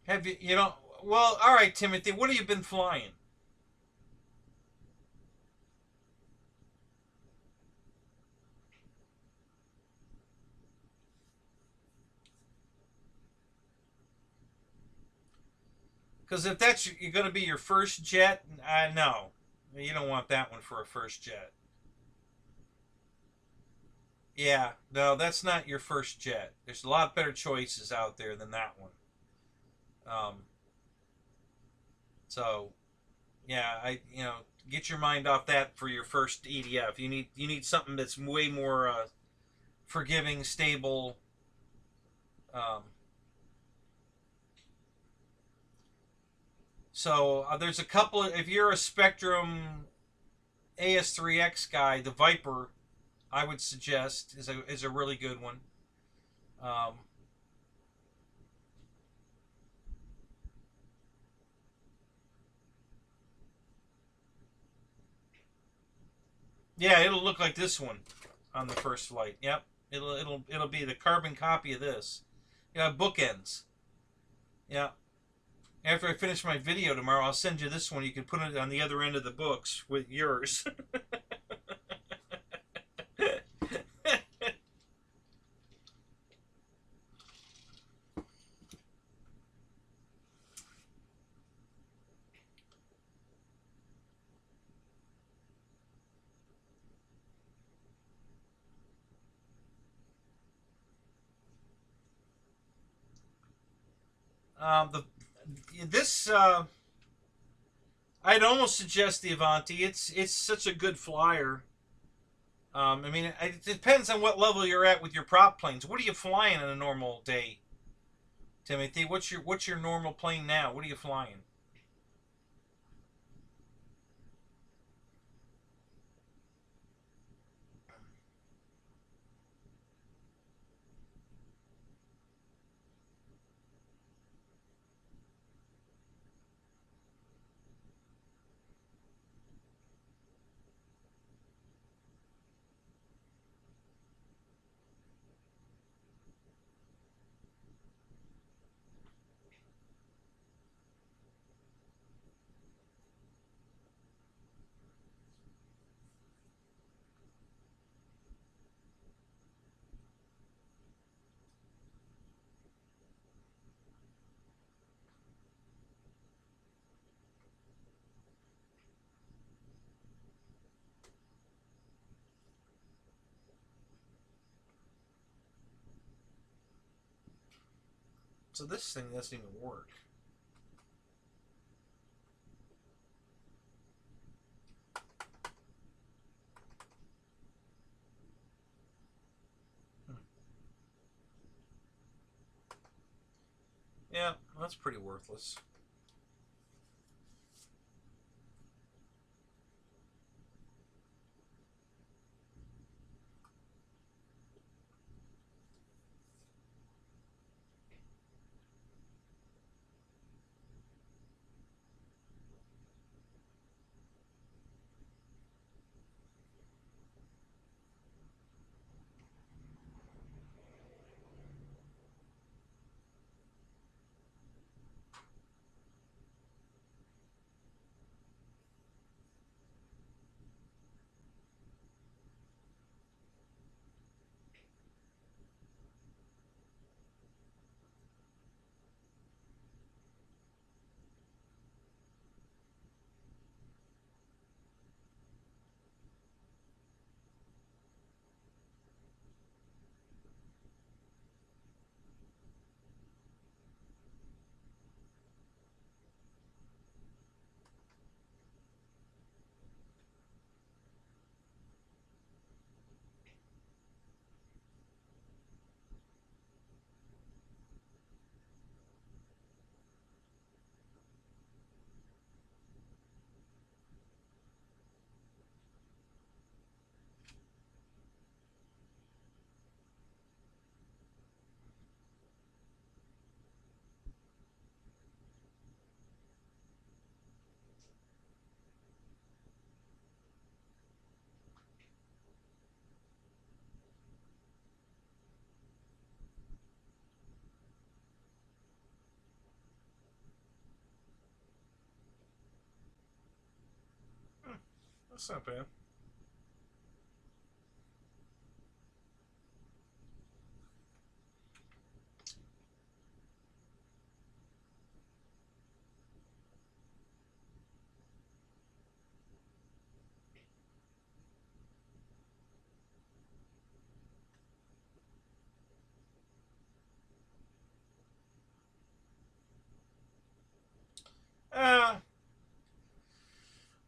Have you you know? Well, all right, Timothy, what have you been flying? Because if that's you're going to be your first jet, no, you don't want that one for a first jet. Yeah, no, that's not your first jet. There's a lot better choices out there than that one. Um, so yeah, get your mind off that for your first EDF. You need something that's way more forgiving, stable. Um, so there's a couple. If you're a Spectrum AS3X guy, the Viper, I would suggest is a really good one. Um, yeah, it'll look like this one on the first flight. Yep, it'll be the carbon copy of this. Yeah, bookends. Yeah. After I finish my video tomorrow, I'll send you this one. You can put it on the other end of the books with yours. The this I'd almost suggest the Avanti. It's such a good flyer. I mean, it depends on what level you're at with your prop planes. What are you flying on a normal day, Timothy? What's your normal plane now? What are you flying? So this thing doesn't even work. Hmm. Yeah, that's pretty worthless. That's not bad.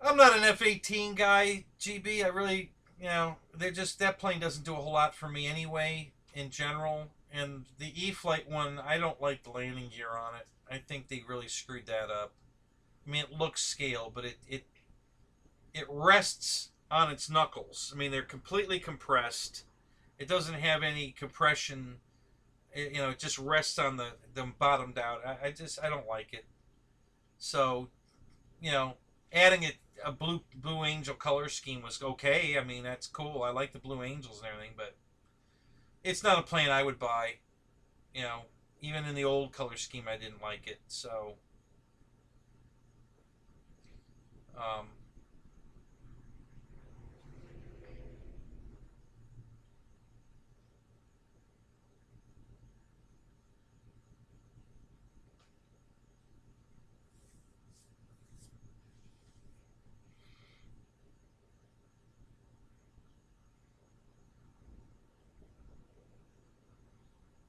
I'm not an F-18 guy, GB. I really, they're just, that plane doesn't do a whole lot for me anyway, in general. And the E-Flite one, I don't like the landing gear on it. I think they really screwed that up. I mean, it looks scale, but it rests on its knuckles. I mean, they're completely compressed. It doesn't have any compression. It just rests on them bottomed out. I don't like it. So, adding a blue angel color scheme was okay. I mean, that's cool. I like the blue angels and everything, but it's not a plane I would buy. Even in the old color scheme, I didn't like it. So,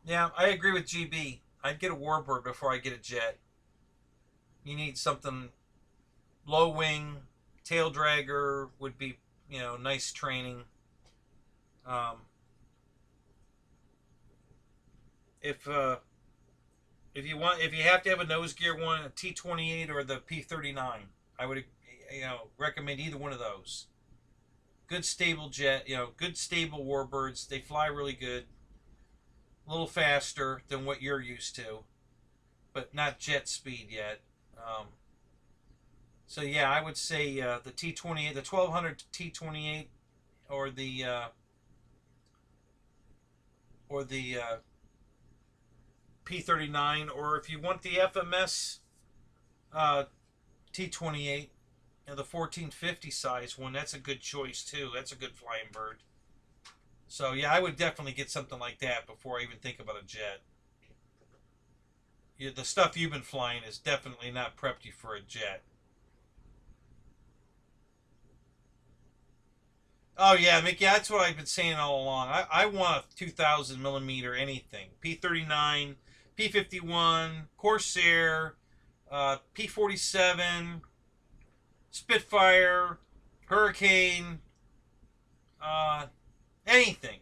yeah, I agree with GB. I'd get a warbird before I get a jet. You need something low wing, tail dragger would be, nice training. If if you have to have a nose gear one, a T-28 or the P-39, I would recommend either one of those. Good stable jet, good stable warbirds. They fly really good. A little faster than what you're used to, but not jet speed yet. So yeah, I would say the T-28, the 1200 T-28, or the P-39, or if you want the FMS T-28, the 1450 size one, that's a good choice too. That's a good flying bird. So yeah, I would definitely get something like that before I even think about a jet. The stuff you've been flying is definitely not prepped you for a jet. Oh yeah, Mickey, that's what I've been saying all along. I want a 2,000 millimeter anything. P-39, P-51, Corsair, P-47, Spitfire, Hurricane, anything,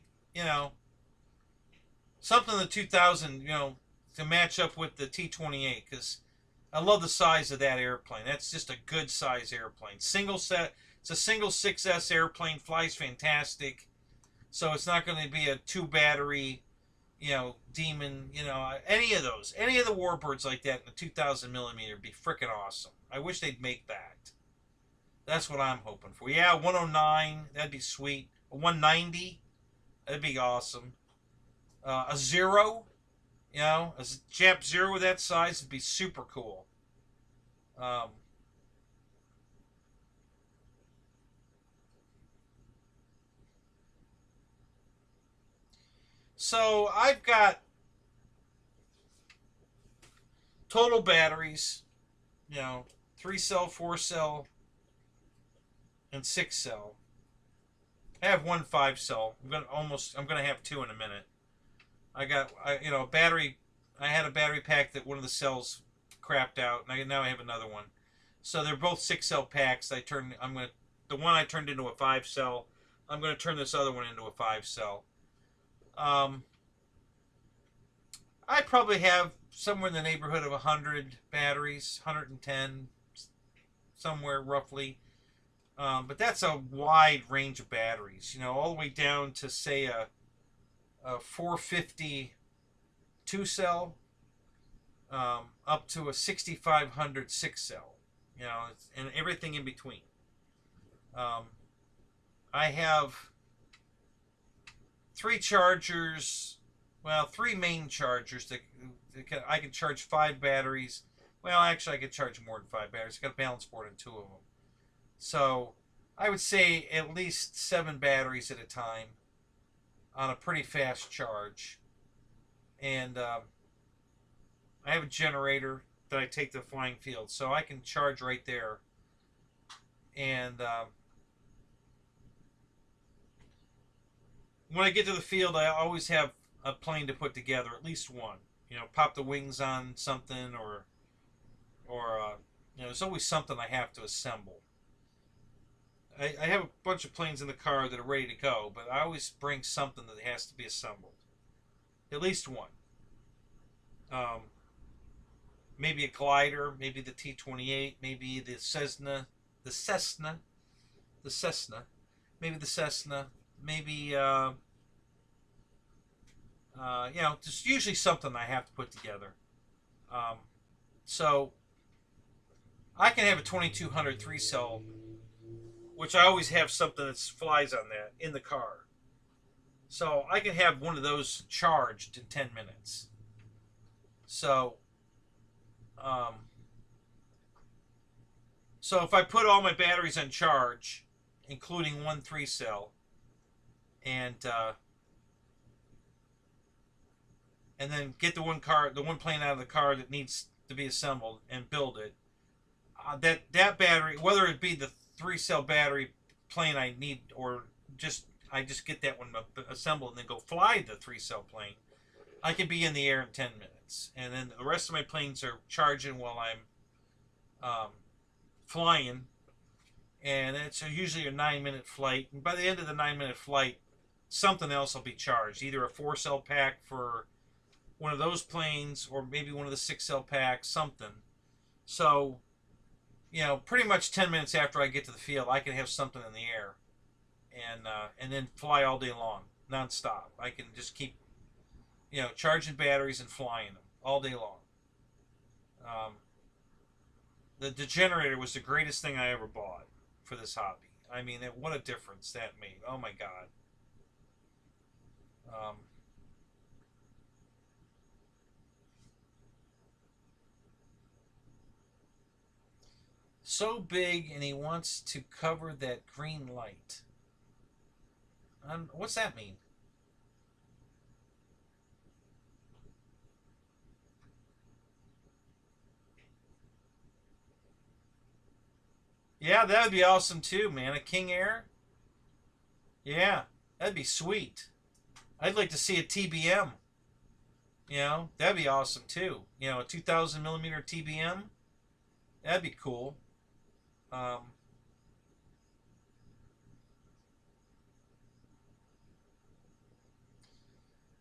something in the 2000, to match up with the T-28, because I love the size of that airplane. That's just a good size airplane. Single set. It's a single 6S airplane. Flies fantastic. So it's not going to be a 2-battery, Demon. Any of those. Any of the warbirds like that in the 2,000 millimeter would be freaking awesome. I wish they'd make that. That's what I'm hoping for. Yeah, 109. That'd be sweet. A 190. That'd be awesome. A Zero. A Jap Zero that size would be super cool. So I've got total batteries, 3-cell, 4-cell, and 6-cell. I have one 5-cell. I'm gonna have two in a minute. I got a battery. I had a battery pack that one of the cells crapped out, and now I have another one. So they're both 6-cell packs. The one I turned into a 5-cell. I'm gonna turn this other one into a 5-cell. I probably have somewhere in the neighborhood of 100 batteries, 110, somewhere roughly. But that's a wide range of batteries, all the way down to, say, a 450 2-cell, up to a 6500 6-cell, and everything in between. I have 3 chargers, well, 3 main chargers that I can charge 5 batteries. Well, actually, I could charge more than 5 batteries. I got a balance board in 2 of them. So I would say at least 7 batteries at a time on a pretty fast charge. And I have a generator that I take to the flying field, so I can charge right there. And when I get to the field, I always have a plane to put together, at least one. You know, pop the wings on something, or you know, there's always something I have to assemble. I have a bunch of planes in the car that are ready to go, but I always bring something that has to be assembled. At least one. Maybe a glider, maybe the T-28, maybe the Cessna, maybe the Cessna, maybe, you know, just usually something I have to put together. So I can have a 2200 3-cell, which I always have something that flies on that in the car. So I can have one of those charged in 10 minutes. So, so if I put all my batteries on charge, including one 3-cell, and then get the one plane out of the car that needs to be assembled and build it, that battery, whether it be the 3-cell battery plane I need, or I just get that one assembled and then go fly the 3-cell plane, I can be in the air in 10 minutes. And then the rest of my planes are charging while I'm flying. And it's usually a 9-minute flight. And by the end of the 9-minute flight, something else will be charged. Either a 4-cell pack for one of those planes, or maybe one of the 6-cell packs, something. So, you know, pretty much 10 minutes after I get to the field, I can have something in the air. And then fly all day long, non-stop. I can just keep, you know, charging batteries and flying them all day long. The generator was the greatest thing I ever bought for this hobby. I mean, what a difference that made. Oh my God. So big, and he wants to cover that green light. What's that mean? Yeah, that would be awesome too, man. A King Air? Yeah, that'd be sweet. I'd like to see a TBM. You know, that'd be awesome too. You know, a 2000 millimeter TBM? That'd be cool.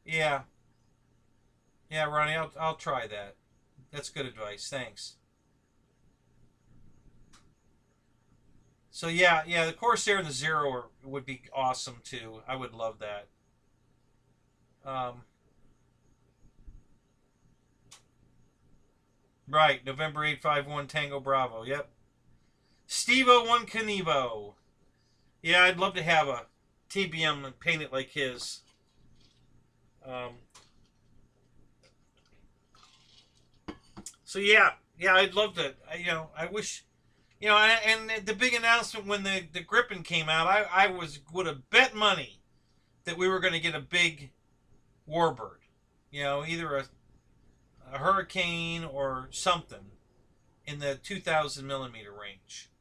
Yeah. Yeah, Ronnie, I'll try that. That's good advice. Thanks. So yeah, the Corsair and the Zero would be awesome too. I would love that. Um, right, November 851 Tango Bravo. Yep. Stevo One Canevo. Yeah, I'd love to have a TBM and paint it like his. Um, so yeah, I'd love to. You know, I wish. You know, and the big announcement when the Gripen came out, I would have bet money that we were going to get a big warbird. You know, either a Hurricane or something in the 2000 millimeter range.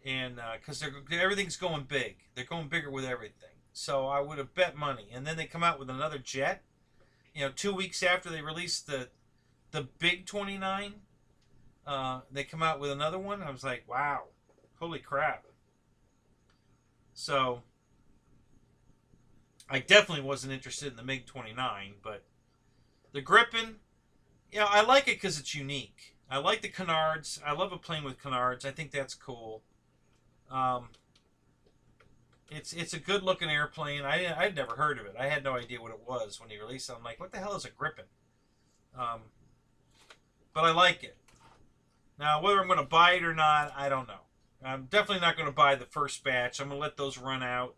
And because everything's going big, they're going bigger with everything. So I would have bet money. And then they come out with another jet. You know, 2 weeks after they released the big 29. They come out with another one. I was like, wow, holy crap. So I definitely wasn't interested in the MiG-29, but the Gripen, you know, I like it because it's unique. I like the canards. I love a plane with canards. I think that's cool. It's a good looking airplane. I'd never heard of it. I had no idea what it was when he released it. I'm like, what the hell is a Gripen? But I like it. Now, whether I'm going to buy it or not, I don't know. I'm definitely not going to buy the first batch. I'm going to let those run out.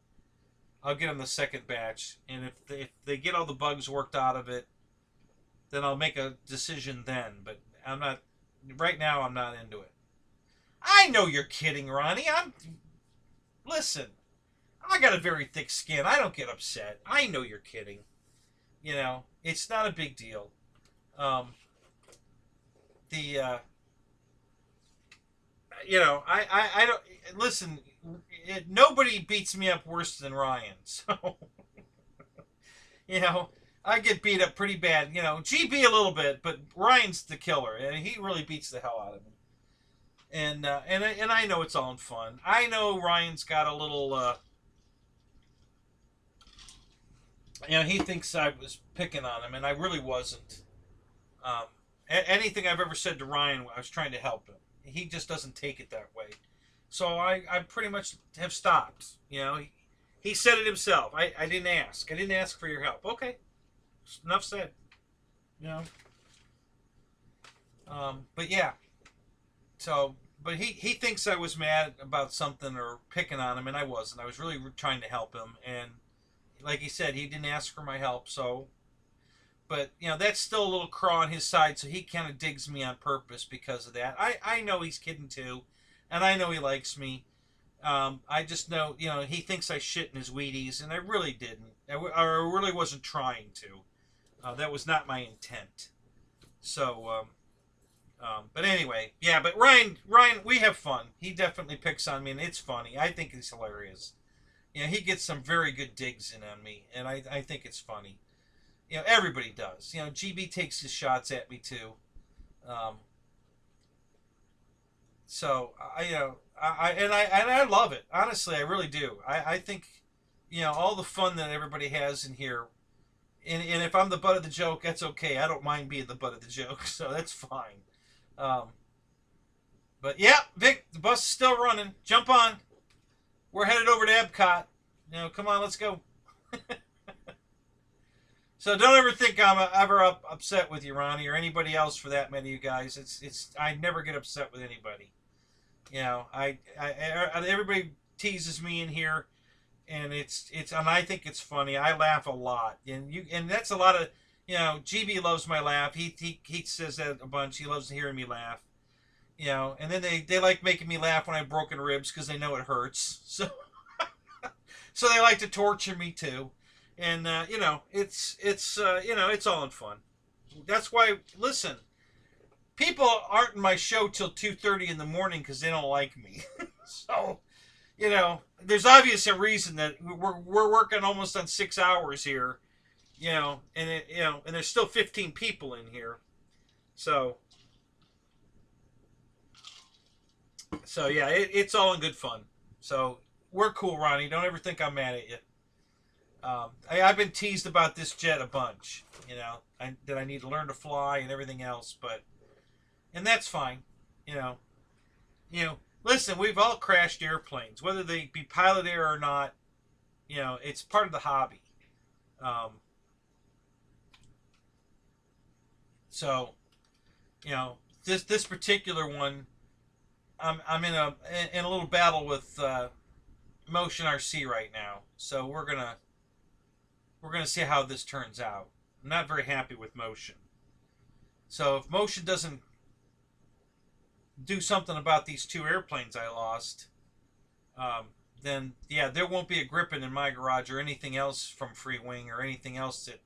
I'll get them the second batch. And if they get all the bugs worked out of it, then I'll make a decision then. But I'm not, right now I'm not into it. I know you're kidding, Ronnie. listen, I got a very thick skin. I don't get upset. I know you're kidding. You know, it's not a big deal. Um, the you know, I don't listen. Nobody beats me up worse than Ryan. So you know, I get beat up pretty bad. You know, GB a little bit, but Ryan's the killer, and he really beats the hell out of me. And I know it's all in fun. I know Ryan's got a little. You know, he thinks I was picking on him, and I really wasn't. Um, Anything I've ever said to Ryan, I was trying to help him. He just doesn't take it that way. So I pretty much have stopped. You know, he said it himself. I didn't ask. I didn't ask for your help. Okay, enough said. You know. But yeah. So, but he thinks I was mad about something or picking on him, and I wasn't. I was really trying to help him, and like he said, he didn't ask for my help. So, but you know, that's still a little craw on his side. So he kind of digs me on purpose because of that. I know he's kidding too, and I know he likes me. I just know, you know, he thinks I shit in his Wheaties, and I really didn't. I really wasn't trying to. That was not my intent. So, but anyway, yeah. But Ryan, we have fun. He definitely picks on me, and it's funny. I think it's hilarious. You know, he gets some very good digs in on me, and I think it's funny. You know, everybody does. You know, GB takes his shots at me too. So you know, I love it. Honestly, I really do. I think, you know, all the fun that everybody has in here, and if I'm the butt of the joke, that's okay. I don't mind being the butt of the joke, so that's fine. But yeah, Vic, the bus is still running. Jump on. We're headed over to Epcot. You know, come on, let's go. So don't ever think I'm ever upset with you, Ronnie, or anybody else for that many of you guys. It's I never get upset with anybody. You know, everybody teases me in here, and and I think it's funny. I laugh a lot, and that's a lot of, you know. GB loves my laugh. He says that a bunch. He loves hearing me laugh. You know, and then they like making me laugh when I have broken ribs because they know it hurts. So so they like to torture me too. And you know, it's you know, it's all in fun. That's why, listen, people aren't in my show till 2:30 in the morning because they don't like me. So, you know, there's obviously a reason that we're working almost on 6 hours here. You know, and you know, and there's still 15 people in here. So yeah, it's all in good fun. So we're cool, Ronnie. Don't ever think I'm mad at you. I've been teased about this jet a bunch, you know, that I need to learn to fly and everything else, and that's fine, you know. Listen, we've all crashed airplanes, whether they be piloted or not. You know, it's part of the hobby. So, you know, this particular one, I'm in a little battle with Motion RC right now, so we're gonna see how this turns out. I'm not very happy with Motion. So if Motion doesn't do something about these 2 airplanes I lost, then yeah, there won't be a Gripen in my garage or anything else from Free Wing or anything else that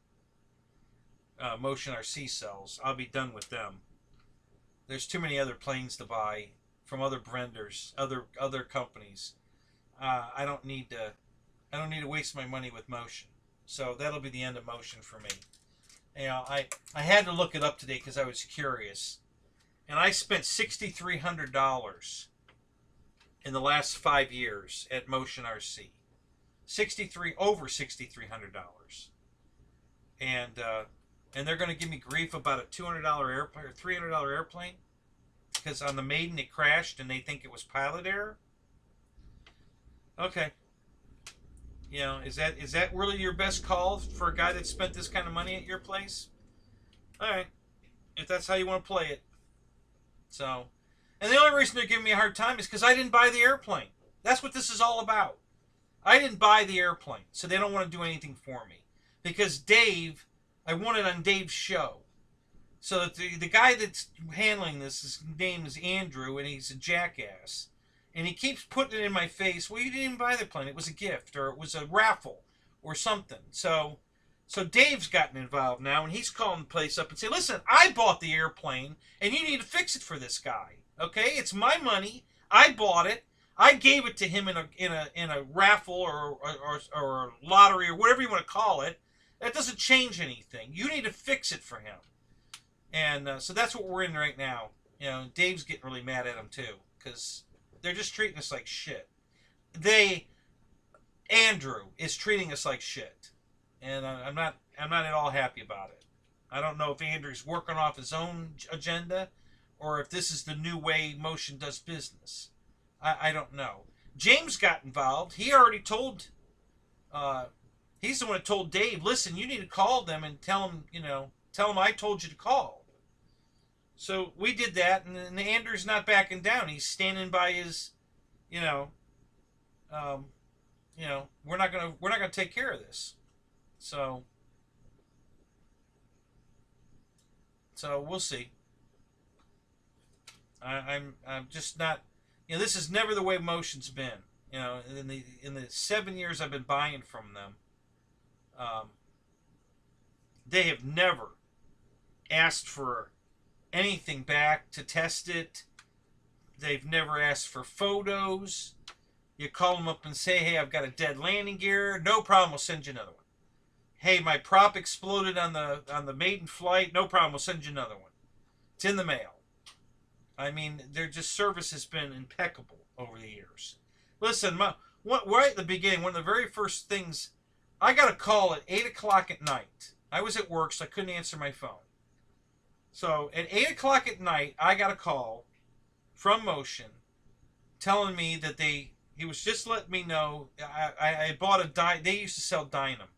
Motion RC sells. I'll be done with them. There's too many other planes to buy from other vendors, other companies. I don't need to waste my money with Motion. So that'll be the end of Motion for me. You know, I had to look it up today because I was curious, and I spent $6,300 in the last 5 years at Motion RC. Over $6,300, and they're going to give me grief about a $200 airplane or $300 airplane because on the Maiden it crashed and they think it was pilot error. Okay. You know, is that really your best call for a guy that spent this kind of money at your place? All right, if that's how you want to play it. So, and the only reason they're giving me a hard time is because I didn't buy the airplane. That's what this is all about. I didn't buy the airplane, so they don't want to do anything for me. Because Dave, I won it on Dave's show. So the guy that's handling this, his name is Andrew, and he's a jackass. And he keeps putting it in my face. Well, you didn't even buy the plane. It was a gift, or it was a raffle, or something. So Dave's gotten involved now, and he's calling the place up and saying, "Listen, I bought the airplane, and you need to fix it for this guy. Okay, it's my money. I bought it. I gave it to him in a raffle or lottery or whatever you want to call it. That doesn't change anything. You need to fix it for him." And so that's what we're in right now. You know, Dave's getting really mad at him too, because they're just treating us like shit. Andrew is treating us like shit, and I'm not at all happy about it. I don't know if Andrew's working off his own agenda, or if this is the new way Motion does business. I don't know. James got involved. He already told. He's the one that told Dave, "Listen, you need to call them and tell them, tell them I told you to call." So we did that, and Andrew's not backing down. He's standing by his, we're not gonna take care of this. So we'll see. I'm just not. This is never the way Motion's been. In the 7 years I've been buying from them, they have never asked for anything back to test it. They've never asked for photos. You call them up and say, "Hey, I've got a dead landing gear." No problem, we'll send you another one. "Hey, my prop exploded on the maiden flight." No problem, we'll send you another one. It's in the mail. I mean, their service has been impeccable over the years. Listen, right at the beginning, one of the very first things, I got a call at 8 o'clock at night. I was at work, so I couldn't answer my phone. So at 8 o'clock at night, I got a call from Motion telling me that he was just letting me know I bought a they used to sell Dynam,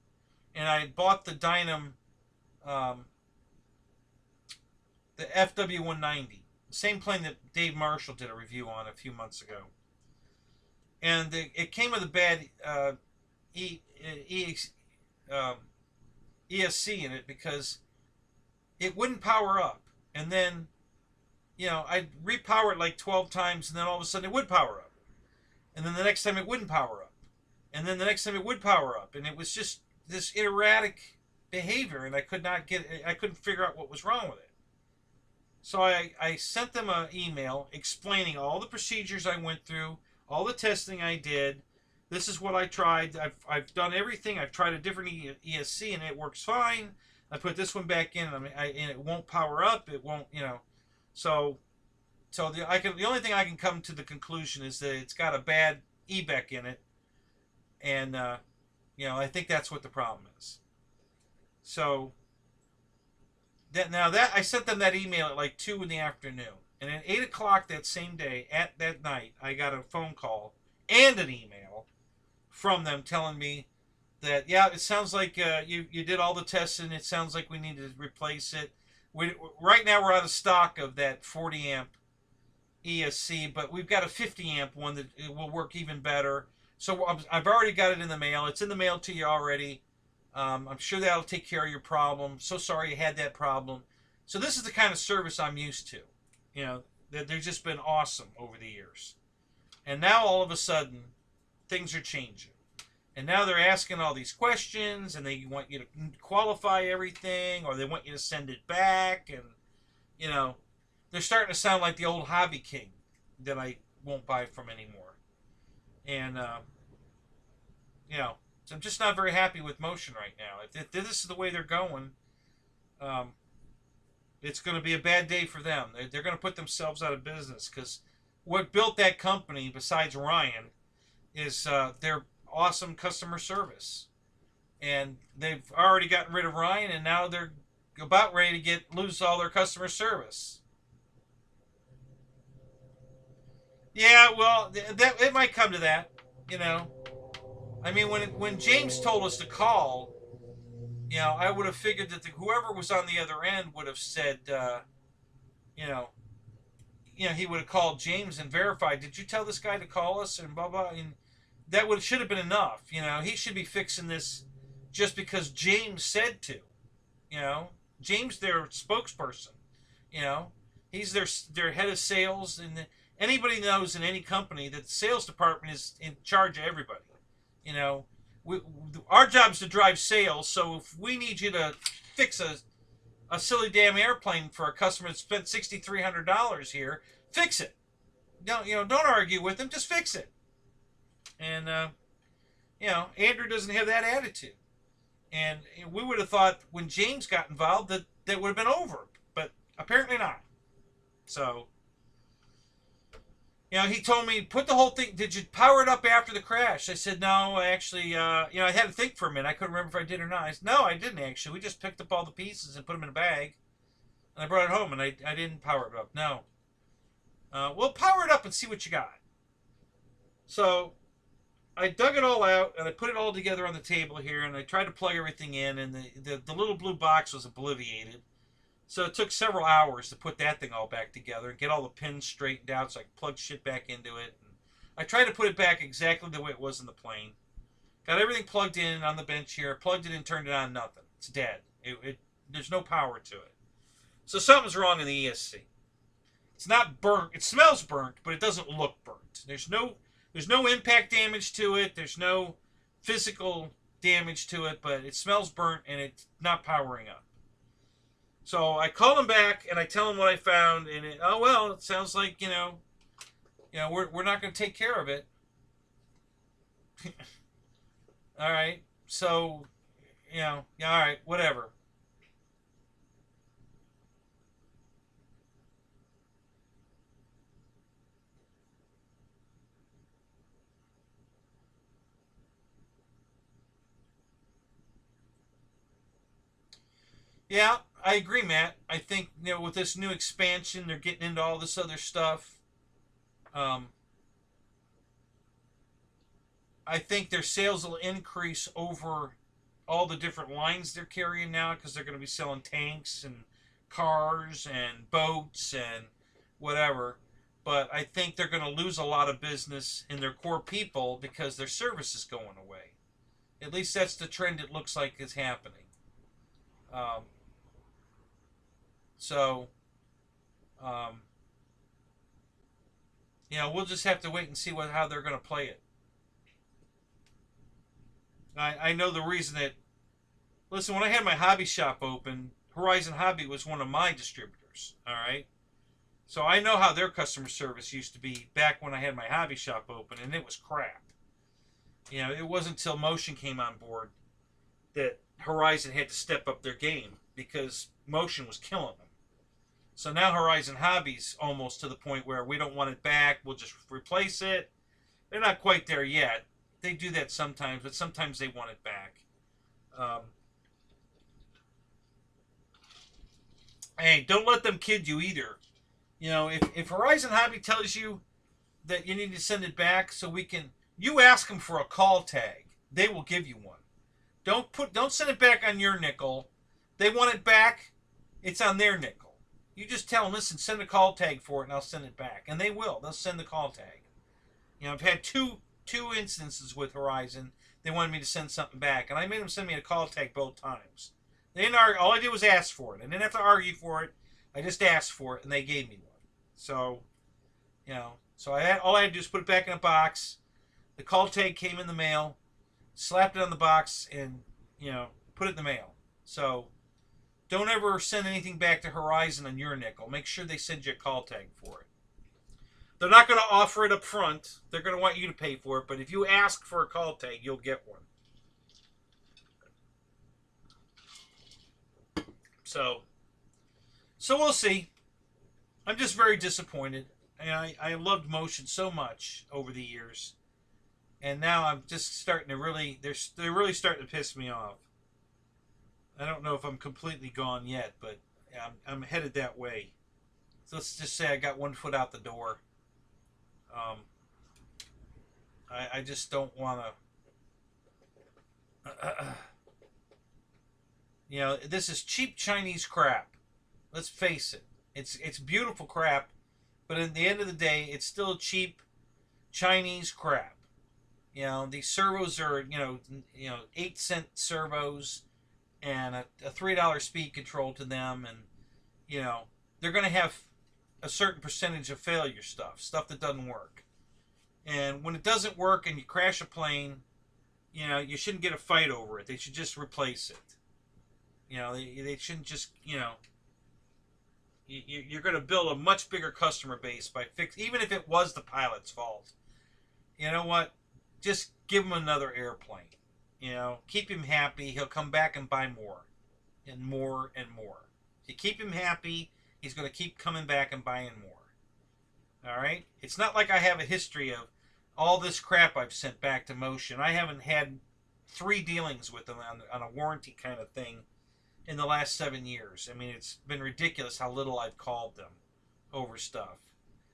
and I bought the Dynam, the FW190, the same plane that Dave Marshall did a review on a few months ago, and it came with a bad ESC in it because it wouldn't power up. And then, I'd repower it like 12 times, and then all of a sudden it would power up. And then the next time it wouldn't power up. And then the next time it would power up. And it was just this erratic behavior, and I couldn't figure out what was wrong with it. So I sent them an email explaining all the procedures I went through, all the testing I did. This is what I tried. I've done everything. I've tried a different ESC, and it works fine. I put this one back in, and it won't power up. It won't, So the only thing I can come to the conclusion is that it's got a bad EBEC in it, and I think that's what the problem is. So I sent them that email at like 2 in the afternoon, and at 8 o'clock that same day, at that night, I got a phone call and an email from them telling me that, yeah, it sounds like you did all the tests, and it sounds like we need to replace it. Right now we're out of stock of that 40 amp ESC, but we've got a 50 amp one that will work even better. So I've already got it in the mail. It's in the mail to you already. I'm sure that'll take care of your problem. So sorry you had that problem. So this is the kind of service I'm used to. They've just been awesome over the years. And now all of a sudden, things are changing. And now they're asking all these questions, and they want you to qualify everything, or they want you to send it back, and, they're starting to sound like the old Hobby King that I won't buy from anymore. And, so I'm just not very happy with Motion right now. If this is the way they're going, it's going to be a bad day for them. They're going to put themselves out of business, because what built that company, besides Ryan, is their awesome customer service. And they've already gotten rid of Ryan, and now they're about ready to lose all their customer service. Yeah, well, it might come to that, I mean, when James told us to call, I would have figured that whoever was on the other end would have said, he would have called James and verified, "Did you tell this guy to call us?" and blah blah. And that should have been enough. He should be fixing this just because James said to. James, their spokesperson. He's their head of sales, and anybody knows in any company that the sales department is in charge of everybody. You know, our job is to drive sales. So if we need you to fix a silly damn airplane for a customer that spent $6,300 here, fix it. Don't argue with them. Just fix it. And Andrew doesn't have that attitude. And we would have thought when James got involved that would have been over, but apparently not. So, he told me, put the whole thing, did you power it up after the crash? I said, no, actually, I had to think for a minute. I couldn't remember if I did or not. I said, no, I didn't actually. We just picked up all the pieces and put them in a bag. And I brought it home, and I didn't power it up. No. We'll power it up and see what you got. So I dug it all out, and I put it all together on the table here, and I tried to plug everything in, and the little blue box was obliviated. So it took several hours to put that thing all back together and get all the pins straightened out so I could plug shit back into it. And I tried to put it back exactly the way it was in the plane. Got everything plugged in on the bench here, plugged it in, turned it on, nothing. It's dead. There's no power to it. So something's wrong in the ESC. It's not burnt. It smells burnt, but it doesn't look burnt. There's no impact damage to it. There's no physical damage to it, but it smells burnt and it's not powering up. So I call him back and I tell him what I found, and it sounds like we're not going to take care of it. All right, so all right, whatever. Yeah, I agree, Matt. I think with this new expansion, they're getting into all this other stuff. I think their sales will increase over all the different lines they're carrying now because they're going to be selling tanks and cars and boats and whatever. But I think they're going to lose a lot of business in their core people because their service is going away. At least that's the trend it looks like is happening. We'll just have to wait and see how they're going to play it. I know the reason that... Listen, when I had my hobby shop open, Horizon Hobby was one of my distributors, all right? So I know how their customer service used to be back when I had my hobby shop open, and it was crap. It wasn't until Motion came on board that Horizon had to step up their game because Motion was killing them. So now Horizon Hobby's almost to the point where we don't want it back, we'll just replace it. They're not quite there yet. They do that sometimes, but sometimes they want it back. Hey, don't let them kid you either. If Horizon Hobby tells you that you need to send it back so we can... You ask them for a call tag. They will give you one. Don't send it back on your nickel. They want it back, it's on their nickel. You just tell them, listen, send a call tag for it and I'll send it back. And they will. They'll send the call tag. I've had two instances with Horizon. They wanted me to send something back. And I made them send me a call tag both times. They didn't argue. All I did was ask for it. I didn't have to argue for it. I just asked for it and they gave me one. So, all I had to do was put it back in a box. The call tag came in the mail. Slapped it on the box and, put it in the mail. So... Don't ever send anything back to Horizon on your nickel. Make sure they send you a call tag for it. They're not going to offer it up front. They're going to want you to pay for it. But if you ask for a call tag, you'll get one. So we'll see. I'm just very disappointed. I loved Motion so much over the years. And now I'm just starting to really... They're really starting to piss me off. I don't know if I'm completely gone yet, but I'm headed that way. So let's just say I got one foot out the door. I just don't want to... this is cheap Chinese crap. Let's face it. It's beautiful crap, but at the end of the day, it's still cheap Chinese crap. These servos are, 8-cent servos. And a $3 speed control to them, and they're going to have a certain percentage of failure stuff that doesn't work. And when it doesn't work and you crash a plane, you know, you shouldn't get a fight over it. They should just replace it. You know, they shouldn't just, you know, you're going to build a much bigger customer base by even if it was the pilot's fault. You know what? Just give him another airplane. You know, keep him happy. He'll come back and buy more and more and more. If you keep him happy, he's going to keep coming back and buying more. All right? It's not like I have a history of all this crap I've sent back to Motion. I haven't had 3 dealings with them on a warranty kind of thing in the last 7 years. I mean, it's been ridiculous how little I've called them over stuff.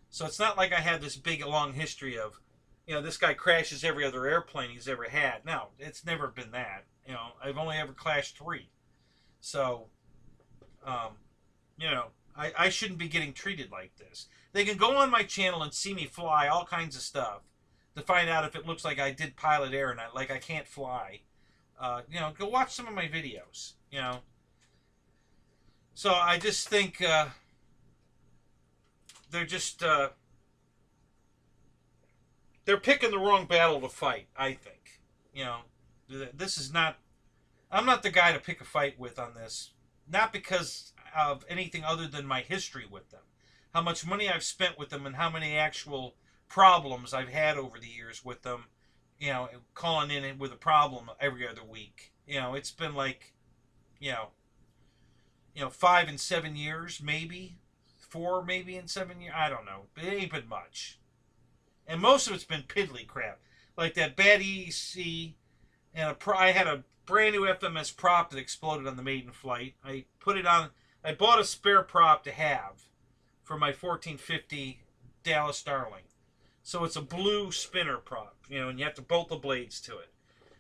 So it's not like I had this big, long history of, you know, this guy crashes every other airplane he's ever had. No, it's never been that. You know, I've only ever crashed 3. So, you know, I shouldn't be getting treated like this. They can go on my channel and see me fly all kinds of stuff to find out if it looks like I did pilot error and like I can't fly. You know, go watch some of my videos, you know. So I just think they're just they're picking the wrong battle to fight, I think. You know, this is not, I'm not the guy to pick a fight with on this. Not because of anything other than my history with them. How much money I've spent with them and how many actual problems I've had over the years with them. You know, calling in with a problem every other week. You know, it's been like, you know, 5 and 7 years, maybe 4, maybe in 7 years. I don't know. It ain't been much, and most of it's been piddly crap, like that bad EEC. And I had a brand new FMS prop that exploded on the maiden flight. I put it on. I bought a spare prop to have for my 1450 Dallas Starling. So it's a blue spinner prop, you know, and you have to bolt the blades to it.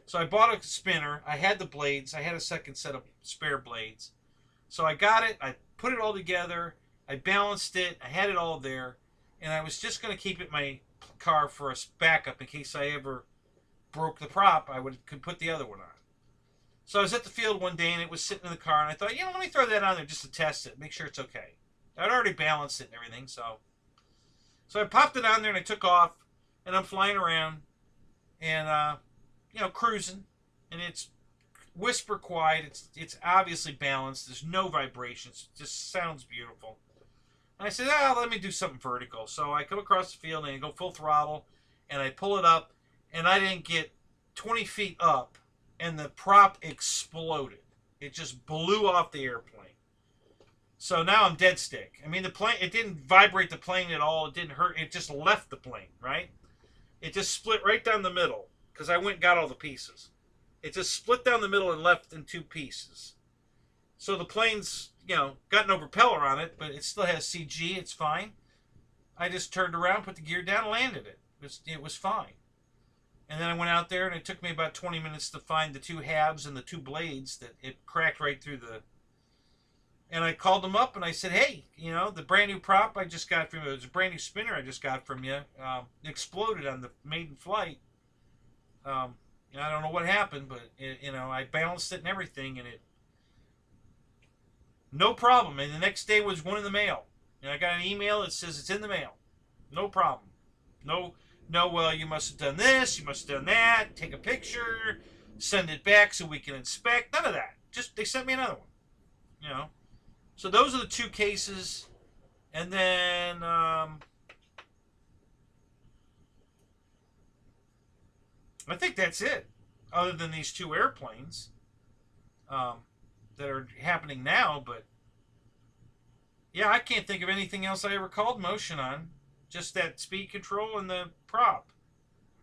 So I bought a spinner. I had the blades. I had a second set of spare blades. So I got it. I put it all together. I balanced it. I had it all there. And I was just going to keep it in my car for a backup in case I ever broke the prop. I could put the other one on. So I was at the field one day and it was sitting in the car. And I thought, you know, let me throw that on there just to test it. Make sure it's okay. I'd already balanced it and everything. So I popped it on there and I took off. And I'm flying around. And, you know, cruising. And it's whisper quiet. It's obviously balanced. There's no vibrations. It just sounds beautiful. And I said, let me do something vertical. So I come across the field and I go full throttle. And I pull it up. And I didn't get 20 feet up. And the prop exploded. It just blew off the airplane. So now I'm dead stick. I mean, the plane, it didn't vibrate the plane at all. It didn't hurt. It just left the plane, right? It just split right down the middle. Because I went and got all the pieces. It just split down the middle and left in 2 pieces. So the plane's, you know, got no propeller on it, but it still has CG. It's fine. I just turned around, put the gear down, and landed it. It was fine. And then I went out there, and it took me about 20 minutes to find the 2 halves and the 2 blades that it cracked right through the... And I called them up, and I said, hey, you know, the brand new prop I just got from you, it was a brand new spinner I just got from you, exploded on the maiden flight. I don't know what happened, but, you know, I balanced it and everything, and it... No problem. And the next day was one in the mail. And I got an email that says it's in the mail. No problem. No, well, you must have done this, you must have done that, take a picture, send it back so we can inspect. None of that. Just, they sent me another one. You know. So those are the 2 cases. And then, I think that's it. Other than these 2 airplanes that are happening now. But, yeah, I can't think of anything else I ever called Motion on. Just that speed control and the prop.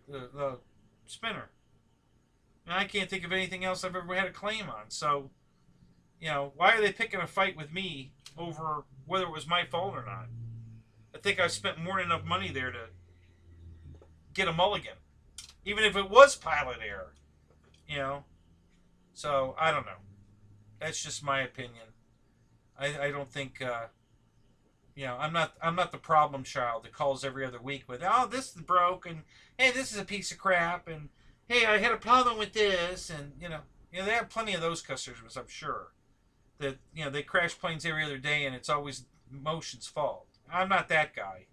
The spinner. And I can't think of anything else I've ever had a claim on. So, you know, why are they picking a fight with me over whether it was my fault or not? I think I've spent more than enough money there to get a mulligan. Even if it was pilot error. You know? So, I don't know. That's just my opinion. I don't think... you know, I'm not the problem child that calls every other week with, oh, this is broke, and hey, this is a piece of crap, and hey, I had a problem with this, and you know, they have plenty of those customers, I'm sure, that, you know, they crash planes every other day, and it's always Motion's fault. I'm not that guy.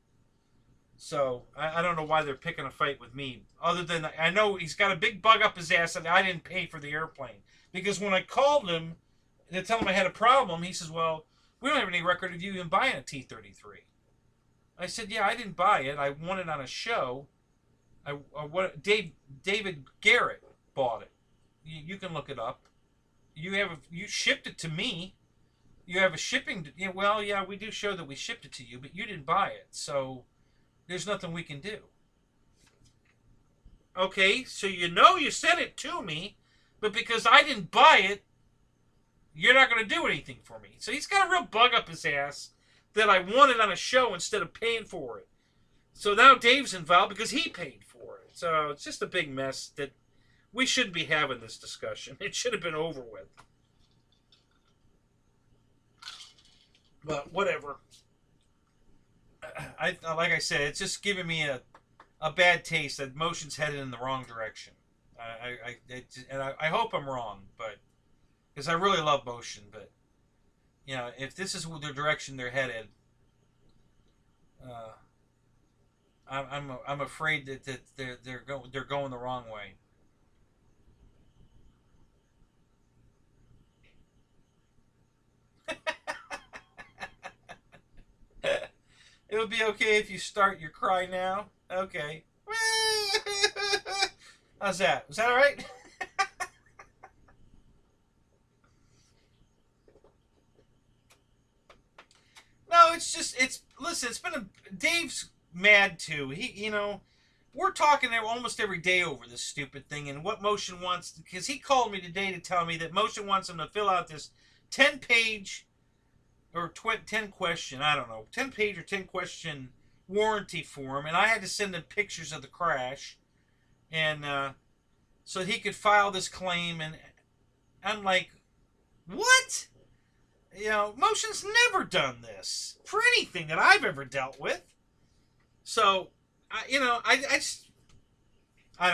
So I don't know why they're picking a fight with me. Other than I know he's got a big bug up his ass that I didn't pay for the airplane. Because when I called him to tell him I had a problem, he says, "Well, we don't have any record of you even buying a T-33." I said, "Yeah, I didn't buy it. I won it on a show. David Garrett bought it. You can look it up. You shipped it to me. You have a shipping. Well, yeah, we do show that we shipped it to you, but you didn't buy it, so there's nothing we can do." Okay, so you sent it to me, but because I didn't buy it, you're not going to do anything for me. So he's got a real bug up his ass that I won it on a show instead of paying for it. So now Dave's involved because he paid for it. So it's just a big mess that we shouldn't be having this discussion. It should have been over with. But whatever. Like I said, it's just giving me a bad taste that Motion's headed in the wrong direction. I hope I'm wrong, but because I really love Motion, but if this is the direction they're headed, I'm afraid that they're going the wrong way. It would be okay if you start your cry now. Okay. How's that? Was that all right? No, listen, it's been Dave's mad too. We're talking almost every day over this stupid thing and what Motion wants, because he called me today to tell me that Motion wants him to fill out this 10-page or 10 question, I don't know, 10 page or 10 question warranty form, and I had to send him pictures of the crash, and so he could file this claim, and I'm like, what? Motion's never done this for anything that I've ever dealt with. So, I don't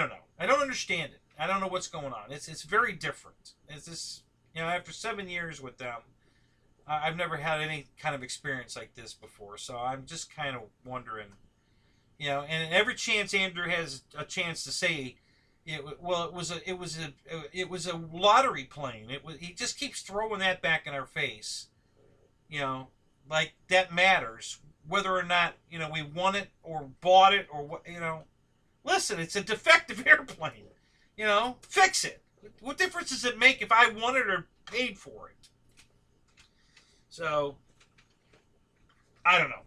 know. I don't understand it. I don't know what's going on. It's very different. It's this, after 7 years with them, I've never had any kind of experience like this before, so I'm just kind of wondering, and every chance Andrew has a chance to say, it was a lottery plane. He just keeps throwing that back in our face, like that matters whether or not we won it or bought it or what. Listen, it's a defective airplane. Fix it. What difference does it make if I won it or paid for it? So, I don't know.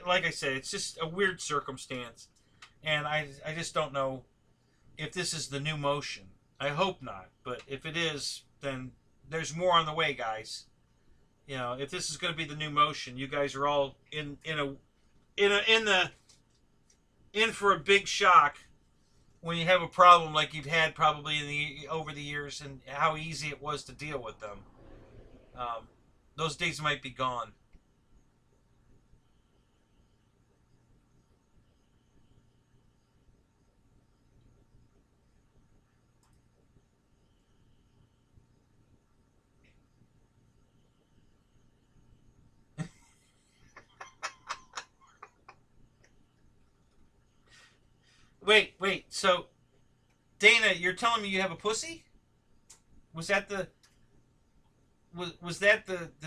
Like I said, it's just a weird circumstance. And I just don't know if this is the new Motion. I hope not. But if it is, then there's more on the way, guys. If this is going to be the new Motion, you guys are all in for a big shock when you have a problem like you've had probably over the years, and how easy it was to deal with them. Those days might be gone. Wait. So, Dana, you're telling me you have a pussy? Was that the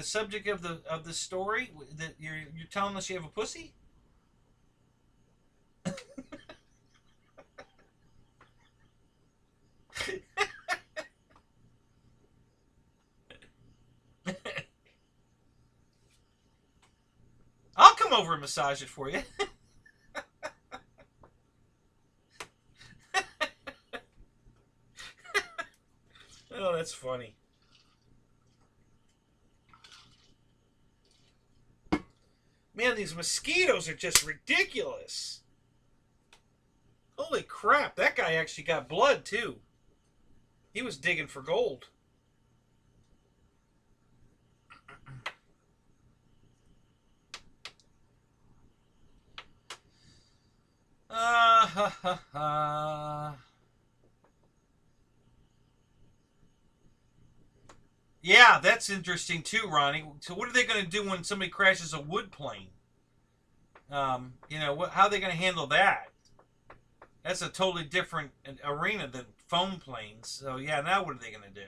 subject of the story, that you're telling us you have a pussy? I'll come over and massage it for you. Oh, that's funny. Man, these mosquitoes are just ridiculous. Holy crap, that guy actually got blood, too. He was digging for gold. Yeah, that's interesting too, Ronnie. So what are they going to do when somebody crashes a wood plane? You know, how are they going to handle that? That's a totally different arena than foam planes. So yeah, now what are they going to do?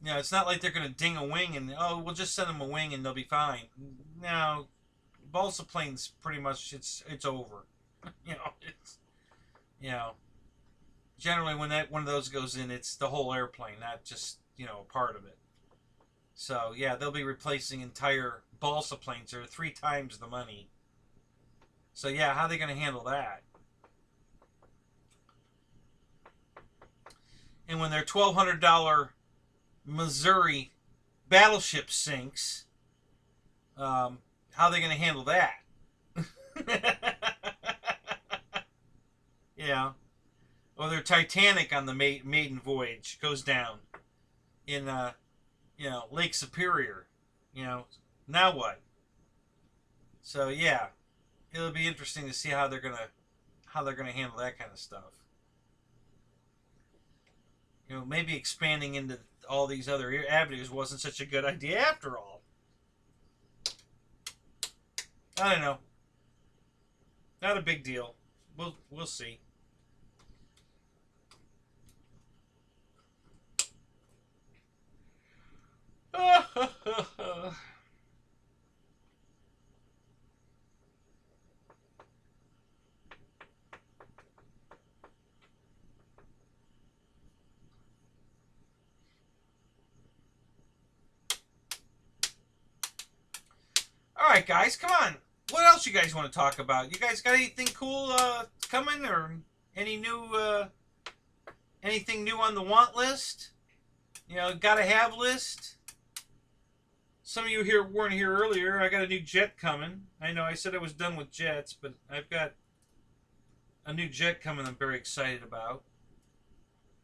You know, it's not like they're going to ding a wing and, oh, we'll just send them a wing and they'll be fine. No, balsa planes pretty much it's over. You know, generally when one of those goes in, it's the whole airplane, not just, you know, a part of it. So yeah, they'll be replacing entire balsa planes. They're 3 times the money. So yeah, how are they going to handle that? And when their $1,200 Missouri battleship sinks, how are they going to handle that? Yeah. Or their Titanic on the maiden voyage goes down in, you know, Lake Superior. You know, now what? So yeah, it'll be interesting to see how they're gonna handle that kind of stuff. You know, maybe expanding into all these other avenues wasn't such a good idea after all. I don't know. Not a big deal. We'll see. Alright guys, come on. What else you guys want to talk about? You guys got anything cool coming, or any new anything new on the want list? You know, gotta have list? Some of you here weren't here earlier. I got a new jet coming. I know I said I was done with jets, but I've got a new jet coming I'm very excited about.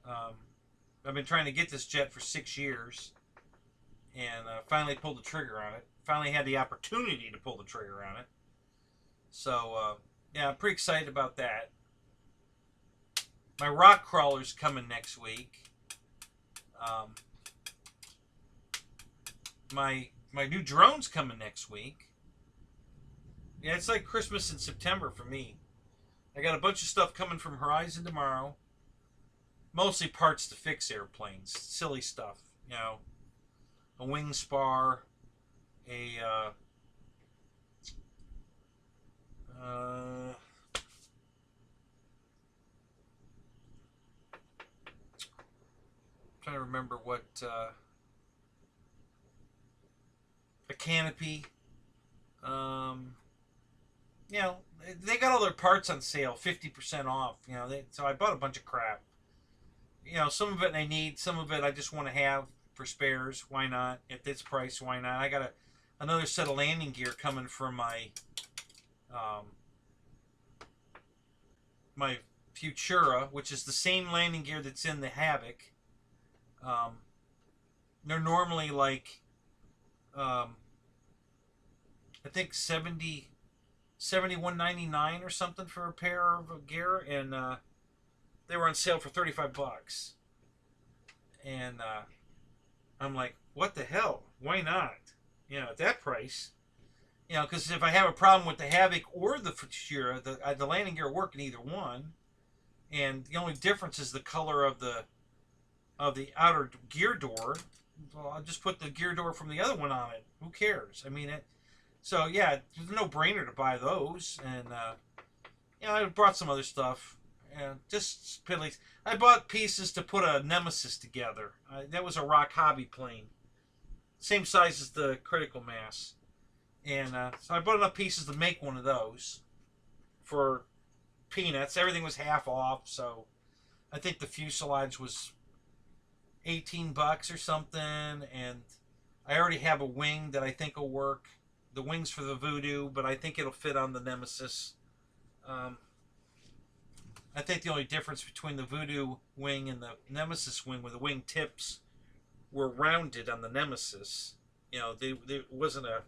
I've been trying to get this jet for 6 years, and finally pulled the trigger on it. Finally had the opportunity to pull the trigger on it. So, yeah, I'm pretty excited about that. My rock crawler's coming next week. My new drone's coming next week. Yeah, it's like Christmas in September for me. I got a bunch of stuff coming from Horizon tomorrow. Mostly parts to fix airplanes. Silly stuff, you know. A wing spar, trying to remember what, a canopy. You know, they got all their parts on sale, 50% off. You know, so I bought a bunch of crap. You know, some of it I need, some of it I just want to have for spares. Why not? At this price, why not? I got another set of landing gear coming from my my Futura, which is the same landing gear that's in the Havoc. They're normally like I think $71.99 or something for a pair of gear, and they were on sale for $35. And I'm like, what the hell? Why not? You know, at that price. You know, because if I have a problem with the Havoc or the Futura, the landing gear work in either one, and the only difference is the color of the outer gear door. Well, I'll just put the gear door from the other one on it. Who cares? I mean, so yeah, it's a no-brainer to buy those. And you know, I brought some other stuff. And just piddly. I bought pieces to put a Nemesis together. That was a Rock Hobby plane, same size as the Critical Mass. And so I bought enough pieces to make one of those for peanuts. Everything was half off, so I think the fuselage was $18 or something. And I already have a wing that I think will work. The wing's for the Voodoo, but I think it'll fit on the Nemesis. I think the only difference between the Voodoo wing and the Nemesis wing, where the wing tips were rounded on the Nemesis. You know, there wasn't a,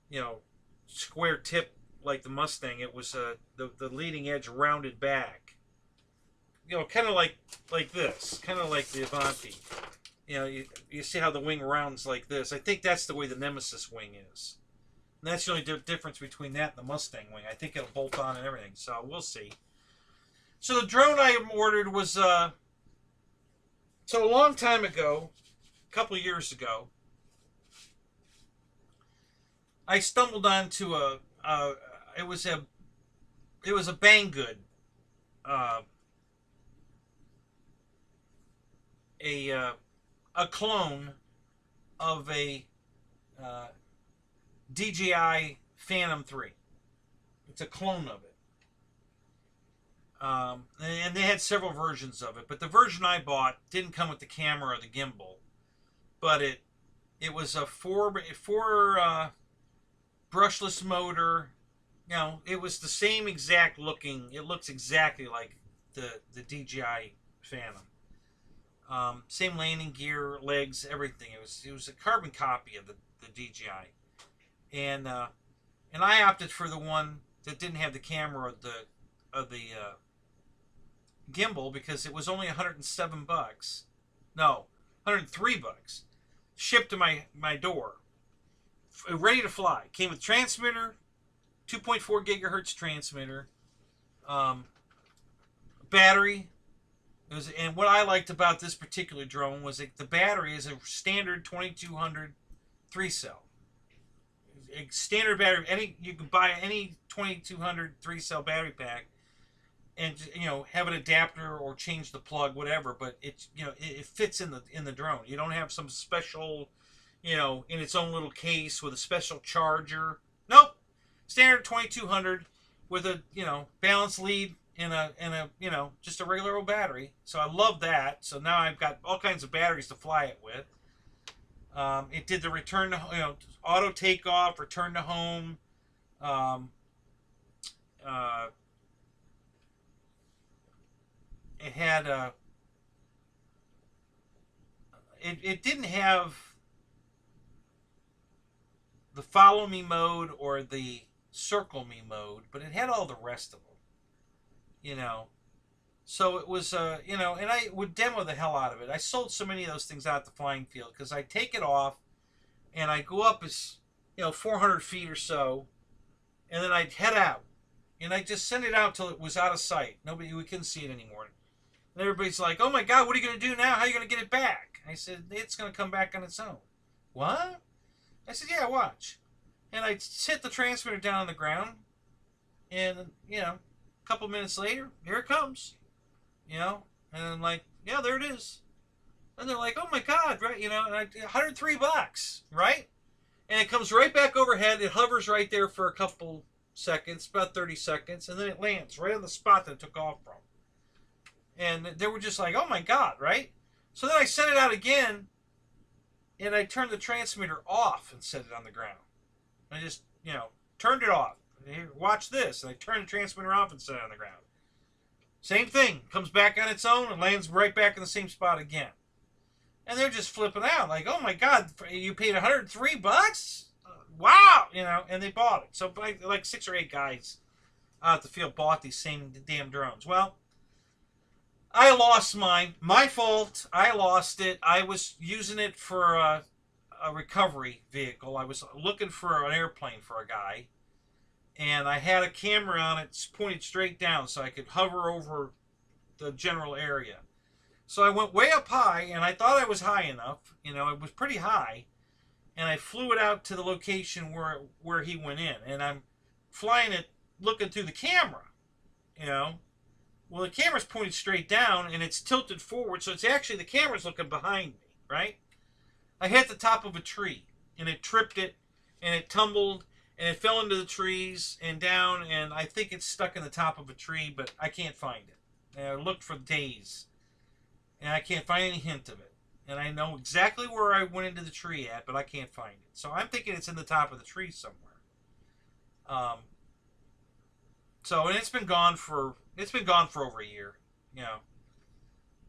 you know, square tip like the Mustang. It was the leading edge rounded back. You know, kind of like this, kind of like the Avanti. You know, you see how the wing rounds like this. I think that's the way the Nemesis wing is. And that's the only difference between that and the Mustang wing. I think it'll bolt on and everything, so we'll see. So the drone I ordered was, so a long time ago, a couple of years ago, I stumbled onto it was a Banggood, a clone of a DJI Phantom 3. It's a clone of it. And they had several versions of it, but the version I bought didn't come with the camera or the gimbal, but it was a four brushless motor. You know, it was the same exact looking. It looks exactly like the DJI Phantom. Same landing gear, legs, everything. It was a carbon copy of the DJI, and I opted for the one that didn't have the camera or the gimbal because it was only $107. No, $103. Shipped to my door, ready to fly. Came with transmitter, 2.4 gigahertz transmitter, battery. And what I liked about this particular drone was that the battery is a standard 2200 3-cell. A standard battery. You can buy any 2200 3-cell battery pack, and have an adapter or change the plug, whatever. But it fits in the drone. You don't have some special, in its own little case with a special charger. Nope, standard 2200 with a balanced lead. In a just a regular old battery. So I love that. So now I've got all kinds of batteries to fly it with. It did the return to auto takeoff, return to home. It had it didn't have the follow me mode or the circle me mode, but it had all the rest of them. So it was, and I would demo the hell out of it. I sold so many of those things out at the flying field because I take it off and I go up as, 400 feet or so, and then I'd head out and I just send it out till it was out of sight. We couldn't see it anymore. And everybody's like, "Oh my God, what are you going to do now? How are you going to get it back?" I said, "It's going to come back on its own." "What?" I said, "Yeah, watch." And I sit the transmitter down on the ground, and a couple minutes later, here it comes, and I'm like, "Yeah, there it is." And they're like, "Oh my God," right? And $103, right? And it comes right back overhead. It hovers right there for a couple seconds, about 30 seconds, and then it lands right on the spot that it took off from. And they were just like, "Oh my God," right? So then I sent it out again, and I turned the transmitter off and set it on the ground. I just, turned it off. Here, watch this. And I turn the transmitter off and set it on the ground. Same thing. Comes back on its own and lands right back in the same spot again. And they're just flipping out. Like, "Oh my God, you paid $103? Wow!" And they bought it. So like 6 or 8 guys out at the field bought these same damn drones. Well, I lost mine. My fault. I lost it. I was using it for a recovery vehicle. I was looking for an airplane for a guy. And I had a camera on it pointed straight down so I could hover over the general area. So I went way up high, and I thought I was high enough. It was pretty high. And I flew it out to the location where he went in. And I'm flying it looking through the camera, Well, the camera's pointed straight down, and it's tilted forward, so it's actually the camera's looking behind me, right? I hit the top of a tree, and it tripped it, and it tumbled, and it fell into the trees and down, and I think it's stuck in the top of a tree, but I can't find it. And I looked for days, and I can't find any hint of it. And I know exactly where I went into the tree at, but I can't find it. So I'm thinking it's in the top of the tree somewhere. And it's been gone for over a year,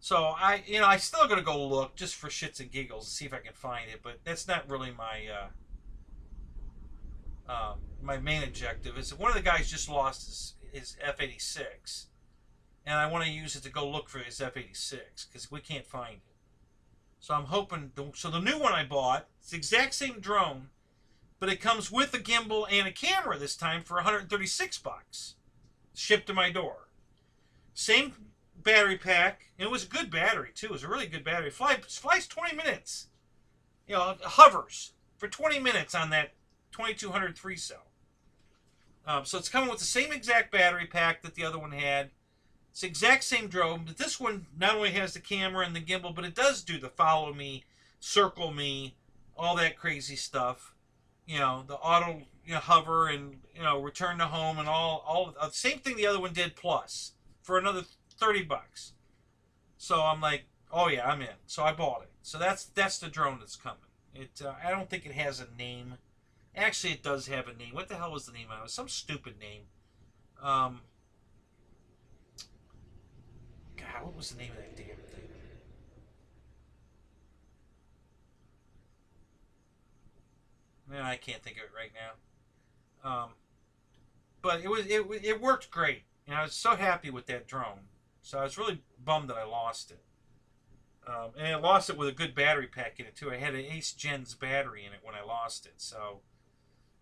So I still gonna go look just for shits and giggles to see if I can find it, but that's not really my my main objective. Is one of the guys just lost his F-86, and I want to use it to go look for his F-86 because we can't find it. So I'm hoping, so the new one I bought, it's the exact same drone, but it comes with a gimbal and a camera this time for 136 bucks. Shipped to my door. Same battery pack. And it was a good battery too. It was a really good battery. Flies 20 minutes. You know, it hovers for 20 minutes on that 2200 3-cell. So it's coming with the same exact battery pack that the other one had. It's the exact same drone, but this one not only has the camera and the gimbal, but it does do the follow me, circle me, all that crazy stuff. You know, the auto, you know, hover and, you know, return to home and all the same thing the other one did plus for another 30 bucks. So I'm like, oh yeah, I'm in. So I bought it. So that's the drone that's coming. It I don't think it has a name. Actually, it does have a name. What the hell was the name of it? Some stupid name. God, what was the name of that damn thing? Man, I can't think of it right now. But it worked great, and I was so happy with that drone. So I was really bummed that I lost it. And I lost it with a good battery pack in it too. I had an Ace Gen's battery in it when I lost it. So,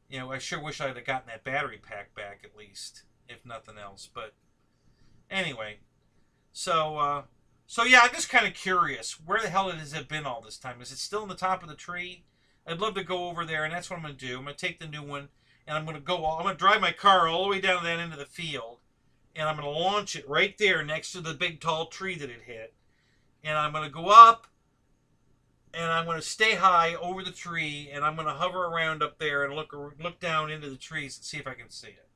you know, I sure wish I'd have gotten that battery pack back at least, if nothing else. But anyway. So yeah, I'm just kind of curious. Where the hell has it been all this time? Is it still on the top of the tree? I'd love to go over there, and that's what I'm going to do. I'm going to take the new one, and I'm going to drive my car all the way down to that end of the field, and I'm going to launch it right there next to the big tall tree that it hit. And I'm going to go up, and I'm going to stay high over the tree, and I'm going to hover around up there and look down into the trees and see if I can see it.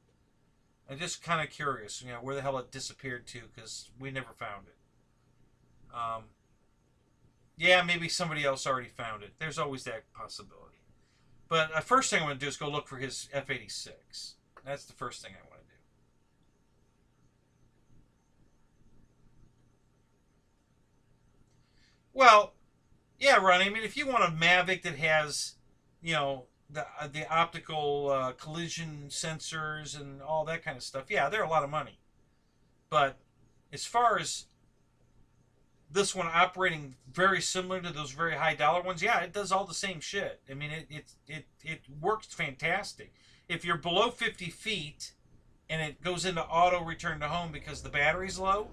I'm just kind of curious, you know, where the hell it disappeared to, because we never found it. Yeah, maybe somebody else already found it. There's always that possibility. But the first thing I'm going to do is go look for his F-86. That's the first thing I want to do. Well, yeah, Ronnie, I mean, if you want a Mavic that has, you know, the optical collision sensors and all that kind of stuff, yeah, they're a lot of money. But as far as this one operating very similar to those very high dollar ones, yeah, it does all the same shit. I mean, it works fantastic. If you're below 50 feet and it goes into auto return to home because the battery's low,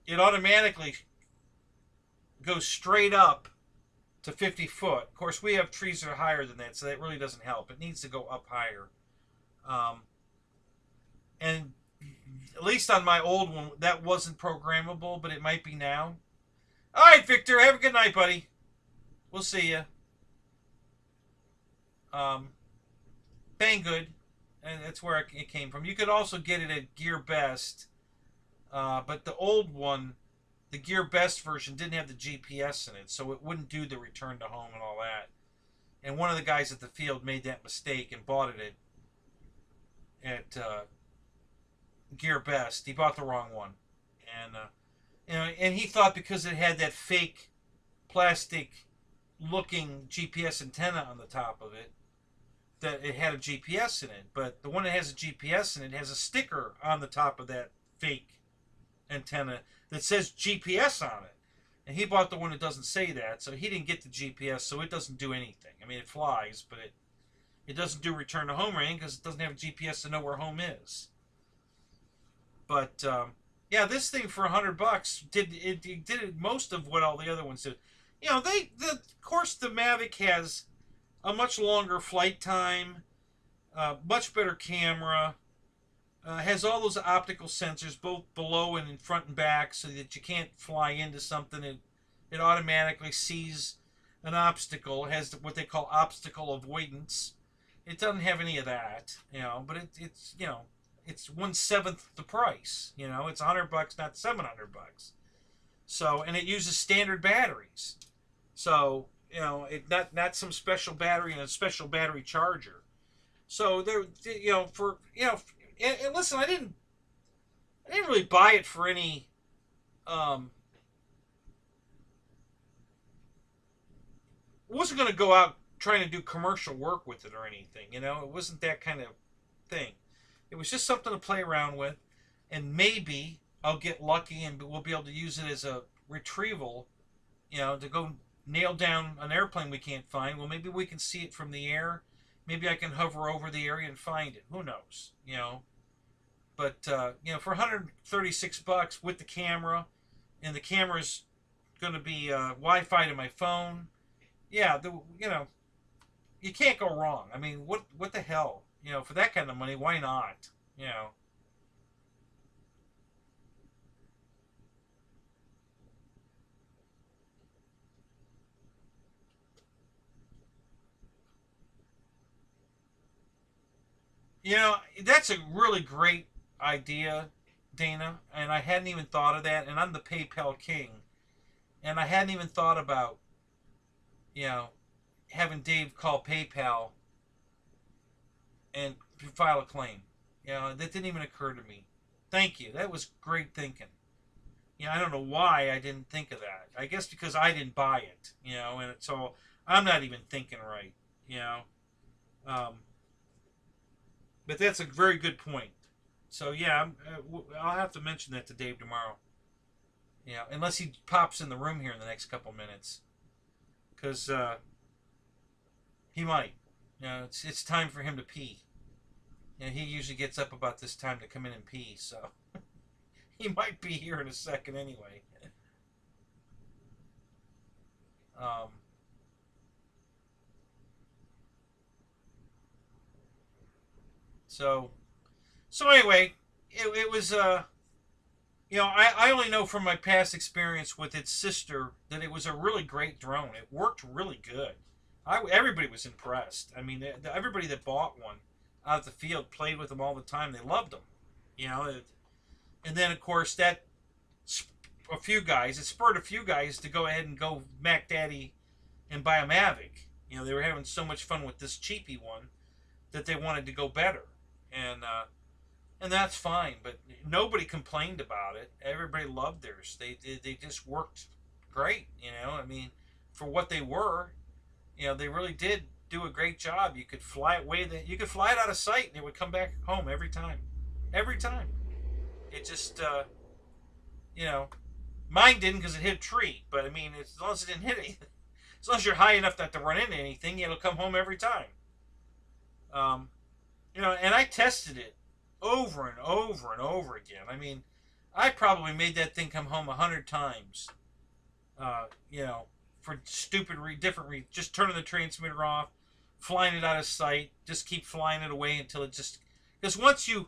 it automatically goes straight up to 50 foot. Of course, we have trees that are higher than that, so that really doesn't help. It needs to go up higher. And at least on my old one, that wasn't programmable, but it might be now. All right, Victor, have a good night, buddy. We'll see you. Banggood, and that's where it came from. You could also get it at Gear Best, but the old one, the Gear Best version, didn't have the GPS in it, so it wouldn't do the return to home and all that. And one of the guys at the field made that mistake and bought it at Gear Best. He bought the wrong one, and you know, and he thought because it had that fake plastic-looking GPS antenna on the top of it, that it had a GPS in it. But the one that has a GPS in it has a sticker on the top of that fake antenna that says GPS on it. And he bought the one that doesn't say that, so he didn't get the GPS, so it doesn't do anything. I mean, it flies, but it doesn't do return to home rating because it doesn't have a GPS to know where home is. But yeah, this thing for $100 did most of what all the other ones did. You know, of course the Mavic has a much longer flight time, much better camera, has all those optical sensors both below and in front and back, so that you can't fly into something. It automatically sees an obstacle. It has what they call obstacle avoidance. It doesn't have any of that, you know, but it's you know, it's 1/7 the price. You know, it's $100, not $700. So, and it uses standard batteries. So, you know, not some special battery and a special battery charger. So there, you know, and listen, I didn't really buy it for any wasn't going to go out trying to do commercial work with it or anything, you know. It wasn't that kind of thing. It was just something to play around with, and maybe I'll get lucky and we'll be able to use it as a retrieval, you know, to go nail down an airplane we can't find. Well, maybe we can see it from the air. Maybe I can hover over the area and find it. Who knows? You know. But you know, for 136 bucks with the camera, and the camera's going to be Wi-Fi to my phone. Yeah, you know, you can't go wrong. I mean, what the hell? You know, for that kind of money, why not? You know. You know, that's a really great idea, Dana, and I hadn't even thought of that, and I'm the PayPal king, and I hadn't even thought about, you know, having Dave call PayPal and file a claim. You know, that didn't even occur to me. Thank you. That was great thinking. You know, I don't know why I didn't think of that. I guess because I didn't buy it, you know, and so I'm not even thinking right, you know. Um, but that's a very good point. So yeah, I'll have to mention that to Dave tomorrow. You know, unless he pops in the room here in the next couple minutes, because he might. You know, it's time for him to pee. You know, he usually gets up about this time to come in and pee, so he might be here in a second anyway. Um, so anyway, it was you know, I only know from my past experience with its sister that it was a really great drone. It worked really good. Everybody was impressed. I mean, everybody that bought one out of the field played with them all the time. They loved them, you know. And then of course that it spurred a few guys to go ahead and go Mac Daddy and buy a Mavic. You know, they were having so much fun with this cheapy one that they wanted to go better, and that's fine. But nobody complained about it. Everybody loved theirs. They just worked great. You know, I mean, for what they were, you know, they really did do a great job. You could fly it you could fly it out of sight, and it would come back home every time. Every time. It just, you know, mine didn't because it hit a tree. But I mean, as long as it didn't hit anything, as long as you're high enough not to run into anything, it'll come home every time. You know, and I tested it over and over and over again. I mean, I probably made that thing come home 100 times. You know, for stupid, different just turning the transmitter off, flying it out of sight, just keep flying it away until it just, because once you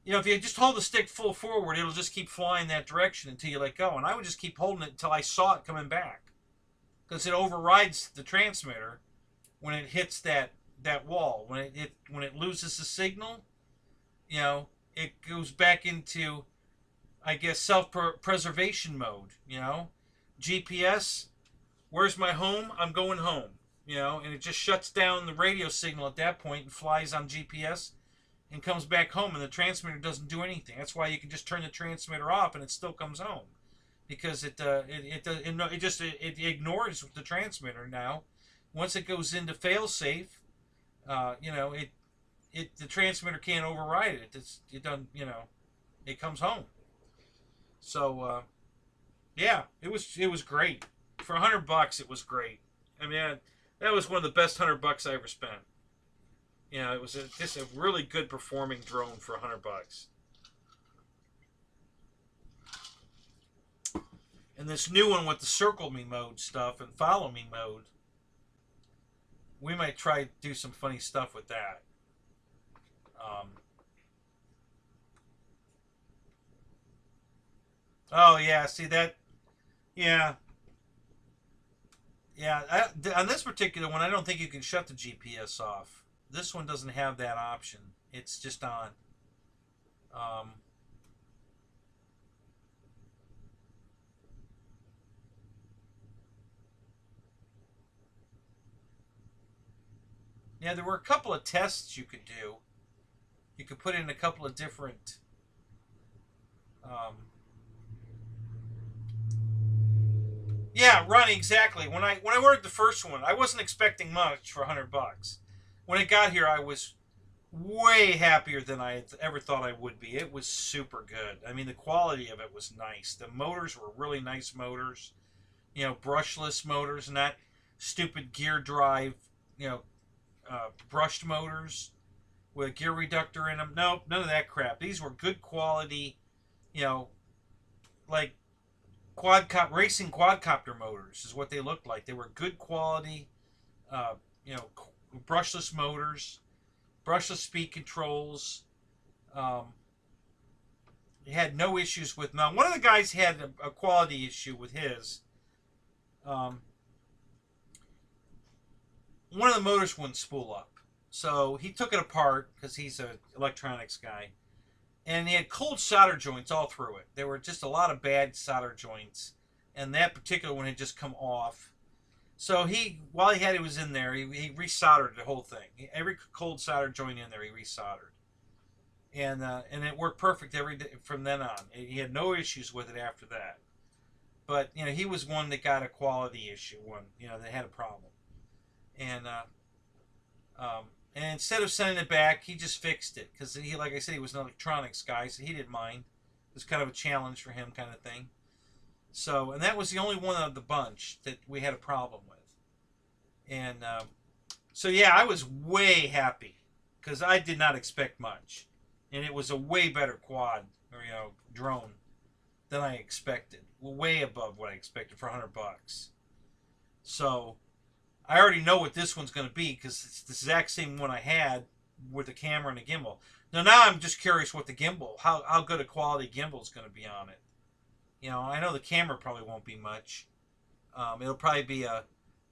know, if you just hold the stick full forward, it'll just keep flying that direction until you let go. And I would just keep holding it until I saw it coming back, because it overrides the transmitter when it hits that wall. When it loses the signal, you know, it goes back into, I guess, self-preservation mode. You know, GPS, where's my home? I'm going home. You know, and it just shuts down the radio signal at that point and flies on GPS and comes back home, and the transmitter doesn't do anything. That's why you can just turn the transmitter off and it still comes home, because it ignores the transmitter now. Once it goes into failsafe, you know, the transmitter can't override it. It doesn't, you know, it comes home. So yeah, it was great for $100. It was great. I mean, that was one of the best $100 I ever spent. You know, it was just a really good performing drone for $100. And this new one with the circle me mode stuff and follow me mode, we might try to do some funny stuff with that. Oh yeah, see that? Yeah, yeah. On this particular one, I don't think you can shut the GPS off. This one doesn't have that option. It's just on. Um, yeah, there were a couple of tests you could do. You could put in a couple of different. Yeah, Ronnie, exactly. When I ordered the first one, I wasn't expecting much for $100. When it got here, I was way happier than I ever thought I would be. It was super good. I mean, the quality of it was nice. The motors were really nice motors. You know, brushless motors, not stupid gear drive, you know, brushed motors with a gear reductor in them. Nope, none of that crap. These were good quality, you know, like racing quadcopter motors is what they looked like. They were good quality, uh, you know, brushless motors, brushless speed controls. Um, had no issues with. Now, one of the guys had a quality issue with his. Um, one of the motors wouldn't spool up. So he took it apart because he's an electronics guy. And he had cold solder joints all through it. There were just a lot of bad solder joints. And that particular one had just come off. So while it was in there, he resoldered the whole thing. Every cold solder joint in there, he resoldered. And it worked perfect every day from then on. He had no issues with it after that. But, you know, he was one that got a quality issue, that had a problem. And instead of sending it back, he just fixed it. Because, like I said, he was an electronics guy, so he didn't mind. It was kind of a challenge for him kind of thing. So, and that was the only one of the bunch that we had a problem with. And so, yeah, I was way happy. Because I did not expect much. And it was a way better quad, or, drone than I expected. Way above what I expected for $100. So I already know what this one's going to be because it's the exact same one I had with the camera and the gimbal. Now I'm just curious what the gimbal, how good a quality gimbal is going to be on it. I know the camera probably won't be much. It'll probably be a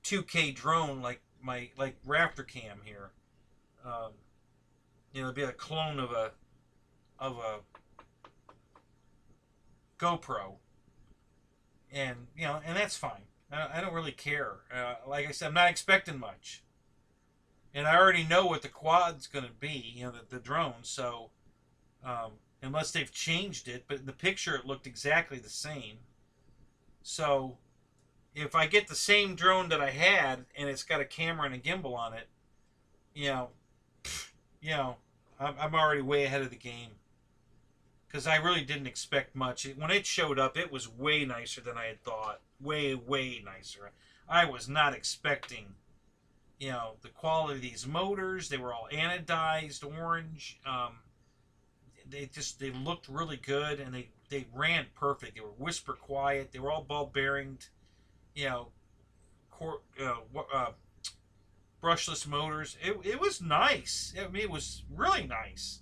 2K drone like Raptor Cam here. It'll be a clone of a GoPro. And, and that's fine. I don't really care. Like I said, I'm not expecting much. And I already know what the quad's going to be, the drone. So, unless they've changed it. But in the picture, it looked exactly the same. So, if I get the same drone that I had, and it's got a camera and a gimbal on it, I'm already way ahead of the game. Because I really didn't expect much. When it showed up, it was way nicer than I had thought. Way, way nicer. I was not expecting, the quality of these motors. They were all anodized orange. They looked really good, and they ran perfect. They were whisper quiet. They were all ball bearinged, brushless motors. It was nice. I mean, it was really nice.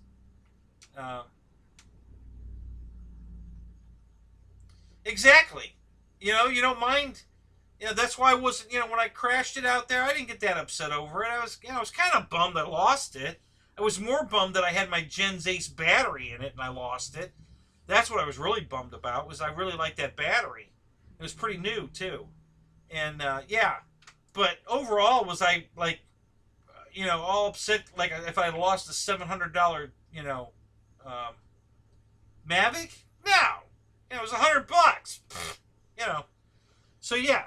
Exactly. You don't mind. That's why I wasn't, when I crashed it out there, I didn't get that upset over it. I was kind of bummed I lost it. I was more bummed that I had my Gens Ace battery in it and I lost it. That's what I was really bummed about, was I really liked that battery. It was pretty new, too. And, yeah. But overall, was I, all upset, like, if I had lost a $700, Mavic? No. It was $100. So yeah.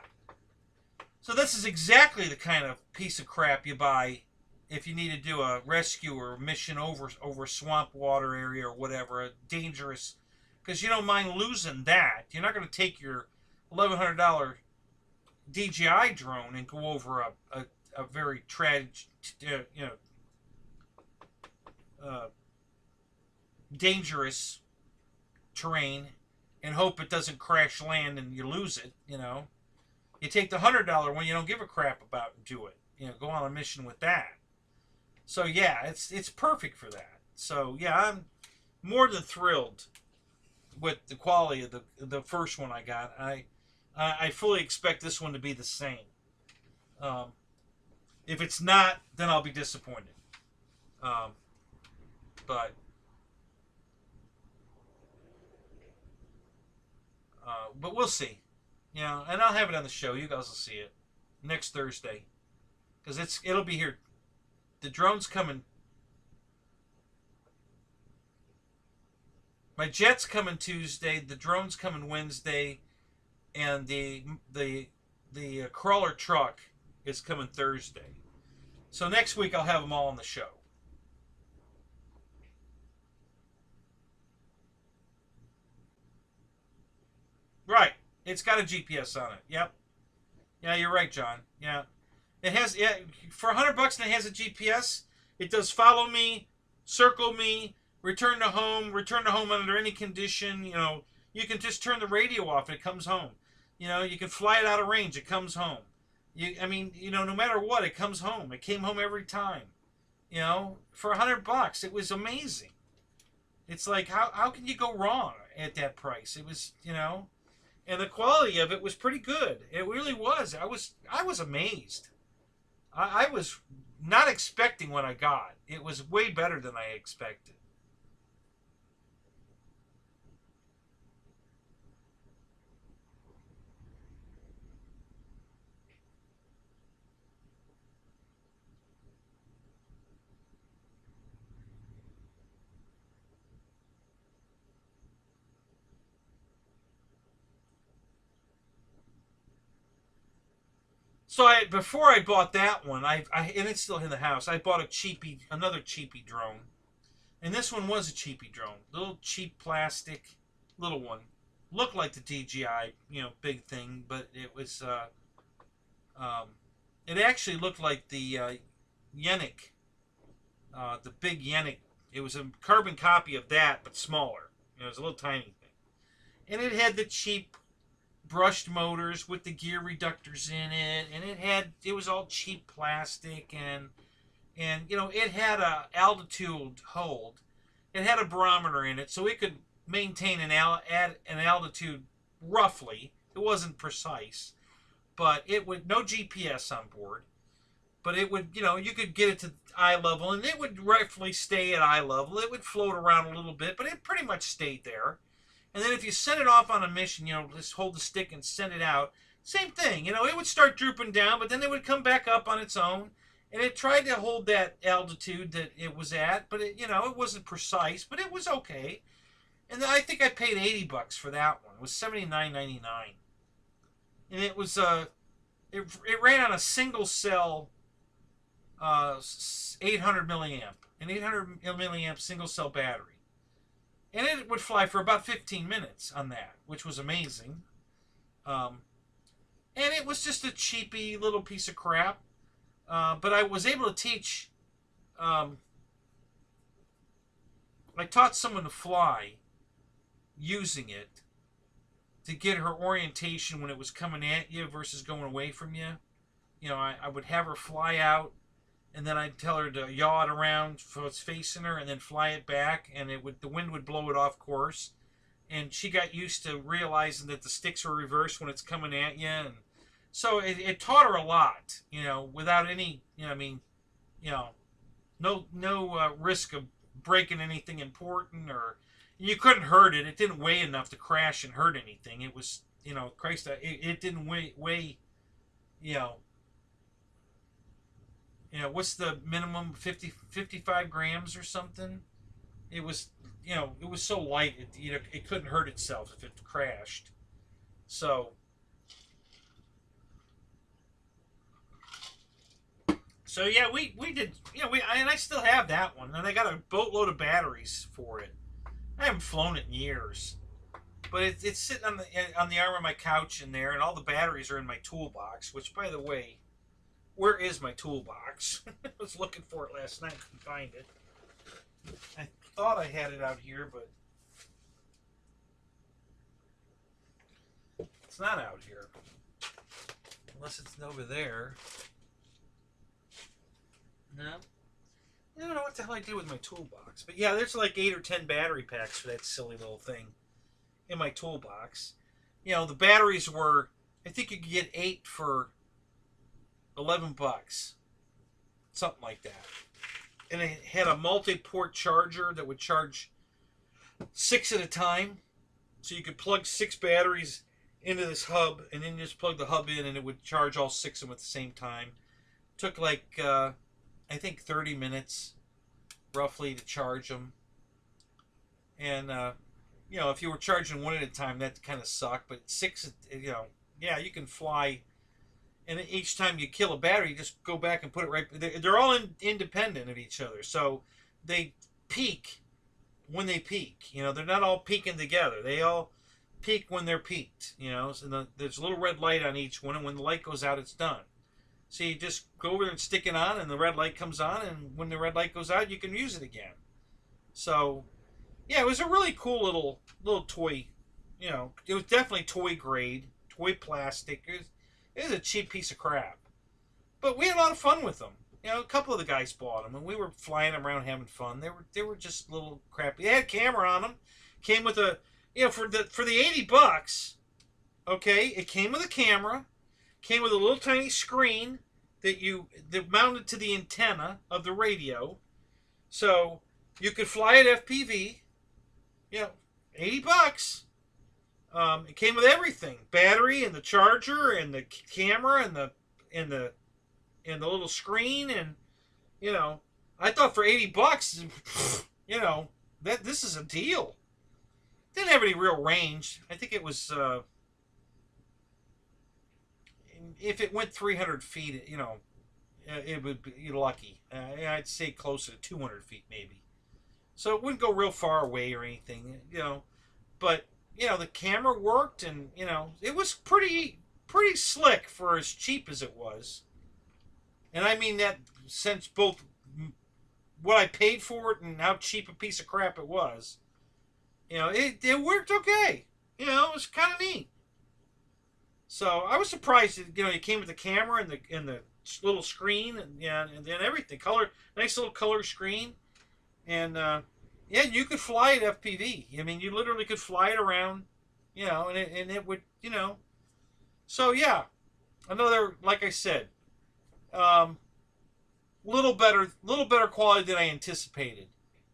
So this is exactly the kind of piece of crap you buy if you need to do a rescue or a mission over swamp water area or whatever, a dangerous, because you don't mind losing that. You're not going to take your $1,100 DJI drone and go over a very tragic, dangerous terrain and hope it doesn't crash land and you lose it. You take the $100 one, you don't give a crap about and do it. Go on a mission with that. So yeah, it's perfect for that. So yeah, I'm more than thrilled with the quality of the first one I got. I fully expect this one to be the same. If it's not, then I'll be disappointed. But we'll see. And I'll have it on the show. You guys will see it next Thursday. Because it'll be here. The drone's coming. My jet's coming Tuesday. The drone's coming Wednesday. And the crawler truck is coming Thursday. So next week I'll have them all on the show. It's got a GPS on it. Yep. Yeah, you're right, John. Yeah. It has, yeah, for $100 and it has a GPS. It does follow me, circle me, return to home under any condition. You know, you can just turn the radio off and it comes home. You know, you can fly it out of range, it comes home. I mean, you know, no matter what, it comes home. It came home every time. You know, for $100, it was amazing. It's like, how can you go wrong at that price? It was, you know, and the quality of it was pretty good. It really was. I was amazed. I was not expecting what I got. It was way better than I expected. So before I bought that one, and it's still in the house. I bought another cheapy drone, and this one was a cheapy drone, little cheap plastic, little one, looked like the DJI, you know, big thing, but it was, it actually looked like the Yunik, the big Yunik. It was a carbon copy of that, but smaller. You know, it was a little tiny thing, and it had the cheap brushed motors with the gear reductors in it, and it was all cheap plastic, and you know, it had a altitude hold. It had a barometer in it, so it could maintain an altitude roughly. It wasn't precise, but it would, no GPS on board, but it would, you know, you could get it to eye level, and it would roughly stay at eye level. It would float around a little bit, but it pretty much stayed there. And then if you send it off on a mission, you know, just hold the stick and send it out, same thing. You know, it would start drooping down, but then it would come back up on its own. And it tried to hold that altitude that it was at, but it, you know, it wasn't precise, but it was okay. And I think I paid $80 for that one. It was $79.99. And it was it ran on a single cell 800 milliamp, an 800 milliamp single cell battery. And it would fly for about 15 minutes on that, which was amazing. And it was just a cheapy little piece of crap. But I was able to teach... I taught someone to fly using it to get her orientation when it was coming at you versus going away from you. You know, I would have her fly out, and then I'd tell her to yaw it around so it's facing her, and then fly it back, and the wind would blow it off course. And she got used to realizing that the sticks were reversed when it's coming at you, and so it taught her a lot, you know, without any, you know, I mean, you know, no risk of breaking anything important, or you couldn't hurt it. It didn't weigh enough to crash and hurt anything. It was, you know, Christ, it didn't weigh, you know, what's the minimum, 55 grams or something? It was, you know, it was so light, you know, it couldn't hurt itself if it crashed. So yeah, we did, you know, and I still have that one, and I got a boatload of batteries for it. I haven't flown it in years, but it's sitting on the arm of my couch in there, and all the batteries are in my toolbox. Which, by the way, where is my toolbox? I was looking for it last night, couldn't find it. I thought I had it out here, but it's not out here, unless it's over there. No. I don't know what the hell I did with my toolbox. But yeah, there's like 8 or 10 battery packs for that silly little thing in my toolbox. You know, the batteries were, I think you could get 8 for $11. Something like that. And it had a multi-port charger that would charge 6 at a time. So you could plug 6 batteries into this hub, and then you just plug the hub in, and it would charge all 6 of them at the same time. Took like... I think 30 minutes roughly to charge them. And, you know, if you were charging one at a time, that kind of sucked. But 6, you know, yeah, you can fly. And each time you kill a battery, you just go back and put it right. They're all independent of each other. So they peak when they peak. You know, they're not all peaking together. They all, peak when they're peaked. You know, so there's a little red light on each one, and when the light goes out, it's done. So you just go over there and stick it on, and the red light comes on, and when the red light goes out, you can use it again. So, yeah, it was a really cool little toy. You know, it was definitely toy grade, toy plastic. It was a cheap piece of crap. But we had a lot of fun with them. You know, a couple of the guys bought them, and we were flying around having fun. They were just little crappy. They had a camera on them. Came with a, you know, for the $80. Okay, it came with a camera. Came with a little tiny screen that mounted to the antenna of the radio, so you could fly at FPV. You know, $80. It came with everything: battery and the charger and the camera and the little screen. And you know, I thought for $80, you know, that this is a deal. Didn't have any real range. I think it was. If it went 300 feet, you know, it would be lucky. I'd say closer to 200 feet maybe. So it wouldn't go real far away or anything, you know. But, you know, the camera worked, and, you know, it was pretty slick for as cheap as it was. And I mean that since both what I paid for it and how cheap a piece of crap it was. You know, it worked okay. You know, it was kind of neat. So I was surprised that, you know, it came with the camera and the little screen and then everything. Nice little color screen. And yeah, you could fly at FPV. I mean, you literally could fly it around, you know, and it would, you know. So yeah, another, like I said, little better quality than I anticipated.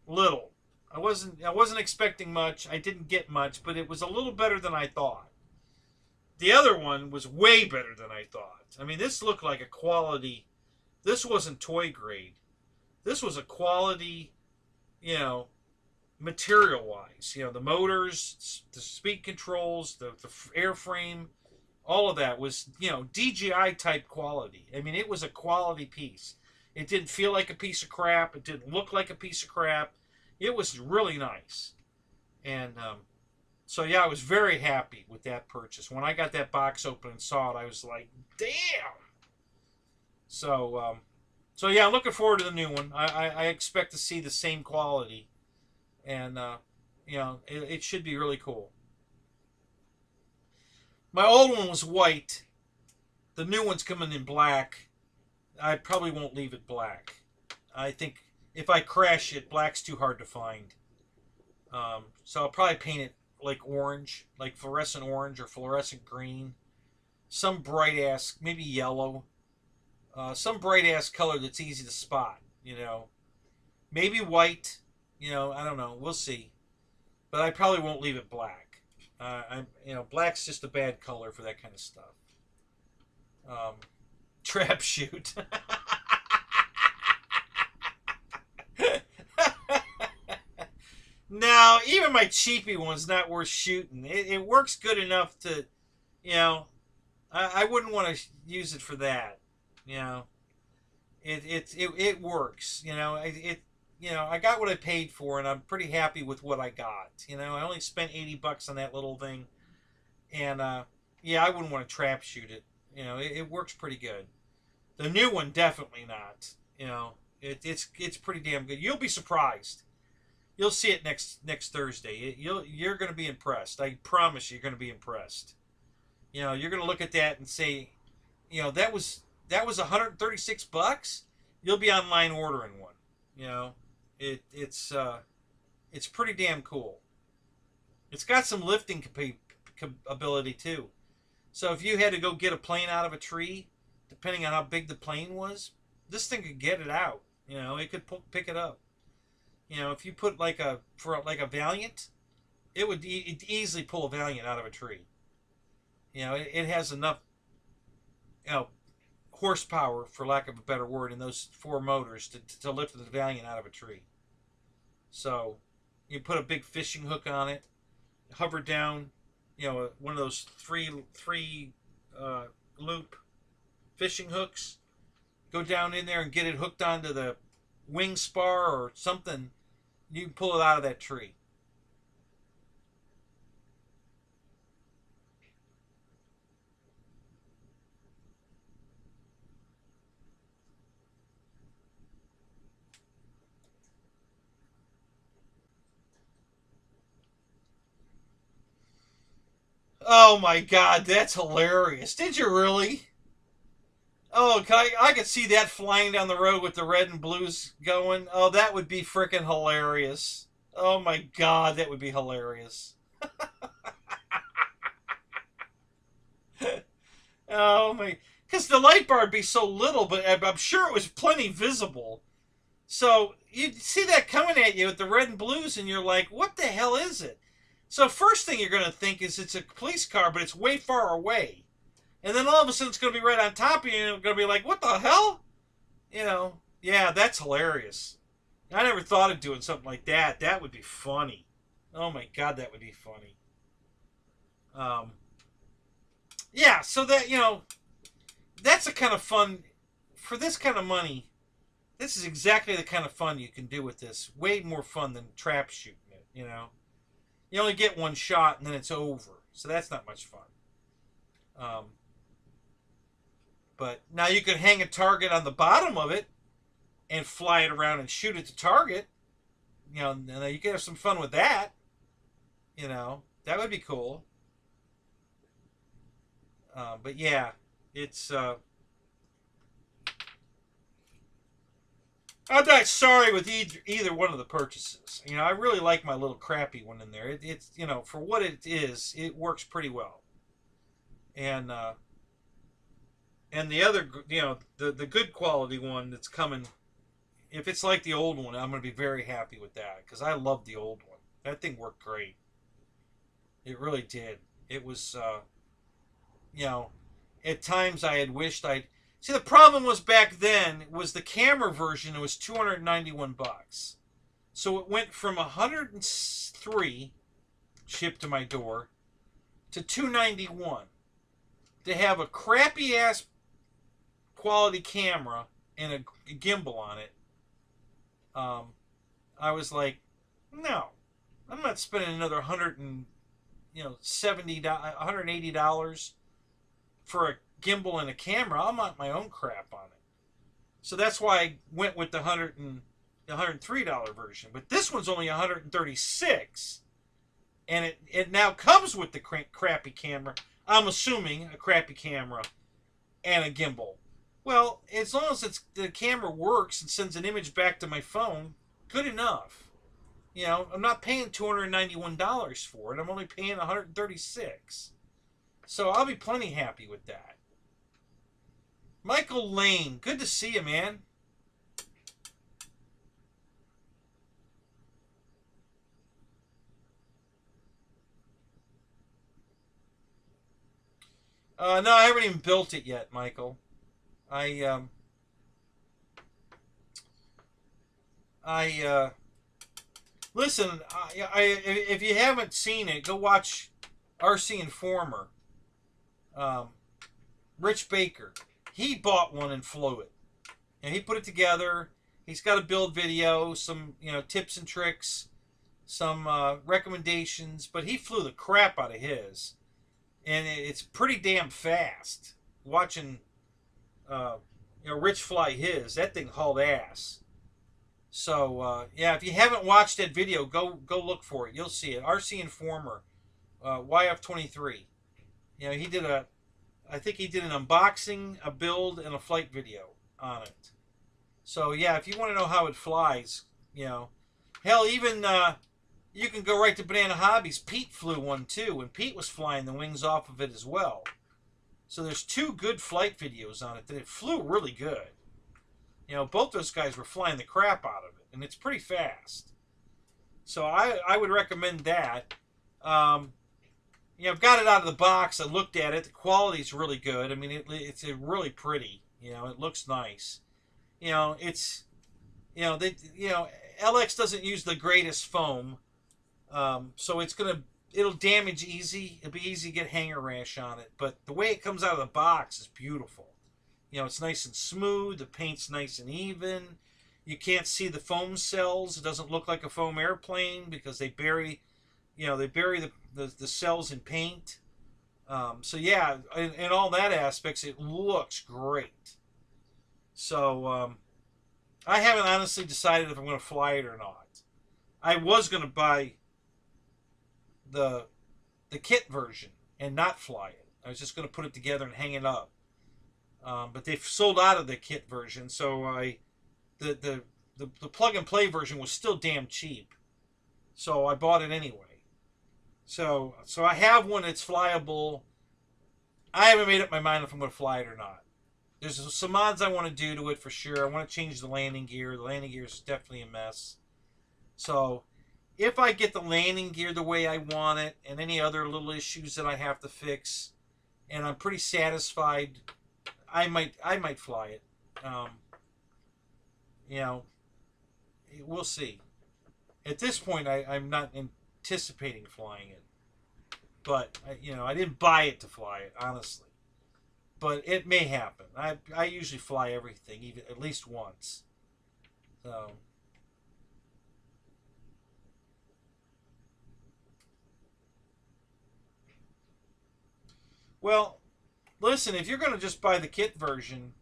Little. I wasn't expecting much. I didn't get much, but it was a little better than I thought. The other one was way better than I thought. I mean, this looked like a quality. This wasn't toy grade. This was a quality, you know, material-wise. You know, the motors, the speed controls, the airframe, all of that was, you know, DJI-type quality. I mean, it was a quality piece. It didn't feel like a piece of crap. It didn't look like a piece of crap. It was really nice. And, so yeah, I was very happy with that purchase. When I got that box open and saw it, I was like, damn. So, so yeah, I'm looking forward to the new one. I expect to see the same quality. And, you know, it should be really cool. My old one was white. The new one's coming in black. I probably won't leave it black. I think if I crash it, black's too hard to find. So I'll probably paint it like orange, like fluorescent orange or fluorescent green. Some bright ass, maybe yellow. Some bright ass color that's easy to spot, you know. Maybe white, you know, I don't know. We'll see. But I probably won't leave it black. You know, black's just a bad color for that kind of stuff. Trap shoot. Now, even my cheapy one's not worth shooting. It works good enough to, you know, I wouldn't want to use it for that. You know, it works. You know, you know, I got what I paid for, and I'm pretty happy with what I got. You know, I only spent $80 on that little thing, and yeah, I wouldn't want to trap shoot it. You know, it works pretty good. The new one, definitely not. You know, it's pretty damn good. You'll be surprised. You'll see it next Thursday. You're going to be impressed. I promise you're going to be impressed. You know, you're going to look at that and say, you know, that was $136. You'll be online ordering one. You know, it's pretty damn cool. It's got some lifting ability too. So if you had to go get a plane out of a tree, depending on how big the plane was, this thing could get it out. You know, it could pick it up. You know, if you put like a Valiant, it would easily pull a Valiant out of a tree. You know, it has enough, you know, horsepower, for lack of a better word, in those 4 motors to lift the Valiant out of a tree. So you put a big fishing hook on it, hover down, you know, one of those three loop fishing hooks, go down in there and get it hooked onto the wing spar or something. You can pull it out of that tree. Oh my God, that's hilarious. Did you really? Oh, I could see that flying down the road with the red and blues going. Oh, that would be freaking hilarious. Oh my God, that would be hilarious. Oh my, because the light bar would be so little, but I'm sure it was plenty visible. So you see that coming at you with the red and blues, and you're like, what the hell is it? So first thing you're going to think is it's a police car, but it's way far away. And then all of a sudden it's going to be right on top of you, and you're going to be like, what the hell? You know, yeah, that's hilarious. I never thought of doing something like that. That would be funny. Oh my God, that would be funny. Um, yeah, so that, that's the kind of fun, for this kind of money, this is exactly the kind of fun you can do with this. Way more fun than trap shooting it. You only get one shot and then it's over. So that's not much fun. But now you could hang a target on the bottom of it and fly it around and shoot at the target. And you could have some fun with that. That would be cool. But yeah, it's... I'm not sorry with either one of the purchases. I really like my little crappy one in there. It's for what it is, it works pretty well. And the other, the good quality one that's coming, if it's like the old one, I'm going to be very happy with that because I love the old one. That thing worked great. It really did. It was, at times I had wished I'd... See, the problem was back then was the camera version. It was $291, so it went from 103 shipped to my door to $291 to have a crappy ass quality camera and a gimbal on it. I was like, no, I'm not spending another $180 for a gimbal and a camera. I'll mount my own crap on it. So that's why I went with the $103 version. But this one's only $136, and it now comes with the crappy camera. I'm assuming a crappy camera and a gimbal. Well, as long as the camera works and sends an image back to my phone, good enough. I'm not paying $291 for it. I'm only paying $136. So I'll be plenty happy with that. Michael Lane, good to see you, man. No, I haven't even built it yet, Michael. Listen, if you haven't seen it, go watch RC Informer. Rich Baker. He bought one and flew it. And he put it together. He's got a build video, some tips and tricks, some recommendations, but he flew the crap out of his. And it's pretty damn fast. Watching Rich fly his, that thing hauled ass. So yeah, if you haven't watched that video, go look for it. You'll see it. RC Informer, YF23. He did I think he did an unboxing, a build, and a flight video on it. So yeah, if you want to know how it flies, hell, even you can go right to Banana Hobbies. Pete flew one too, and Pete was flying the wings off of it as well. So there's 2 good flight videos on it that it flew really good. Both those guys were flying the crap out of it, and it's pretty fast. So I would recommend that. I've got it out of the box. I looked at it. The quality's really good. I mean, it's really pretty. It looks nice. LX doesn't use the greatest foam, so it'll damage easy. It'll be easy to get hanger rash on it. But the way it comes out of the box is beautiful. It's nice and smooth. The paint's nice and even. You can't see the foam cells. It doesn't look like a foam airplane because they bury the cells in paint. So yeah, in all that aspects, it looks great. So I haven't honestly decided if I'm going to fly it or not. I was going to buy the kit version, and not fly it. I was just going to put it together and hang it up. But they've sold out of the kit version, so the plug and play version was still damn cheap. So I bought it anyway. So I have one that's flyable. I haven't made up my mind if I'm going to fly it or not. There's some mods I want to do to it for sure. I want to change the landing gear. The landing gear is definitely a mess. So if I get the landing gear the way I want it and any other little issues that I have to fix, and I'm pretty satisfied, I might fly it. You know, we'll see. At this point, I'm not anticipating flying it. But, you know, I didn't buy it to fly it, honestly. But it may happen. I usually fly everything, even at least once. So. Well, listen, if you're going to just buy the kit version,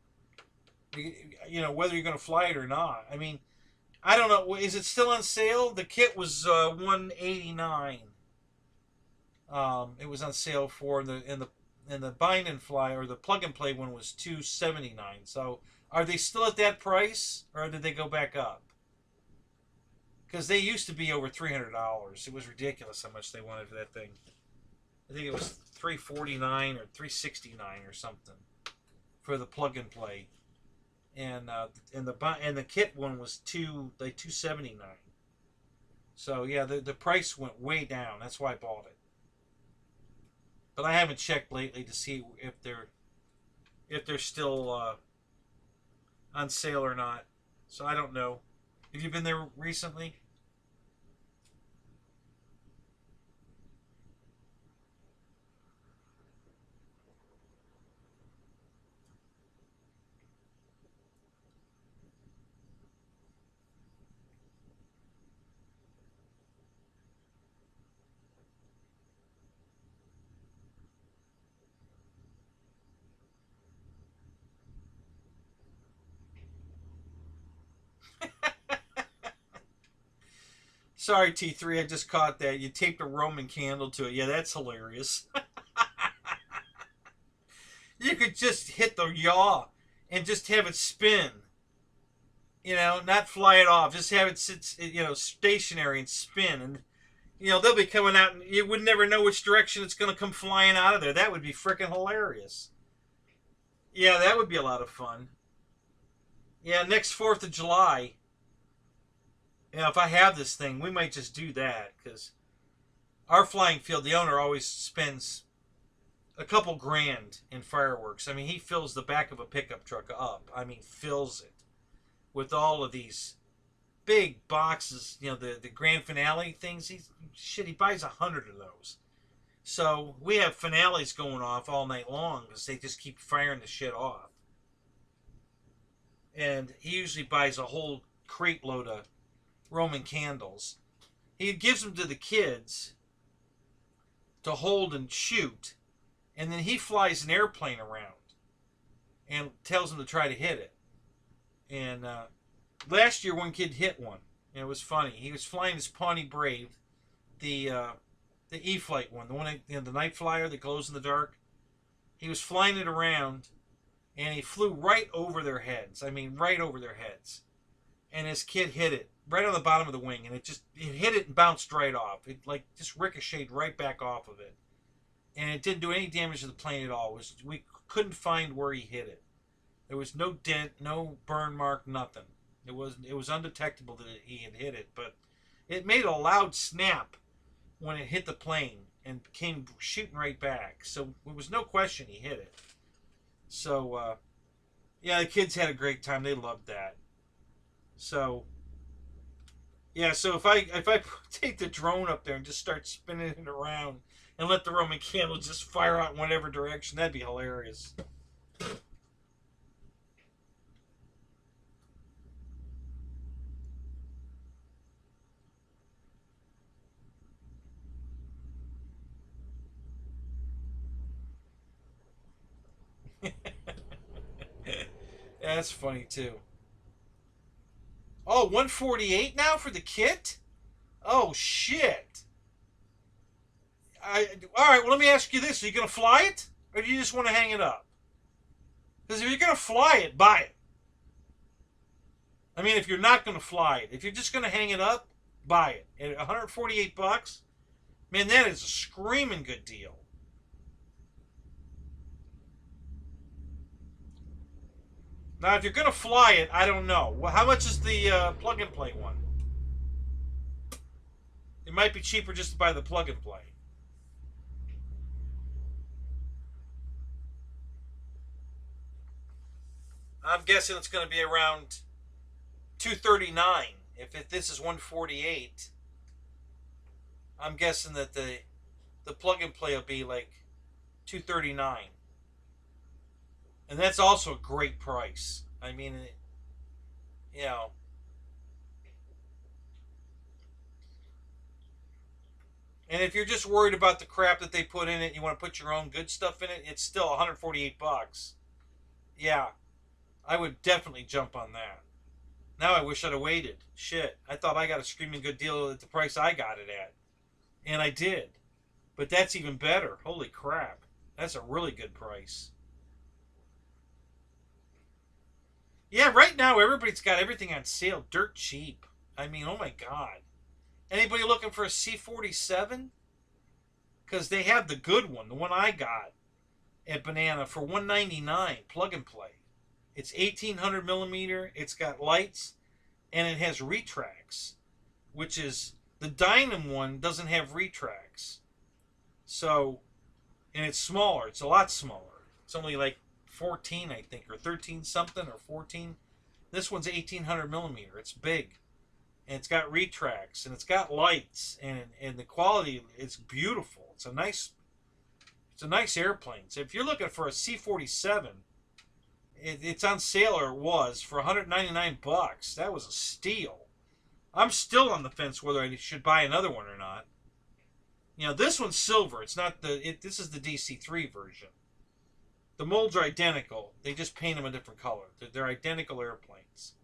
you know, whether you're going to fly it or not, I mean, I don't know. Is it still on sale? The kit was $189. It was on sale for the bind and fly, or the plug and play one, was $279. So are they still at that price, or did they go back up? Because they used to be over $300. It was ridiculous how much they wanted for that thing. I think it was $349 or $369 or something for the plug and play. And the kit one was $279. So yeah, the price went way down. That's why I bought it. But I haven't checked lately to see if they're still on sale or not. So I don't know. Have you been there recently? Sorry, T3, I just caught that. You taped a Roman candle to it. Yeah, that's hilarious. You could just hit the yaw and just have it spin. You know, not fly it off. Just have it sit, you know, stationary and spin. And, you know, they'll be coming out and you would never know which direction it's going to come flying out of there. That would be freaking hilarious. Yeah, that would be a lot of fun. Yeah, next 4th of July. You know, if I have this thing, we might just do that. Because our flying field, the owner always spends a couple grand in fireworks. I mean, he fills the back of a pickup truck up. I mean, fills it with all of these big boxes. You know, the grand finale things. He buys 100 of those. So we have finales going off all night long because they just keep firing the shit off. And he usually buys a whole crate load of Roman candles. He gives them to the kids to hold and shoot, and then he flies an airplane around and tells them to try to hit it. And last year, one kid hit one, and it was funny. He was flying his Pawnee Brave, the E-Flight one, the one, you know, the night flyer that glows in the dark. He was flying it around, and he flew right over their heads. I mean, right over their heads. And his kid hit it right on the bottom of the wing, and it hit it and bounced right off. It like just ricocheted right back off of it, and it didn't do any damage to the plane at all. We couldn't find where he hit it. There was no dent, no burn mark, nothing. It was undetectable that he had hit it, but it made a loud snap when it hit the plane and came shooting right back. So there was no question he hit it. So yeah, the kids had a great time. They loved that. So yeah, so if I take the drone up there and just start spinning it around and let the Roman candle just fire out in whatever direction, that'd be hilarious. Yeah, that's funny too. Oh, 148 now for the kit? Oh, shit. All right, well, let me ask you this. Are you going to fly it? Or do you just want to hang it up? Because if you're going to fly it, buy it. I mean, if you're not going to fly it, if you're just going to hang it up, buy it. At 148 bucks, man, that is a screaming good deal. Now, if you're going to fly it, I don't know. Well, how much is the plug-and-play one? It might be cheaper just to buy the plug-and-play. I'm guessing it's going to be around $239. If this is $148, I'm guessing that the plug-and-play will be like $239. And that's also a great price. I mean, you know. And if you're just worried about the crap that they put in it, and you want to put your own good stuff in it, it's still 148 bucks. Yeah, I would definitely jump on that. Now I wish I'd have waited. Shit, I thought I got a screaming good deal at the price I got it at. And I did. But that's even better. Holy crap. That's a really good price. Yeah, right now everybody's got everything on sale dirt cheap. I mean, oh my God. Anybody looking for a C-47? Because they have the good one, the one I got at Banana for $199, plug and play. It's 1800 millimeter, it's got lights, and it has retracts, which is, the Dynam one doesn't have retracts. So, and it's smaller, it's a lot smaller. It's only like 14, I think, or 13 something, or 14. This one's 1800 millimeter. It's big, and it's got retracts, and it's got lights, and the quality is beautiful. It's a nice airplane. So if you're looking for a C-47, it's on sale, or it was, for 199 bucks. That was a steal. I'm still on the fence whether I should buy another one or not. You know, this one's silver. It's not this is the DC-3 version. The molds are identical. They just paint them a different color. They're identical airplanes.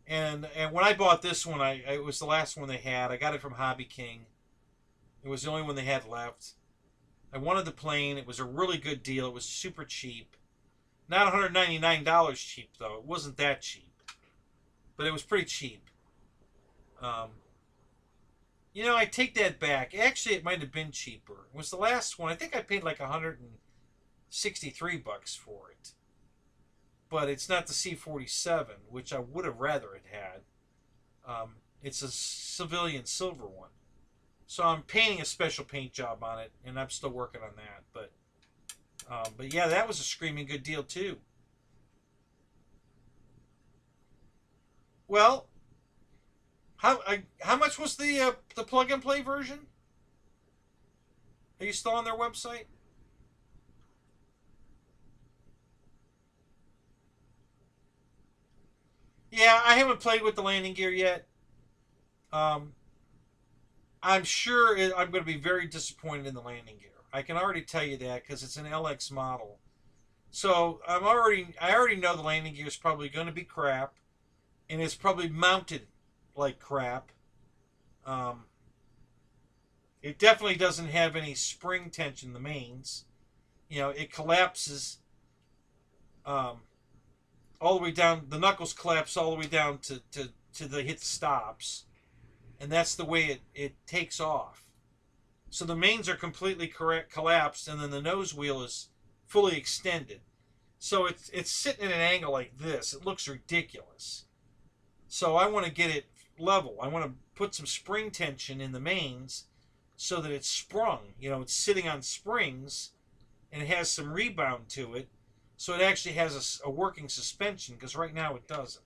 And when I bought this one, it was the last one they had. I got it from Hobby King. It was the only one they had left. I wanted the plane. It was a really good deal. It was super cheap. Not $199 cheap, though. It wasn't that cheap. But it was pretty cheap. You know, I take that back. Actually, it might have been cheaper. It was the last one. I think I paid like 163 bucks for it. But it's not the C-47, which I would have rather it had. It's a civilian silver one. So I'm painting a special paint job on it, and I'm still working on that. But yeah, that was a screaming good deal too. Well, how much was the plug and play version? Are you still on their website? Yeah, I haven't played with the landing gear yet. I'm sure I'm going to be very disappointed in the landing gear. I can already tell you that because it's an LX model. So I already know the landing gear is probably going to be crap, and it's probably mounted like crap. It definitely doesn't have any spring tension in the mains. You know, it collapses all the way down. The knuckles collapse all the way down to the hit stops, and that's the way it takes off. So the mains are completely collapsed, and then the nose wheel is fully extended. So it's sitting at an angle like this. It looks ridiculous. So I want to get it level. I want to put some spring tension in the mains so that it's sprung. You know, it's sitting on springs, and it has some rebound to it. So it actually has a working suspension, because right now it doesn't.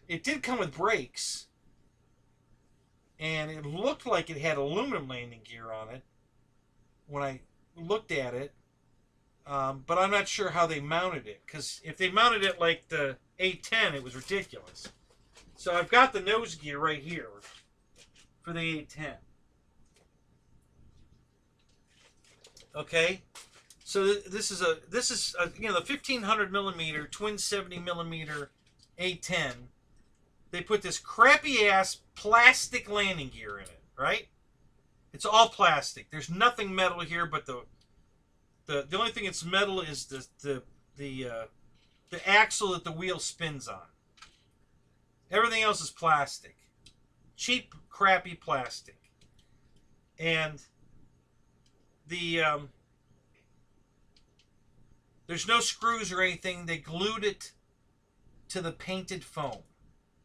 It did come with brakes, and it looked like it had aluminum landing gear on it when I looked at it. But I'm not sure how they mounted it, because if they mounted it like the A10, it was ridiculous. So I've got the nose gear right here for the A10. Okay, so this is you know, the 1500 millimeter twin 70 millimeter A10 they put this crappy ass plastic landing gear in it, right? It's all plastic. There's nothing metal here, but the only thing that's metal is the axle that the wheel spins on. Everything else is plastic. Cheap, crappy plastic. And there's no screws or anything. They glued it to the painted foam.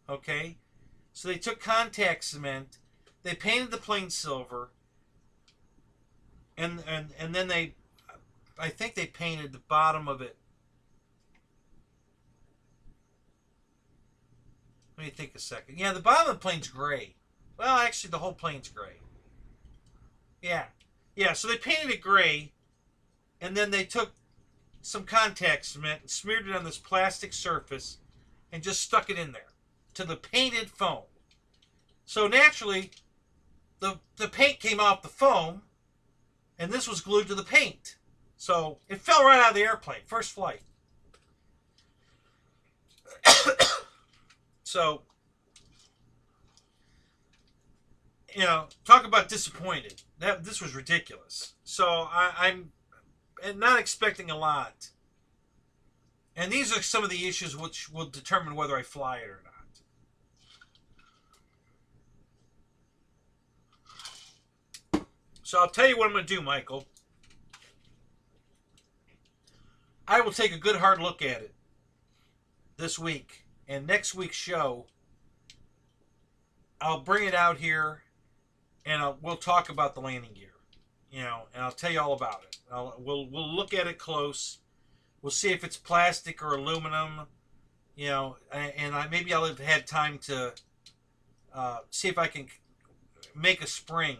Okay? So they took contact cement, they painted the plane silver, and then I think they painted the bottom of it. Let me think a second. Yeah, the bottom of the plane's gray. Well, actually, the whole plane's gray. Yeah. Yeah, so they painted it gray, and then they took some contact cement and smeared it on this plastic surface and just stuck it in there to the painted foam. So naturally, the paint came off the foam, and this was glued to the paint. So it fell right out of the airplane, first flight. So, you know, talk about disappointed. This was ridiculous. So I'm not expecting a lot. And these are some of the issues which will determine whether I fly it or not. So I'll tell you what I'm going to do, Michael. I will take a good hard look at it this week. And next week's show, I'll bring it out here, and we'll talk about the landing gear, you know, and I'll tell you all about it. We'll look at it close. We'll see if it's plastic or aluminum, you know, and maybe I'll have had time to see if I can make a spring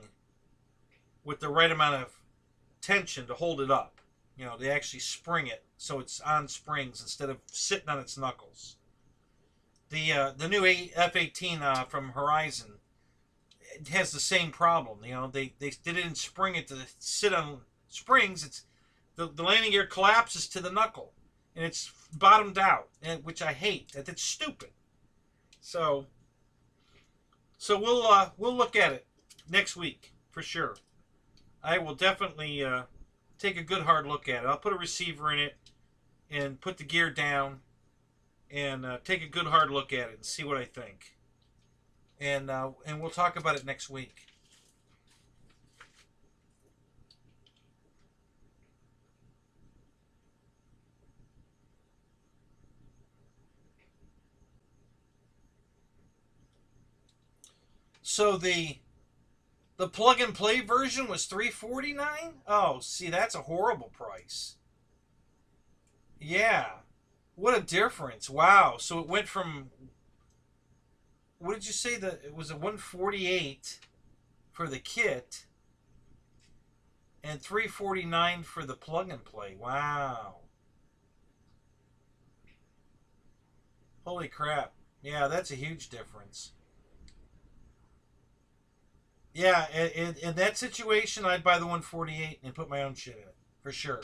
with the right amount of tension to hold it up. You know, they actually spring it so it's on springs instead of sitting on its knuckles. The new F-18 from Horizon, it has the same problem. You know, they didn't spring it to sit on springs. It's the landing gear collapses to the knuckle, and it's bottomed out, which I hate. That's stupid. So we'll look at it next week for sure. I will definitely take a good hard look at it. I'll put a receiver in it and put the gear down and take a good hard look at it and see what I think. And we'll talk about it next week. So the plug and play version was $349. Oh, see, that's a horrible price. Yeah. What a difference. Wow. So it went from, what did you say, that it was a $148 for the kit and $349 for the plug and play. Wow. Holy crap. Yeah, that's a huge difference. Yeah, in that situation, I'd buy the 148 and put my own shit in it, for sure.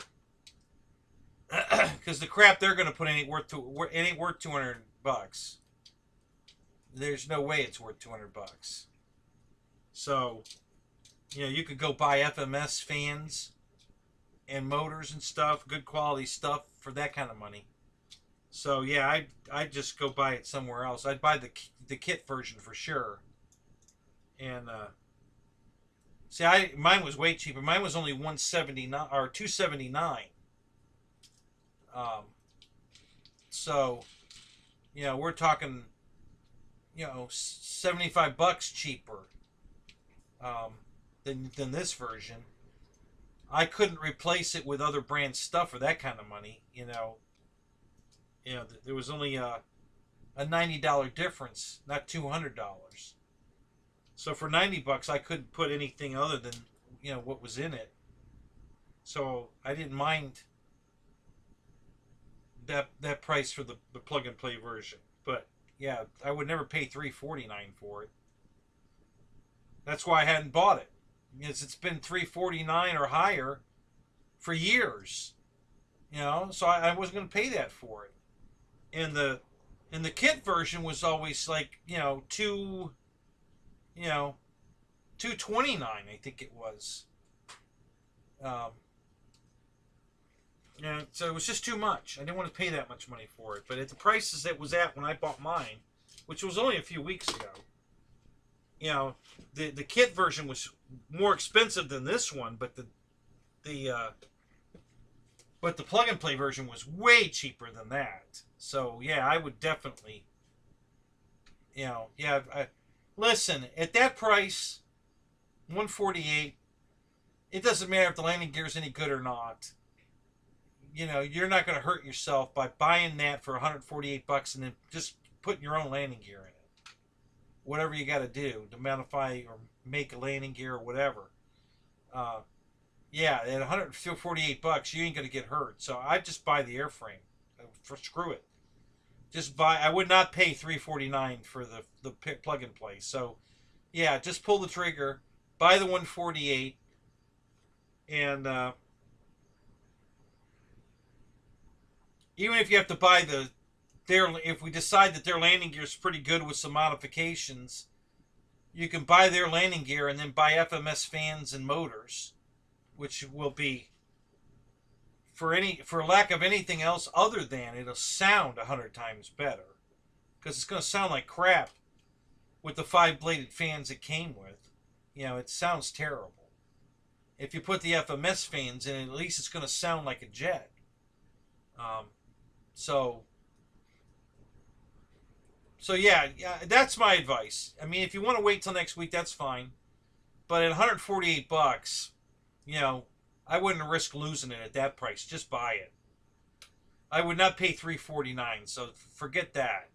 Because the crap they're going to put ain't worth $200. There's no way it's worth $200. So, you know, you could go buy FMS fans and motors and stuff, good quality stuff for that kind of money. So yeah, I'd just go buy it somewhere else. I'd buy the kit version for sure. And see, mine was way cheaper. Mine was only $179 or $279. So, you know, we're talking, you know, $75 cheaper than this version. I couldn't replace it with other brand stuff for that kind of money. You know, there was only a $90 difference, not $200. So for $90, I couldn't put anything other than, you know, what was in it. So I didn't mind that price for the plug and play version. But yeah, I would never pay $349 for it. That's why I hadn't bought it. Because it's been $349 or higher for years. You know, so I wasn't going to pay that for it. And the And the kit version was always like, you know, $229, I think it was. Yeah, so it was just too much. I didn't want to pay that much money for it. But at the prices it was at when I bought mine, which was only a few weeks ago, you know, the kit version was more expensive than this one, but the plug and play version was way cheaper than that. So yeah, I would definitely, you know, yeah. Listen, at that price, $148. It doesn't matter if the landing gear is any good or not. You know, you're not going to hurt yourself by buying that for $148 and then just putting your own landing gear in it. Whatever you got to do to modify or make a landing gear or whatever. Yeah, at $148, you ain't going to get hurt. So I'd just buy the airframe. Screw it. Just buy. I would not pay $349 for the plug and play. So yeah, just pull the trigger, buy the 148, and even if you have to buy if we decide that their landing gear is pretty good with some modifications, you can buy their landing gear and then buy FMS fans and motors, which will be, for lack of anything else other than it'll sound 100 times better, because it's going to sound like crap with the 5-bladed fans it came with. You know, it sounds terrible. If you put the FMS fans in, at least it's going to sound like a jet. So yeah, that's my advice. I mean, if you want to wait till next week, that's fine. But at $148, you know, I wouldn't risk losing it at that price. Just buy it. I would not pay $349, so forget that.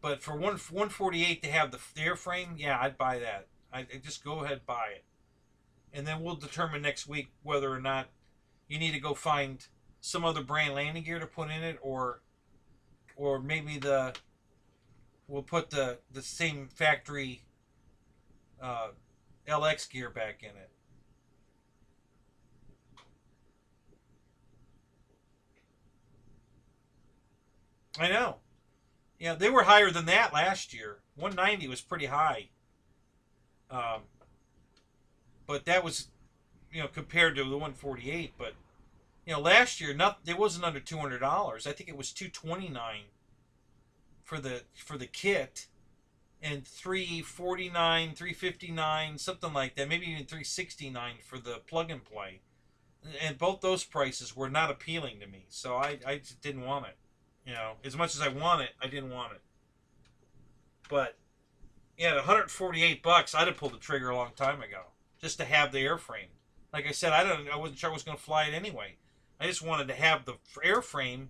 But for $148 to have the airframe, yeah, I'd buy that. I'd just go ahead and buy it. And then we'll determine next week whether or not you need to go find some other brand landing gear to put in it, or maybe we'll put the same factory LX gear back in it. I know. Yeah, they were higher than that last year. 190 was pretty high. But that was, you know, compared to the 148. But, you know, last year it wasn't under $200. I think it was $229 for the kit, and $349, $359, something like that. Maybe even $369 for the plug and play. And both those prices were not appealing to me, so I just didn't want it. You know, as much as I want it, I didn't want it. But yeah, at $148, I'd have pulled the trigger a long time ago, just to have the airframe. Like I said, I wasn't sure I was going to fly it anyway. I just wanted to have the airframe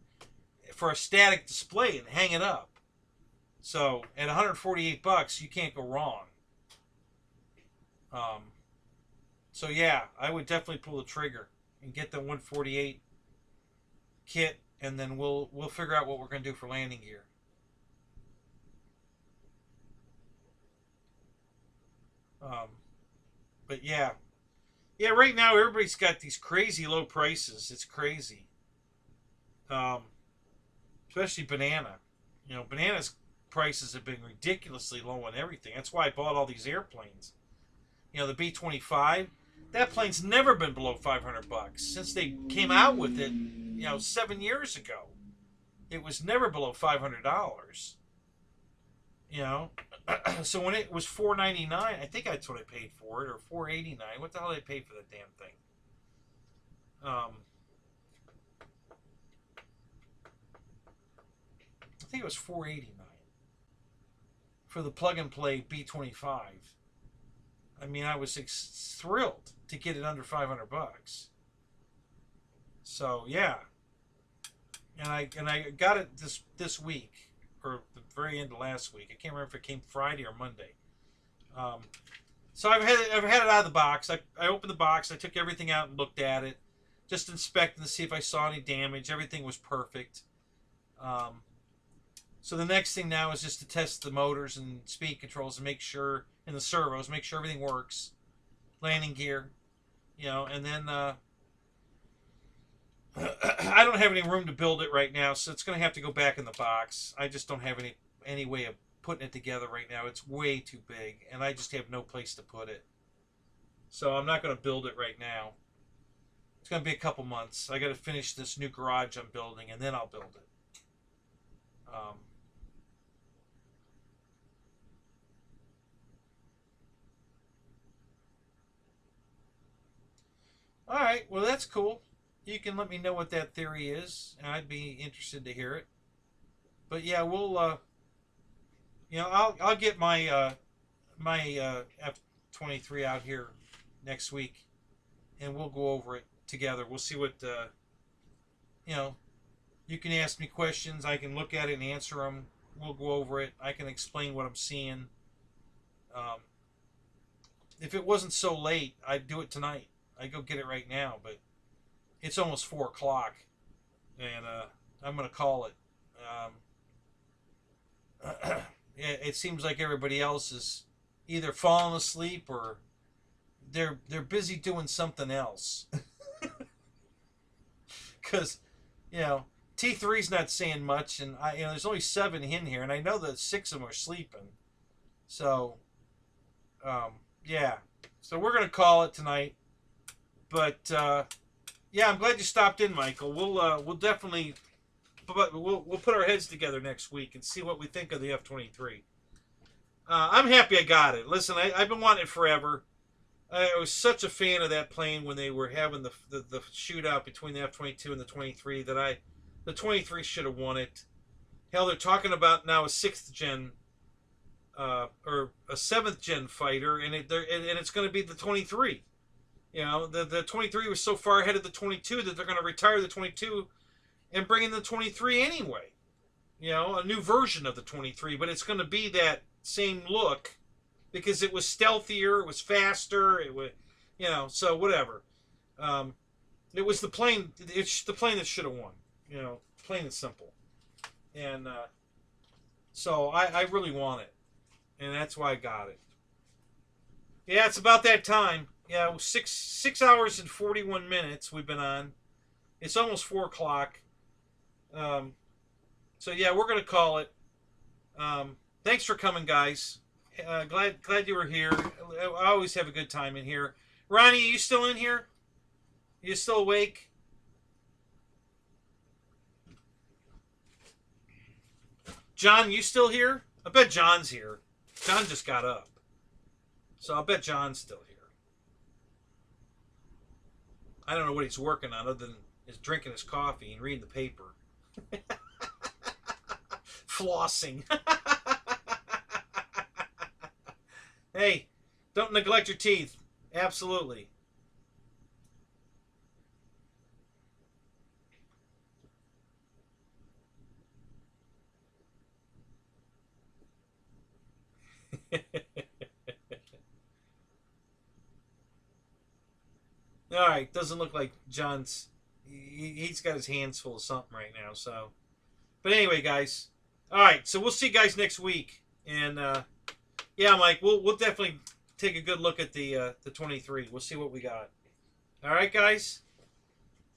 for a static display and hang it up. So at $148, you can't go wrong. So yeah, I would definitely pull the trigger and get the 148 kit, and then we'll figure out what we're going to do for landing gear. But yeah, right now everybody's got these crazy low prices. It's crazy. Especially Banana. You know, Banana's prices have been ridiculously low on everything. That's why I bought all these airplanes. You know, the B-25, that plane's never been below $500 since they came out with it, you know, 7 years ago. It was never below $500. You know, so when it was $499, I think that's what I paid for it, or $489. What the hell did I pay for that damn thing? I think it was $489 for the plug and play B-25. I mean, I was thrilled to get it under $500. So yeah, and I got it this week, or the very end of last week. I can't remember if it came Friday or Monday. So I've had it out of the box. I opened the box. I took everything out and looked at it, just inspecting to see if I saw any damage. Everything was perfect. So the next thing now is just to test the motors and speed controls and make sure, and the servos, make sure everything works. Landing gear, you know, and then I don't have any room to build it right now, so it's going to have to go back in the box. I just don't have any way of putting it together right now. It's way too big, and I just have no place to put it. So I'm not going to build it right now. It's going to be a couple months. I got to finish this new garage I'm building, and then I'll build it. All right, well, that's cool. You can let me know what that theory is, and I'd be interested to hear it. But yeah, we'll, you know, I'll get my F-23 out here next week, and we'll go over it together. We'll see what, you know, you can ask me questions. I can look at it and answer them. We'll go over it. I can explain what I'm seeing. If it wasn't so late, I'd do it tonight. I'd go get it right now, but it's almost 4 o'clock, and I'm going to call it. It seems like everybody else is either falling asleep or they're busy doing something else. Because, you know, T3's not saying much, and you know, there's only 7 in here, and I know that 6 of them are sleeping. So, yeah. So we're going to call it tonight. But yeah, I'm glad you stopped in, Michael. We'll definitely we'll put our heads together next week and see what we think of the F-23. I'm happy I got it. Listen, I've been wanting it forever. I was such a fan of that plane when they were having the shootout between the F-22 and the 23 that the 23 should have won it. Hell, they're talking about now a 6th gen or a 7th gen fighter, and it's going to be the 23. You know, the 23 was so far ahead of the 22 that they're going to retire the 22 and bring in the 23 anyway. You know, a new version of the 23, but it's going to be that same look because it was stealthier, it was faster, it was, you know, so whatever. It was the plane. It's the plane that should have won. You know, plain and simple. And so I really want it, and that's why I got it. Yeah, it's about that time. Yeah, 6 hours and 41 minutes we've been on. It's almost 4 o'clock. So yeah, we're gonna call it. Thanks for coming, guys. Glad you were here. I always have a good time in here. Ronnie, are you still in here? Are you still awake? John, you still here? I bet John's here. John just got up. So I bet John's still here. I don't know what he's working on other than is drinking his coffee and reading the paper. Flossing. Hey, don't neglect your teeth. Absolutely. All right, doesn't look like John's. He's got his hands full of something right now. So, but anyway, guys. All right, so we'll see you guys next week. And yeah, Mike, we'll definitely take a good look at the 23. We'll see what we got. All right, guys.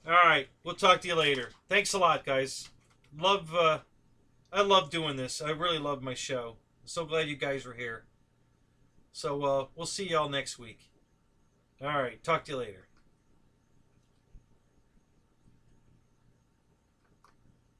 All right, we'll talk to you later. Thanks a lot, guys. I love doing this. I really love my show. I'm so glad you guys were here. So we'll see y'all next week. All right, talk to you later.